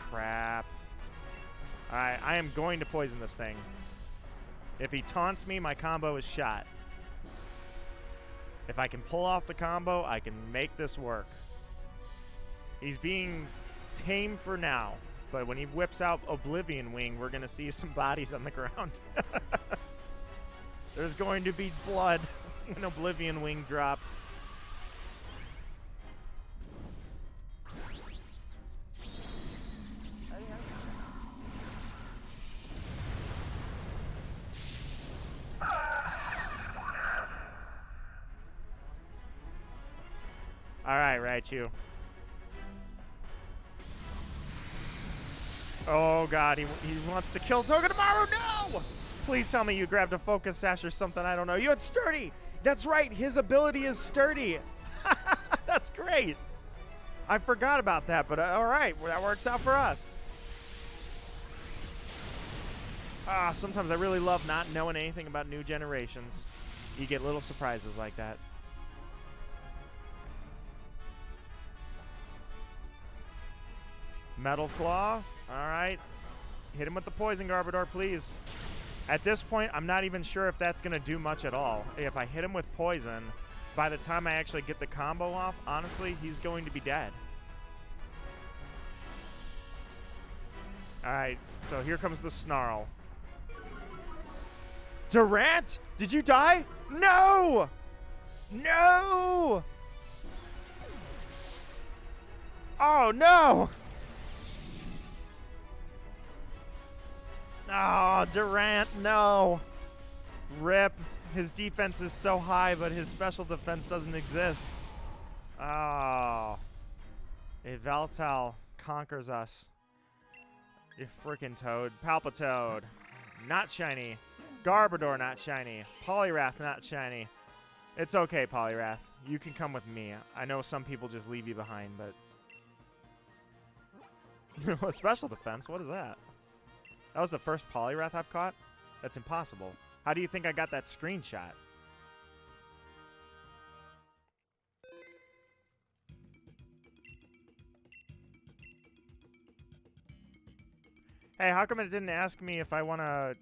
Crap. All right, I am going to poison this thing. If he taunts me, my combo is shot. If I can pull off the combo, I can make this work. He's being tame for now, but when he whips out Oblivion Wing, we're going to see some bodies on the ground. There's going to be blood when Oblivion Wing drops. All right, Raichu. Oh, God, he wants to kill Togedemaru. No! Please tell me you grabbed a Focus Sash or something. I don't know. You had Sturdy. That's right. His ability is Sturdy. That's great. I forgot about that, but all right. Well, that works out for us. Sometimes I really love not knowing anything about new generations. You get little surprises like that. Metal Claw. All right. Hit him with the Poison Garbodor, please. At this point, I'm not even sure if that's going to do much at all. If I hit him with Poison, by the time I actually get the combo off, honestly, he's going to be dead. All right. So here comes the Snarl. Durant? Did you die? No! No! Oh, no! Oh, Durant, no. Rip. His defense is so high, but his special defense doesn't exist. Oh. Yveltal conquers us. You freaking Toad. Palpitoad. Not shiny. Garbodor, not shiny. Poliwrath, not shiny. It's okay, Poliwrath. You can come with me. I know some people just leave you behind, but... Special defense? What is that? That was the first Poliwrath I've caught? That's impossible. How do you think I got that screenshot? Hey, how come it didn't ask me if I want to...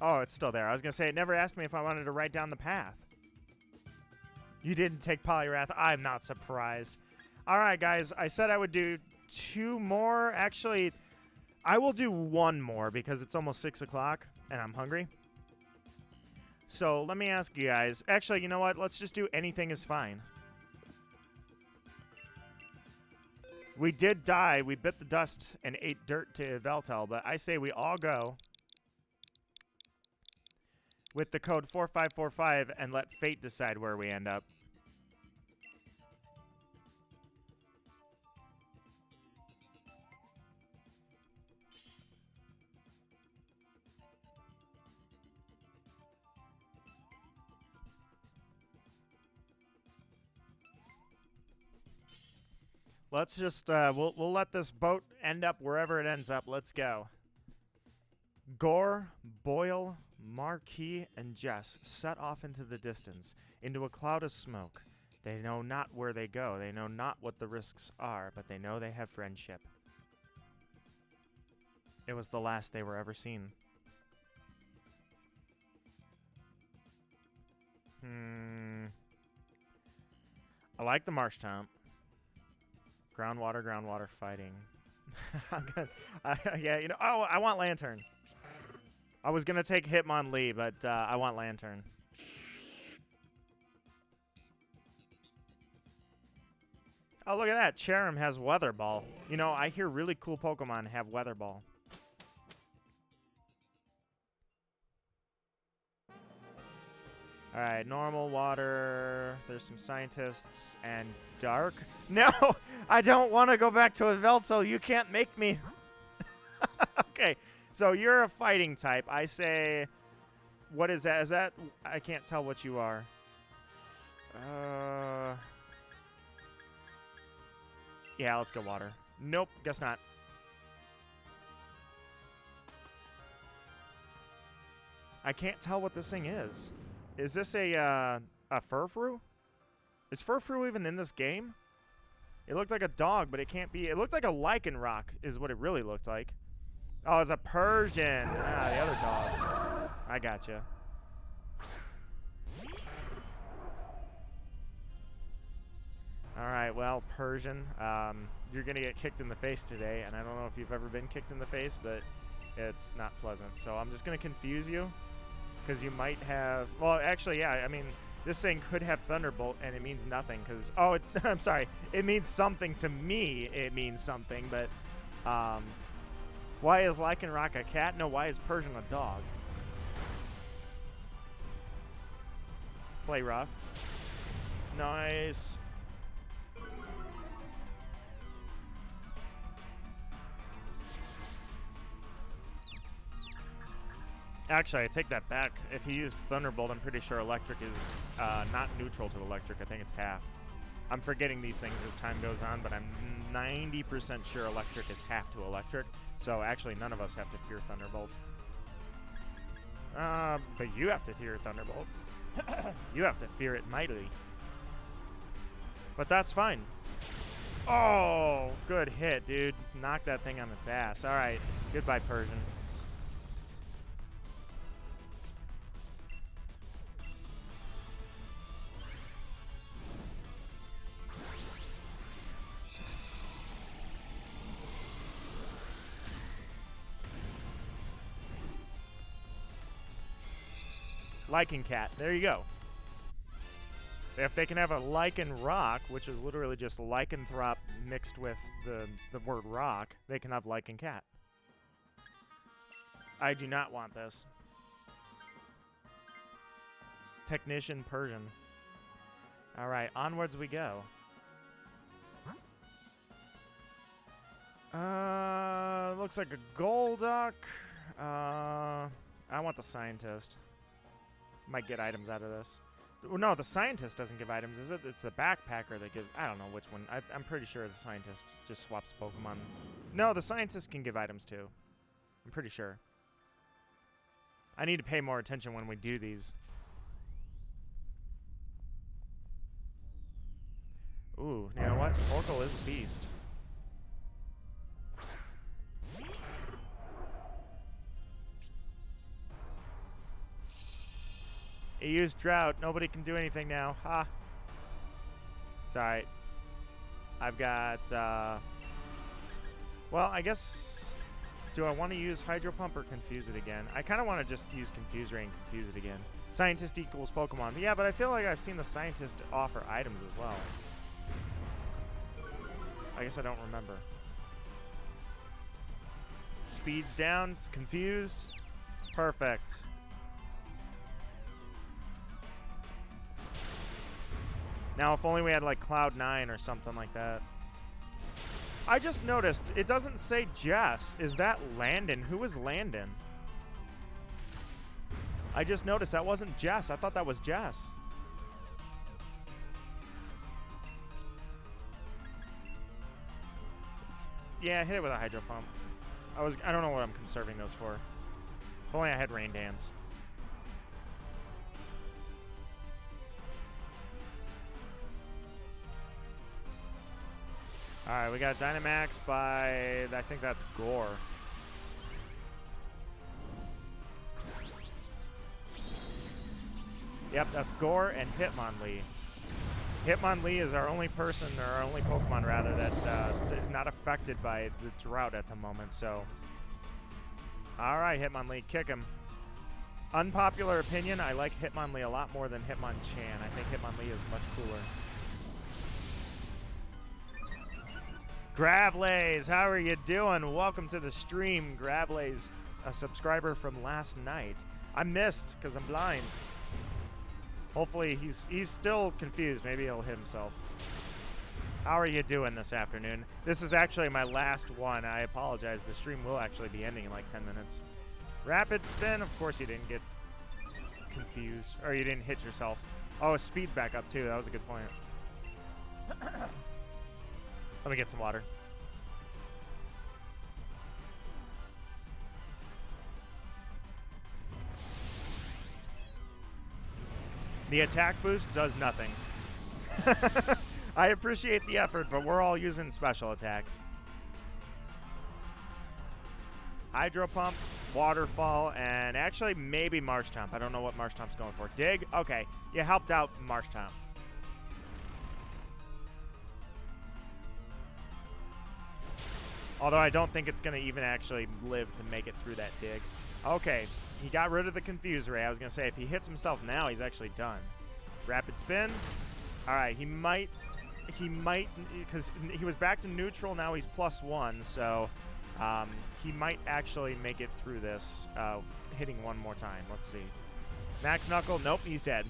Oh, it's still there. I was going to say, it never asked me if I wanted to write down the path. You didn't take Poliwrath. I'm not surprised. All right, guys. I said I would do 2 more. Actually, I will do 1 more because it's almost 6 o'clock and I'm hungry. So let me ask you guys. Actually, you know what? Let's just do anything is fine. We did die. We bit the dust and ate dirt to Veltel, but I say we all go with the code 4545 and let fate decide where we end up. Let's just, we'll let this boat end up wherever it ends up. Let's go. Gore, Boyle, Marquis, and Jess set off into the distance, into a cloud of smoke. They know not where they go. They know not what the risks are, but they know they have friendship. It was the last they were ever seen. I like the Marsh Tomp. Groundwater fighting. I'm gonna, yeah, you know. Oh, I want Lantern. I was gonna take Hitmonlee, but I want Lantern. Oh, look at that. Cherim has Weather Ball. You know, I hear really cool Pokemon have Weather Ball. All right, normal water. There's some scientists and dark. No, I don't want to go back to a Veltel. You can't make me. Okay, so you're a fighting type. I say, what is that? Is that? I can't tell what you are. Yeah, let's go water. Nope, guess not. I can't tell what this thing is. Is this a Furfrou? Is Furfrou even in this game? It looked like a dog, but it can't be. It looked like a Lycanroc is what it really looked like. Oh, it's a Persian. Ah, the other dog. I gotcha. All right, well, Persian, you're going to get kicked in the face today, and I don't know if you've ever been kicked in the face, but it's not pleasant. So I'm just going to confuse you. Because you might have... Well, actually, yeah. I mean, this thing could have Thunderbolt, and it means nothing. Because... Oh, I'm sorry. It means something to me. It means something, but... why is Lycanroc a cat? No, why is Persian a dog? Play rough. Nice. Actually, I take that back. If he used Thunderbolt, I'm pretty sure Electric is not neutral to Electric. I think it's half. I'm forgetting these things as time goes on, but I'm 90% sure Electric is half to Electric. So actually, none of us have to fear Thunderbolt. But you have to fear Thunderbolt. You have to fear it mightily. But that's fine. Oh, good hit, dude. Knock that thing on its ass. All right. Goodbye, Persian. Lycancat. There you go. If they can have a Lycanroc, which is literally just Lycanthrop mixed with the word rock, they can have Lycancat. I do not want this. Technician Persian. All right, onwards we go. 3 Looks like a Golduck. I want the scientist. Might get items out of this. Well, no, the scientist doesn't give items, is it? It's the backpacker that gives... I don't know which one. I'm pretty sure the scientist just swaps Pokemon. No, the scientist can give items too. I'm pretty sure. I need to pay more attention when we do these. Ooh, you know what? Oracle is a beast. He used Drought. Nobody can do anything now. Ha. It's alright. I've got, well, I guess... Do I want to use Hydro Pump or Confuse it again? I kind of want to just use Confuse Ray and Confuse it again. Scientist equals Pokemon. Yeah, but I feel like I've seen the Scientist offer items as well. I guess I don't remember. Speed's down. Confused. Perfect. Now, if only we had, like, Cloud 9 or something like that. I just noticed, it doesn't say Jess. Is that Landon? Who is Landon? I just noticed that wasn't Jess. I thought that was Jess. Yeah, hit it with a Hydro Pump. I don't know what I'm conserving those for. If only I had Rain Dance. Alright, we got Dynamax by, I think that's Gore. Yep, that's Gore and Hitmonlee. Hitmonlee is our only person, or our only Pokemon rather, that is not affected by the drought at the moment, so. Alright, Hitmonlee, kick him. Unpopular opinion, I like Hitmonlee a lot more than Hitmonchan. I think Hitmonlee is much cooler. Gravlaze, how are you doing? Welcome to the stream. Gravlaze, a subscriber from last night. I missed because I'm blind. Hopefully he's still confused. Maybe he'll hit himself. How are you doing this afternoon? This is actually my last one. I apologize. The stream will actually be ending in like 10 minutes. Rapid spin. Of course you didn't get confused. Or you didn't hit yourself. Oh, speed back up too. That was a good point. Let me get some water. The attack boost does nothing. I appreciate the effort, but we're all using special attacks. Hydro Pump, Waterfall, and actually maybe Marshtomp. I don't know what Marshtomp's going for. Dig? Okay, you helped out Marshtomp. Although I don't think it's going to even actually live to make it through that dig. Okay, he got rid of the Confuse Ray. I was going to say, if he hits himself now, he's actually done. Rapid spin. All right, he might, because he was back to neutral, now he's +1, so he might actually make it through this, hitting one more time. Let's see. Max Knuckle, nope, he's dead.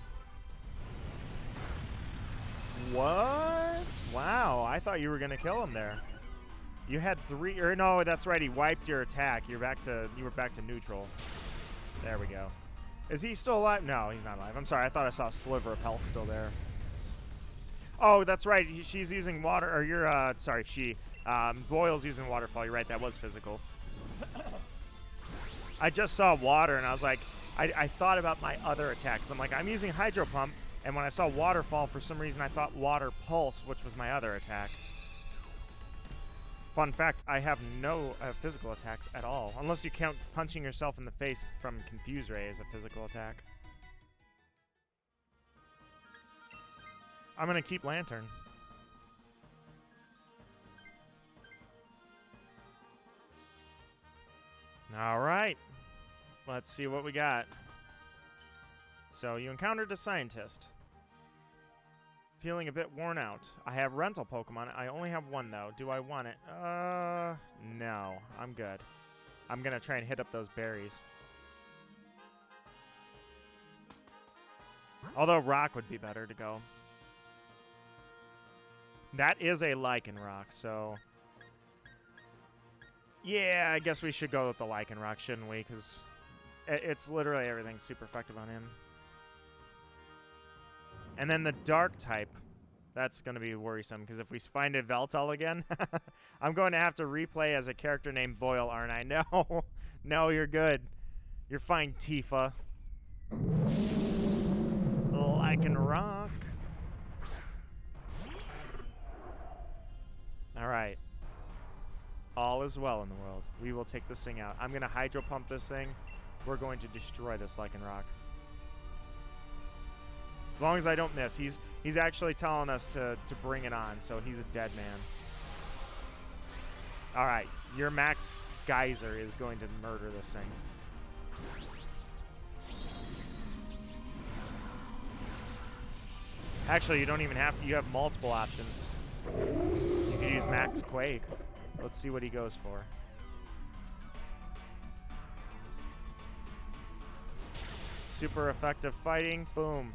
What? Wow, I thought you were going to kill him there. You had 3, or no, that's right. He wiped your attack. You were back to neutral. There we go. Is he still alive? No, he's not alive. I'm sorry. I thought I saw a sliver of health still there. Oh, that's right. She's using water, or you're, sorry, she. Boyle's using Waterfall. You're right. That was physical. I just saw water, and I was like, I thought about my other attacks. I'm like, I'm using Hydro Pump, and when I saw Waterfall, for some reason, I thought Water Pulse, which was my other attack. Fun fact, I have no physical attacks at all, unless you count punching yourself in the face from Confuse Ray as a physical attack. I'm going to keep Lantern. All right. Let's see what we got. So you encountered a scientist. Feeling a bit worn out. I have rental Pokemon. I only have one, though. Do I want it? No. I'm good. I'm going to try and hit up those berries. Although Rock would be better to go. That is a Lycanroc, so... Yeah, I guess we should go with the Lycanroc, shouldn't we? Because it's literally everything's super effective on him. And then the Dark type. That's going to be worrisome, because if we find a Veltel again, I'm going to have to replay as a character named Boyle, aren't I? No. No, you're good. You're fine, Tifa. Lycanroc. Alright. All is well in the world. We will take this thing out. I'm going to Hydro Pump this thing. We're going to destroy this Lycanroc. As long as I don't miss. He's actually telling us to bring it on, so he's a dead man. Alright, your Max Geyser is going to murder this thing. Actually, you don't even have to. You have multiple options. You can use Max Quake. Let's see what he goes for. Super effective fighting. Boom.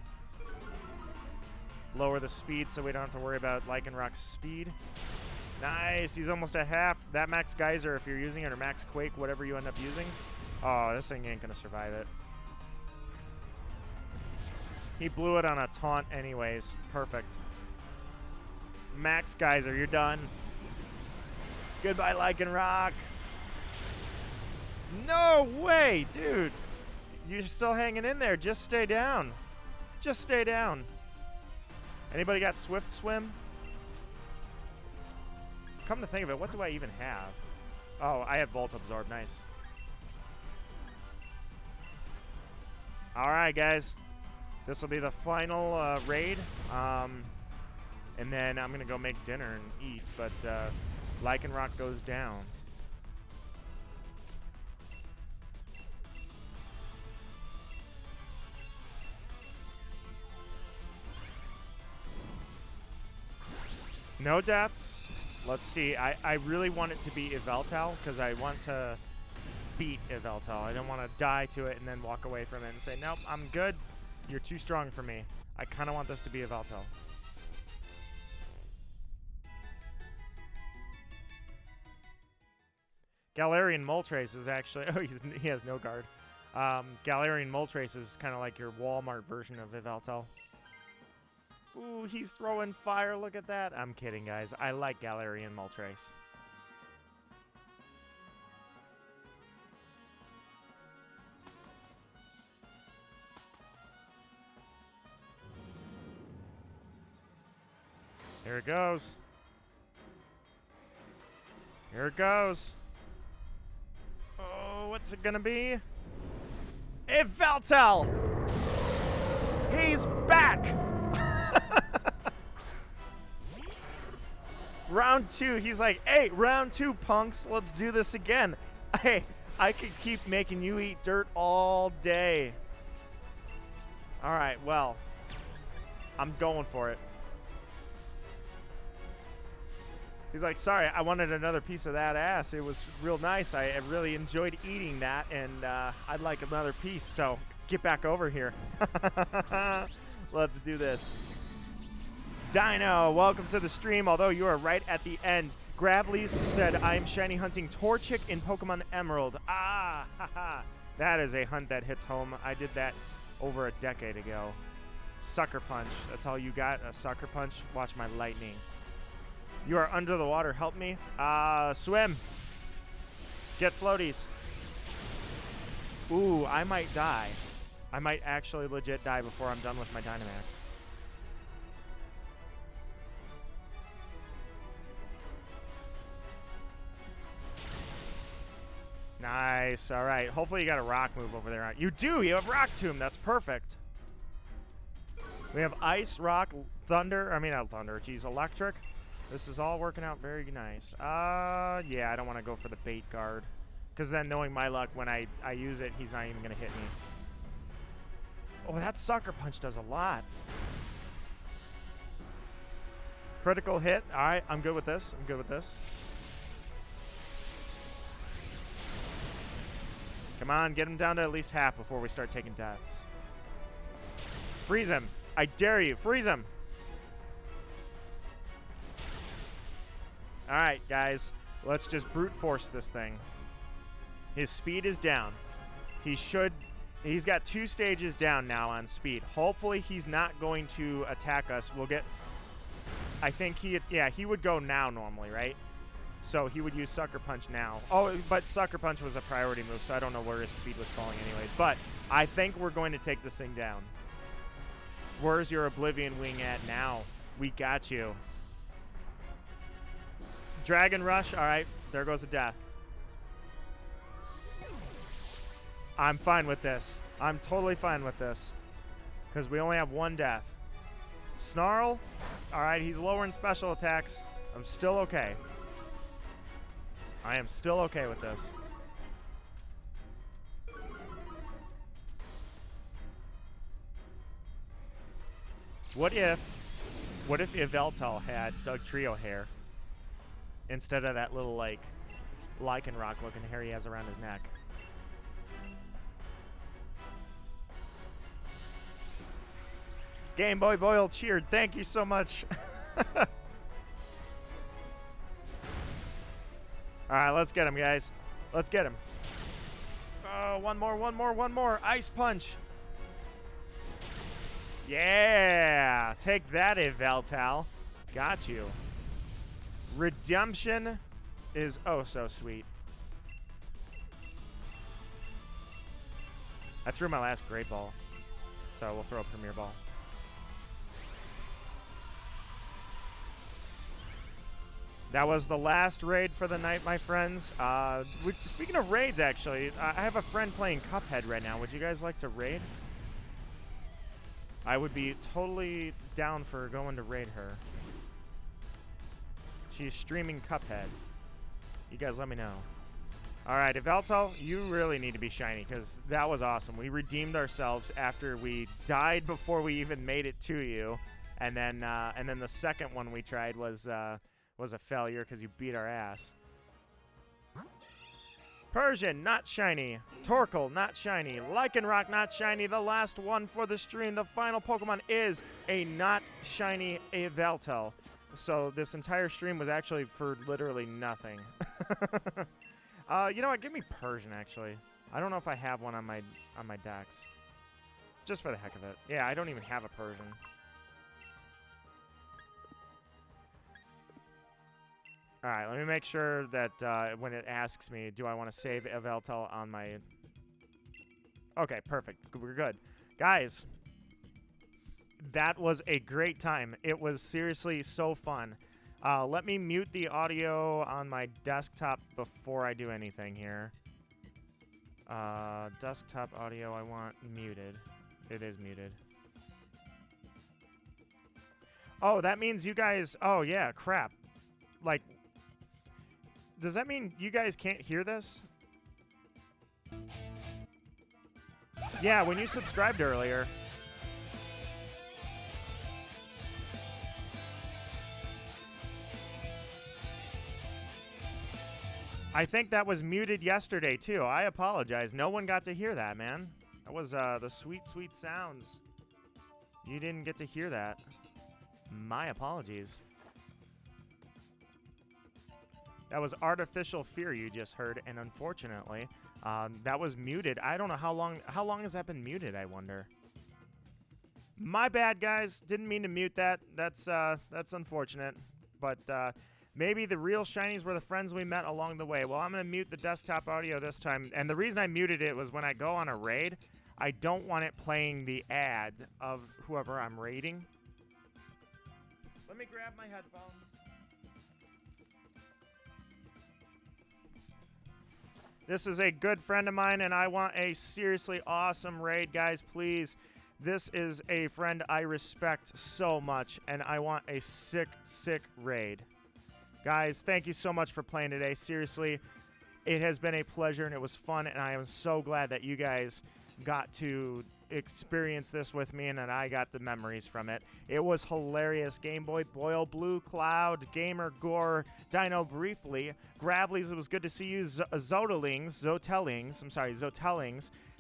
Lower the speed so we don't have to worry about Lycanroc's speed. Nice. He's almost at half. That Max Geyser, if you're using it, or Max Quake, whatever you end up using. Oh, this thing ain't going to survive it. He blew it on a taunt anyways. Perfect. Max Geyser, you're done. Goodbye, Lycanroc. No way, dude. You're still hanging in there. Just stay down. Just stay down. Anybody got Swift Swim? Come to think of it, what do I even have? Oh, I have Volt Absorb. Nice. All right, guys. This will be the final raid. And then I'm going to go make dinner and eat. But Lycanroc goes down. No deaths. Let's see. I really want it to be Yveltal because I want to beat Yveltal. I don't want to die to it and then walk away from it and say, nope, I'm good. You're too strong for me. I kind of want this to be Yveltal. Galarian Moltres is actually... Oh, he has no guard. Galarian Moltres is kind of like your Walmart version of Yveltal. Ooh, he's throwing fire. Look at that. I'm kidding, guys. I like Galarian Moltres. Here it goes. Here it goes. Oh, what's it gonna be? Yveltal! He's back! Round 2, he's like, hey, round 2, punks, let's do this again. Hey, I could keep making you eat dirt all day. All right, well, I'm going for it. He's like, sorry, I wanted another piece of that ass. It was real nice. I really enjoyed eating that, and I'd like another piece, so get back over here. Let's do this. Dino, welcome to the stream, although you are right at the end. Gravleys said, I'm shiny hunting Torchic in Pokemon Emerald. Ah, haha. That is a hunt that hits home. I did that over a decade ago. Sucker Punch. That's all you got? A Sucker Punch? Watch my lightning. You are under the water. Help me. Swim. Get floaties. Ooh, I might die. I might actually legit die before I'm done with my Dynamax. Nice. All right. Hopefully you got a rock move over there. You do. You have Rock Tomb. That's perfect. We have Ice, Rock, Thunder. I mean, not Thunder. Geez, Electric. This is all working out very nice. Yeah, I don't want to go for the bait guard. Because then, knowing my luck, when I use it, he's not even going to hit me. Oh, that Sucker Punch does a lot. Critical hit. All right, I'm good with this. I'm good with this. Come on, get him down to at least half before we start taking deaths. Freeze him. I dare you. Freeze him. All right, guys. Let's just brute force this thing. His speed is down. He's got 2 stages down now on speed. Hopefully he's not going to attack us. We'll get, I think he would go now normally, right? So he would use Sucker Punch now. Oh, but Sucker Punch was a priority move, so I don't know where his speed was falling anyways. But I think we're going to take this thing down. Where's your Oblivion Wing at now? We got you. Dragon Rush. All right, there goes the death. I'm fine with this. I'm totally fine with this. Because we only have 1 death. Snarl. All right, he's lower in special attacks. I'm still okay. I am still okay with this. What if Yveltal had Doug Trio hair instead of that little, like, Lycanroc looking hair he has around his neck? Game Boy Boyle cheered. Thank you so much. All right, let's get him, guys. Let's get him. Oh, one more. Ice Punch. Yeah. Take that, Yveltal. Got you. Redemption is oh so sweet. I threw my last Great Ball, so we'll throw a Premier Ball. That was the last raid for the night, my friends. Speaking of raids, actually, I have a friend playing Cuphead right now. Would you guys like to raid? I would be totally down for going to raid her. She's streaming Cuphead. You guys let me know. All right, Yveltal, you really need to be shiny because that was awesome. We redeemed ourselves after we died before we even made it to you, and then the second one we tried was a failure because you beat our ass. Persian, not shiny. Torkoal, not shiny. Lycanroc, not shiny. The last one for the stream. The final Pokemon is a not shiny Yveltal. So this entire stream was actually for literally nothing. You know what? Give me Persian, actually. I don't know if I have one on my decks. Just for the heck of it. Yeah, I don't even have a Persian. All right, let me make sure that when it asks me, do I want to save Yveltal on my... Okay, perfect. We're good. Guys, that was a great time. It was seriously so fun. Let me mute the audio on my desktop before I do anything here. Desktop audio I want muted. It is muted. Oh, that means you guys... Oh, yeah, crap. Like... Does that mean you guys can't hear this? Yeah, when you subscribed earlier. I think that was muted yesterday, too. I apologize. No one got to hear that, man. That was the sweet, sweet sounds. You didn't get to hear that. My apologies. That was artificial fear you just heard, and unfortunately, that was muted. I don't know how long has that been muted, I wonder. My bad, guys. Didn't mean to mute that. That's unfortunate. But maybe the real shinies were the friends we met along the way. Well, I'm going to mute the desktop audio this time. And the reason I muted it was when I go on a raid, I don't want it playing the ad of whoever I'm raiding. Let me grab my headphones. This is a good friend of mine, and I want a seriously awesome raid, guys, please. This is a friend I respect so much, and I want a sick, sick raid. Guys, thank you so much for playing today. Seriously, it has been a pleasure, and it was fun, and I am so glad that you guys got to experience this with me and that I got the memories from it. It was hilarious. Game Boy Boyle, Blue Cloud, Gamer Gore, Dino Briefly, Gravelies, it was good to see you, Zotellings,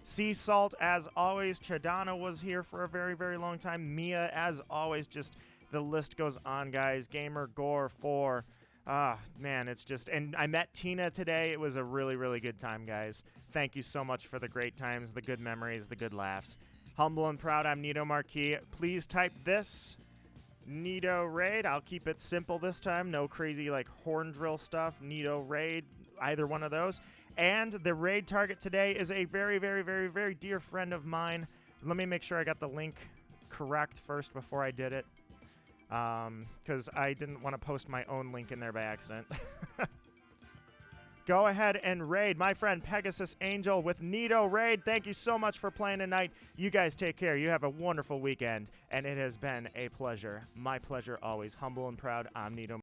Sea Salt, as always, Chadana was here for a very, very long time, Mia, as always, just the list goes on, guys. Gamer Gore 4, Ah, man, it's just, and I met Tina today. It was a really, really good time, guys. Thank you so much for the great times, the good memories, the good laughs. Humble and proud, I'm Nito Marquis. Please type this, Nito Raid. I'll keep it simple this time. No crazy, like, horn drill stuff. Nito Raid, either one of those. And the raid target today is a very, very, very, very dear friend of mine. Let me make sure I got the link correct first before I did it. Because I didn't want to post my own link in there by accident. Go ahead and raid my friend Pegasus Angel with Nito Raid. Thank you so much for playing tonight. You guys take care. You have a wonderful weekend. And it has been a pleasure. My pleasure always. Humble and proud. I'm Nito.